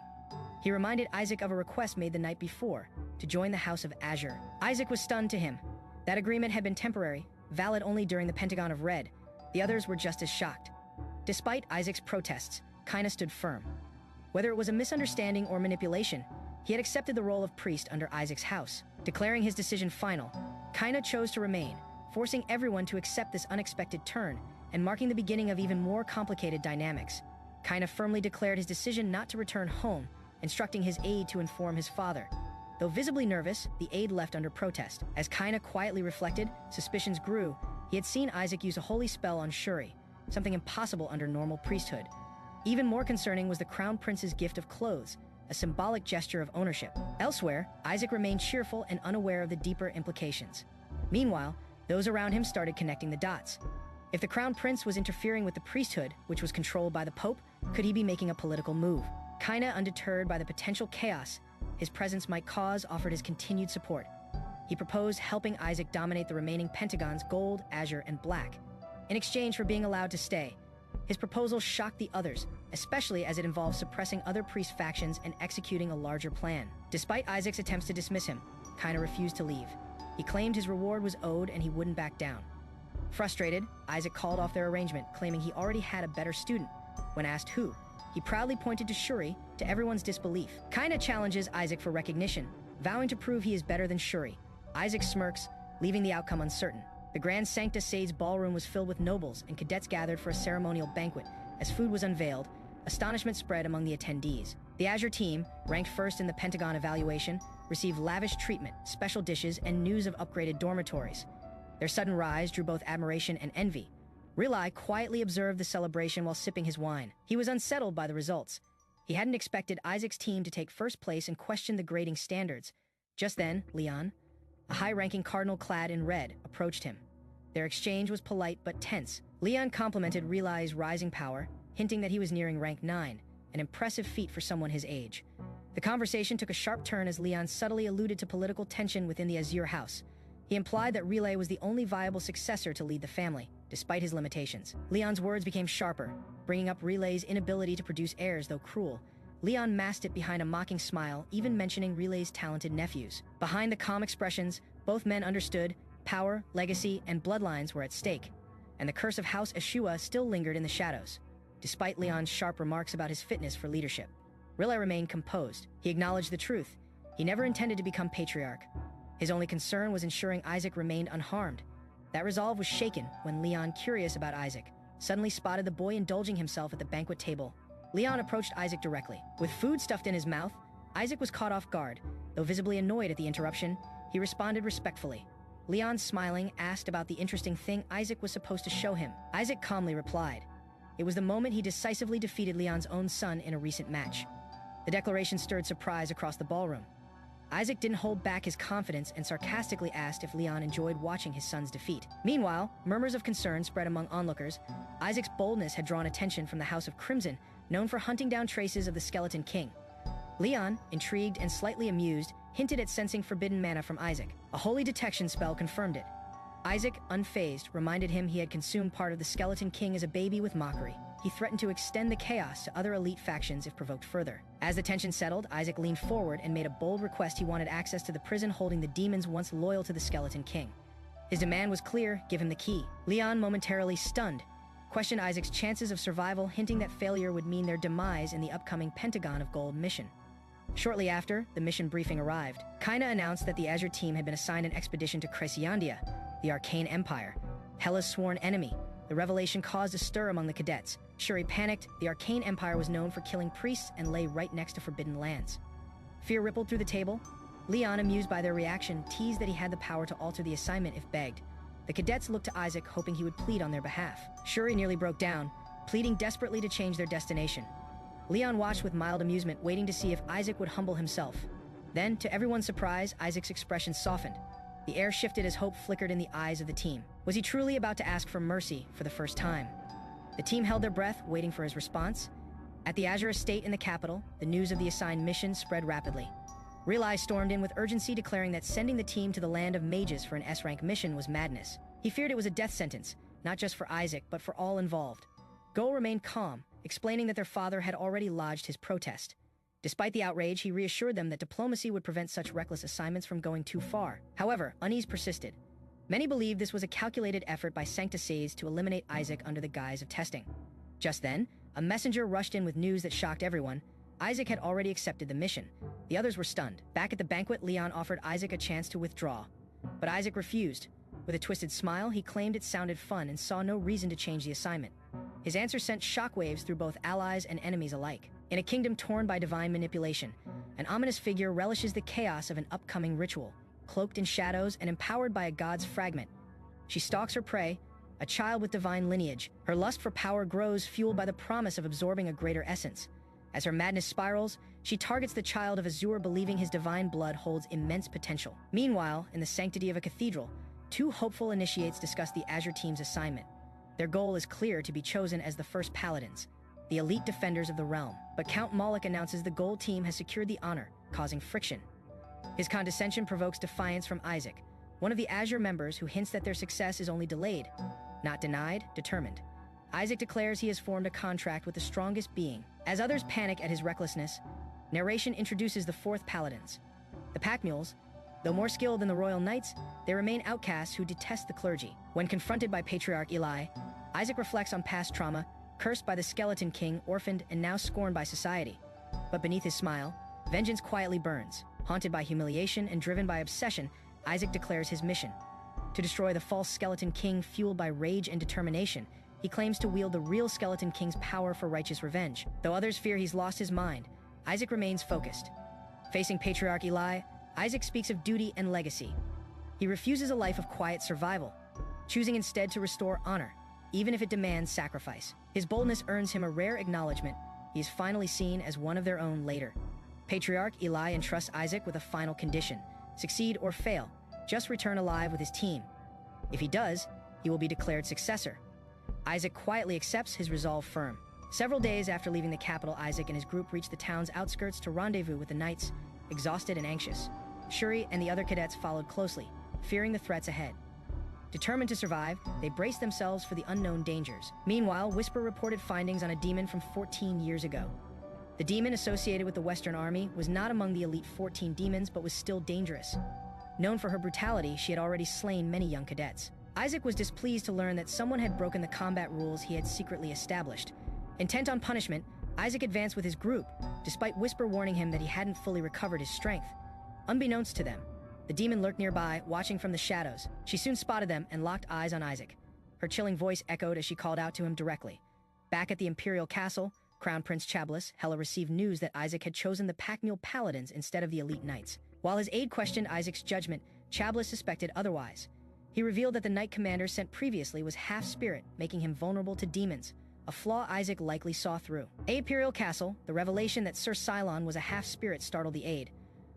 He reminded Isaac of a request made the night before, to join the House of Azure. Isaac was stunned to him. That agreement had been temporary, valid only during the Pentagon of Red. The others were just as shocked. Despite Isaac's protests, Kaina stood firm. Whether it was a misunderstanding or manipulation, he had accepted the role of priest under Isaac's house. Declaring his decision final, Kaina chose to remain, forcing everyone to accept this unexpected turn and marking the beginning of even more complicated dynamics. Kaina firmly declared his decision not to return home, instructing his aide to inform his father. Though visibly nervous, the aide left under protest. As Kaina quietly reflected, suspicions grew. He had seen Isaac use a holy spell on Shuri, something impossible under normal priesthood. Even more concerning was the Crown Prince's gift of clothes, a symbolic gesture of ownership. Elsewhere, Isaac remained cheerful and unaware of the deeper implications. Meanwhile, those around him started connecting the dots. If the Crown Prince was interfering with the priesthood, which was controlled by the Pope, could he be making a political move? Kaina, undeterred by the potential chaos his presence might cause, offered his continued support. He proposed helping Isaac dominate the remaining pentagons gold, azure, and black, in exchange for being allowed to stay. His proposal shocked the others, especially as it involved suppressing other priest factions and executing a larger plan. Despite Isaac's attempts to dismiss him, Kaina refused to leave. He claimed his reward was owed and he wouldn't back down. Frustrated, Isaac called off their arrangement, claiming he already had a better student. When asked who, he proudly pointed to Shuri, to everyone's disbelief. Kaina challenges Isaac for recognition, vowing to prove he is better than Shuri. Isaac smirks, leaving the outcome uncertain. The Grand Sancta Sade's ballroom was filled with nobles, and cadets gathered for a ceremonial banquet. As food was unveiled, astonishment spread among the attendees. The Azure team, ranked first in the Pentagon evaluation, received lavish treatment, special dishes, and news of upgraded dormitories. Their sudden rise drew both admiration and envy. Rilai quietly observed the celebration while sipping his wine. He was unsettled by the results. He hadn't expected Isaac's team to take first place and question the grading standards. Just then, Leon, a high-ranking cardinal clad in red, approached him. Their exchange was polite but tense. Leon complimented Rilai's rising power, hinting that he was nearing rank 9, an impressive feat for someone his age. The conversation took a sharp turn as Leon subtly alluded to political tension within the Azure house. He implied that Rilai was the only viable successor to lead the family, despite his limitations. Leon's words became sharper, bringing up Rilai's inability to produce heirs, though cruel. Leon masked it behind a mocking smile, even mentioning Rilai's talented nephews. Behind the calm expressions, both men understood power, legacy, and bloodlines were at stake, and the curse of House Eshua still lingered in the shadows. Despite Leon's sharp remarks about his fitness for leadership, Rilai remained composed. He acknowledged the truth. He never intended to become patriarch. His only concern was ensuring Isaac remained unharmed. That resolve was shaken when Leon, curious about Isaac, suddenly spotted the boy indulging himself at the banquet table. Leon approached Isaac directly. With food stuffed in his mouth, Isaac was caught off guard. Though visibly annoyed at the interruption, he responded respectfully. Leon, smiling, asked about the interesting thing Isaac was supposed to show him. Isaac calmly replied. It was the moment he decisively defeated Leon's own son in a recent match. The declaration stirred surprise across the ballroom. Isaac didn't hold back his confidence and sarcastically asked if Leon enjoyed watching his son's defeat. Meanwhile, murmurs of concern spread among onlookers. Isaac's boldness had drawn attention from the House of Crimson, known for hunting down traces of the Skeleton King. Leon, intrigued and slightly amused, hinted at sensing forbidden mana from Isaac. A holy detection spell confirmed it. Isaac, unfazed, reminded him he had consumed part of the Skeleton King as a baby with mockery. He threatened to extend the chaos to other elite factions if provoked further. As the tension settled, Isaac leaned forward and made a bold request. He wanted access to the prison holding the demons once loyal to the Skeleton King. His demand was clear: give him the key. Leon, momentarily stunned, questioned Isaac's chances of survival, hinting that failure would mean their demise in the upcoming Pentagon of Gold mission. Shortly after, the mission briefing arrived. Kaina announced that the Azure team had been assigned an expedition to Crescendia, the Arcane Empire, Hela's sworn enemy. The revelation caused a stir among the cadets. Shuri panicked. The Arcane Empire was known for killing priests and lay right next to forbidden lands. Fear rippled through the table. Leon, amused by their reaction, teased that he had the power to alter the assignment if begged. The cadets looked to Isaac, hoping he would plead on their behalf. Shuri nearly broke down, pleading desperately to change their destination. Leon watched with mild amusement, waiting to see if Isaac would humble himself. Then, to everyone's surprise, Isaac's expression softened. The air shifted as hope flickered in the eyes of the team. Was he truly about to ask for mercy for the first time? The team held their breath, waiting for his response. At the Azure estate in the capital, the news of the assigned mission spread rapidly. Rilai stormed in with urgency, declaring that sending the team to the land of mages for an S-rank mission was madness. He feared it was a death sentence, not just for Isaac, but for all involved. Go remained calm, explaining that their father had already lodged his protest. Despite the outrage, he reassured them that diplomacy would prevent such reckless assignments from going too far. However, unease persisted. Many believed this was a calculated effort by Sancta Sages to eliminate Isaac under the guise of testing. Just then, a messenger rushed in with news that shocked everyone. Isaac had already accepted the mission. The others were stunned. Back at the banquet, Leon offered Isaac a chance to withdraw. But Isaac refused. With a twisted smile, he claimed it sounded fun and saw no reason to change the assignment. His answer sent shockwaves through both allies and enemies alike. In a kingdom torn by divine manipulation, an ominous figure relishes the chaos of an upcoming ritual, cloaked in shadows and empowered by a god's fragment. She stalks her prey, a child with divine lineage. Her lust for power grows, fueled by the promise of absorbing a greater essence. As her madness spirals, she targets the child of Azure, believing his divine blood holds immense potential. Meanwhile, in the sanctity of a cathedral, two hopeful initiates discuss the Azure team's assignment. Their goal is clear: to be chosen as the first paladins, the elite defenders of the realm. But Count Moloch announces the gold team has secured the honor, causing friction. His condescension provokes defiance from Isaac, one of the Azure members, who hints that their success is only delayed, not denied, determined. Isaac declares he has formed a contract with the strongest being. As others panic at his recklessness, narration introduces the fourth paladins. The pack mules. Though more skilled than the royal knights, they remain outcasts who detest the clergy. When confronted by Patriarch Eli, Isaac reflects on past trauma, cursed by the Skeleton King, orphaned and now scorned by society. But beneath his smile, vengeance quietly burns. Haunted by humiliation and driven by obsession, Isaac declares his mission: to destroy the false Skeleton King. Fueled by rage and determination, he claims to wield the real Skeleton King's power for righteous revenge. Though others fear he's lost his mind, Isaac remains focused. Facing Patriarch Eli, Isaac speaks of duty and legacy. He refuses a life of quiet survival, choosing instead to restore honor, even if it demands sacrifice. His boldness earns him a rare acknowledgement. He is finally seen as one of their own later. Patriarch Eli entrusts Isaac with a final condition: succeed or fail, just return alive with his team. If he does, he will be declared successor. Isaac quietly accepts, his resolve firm. Several days after leaving the capital, Isaac and his group reach the town's outskirts to rendezvous with the knights, exhausted and anxious. Shuri and the other cadets followed closely, fearing the threats ahead. Determined to survive, they braced themselves for the unknown dangers. Meanwhile, Whisper reported findings on a demon from 14 years ago. The demon associated with the Western Army was not among the elite 14 demons, but was still dangerous. Known for her brutality, she had already slain many young cadets. Isaac was displeased to learn that someone had broken the combat rules he had secretly established. Intent on punishment, Isaac advanced with his group, despite Whisper warning him that he hadn't fully recovered his strength. Unbeknownst to them, the demon lurked nearby, watching from the shadows. She soon spotted them and locked eyes on Isaac. Her chilling voice echoed as she called out to him directly. Back at the Imperial Castle, Crown Prince Chablis Hela received news that Isaac had chosen the Packmule Paladins instead of the elite knights. While his aide questioned Isaac's judgment, Chablis suspected otherwise. He revealed that the knight commander sent previously was half-spirit, making him vulnerable to demons, a flaw Isaac likely saw through. At Imperial Castle, the revelation that Sir Cylon was a half-spirit startled the aide.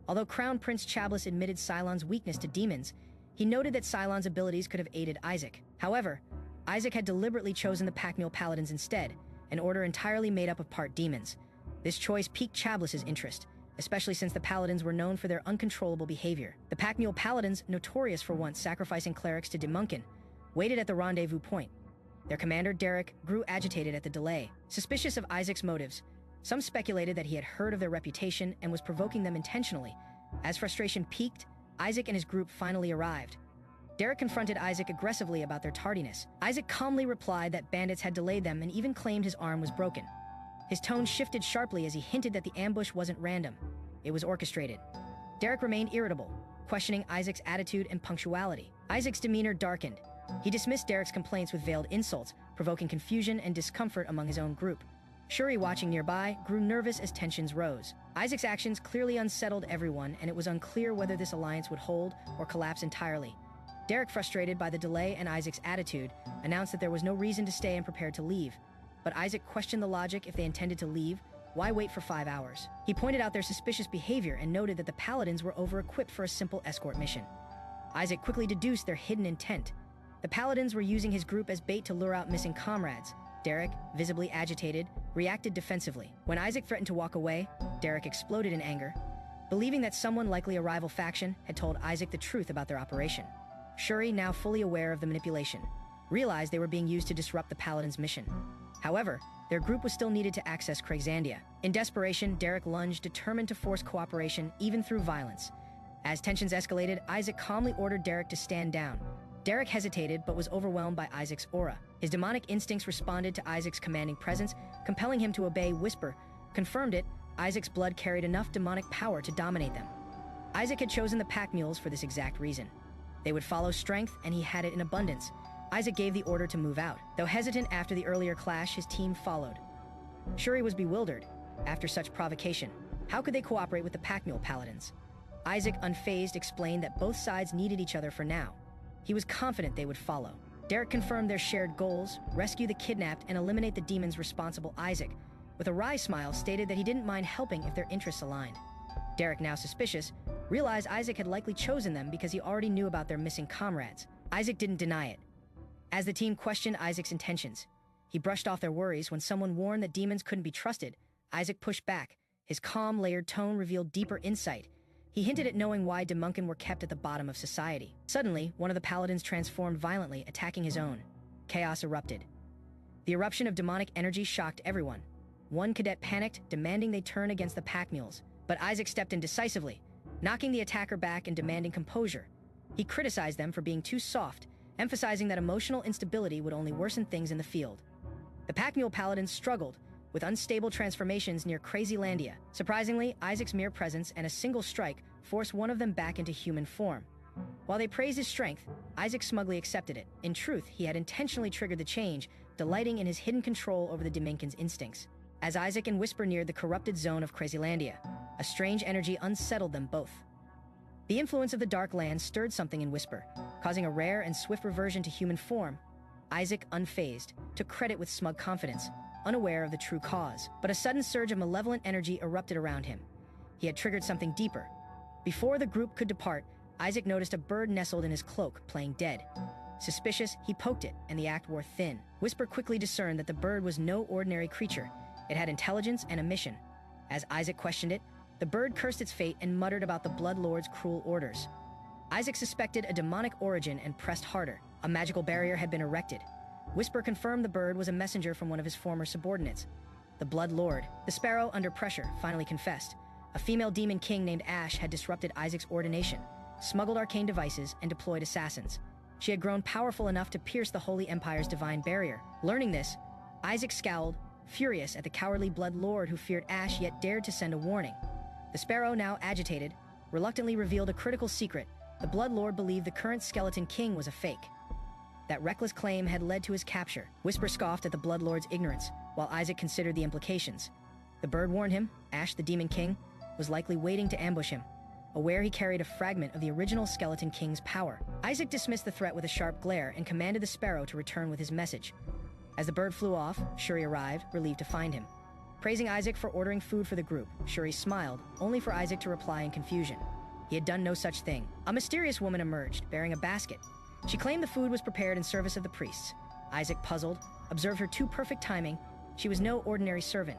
Although Crown Prince Chablis admitted Cylon's weakness to demons, he noted that Cylon's abilities could have aided Isaac. However, Isaac had deliberately chosen the Packmule Paladins instead, an order entirely made up of part demons. This choice piqued Chablis's interest, especially since the Paladins were known for their uncontrollable behavior. The Packmule Paladins, notorious for once sacrificing clerics to Demunkin, waited at the rendezvous point. Their commander, Derek, grew agitated at the delay. Suspicious of Isaac's motives, some speculated that he had heard of their reputation and was provoking them intentionally. As frustration peaked, Isaac and his group finally arrived. Derek confronted Isaac aggressively about their tardiness. Isaac calmly replied that bandits had delayed them and even claimed his arm was broken. His tone shifted sharply as he hinted that the ambush wasn't random. It was orchestrated. Derek remained irritable, questioning Isaac's attitude and punctuality. Isaac's demeanor darkened. He dismissed Derek's complaints with veiled insults, provoking confusion and discomfort among his own group. Shuri, watching nearby, grew nervous as tensions rose. Isaac's actions clearly unsettled everyone, and it was unclear whether this alliance would hold or collapse entirely. Derek, frustrated by the delay and Isaac's attitude, announced that there was no reason to stay and prepared to leave. But Isaac questioned the logic. If they intended to leave, why wait for 5 hours? He pointed out their suspicious behavior and noted that the Paladins were over-equipped for a simple escort mission. Isaac quickly deduced their hidden intent. The Paladins were using his group as bait to lure out missing comrades. Derek, visibly agitated, reacted defensively. When Isaac threatened to walk away, Derek exploded in anger, believing that someone, likely a rival faction, had told Isaac the truth about their operation. Shuri, now fully aware of the manipulation, realized they were being used to disrupt the Paladins' mission. However, their group was still needed to access Craigsandia. In desperation, Derek lunged, determined to force cooperation even through violence. As tensions escalated, Isaac calmly ordered Derek to stand down. Derek hesitated but was overwhelmed by Isaac's aura. His demonic instincts responded to Isaac's commanding presence, compelling him to obey. Whisper confirmed it. Isaac's blood carried enough demonic power to dominate them. Isaac had chosen the pack mules for this exact reason. They would follow strength, and he had it in abundance. Isaac gave the order to move out. Though hesitant after the earlier clash, his team followed. Shuri was bewildered. After such provocation, how could they cooperate with the Packmule Paladins? Isaac, unfazed, explained that both sides needed each other for now. He was confident they would follow. Derek confirmed their shared goals: rescue the kidnapped and eliminate the demons responsible. Isaac, with a wry smile, stated that he didn't mind helping if their interests aligned. Derek, now suspicious, realized Isaac had likely chosen them because he already knew about their missing comrades. Isaac didn't deny it. As the team questioned Isaac's intentions, he brushed off their worries. When someone warned that demons couldn't be trusted, Isaac pushed back. His calm, layered tone revealed deeper insight. He hinted at knowing why Demunkin were kept at the bottom of society. Suddenly, one of the paladins transformed violently, attacking his own. Chaos erupted. The eruption of demonic energy shocked everyone. One cadet panicked, demanding they turn against the pack mules, but Isaac stepped in decisively, knocking the attacker back and demanding composure. He criticized them for being too soft, emphasizing that emotional instability would only worsen things in the field. The pack mule paladins struggled with unstable transformations near Crazylandia. Surprisingly, Isaac's mere presence and a single strike forced one of them back into human form. While they praised his strength, Isaac smugly accepted it. In truth, he had intentionally triggered the change, delighting in his hidden control over the Demunkin's instincts. As Isaac and Whisper neared the corrupted zone of Crazylandia, a strange energy unsettled them both. The influence of the Dark Land stirred something in Whisper, causing a rare and swift reversion to human form. Isaac, unfazed, took credit with smug confidence, unaware of the true cause. But a sudden surge of malevolent energy erupted around him. He had triggered something deeper. Before the group could depart, Isaac noticed a bird nestled in his cloak, playing dead. Suspicious, he poked it, and the act wore thin. Whisper quickly discerned that the bird was no ordinary creature. It had intelligence and a mission. As Isaac questioned it, the bird cursed its fate and muttered about the Blood Lord's cruel orders. Isaac suspected a demonic origin and pressed harder. A magical barrier had been erected. Whisper confirmed the bird was a messenger from one of his former subordinates, the Blood Lord. The sparrow, under pressure, finally confessed. A female demon king named Ash had disrupted Isaac's ordination, smuggled arcane devices, and deployed assassins. She had grown powerful enough to pierce the Holy Empire's divine barrier. Learning this, Isaac scowled, furious at the cowardly Blood Lord who feared Ash yet dared to send a warning. The sparrow, now agitated, reluctantly revealed a critical secret. The Blood Lord believed the current Skeleton King was a fake. That reckless claim had led to his capture. Whisper scoffed at the Blood Lord's ignorance, while Isaac considered the implications. The bird warned him, Ash the Demon King was likely waiting to ambush him, aware he carried a fragment of the original Skeleton King's power. Isaac dismissed the threat with a sharp glare and commanded the sparrow to return with his message. As the bird flew off, Shuri arrived, relieved to find him. Praising Isaac for ordering food for the group, Shuri smiled, only for Isaac to reply in confusion. He had done no such thing. A mysterious woman emerged, bearing a basket. She claimed the food was prepared in service of the priests. Isaac, puzzled, observed her too perfect timing. She was no ordinary servant.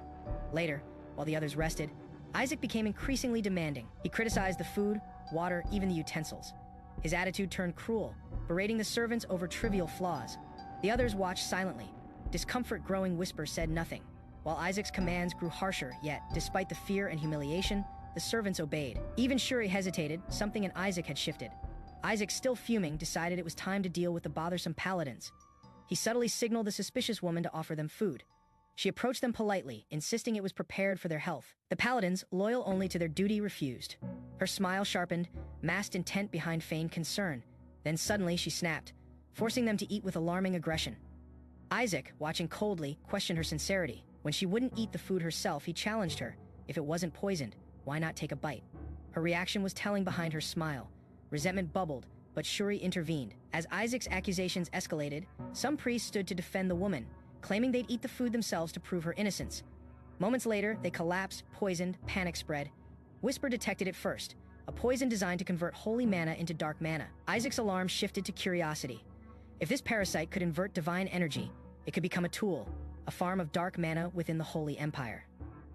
Later, while the others rested, Isaac became increasingly demanding. He criticized the food, water, even the utensils. His attitude turned cruel, berating the servants over trivial flaws. The others watched silently. Discomfort growing. Whisper said nothing, while Isaac's commands grew harsher, yet, despite the fear and humiliation, the servants obeyed. Even Shuri hesitated. Something in Isaac had shifted. Isaac, still fuming, decided it was time to deal with the bothersome paladins. He subtly signaled the suspicious woman to offer them food. She approached them politely, insisting it was prepared for their health. The paladins, loyal only to their duty, refused. Her smile sharpened, masked intent behind feigned concern. Then suddenly she snapped, forcing them to eat with alarming aggression. Isaac, watching coldly, questioned her sincerity. When she wouldn't eat the food herself, he challenged her. If it wasn't poisoned, why not take a bite? Her reaction was telling behind her smile. Resentment bubbled, but Shuri intervened. As Isaac's accusations escalated, some priests stood to defend the woman, claiming they'd eat the food themselves to prove her innocence. Moments later, they collapsed, poisoned, panic spread. Whisper detected it first, a poison designed to convert holy mana into dark mana. Isaac's alarm shifted to curiosity. If this parasite could invert divine energy, it could become a tool, a farm of dark mana within the Holy Empire.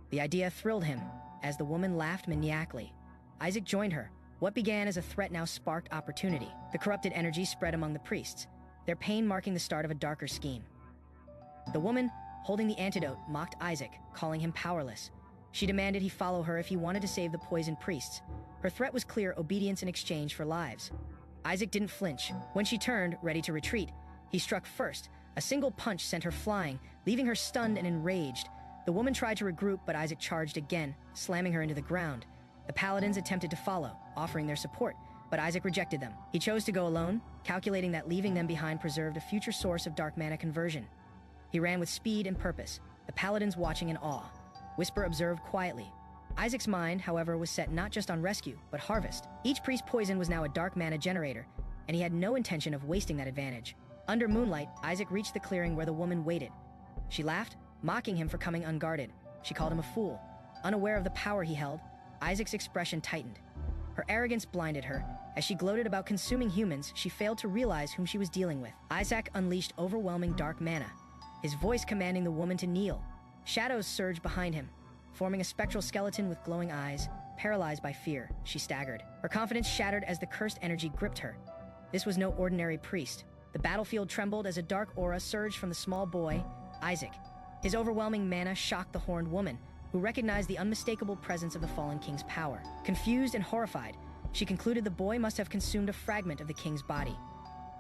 The idea thrilled him. As the woman laughed maniacally, Isaac joined her. What began as a threat now sparked opportunity. The corrupted energy spread among the priests, their pain marking the start of a darker scheme. The woman, holding the antidote, mocked Isaac, calling him powerless. She demanded he follow her if he wanted to save the poisoned priests. Her threat was clear: obedience in exchange for lives. Isaac didn't flinch. When she turned, ready to retreat, he struck first. A single punch sent her flying, leaving her stunned and enraged. The woman tried to regroup, but Isaac charged again, slamming her into the ground. The paladins attempted to follow, offering their support, but Isaac rejected them. He chose to go alone, calculating that leaving them behind preserved a future source of dark mana conversion. He ran with speed and purpose, the paladins watching in awe. Whisper observed quietly. Isaac's mind, however, was set not just on rescue, but harvest. Each priest poison was now a dark mana generator, and he had no intention of wasting that advantage. Under moonlight, Isaac reached the clearing where the woman waited. She laughed, mocking him for coming unguarded. She called him a fool. Unaware of the power he held, Isaac's expression tightened. Her arrogance blinded her. As she gloated about consuming humans, she failed to realize whom she was dealing with. Isaac unleashed overwhelming dark mana, his voice commanding the woman to kneel. Shadows surged behind him, forming a spectral skeleton with glowing eyes. Paralyzed by fear, she staggered. Her confidence shattered as the cursed energy gripped her. This was no ordinary priest. The battlefield trembled as a dark aura surged from the small boy, Isaac. His overwhelming mana shocked the horned woman, who recognized the unmistakable presence of the fallen king's power. Confused and horrified, she concluded the boy must have consumed a fragment of the king's body.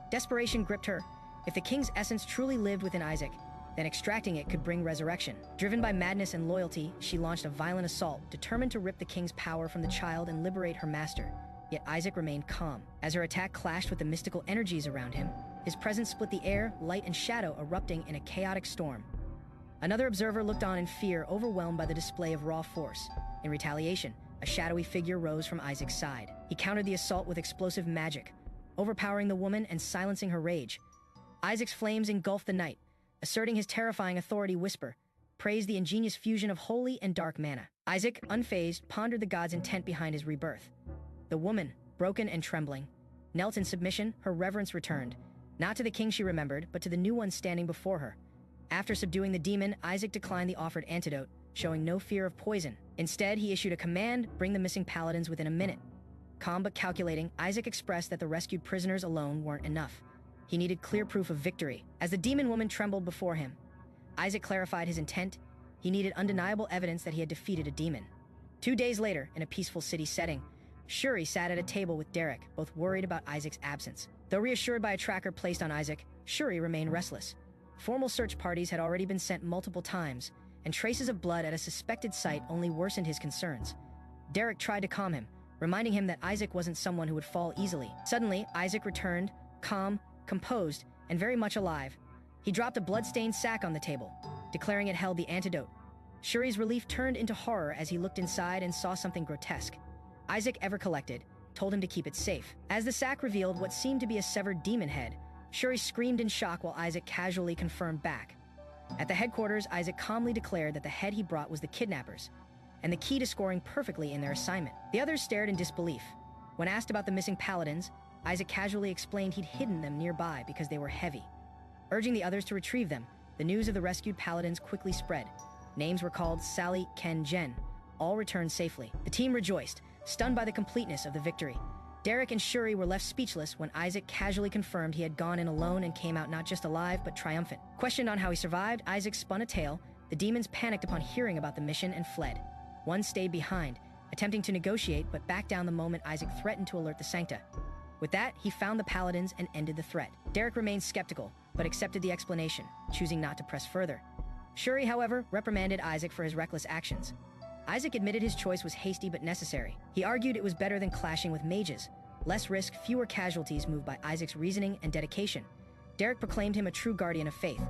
Desperation gripped her. If the king's essence truly lived within Isaac, then extracting it could bring resurrection. Driven by madness and loyalty, she launched a violent assault, determined to rip the king's power from the child and liberate her master. Yet Isaac remained calm. As her attack clashed with the mystical energies around him, his presence split the air, light and shadow erupting in a chaotic storm. Another observer looked on in fear, overwhelmed by the display of raw force. In retaliation, a shadowy figure rose from Isaac's side. He countered the assault with explosive magic, overpowering the woman and silencing her rage. Isaac's flames engulfed the night, asserting his terrifying authority. Whisper praised the ingenious fusion of holy and dark mana. Isaac, unfazed, pondered the god's intent behind his rebirth. The woman, broken and trembling, knelt in submission. Her reverence returned, not to the king she remembered, but to the new one standing before her. After subduing the demon, Isaac declined the offered antidote, showing no fear of poison. Instead, he issued a command: bring the missing paladins within a minute. Calm but calculating, Isaac expressed that the rescued prisoners alone weren't enough. He needed clear proof of victory. As the demon woman trembled before him, Isaac clarified his intent. He needed undeniable evidence that he had defeated a demon. 2 days later, in a peaceful city setting, Shuri sat at a table with Derek, both worried about Isaac's absence. Though reassured by a tracker placed on Isaac, Shuri remained restless. Formal search parties had already been sent multiple times, and traces of blood at a suspected site only worsened his concerns. Derek tried to calm him, reminding him that Isaac wasn't someone who would fall easily. Suddenly, Isaac returned, calm, composed, and very much alive. He dropped a blood-stained sack on the table, declaring it held the antidote. Shuri's relief turned into horror as he looked inside and saw something grotesque. Isaac, ever collected, told him to keep it safe. As the sack revealed what seemed to be a severed demon head, Shuri screamed in shock while Isaac casually confirmed back. At the headquarters, Isaac calmly declared that the head he brought was the kidnappers, and the key to scoring perfectly in their assignment. The others stared in disbelief. When asked about the missing paladins, Isaac casually explained he'd hidden them nearby because they were heavy. Urging the others to retrieve them, the news of the rescued paladins quickly spread. Names were called: Sally, Ken, Jen. All returned safely. The team rejoiced, stunned by the completeness of the victory. Derek and Shuri were left speechless when Isaac casually confirmed he had gone in alone and came out not just alive, but triumphant. Questioned on how he survived, Isaac spun a tale. The demons panicked upon hearing about the mission and fled. One stayed behind, attempting to negotiate, but backed down the moment Isaac threatened to alert the Sancta. With that, he found the paladins and ended the threat. Derek remained skeptical, but accepted the explanation, choosing not to press further. Shuri, however, reprimanded Isaac for his reckless actions. Isaac admitted his choice was hasty but necessary. He argued it was better than clashing with mages. Less risk, fewer casualties, moved by Isaac's reasoning and dedication. Derek proclaimed him a true guardian of faith.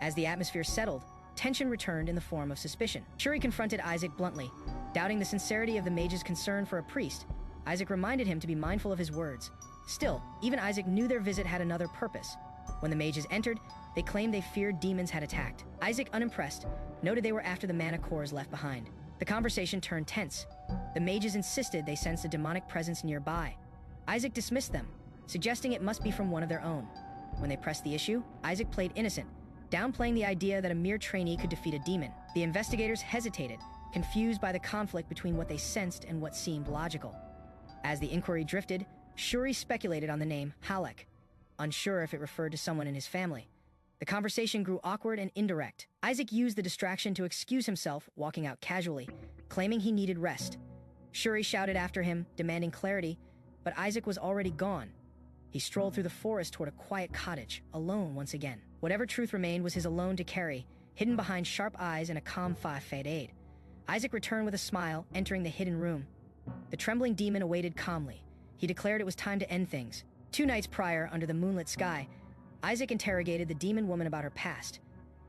As the atmosphere settled, tension returned in the form of suspicion. Shuri confronted Isaac bluntly. Doubting the sincerity of the mage's concern for a priest, Isaac reminded him to be mindful of his words. Still, even Isaac knew their visit had another purpose. When the mages entered, they claimed they feared demons had attacked. Isaac, unimpressed, noted they were after the mana cores left behind. The conversation turned tense. The mages insisted they sensed a demonic presence nearby. Isaac dismissed them, suggesting it must be from one of their own. When they pressed the issue, Isaac played innocent, downplaying the idea that a mere trainee could defeat a demon. The investigators hesitated, confused by the conflict between what they sensed and what seemed logical. As the inquiry drifted, Shuri speculated on the name Halek, unsure if it referred to someone in his family. The conversation grew awkward and indirect. Isaac used the distraction to excuse himself, walking out casually, claiming he needed rest. Shuri shouted after him, demanding clarity, but Isaac was already gone. He strolled through the forest toward a quiet cottage, alone once again. Whatever truth remained was his alone to carry, hidden behind sharp eyes and a calm fa-fade. Isaac returned with a smile, entering the hidden room. The trembling demon awaited calmly, He declared it was time to end things. 2 nights prior, under the moonlit sky, Isaac interrogated the demon woman about her past.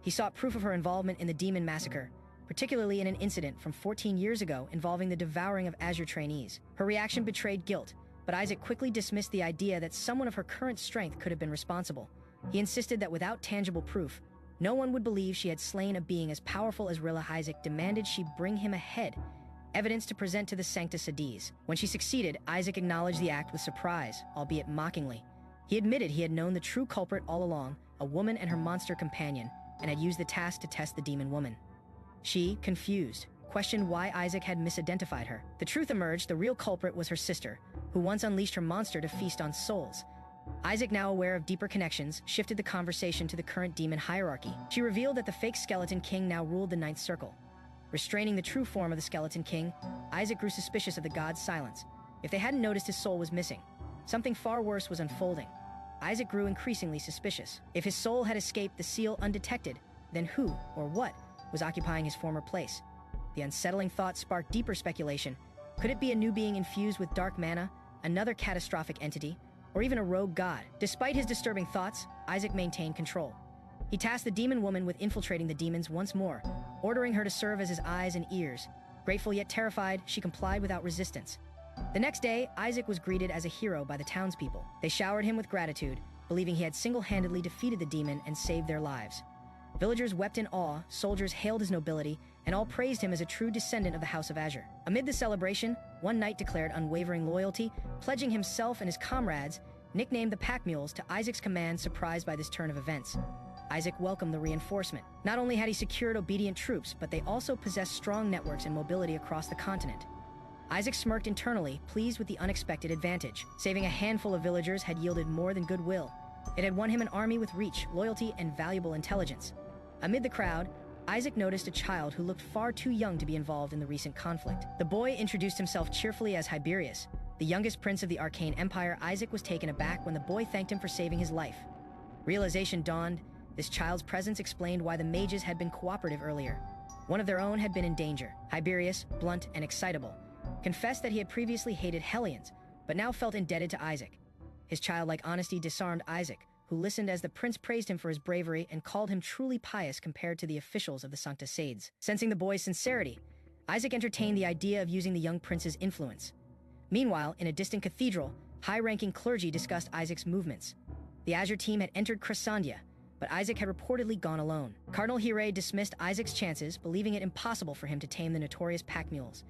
He sought proof of her involvement in the demon massacre, particularly in an incident from 14 years ago involving the devouring of Azure trainees. Her reaction betrayed guilt, but Isaac quickly dismissed the idea that someone of her current strength could have been responsible. He insisted that without tangible proof, no one would believe she had slain a being as powerful as Rilla. Isaac demanded she bring him a head, evidence to present to the Sancta Sedis. When she succeeded, Isaac acknowledged the act with surprise, albeit mockingly. He admitted he had known the true culprit all along, a woman and her monster companion, and had used the task to test the demon woman. She, confused, questioned why Isaac had misidentified her. The truth emerged: the real culprit was her sister, who once unleashed her monster to feast on souls. Isaac, now aware of deeper connections, shifted the conversation to the current demon hierarchy. She revealed that the fake Skeleton King now ruled the Ninth Circle. Restraining the true form of the Skeleton King, Isaac grew suspicious of the god's silence. If they hadn't noticed his soul was missing, something far worse was unfolding. Isaac grew increasingly suspicious. If his soul had escaped the seal undetected, then who, or what, was occupying his former place? The unsettling thought sparked deeper speculation. Could it be a new being infused with dark mana, another catastrophic entity, or even a rogue god? Despite his disturbing thoughts, Isaac maintained control. He tasked the demon woman with infiltrating the demons once more, ordering her to serve as his eyes and ears. Grateful yet terrified, she complied without resistance. The next day, Isaac was greeted as a hero by the townspeople. They showered him with gratitude, believing he had single-handedly defeated the demon and saved their lives. Villagers wept in awe, soldiers hailed his nobility, and all praised him as a true descendant of the House of Azure. Amid the celebration, one knight declared unwavering loyalty, pledging himself and his comrades, nicknamed the Pack Mules, to Isaac's command. Surprised by this turn of events, Isaac welcomed the reinforcement. Not only had he secured obedient troops, but they also possessed strong networks and mobility across the continent. Isaac smirked internally, pleased with the unexpected advantage. Saving a handful of villagers had yielded more than goodwill. It had won him an army with reach, loyalty, and valuable intelligence. Amid the crowd, Isaac noticed a child who looked far too young to be involved in the recent conflict. The boy introduced himself cheerfully as Hiberius, the youngest prince of the Arcane Empire. Isaac was taken aback when the boy thanked him for saving his life. Realization dawned. This child's presence explained why the mages had been cooperative earlier. One of their own had been in danger. Hiberius, blunt and excitable, confessed that he had previously hated Hellions, but now felt indebted to Isaac. His childlike honesty disarmed Isaac, who listened as the prince praised him for his bravery and called him truly pious compared to the officials of the Sancta Sedis. Sensing the boy's sincerity, Isaac entertained the idea of using the young prince's influence. Meanwhile, in a distant cathedral, high-ranking clergy discussed Isaac's movements. The Azure team had entered Crescendia, but Isaac had reportedly gone alone. Cardinal Hire dismissed Isaac's chances, believing it impossible for him to tame the notorious pack mules.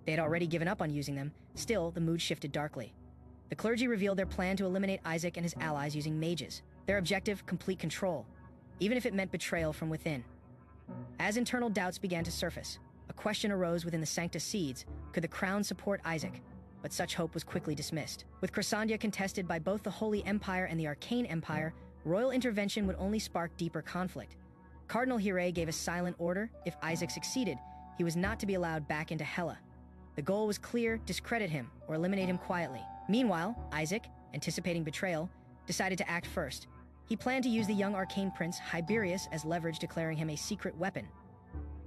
They had already given up on using them. Still, the mood shifted darkly. The clergy revealed their plan to eliminate Isaac and his allies using mages. Their objective: complete control, even if it meant betrayal from within. As internal doubts began to surface, a question arose within the Sancta Sedis: could the crown support Isaac? But such hope was quickly dismissed. With Crescendia contested by both the Holy Empire and the Arcane Empire, royal intervention would only spark deeper conflict. Cardinal Hire gave a silent order: if Isaac succeeded, he was not to be allowed back into Hela. The goal was clear: discredit him or eliminate him quietly. Meanwhile, Isaac, anticipating betrayal, decided to act first. He planned to use the young arcane prince, Hiberius, as leverage, declaring him a secret weapon.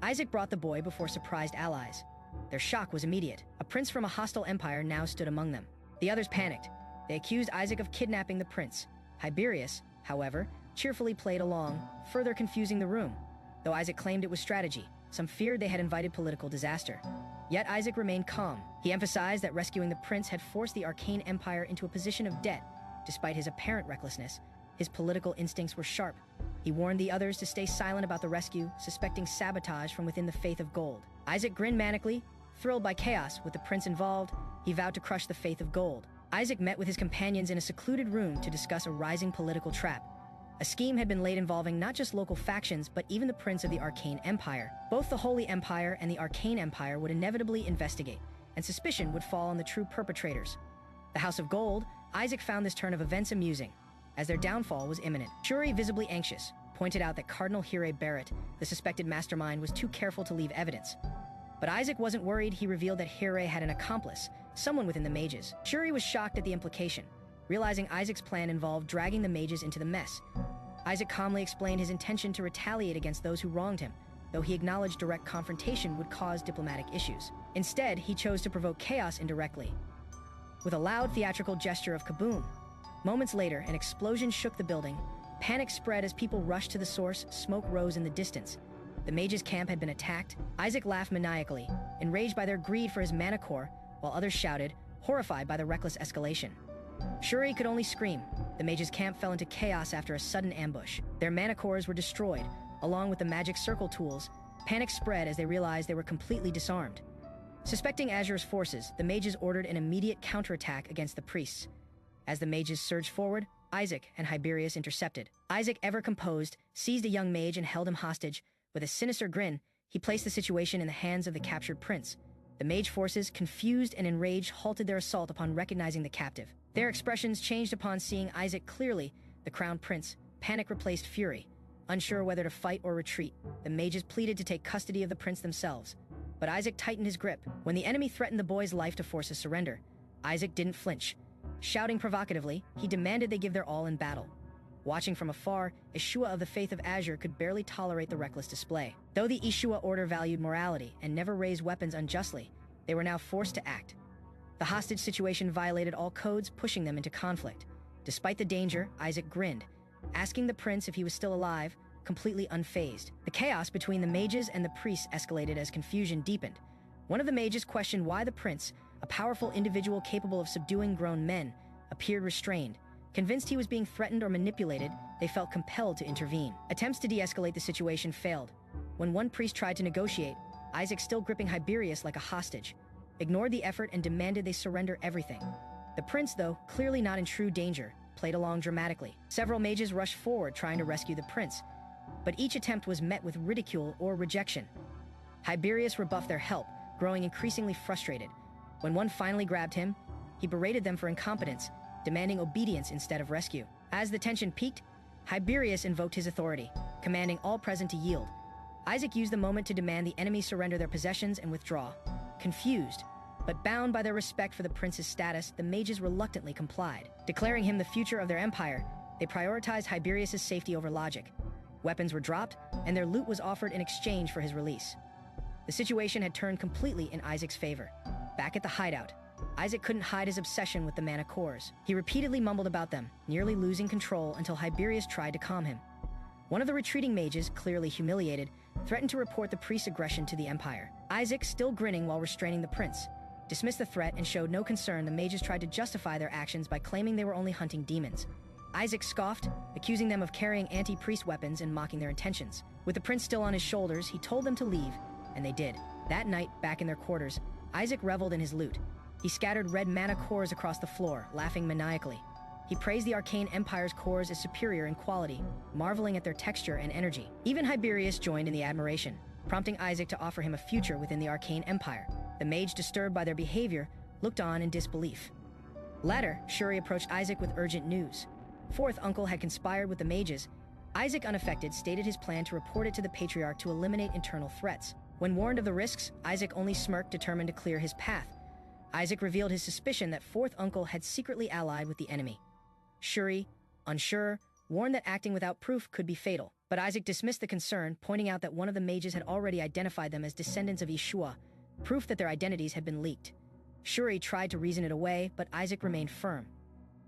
Isaac brought the boy before surprised allies. Their shock was immediate. A prince from a hostile empire now stood among them. The others panicked. They accused Isaac of kidnapping the prince. Hiberius, however, cheerfully played along, further confusing the room. Though Isaac claimed it was strategy, some feared they had invited political disaster. Yet Isaac remained calm. He emphasized that rescuing the prince had forced the Arcane Empire into a position of debt. Despite his apparent recklessness, his political instincts were sharp. He warned the others to stay silent about the rescue, suspecting sabotage from within the Faith of Gold. Isaac grinned manically. Thrilled by chaos with the prince involved, he vowed to crush the Faith of Gold. Isaac met with his companions in a secluded room to discuss a rising political trap. A scheme had been laid involving not just local factions, but even the prince of the Arcane Empire. Both the Holy Empire and the Arcane Empire would inevitably investigate, and suspicion would fall on the true perpetrators. The House of Gold, Isaac found this turn of events amusing, as their downfall was imminent. Shuri, visibly anxious, pointed out that Cardinal Hire Barrett, the suspected mastermind, was too careful to leave evidence. But Isaac wasn't worried. He revealed that Hire had an accomplice, someone within the mages. Shuri was shocked at the implication, realizing Isaac's plan involved dragging the mages into the mess. Isaac calmly explained his intention to retaliate against those who wronged him, though he acknowledged direct confrontation would cause diplomatic issues. Instead, he chose to provoke chaos indirectly. with a loud theatrical gesture of kaboom. Moments later, an explosion shook the building. Panic spread as people rushed to the source, smoke rose in the distance. The mages' camp had been attacked. Isaac laughed maniacally, enraged by their greed for his mana core, while others shouted, horrified by the reckless escalation. Shuri could only scream. The mages' camp fell into chaos after a sudden ambush. Their mana cores were destroyed, along with the magic circle tools. Panic spread as they realized they were completely disarmed. Suspecting Azure's forces, the mages ordered an immediate counterattack against the priests. As the mages surged forward, Isaac and Hyberius intercepted. Isaac, ever composed, seized a young mage and held him hostage. With a sinister grin, he placed the situation in the hands of the captured prince. The mage forces, confused and enraged, halted their assault upon recognizing the captive. Their expressions changed upon seeing Isaac clearly. The crowned prince, panic replaced fury. Unsure whether to fight or retreat, the mages pleaded to take custody of the prince themselves. But Isaac tightened his grip. When the enemy threatened the boy's life to force a surrender, Isaac didn't flinch. Shouting provocatively, he demanded they give their all in battle. Watching from afar, Eshua of the Faith of Azure could barely tolerate the reckless display. Though the Eshua order valued morality and never raised weapons unjustly, they were now forced to act. The hostage situation violated all codes, pushing them into conflict. Despite the danger, Isaac grinned, asking the prince if he was still alive, completely unfazed. The chaos between the mages and the priests escalated as confusion deepened. One of the mages questioned why the prince, a powerful individual capable of subduing grown men, appeared restrained. Convinced he was being threatened or manipulated, they felt compelled to intervene. Attempts to de-escalate the situation failed. When one priest tried to negotiate, Isaac, still gripping Hyberius like a hostage, ignored the effort and demanded they surrender everything. The prince, though, clearly not in true danger, played along dramatically. Several mages rushed forward trying to rescue the prince, but each attempt was met with ridicule or rejection. Hyberius rebuffed their help, growing increasingly frustrated. When one finally grabbed him, he berated them for incompetence, demanding obedience instead of rescue. As the tension peaked, Hyberius invoked his authority, commanding all present to yield. Isaac used the moment to demand the enemy surrender their possessions and withdraw. Confused, but bound by their respect for the prince's status, the mages reluctantly complied. Declaring him the future of their empire, they prioritized Hyberius' safety over logic. Weapons were dropped, and their loot was offered in exchange for his release. The situation had turned completely in Isaac's favor. Back at the hideout, Isaac couldn't hide his obsession with the mana cores. He repeatedly mumbled about them, nearly losing control until Hyberius tried to calm him. One of the retreating mages, clearly humiliated, threatened to report the priest's aggression to the Empire. Isaac, still grinning while restraining the prince, dismissed the threat and showed no concern. The mages tried to justify their actions by claiming they were only hunting demons. Isaac scoffed, accusing them of carrying anti-priest weapons and mocking their intentions. With the prince still on his shoulders, he told them to leave, and they did. That night, back in their quarters, Isaac reveled in his loot. He scattered red mana cores across the floor, laughing maniacally. He praised the Arcane Empire's cores as superior in quality, marveling at their texture and energy. Even Hyberius joined in the admiration, prompting Isaac to offer him a future within the Arcane Empire. The mage, disturbed by their behavior, looked on in disbelief. Later, Shuri approached Isaac with urgent news. Fourth uncle had conspired with the mages. Isaac, unaffected, stated his plan to report it to the Patriarch to eliminate internal threats. When warned of the risks, Isaac only smirked, determined to clear his path. Isaac revealed his suspicion that fourth uncle had secretly allied with the enemy. Shuri, unsure, warned that acting without proof could be fatal. But Isaac dismissed the concern, pointing out that one of the mages had already identified them as descendants of Eshua, proof that their identities had been leaked. Shuri tried to reason it away, but Isaac remained firm.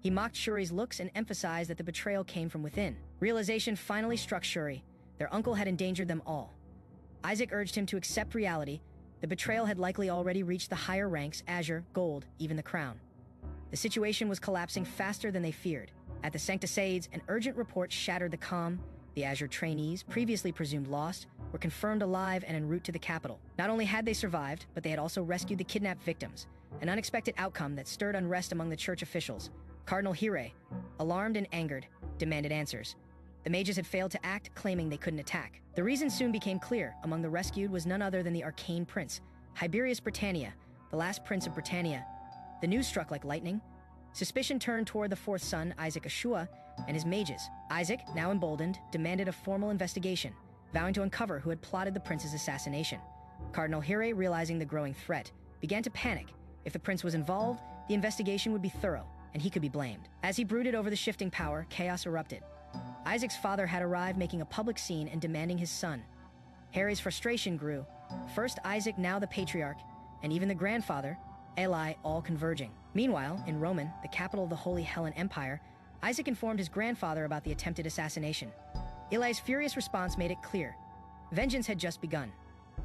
He mocked Shuri's looks and emphasized that the betrayal came from within. Realization finally struck Shuri. Their uncle had endangered them all. Isaac urged him to accept reality. The betrayal had likely already reached the higher ranks, Azure, Gold, even the Crown. The situation was collapsing faster than they feared. At the Sanctisades, an urgent report shattered the calm. The Azure trainees, previously presumed lost, were confirmed alive and en route to the capital. Not only had they survived, but they had also rescued the kidnapped victims, an unexpected outcome that stirred unrest among the church officials. Cardinal Hire, alarmed and angered, demanded answers. The mages had failed to act, claiming they couldn't attack. The reason soon became clear. Among the rescued was none other than the Arcane Prince, Hyberius Britannia, the last prince of Britannia. The news struck like lightning. Suspicion turned toward the fourth son, Isaac Eshua, and his mages. Isaac, now emboldened, demanded a formal investigation, vowing to uncover who had plotted the prince's assassination. Cardinal Hire, realizing the growing threat, began to panic. If the prince was involved, the investigation would be thorough, and he could be blamed. As he brooded over the shifting power, chaos erupted. Isaac's father had arrived, making a public scene and demanding his son. Harry's frustration grew. First Isaac, now the patriarch, and even the grandfather, Eli all converging. Meanwhile, in Roman, the capital of the Holy Hellen Empire, Isaac informed his grandfather about the attempted assassination. Eli's furious response made it clear. Vengeance had just begun.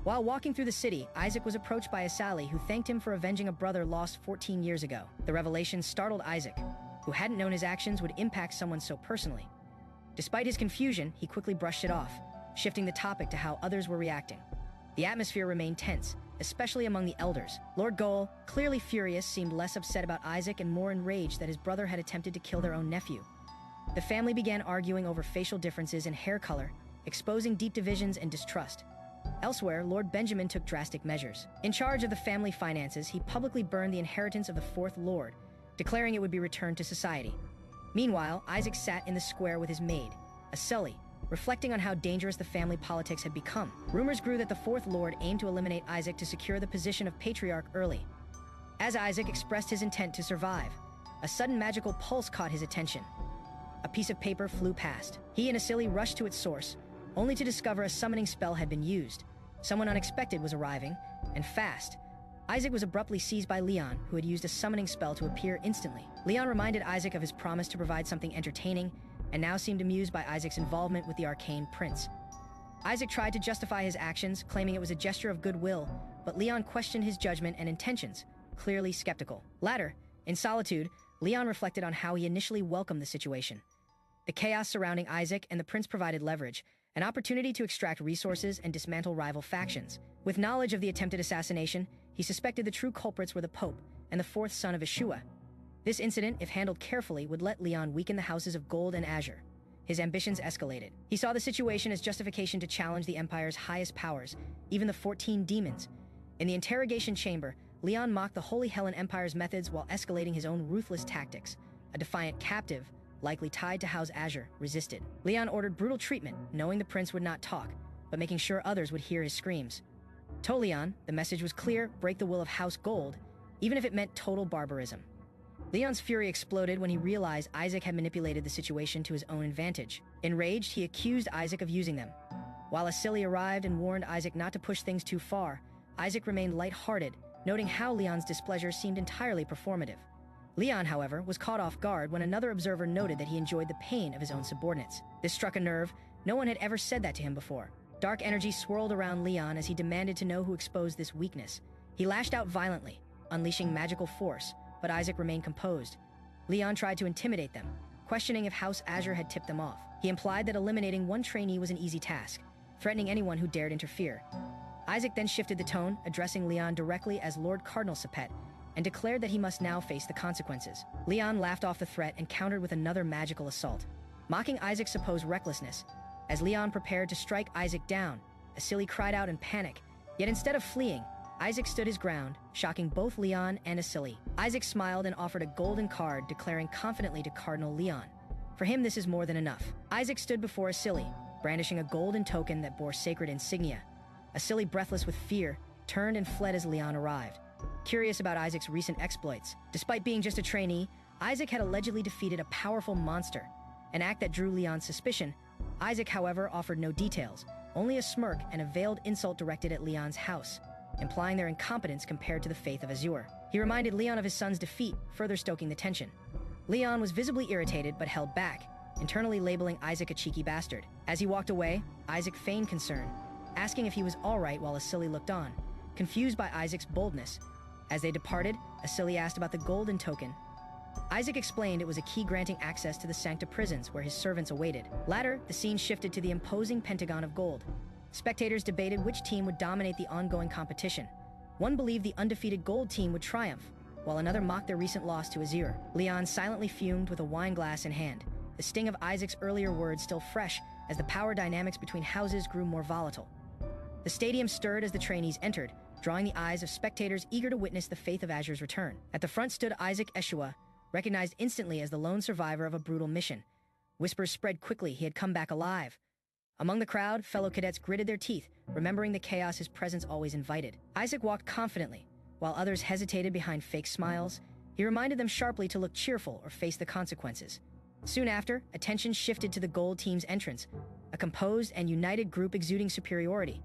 While walking through the city, Isaac was approached by a Sally who thanked him for avenging a brother lost 14 years ago. The revelation startled Isaac, who hadn't known his actions would impact someone so personally. Despite his confusion, he quickly brushed it off, shifting the topic to how others were reacting. The atmosphere remained tense, especially among the elders. Lord Goal, clearly furious, seemed less upset about Isaac and more enraged that his brother had attempted to kill their own nephew. The family began arguing over facial differences in hair color, exposing deep divisions and distrust. Elsewhere, Lord Benjamin took drastic measures. In charge of the family finances, he publicly burned the inheritance of the fourth lord, declaring it would be returned to society. Meanwhile, Isaac sat in the square with his maid, a Sully, reflecting on how dangerous the family politics had become. Rumors grew that the fourth lord aimed to eliminate Isaac to secure the position of patriarch early. As Isaac expressed his intent to survive, a sudden magical pulse caught his attention. A piece of paper flew past. He and Asili rushed to its source, only to discover a summoning spell had been used. Someone unexpected was arriving, and fast. Isaac was abruptly seized by Leon, who had used a summoning spell to appear instantly. Leon reminded Isaac of his promise to provide something entertaining, and now seemed amused by Isaac's involvement with the arcane prince. Isaac tried to justify his actions, claiming it was a gesture of goodwill, but Leon questioned his judgment and intentions, clearly skeptical. Later, in solitude, Leon reflected on how he initially welcomed the situation. The chaos surrounding Isaac and the prince provided leverage, an opportunity to extract resources and dismantle rival factions. With knowledge of the attempted assassination, he suspected the true culprits were the Pope and the fourth son of Eshua. This incident, if handled carefully, would let Leon weaken the houses of Gold and Azure. His ambitions escalated. He saw the situation as justification to challenge the Empire's highest powers, even the 14 demons. In the interrogation chamber, Leon mocked the Holy Hellen Empire's methods while escalating his own ruthless tactics. A defiant captive, likely tied to House Azure, resisted. Leon ordered brutal treatment, knowing the prince would not talk, but making sure others would hear his screams. To Leon, the message was clear: break the will of House Gold, even if it meant total barbarism. Leon's fury exploded when he realized Isaac had manipulated the situation to his own advantage. Enraged, he accused Isaac of using them. While Asili arrived and warned Isaac not to push things too far, Isaac remained lighthearted, noting how Leon's displeasure seemed entirely performative. Leon, however, was caught off guard when another observer noted that he enjoyed the pain of his own subordinates. This struck a nerve. No one had ever said that to him before. Dark energy swirled around Leon as he demanded to know who exposed this weakness. He lashed out violently, unleashing magical force, but Isaac remained composed. Leon tried to intimidate them, questioning if House Azure had tipped them off. He implied that eliminating one trainee was an easy task, threatening anyone who dared interfere. Isaac then shifted the tone, addressing Leon directly as Lord Cardinal Sepet, and declared that he must now face the consequences. Leon laughed off the threat and countered with another magical assault, mocking Isaac's supposed recklessness. As Leon prepared to strike Isaac down, Asili cried out in panic, yet instead of fleeing, Isaac stood his ground, shocking both Leon and Asili. Isaac smiled and offered a golden card, declaring confidently to Cardinal Leon, "For him, this is more than enough." Isaac stood before Asili, brandishing a golden token that bore sacred insignia. Asili, breathless with fear, turned and fled as Leon arrived. Curious about Isaac's recent exploits, despite being just a trainee, Isaac had allegedly defeated a powerful monster, an act that drew Leon's suspicion. Isaac, however, offered no details, only a smirk and a veiled insult directed at Leon's house, implying their incompetence compared to the faith of Azure. He reminded Leon of his son's defeat, further stoking the tension. Leon was visibly irritated but held back, internally labeling Isaac a cheeky bastard. As he walked away, Isaac feigned concern, asking if he was all right while Asili looked on, confused by Isaac's boldness. As they departed, Asili asked about the golden token. Isaac explained it was a key granting access to the Sancta prisons where his servants awaited. Later, the scene shifted to the imposing Pentagon of Gold. Spectators debated which team would dominate the ongoing competition. One believed the undefeated Gold team would triumph, while another mocked their recent loss to Azure. Leon silently fumed with a wine glass in hand, the sting of Isaac's earlier words still fresh as the power dynamics between houses grew more volatile. The stadium stirred as the trainees entered, drawing the eyes of spectators eager to witness the faith of Azure's return. At the front stood Isaac Eshua, recognized instantly as the lone survivor of a brutal mission. Whispers spread quickly he had come back alive. Among the crowd, fellow cadets gritted their teeth, remembering the chaos his presence always invited. Isaac walked confidently, while others hesitated behind fake smiles. He reminded them sharply to look cheerful or face the consequences. Soon after, attention shifted to the Gold team's entrance, a composed and united group exuding superiority.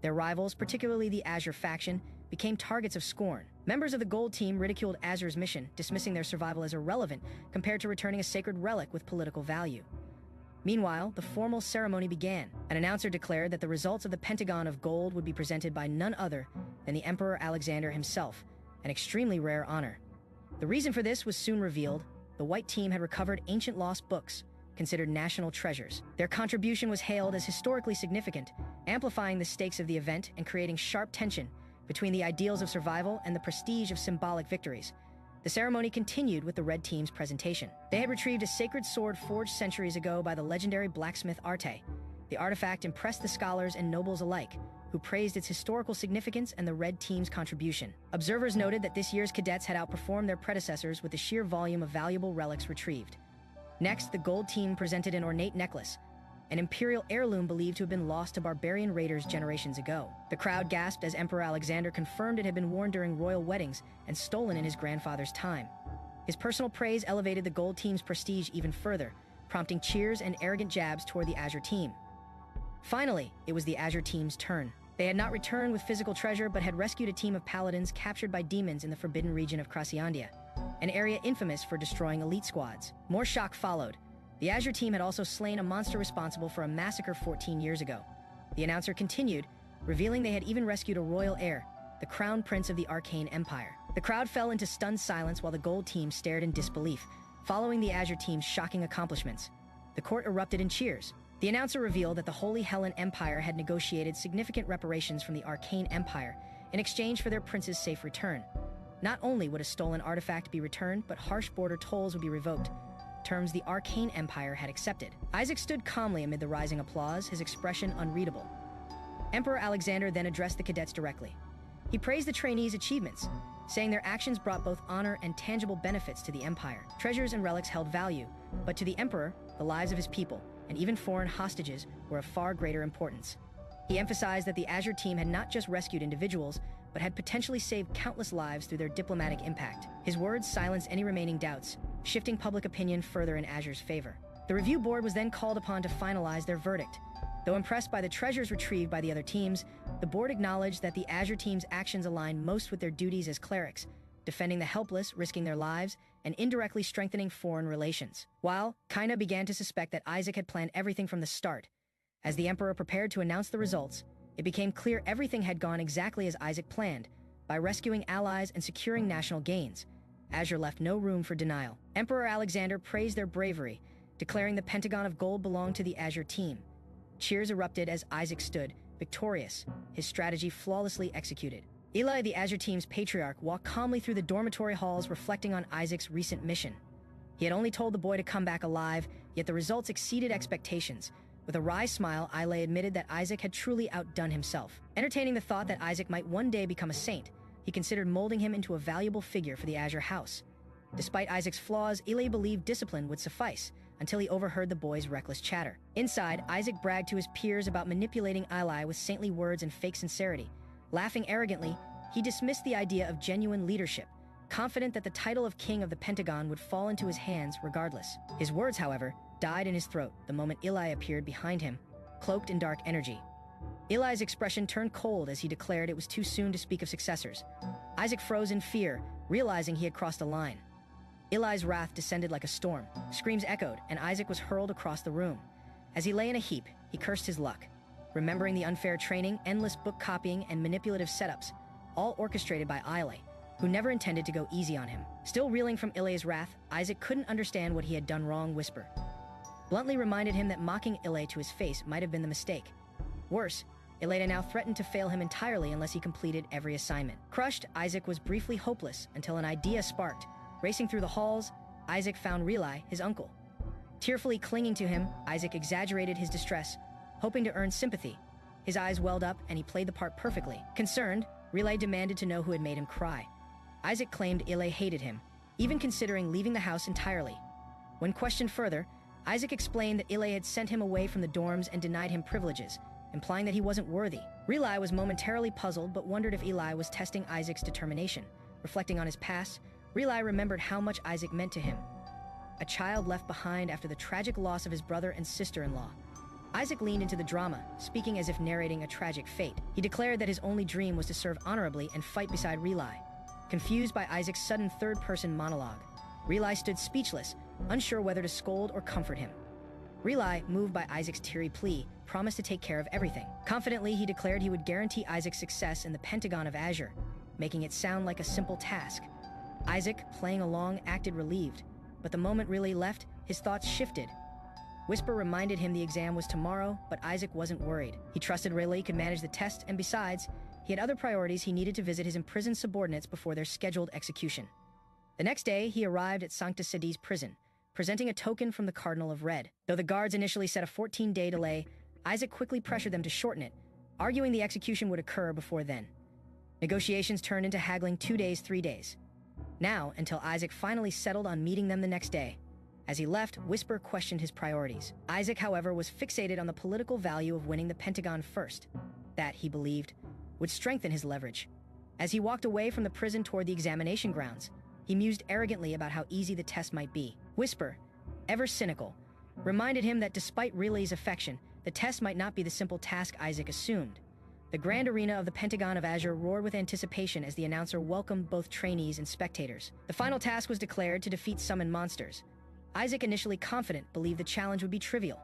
Their rivals, particularly the Azure faction, became targets of scorn. Members of the Gold Team ridiculed Azur's mission, dismissing their survival as irrelevant compared to returning a sacred relic with political value. Meanwhile, the formal ceremony began. An announcer declared that the results of the Pentagon of Gold would be presented by none other than the Emperor Alexander himself, an extremely rare honor. The reason for this was soon revealed. The White Team had recovered ancient lost books, considered national treasures. Their contribution was hailed as historically significant, amplifying the stakes of the event and creating sharp tension between the ideals of survival and the prestige of symbolic victories. The ceremony continued with the Red Team's presentation. They had retrieved a sacred sword forged centuries ago by the legendary blacksmith Arte. The artifact impressed the scholars and nobles alike, who praised its historical significance and the Red Team's contribution. Observers noted that this year's cadets had outperformed their predecessors with the sheer volume of valuable relics retrieved. Next, the Gold Team presented an ornate necklace, an imperial heirloom believed to have been lost to barbarian raiders generations ago. The crowd gasped as Emperor Alexander confirmed it had been worn during royal weddings and stolen in his grandfather's time. His personal praise elevated the Gold Team's prestige even further, prompting cheers and arrogant jabs toward the Azure Team. Finally, it was the Azure Team's turn. They had not returned with physical treasure, but had rescued a team of paladins captured by demons in the forbidden region of Krasiandia, an area infamous for destroying elite squads. More shock followed. The Azure Team had also slain a monster responsible for a massacre 14 years ago. The announcer continued, revealing they had even rescued a royal heir, the Crown Prince of the Arcane Empire. The crowd fell into stunned silence while the Gold Team stared in disbelief, following the Azure Team's shocking accomplishments. The court erupted in cheers. The announcer revealed that the Holy Hellen Empire had negotiated significant reparations from the Arcane Empire in exchange for their prince's safe return. Not only would a stolen artifact be returned, but harsh border tolls would be revoked, terms the Arcane Empire had accepted. Isaac stood calmly amid the rising applause, his expression unreadable. Emperor Alexander then addressed the cadets directly. He praised the trainees' achievements, saying their actions brought both honor and tangible benefits to the Empire. Treasures and relics held value, but to the Emperor, the lives of his people, and even foreign hostages, were of far greater importance. He emphasized that the Azure Team had not just rescued individuals, but had potentially saved countless lives through their diplomatic impact. His words silenced any remaining doubts, shifting public opinion further in Azure's favor. The review board was then called upon to finalize their verdict. Though impressed by the treasures retrieved by the other teams, the board acknowledged that the Azure Team's actions aligned most with their duties as clerics, defending the helpless, risking their lives, and indirectly strengthening foreign relations. While Kaina began to suspect that Isaac had planned everything from the start, as the Emperor prepared to announce the results, it became clear everything had gone exactly as Isaac planned. By rescuing allies and securing national gains, Azure left no room for denial. Emperor Alexander praised their bravery, declaring the Pentagon of Gold belonged to the Azure Team. Cheers erupted as Isaac stood, victorious, his strategy flawlessly executed. Eli, the Azure Team's patriarch, walked calmly through the dormitory halls, reflecting on Isaac's recent mission. He had only told the boy to come back alive, yet the results exceeded expectations. With a wry smile, Eli admitted that Isaac had truly outdone himself. Entertaining the thought that Isaac might one day become a saint, he considered molding him into a valuable figure for the Azure House. Despite Isaac's flaws, Eli believed discipline would suffice, until he overheard the boy's reckless chatter. Inside, Isaac bragged to his peers about manipulating Eli with saintly words and fake sincerity. Laughing arrogantly, he dismissed the idea of genuine leadership, confident that the title of King of the Pentagon would fall into his hands regardless. His words, however, died in his throat the moment Eli appeared behind him, cloaked in dark energy. Eli's expression turned cold as he declared it was too soon to speak of successors. Isaac froze in fear, realizing he had crossed a line. Eli's wrath descended like a storm. Screams echoed, and Isaac was hurled across the room. As he lay in a heap, he cursed his luck, remembering the unfair training, endless book copying, and manipulative setups, all orchestrated by Ile, who never intended to go easy on him. Still reeling from Ile's wrath, Isaac couldn't understand what he had done wrong. Whisper bluntly reminded him that mocking Ile to his face might have been the mistake. Worse, Ileda now threatened to fail him entirely unless he completed every assignment. Crushed, Isaac was briefly hopeless until an idea sparked. Racing through the halls, Isaac found Relai, his uncle. Tearfully clinging to him, Isaac exaggerated his distress, hoping to earn sympathy. His eyes welled up, and he played the part perfectly. Concerned, Relay demanded to know who had made him cry. Isaac claimed Ile hated him, even considering leaving the house entirely. When questioned further, Isaac explained that Ile had sent him away from the dorms and denied him privileges, implying that he wasn't worthy. Relai was momentarily puzzled, but wondered if Eli was testing Isaac's determination. Reflecting on his past, Relai remembered how much Isaac meant to him. A child left behind after the tragic loss of his brother and sister-in-law. Isaac leaned into the drama, speaking as if narrating a tragic fate. He declared that his only dream was to serve honorably and fight beside Relai. Confused by Isaac's sudden third-person monologue, Relai stood speechless, unsure whether to scold or comfort him. Relai, moved by Isaac's teary plea, promised to take care of everything. Confidently, he declared he would guarantee Isaac's success in the Pentagon of Azure, making it sound like a simple task. Isaac, playing along, acted relieved, but the moment Relai left, his thoughts shifted. Whisper reminded him the exam was tomorrow, but Isaac wasn't worried. He trusted Relai could manage the test, and besides, he had other priorities. He needed to visit his imprisoned subordinates before their scheduled execution. The next day, he arrived at Sancta Sedi's prison, presenting a token from the Cardinal of Red. Though the guards initially set a 14-day delay, Isaac quickly pressured them to shorten it, arguing the execution would occur before then. Negotiations turned into haggling 2 days, 3 days. Now, until Isaac finally settled on meeting them the next day. As he left, Whisper questioned his priorities. Isaac, however, was fixated on the political value of winning the Pentagon first. That, he believed, would strengthen his leverage. As he walked away from the prison toward the examination grounds, he mused arrogantly about how easy the test might be. Whisper, ever cynical, reminded him that despite Relai's affection, the test might not be the simple task Isaac assumed. The grand arena of the Pentagon of Azure roared with anticipation as the announcer welcomed both trainees and spectators. The final task was declared to defeat summoned monsters. Isaac, initially confident, believed the challenge would be trivial.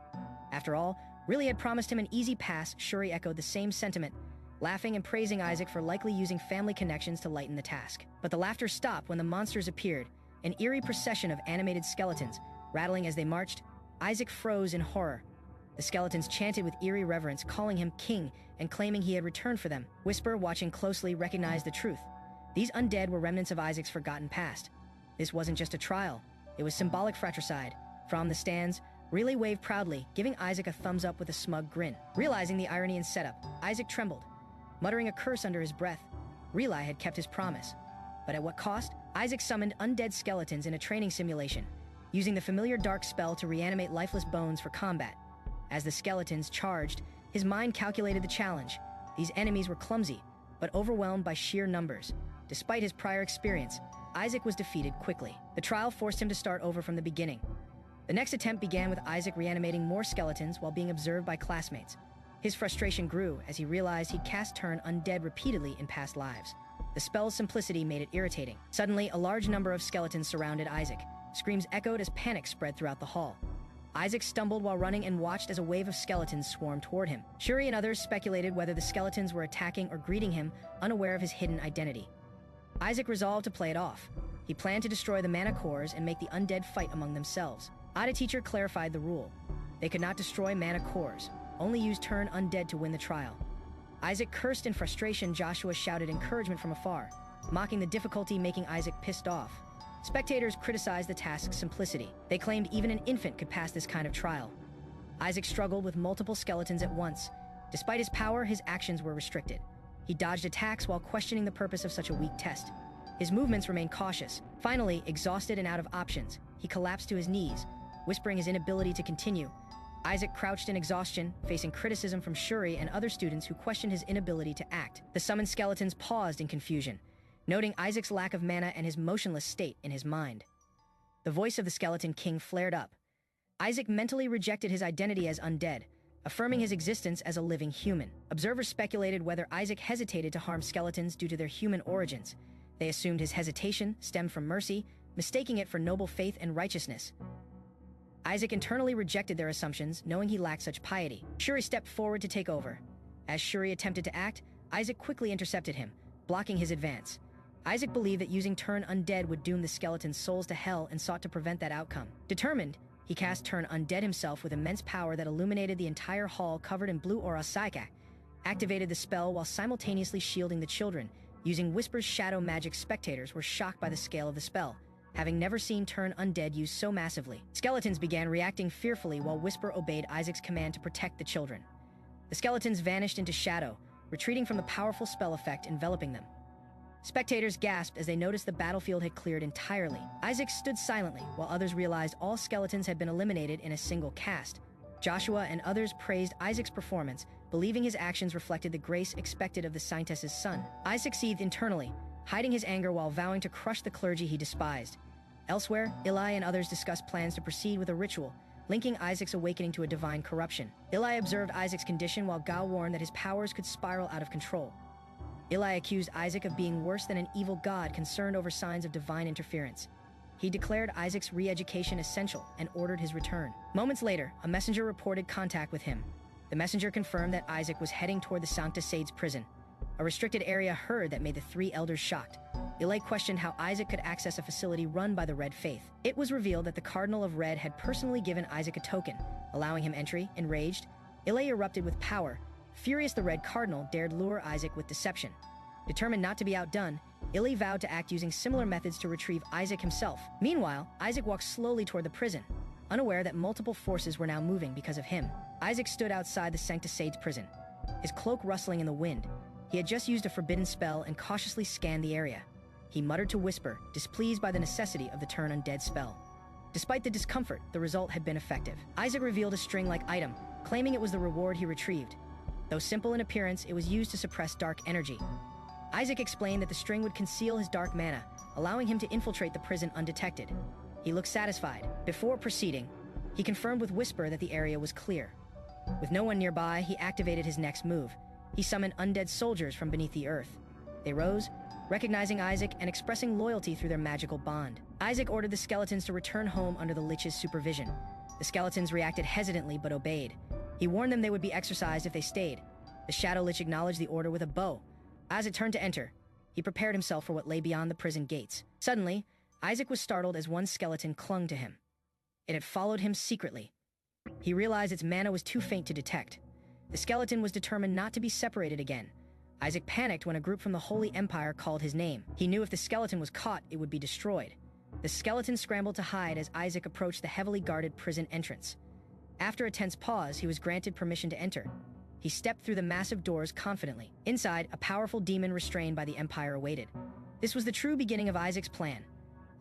After all, Relai had promised him an easy pass. Shuri echoed the same sentiment, laughing and praising Isaac for likely using family connections to lighten the task. But the laughter stopped when the monsters appeared, an eerie procession of animated skeletons. Rattling as they marched, Isaac froze in horror. The skeletons chanted with eerie reverence, calling him king and claiming he had returned for them. Whisper, watching closely, recognized the truth. These undead were remnants of Isaac's forgotten past. This wasn't just a trial. It was symbolic fratricide. From the stands, Relai waved proudly, giving Isaac a thumbs up with a smug grin. Realizing the irony in setup, Isaac trembled, muttering a curse under his breath. Relai had kept his promise. But at what cost? Isaac summoned undead skeletons in a training simulation, using the familiar dark spell to reanimate lifeless bones for combat. As the skeletons charged, his mind calculated the challenge. These enemies were clumsy, but overwhelmed by sheer numbers. Despite his prior experience, Isaac was defeated quickly. The trial forced him to start over from the beginning. The next attempt began with Isaac reanimating more skeletons while being observed by classmates. His frustration grew as he realized he'd cast turn undead repeatedly in past lives. The spell's simplicity made it irritating. Suddenly, a large number of skeletons surrounded Isaac. Screams echoed as panic spread throughout the hall. Isaac stumbled while running and watched as a wave of skeletons swarmed toward him. Shuri and others speculated whether the skeletons were attacking or greeting him, unaware of his hidden identity. Isaac resolved to play it off. He planned to destroy the mana cores and make the undead fight among themselves. Ada teacher clarified the rule. They could not destroy mana cores, only use turn undead to win the trial. Isaac cursed in frustration. Joshua shouted encouragement from afar, mocking the difficulty, making Isaac pissed off. Spectators criticized the task's simplicity. They claimed even an infant could pass this kind of trial. Isaac struggled with multiple skeletons at once. Despite his power, his actions were restricted. He dodged attacks while questioning the purpose of such a weak test. His movements remained cautious. Finally, exhausted and out of options, he collapsed to his knees, whispering his inability to continue. Isaac crouched in exhaustion, facing criticism from Shuri and other students who questioned his inability to act. The summoned skeletons paused in confusion, noting Isaac's lack of mana and his motionless state in his mind. The voice of the Skeleton King flared up. Isaac mentally rejected his identity as undead, affirming his existence as a living human. Observers speculated whether Isaac hesitated to harm skeletons due to their human origins. They assumed his hesitation stemmed from mercy, mistaking it for noble faith and righteousness. Isaac internally rejected their assumptions, knowing he lacked such piety. Shuri stepped forward to take over. As Shuri attempted to act, Isaac quickly intercepted him, blocking his advance. Isaac believed that using Turn Undead would doom the skeleton's souls to hell and sought to prevent that outcome. Determined, he cast Turn Undead himself with immense power that illuminated the entire hall covered in blue aura. Saika activated the spell while simultaneously shielding the children. Using Whisper's shadow magic, spectators were shocked by the scale of the spell, having never seen Turn Undead used so massively. Skeletons began reacting fearfully while Whisper obeyed Isaac's command to protect the children. The skeletons vanished into shadow, retreating from the powerful spell effect enveloping them. Spectators gasped as they noticed the battlefield had cleared entirely. Isaac stood silently while others realized all skeletons had been eliminated in a single cast. Joshua and others praised Isaac's performance, believing his actions reflected the grace expected of the Scientist's son. Isaac seethed internally, hiding his anger while vowing to crush the clergy he despised. Elsewhere, Eli and others discussed plans to proceed with a ritual, linking Isaac's awakening to a divine corruption. Eli observed Isaac's condition while Gao warned that his powers could spiral out of control. Eli accused Isaac of being worse than an evil god concerned over signs of divine interference. He declared Isaac's re-education essential and ordered his return. Moments later, a messenger reported contact with him. The messenger confirmed that Isaac was heading toward the Sancta Sades prison, a restricted area heard that made the three elders shocked. Eli questioned how Isaac could access a facility run by the Red Faith. It was revealed that the Cardinal of Red had personally given Isaac a token, allowing him entry. Enraged, Eli erupted with power. Furious, the Red Cardinal dared lure Isaac with deception. Determined not to be outdone, Ili vowed to act using similar methods to retrieve Isaac himself. Meanwhile, Isaac walked slowly toward the prison, unaware that multiple forces were now moving because of him. Isaac stood outside the Sancta Sades prison, his cloak rustling in the wind. He had just used a forbidden spell and cautiously scanned the area. He muttered to Whisper, displeased by the necessity of the turn undead spell. Despite the discomfort, the result had been effective. Isaac revealed a string-like item, claiming it was the reward he retrieved. Though simple in appearance, it was used to suppress dark energy. Isaac explained that the string would conceal his dark mana, allowing him to infiltrate the prison undetected. He looked satisfied. Before proceeding, he confirmed with Whisper that the area was clear. With no one nearby, he activated his next move. He summoned undead soldiers from beneath the earth. They rose, recognizing Isaac and expressing loyalty through their magical bond. Isaac ordered the skeletons to return home under the Lich's supervision. The skeletons reacted hesitantly but obeyed. He warned them they would be exorcised if they stayed. The Shadow Lich acknowledged the order with a bow. Isaac turned to enter. He prepared himself for what lay beyond the prison gates. Suddenly, Isaac was startled as one skeleton clung to him. It had followed him secretly. He realized its mana was too faint to detect. The skeleton was determined not to be separated again. Isaac panicked when a group from the Holy Empire called his name. He knew if the skeleton was caught, it would be destroyed. The skeleton scrambled to hide as Isaac approached the heavily guarded prison entrance. After a tense pause, he was granted permission to enter. He stepped through the massive doors confidently. Inside, a powerful demon restrained by the Empire awaited. This was the true beginning of Isaac's plan.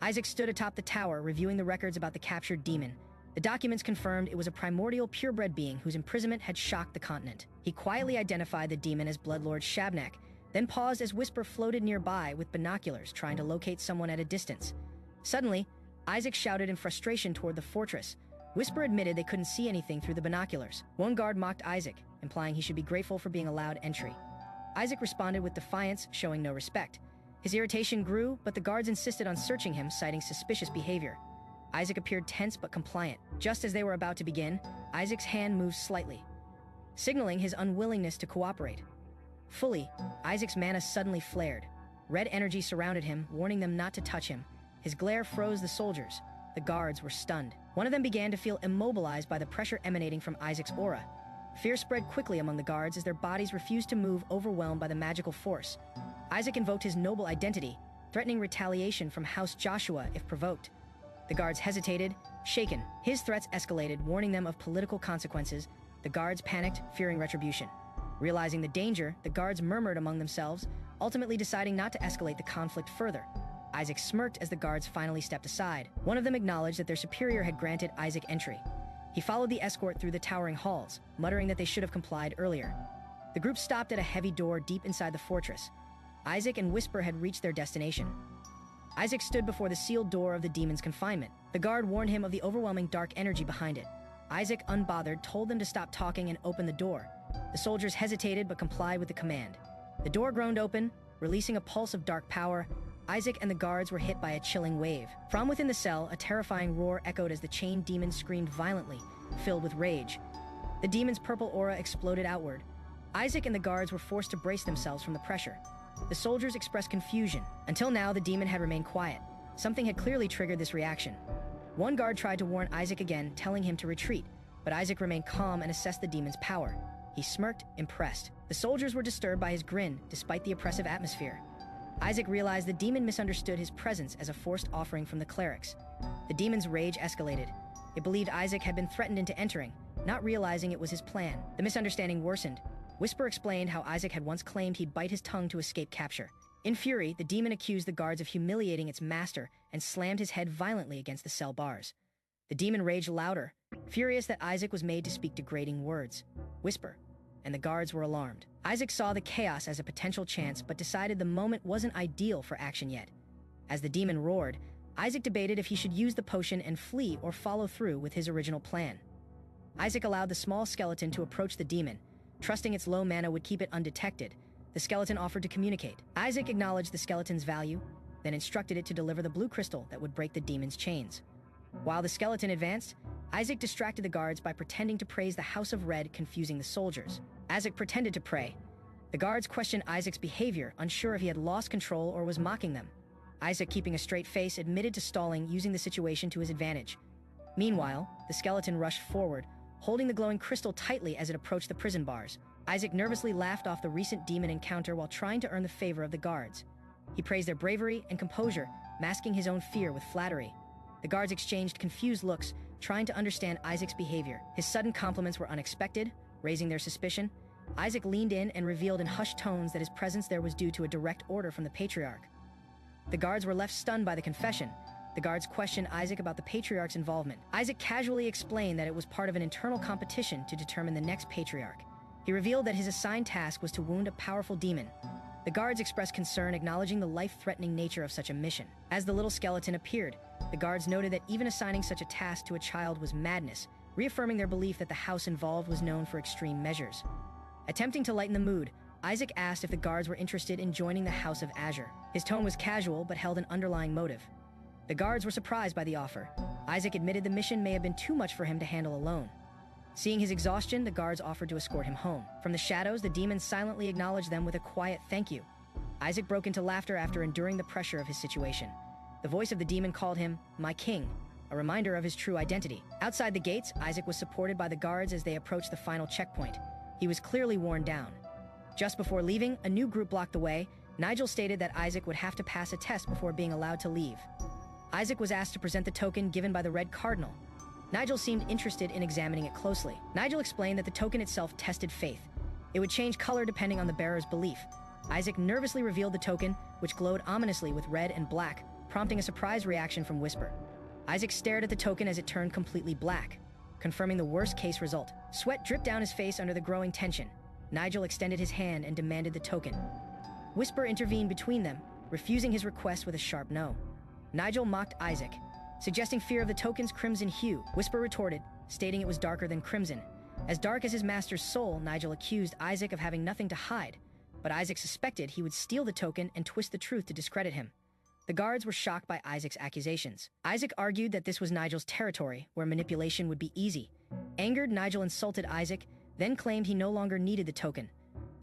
Isaac stood atop the tower, reviewing the records about the captured demon. The documents confirmed it was a primordial purebred being whose imprisonment had shocked the continent. He quietly identified the demon as Bloodlord Shabnak, then paused as Whisper floated nearby with binoculars, trying to locate someone at a distance. Suddenly, Isaac shouted in frustration toward the fortress. Whisper admitted they couldn't see anything through the binoculars. One guard mocked Isaac, implying he should be grateful for being allowed entry. Isaac responded with defiance, showing no respect. His irritation grew, but the guards insisted on searching him, citing suspicious behavior. Isaac appeared tense but compliant. Just as they were about to begin, Isaac's hand moved slightly, signaling his unwillingness to cooperate. Fully, Isaac's mana suddenly flared. Red energy surrounded him, warning them not to touch him. His glare froze the soldiers. The guards were stunned. One of them began to feel immobilized by the pressure emanating from Isaac's aura. Fear spread quickly among the guards as their bodies refused to move, overwhelmed by the magical force. Isaac invoked his noble identity, threatening retaliation from House Joshua if provoked. The guards hesitated, shaken. His threats escalated, warning them of political consequences. The guards panicked, fearing retribution. Realizing the danger, the guards murmured among themselves, ultimately deciding not to escalate the conflict further. Isaac smirked as the guards finally stepped aside. One of them acknowledged that their superior had granted Isaac entry. He followed the escort through the towering halls, muttering that they should have complied earlier. The group stopped at a heavy door deep inside the fortress. Isaac and Whisper had reached their destination. Isaac stood before the sealed door of the demon's confinement. The guard warned him of the overwhelming dark energy behind it. Isaac, unbothered, told them to stop talking and open the door. The soldiers hesitated but complied with the command. The door groaned open, releasing a pulse of dark power. Isaac and the guards were hit by a chilling wave. From within the cell, a terrifying roar echoed as the chained demon screamed violently, filled with rage. The demon's purple aura exploded outward. Isaac and the guards were forced to brace themselves from the pressure. The soldiers expressed confusion. Until now, the demon had remained quiet. Something had clearly triggered this reaction. One guard tried to warn Isaac again, telling him to retreat, but Isaac remained calm and assessed the demon's power. He smirked, impressed. The soldiers were disturbed by his grin, despite the oppressive atmosphere. Isaac realized the demon misunderstood his presence as a forced offering from the clerics. The demon's rage escalated. It believed Isaac had been threatened into entering, not realizing it was his plan. The misunderstanding worsened. Whisper explained how Isaac had once claimed he'd bite his tongue to escape capture. In fury, the demon accused the guards of humiliating its master and slammed his head violently against the cell bars. The demon raged louder, furious that Isaac was made to speak degrading words. Whisper, and the guards were alarmed. Isaac saw the chaos as a potential chance, but decided the moment wasn't ideal for action yet. As the demon roared, Isaac debated if he should use the potion and flee or follow through with his original plan. Isaac allowed the small skeleton to approach the demon. Trusting its low mana would keep it undetected, the skeleton offered to communicate. Isaac acknowledged the skeleton's value, then instructed it to deliver the blue crystal that would break the demon's chains. While the skeleton advanced, Isaac distracted the guards by pretending to praise the House of Red, confusing the soldiers. Isaac pretended to pray. The guards questioned Isaac's behavior, unsure if he had lost control or was mocking them. Isaac, keeping a straight face, admitted to stalling, using the situation to his advantage. Meanwhile, the skeleton rushed forward, holding the glowing crystal tightly as it approached the prison bars. Isaac nervously laughed off the recent demon encounter while trying to earn the favor of the guards. He praised their bravery and composure, masking his own fear with flattery. The guards exchanged confused looks, trying to understand Isaac's behavior. His sudden compliments were unexpected, raising their suspicion. Isaac leaned in and revealed in hushed tones that his presence there was due to a direct order from the Patriarch. The guards were left stunned by the confession. The guards questioned Isaac about the Patriarch's involvement. Isaac casually explained that it was part of an internal competition to determine the next Patriarch. He revealed that his assigned task was to wound a powerful demon. The guards expressed concern, acknowledging the life-threatening nature of such a mission. As the little skeleton appeared, the guards noted that even assigning such a task to a child was madness, reaffirming their belief that the house involved was known for extreme measures. Attempting to lighten the mood, Isaac asked if the guards were interested in joining the House of Azure. His tone was casual but held an underlying motive. The guards were surprised by the offer. Isaac admitted the mission may have been too much for him to handle alone. Seeing his exhaustion, the guards offered to escort him home. From the shadows, the demon silently acknowledged them with a quiet thank you. Isaac broke into laughter after enduring the pressure of his situation. The voice of the demon called him, "My king," a reminder of his true identity. Outside the gates, Isaac was supported by the guards as they approached the final checkpoint. He was clearly worn down. Just before leaving, a new group blocked the way. Nigel stated that Isaac would have to pass a test before being allowed to leave. Isaac was asked to present the token given by the Red Cardinal. Nigel seemed interested in examining it closely. Nigel explained that the token itself tested faith. It would change color depending on the bearer's belief. Isaac nervously revealed the token, which glowed ominously with red and black, prompting a surprised reaction from Whisper. Isaac stared at the token as it turned completely black, confirming the worst-case result. Sweat dripped down his face under the growing tension. Nigel extended his hand and demanded the token. Whisper intervened between them, refusing his request with a sharp no. Nigel mocked Isaac, suggesting fear of the token's crimson hue. Whisper retorted, stating it was darker than crimson. As dark as his master's soul, Nigel accused Isaac of having nothing to hide, but Isaac suspected he would steal the token and twist the truth to discredit him. The guards were shocked by Isaac's accusations. Isaac argued that this was Nigel's territory, where manipulation would be easy. Angered, Nigel insulted Isaac, then claimed he no longer needed the token.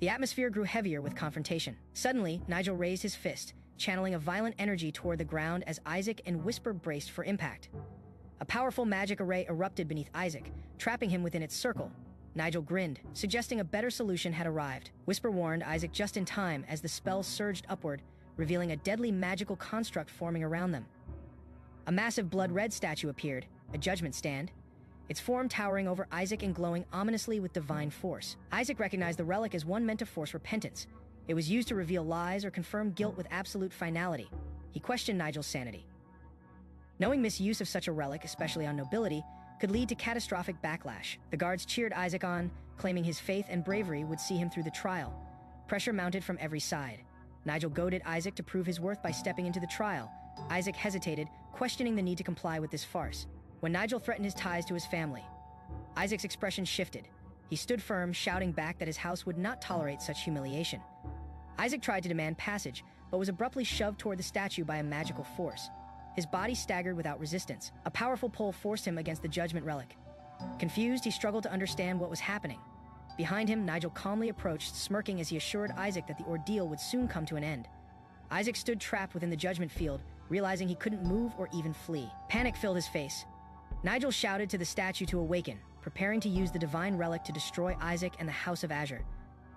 The atmosphere grew heavier with confrontation. Suddenly, Nigel raised his fist, channeling a violent energy toward the ground as Isaac and Whisper braced for impact. A powerful magic array erupted beneath Isaac, trapping him within its circle. Nigel grinned, suggesting a better solution had arrived. Whisper warned Isaac just in time as the spell surged upward, revealing a deadly magical construct forming around them. A massive blood-red statue appeared, a judgment stand, its form towering over Isaac and glowing ominously with divine force. Isaac recognized the relic as one meant to force repentance. It was used to reveal lies or confirm guilt with absolute finality. He questioned Nigel's sanity. Knowing misuse of such a relic, especially on nobility, could lead to catastrophic backlash. The guards cheered Isaac on, claiming his faith and bravery would see him through the trial. Pressure mounted from every side. Nigel goaded Isaac to prove his worth by stepping into the trial. Isaac hesitated, questioning the need to comply with this farce. When Nigel threatened his ties to his family, Isaac's expression shifted. He stood firm, shouting back that his house would not tolerate such humiliation. Isaac tried to demand passage, but was abruptly shoved toward the statue by a magical force. His body staggered without resistance. A powerful pull forced him against the judgment relic. Confused, he struggled to understand what was happening. Behind him, Nigel calmly approached, smirking as he assured Isaac that the ordeal would soon come to an end. Isaac stood trapped within the judgment field, realizing he couldn't move or even flee. Panic filled his face. Nigel shouted to the statue to awaken, preparing to use the divine relic to destroy Isaac and the House of Azure.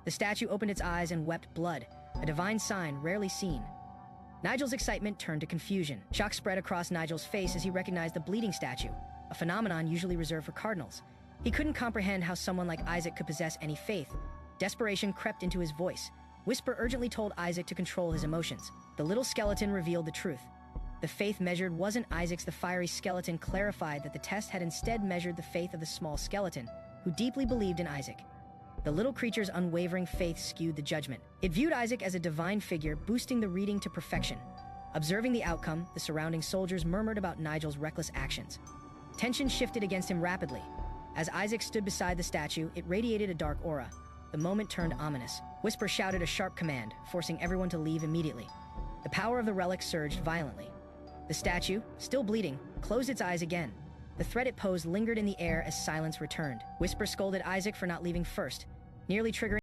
The statue opened its eyes and wept blood, a divine sign rarely seen. Nigel's excitement turned to confusion. Shock spread across Nigel's face as he recognized the bleeding statue, a phenomenon usually reserved for cardinals. He couldn't comprehend how someone like Isaac could possess any faith. Desperation crept into his voice. Whisper urgently told Isaac to control his emotions. The little skeleton revealed the truth. The faith measured wasn't Isaac's. The fiery skeleton clarified that the test had instead measured the faith of the small skeleton, who deeply believed in Isaac. The little creature's unwavering faith skewed the judgment. It viewed Isaac as a divine figure, boosting the reading to perfection. Observing the outcome, the surrounding soldiers murmured about Nigel's reckless actions. Tension shifted against him rapidly. As Isaac stood beside the statue, it radiated a dark aura. The moment turned ominous. Whisper shouted a sharp command, forcing everyone to leave immediately. The power of the relic surged violently. The statue, still bleeding, closed its eyes again. The threat it posed lingered in the air as silence returned. Whisper scolded Isaac for not leaving first, nearly triggering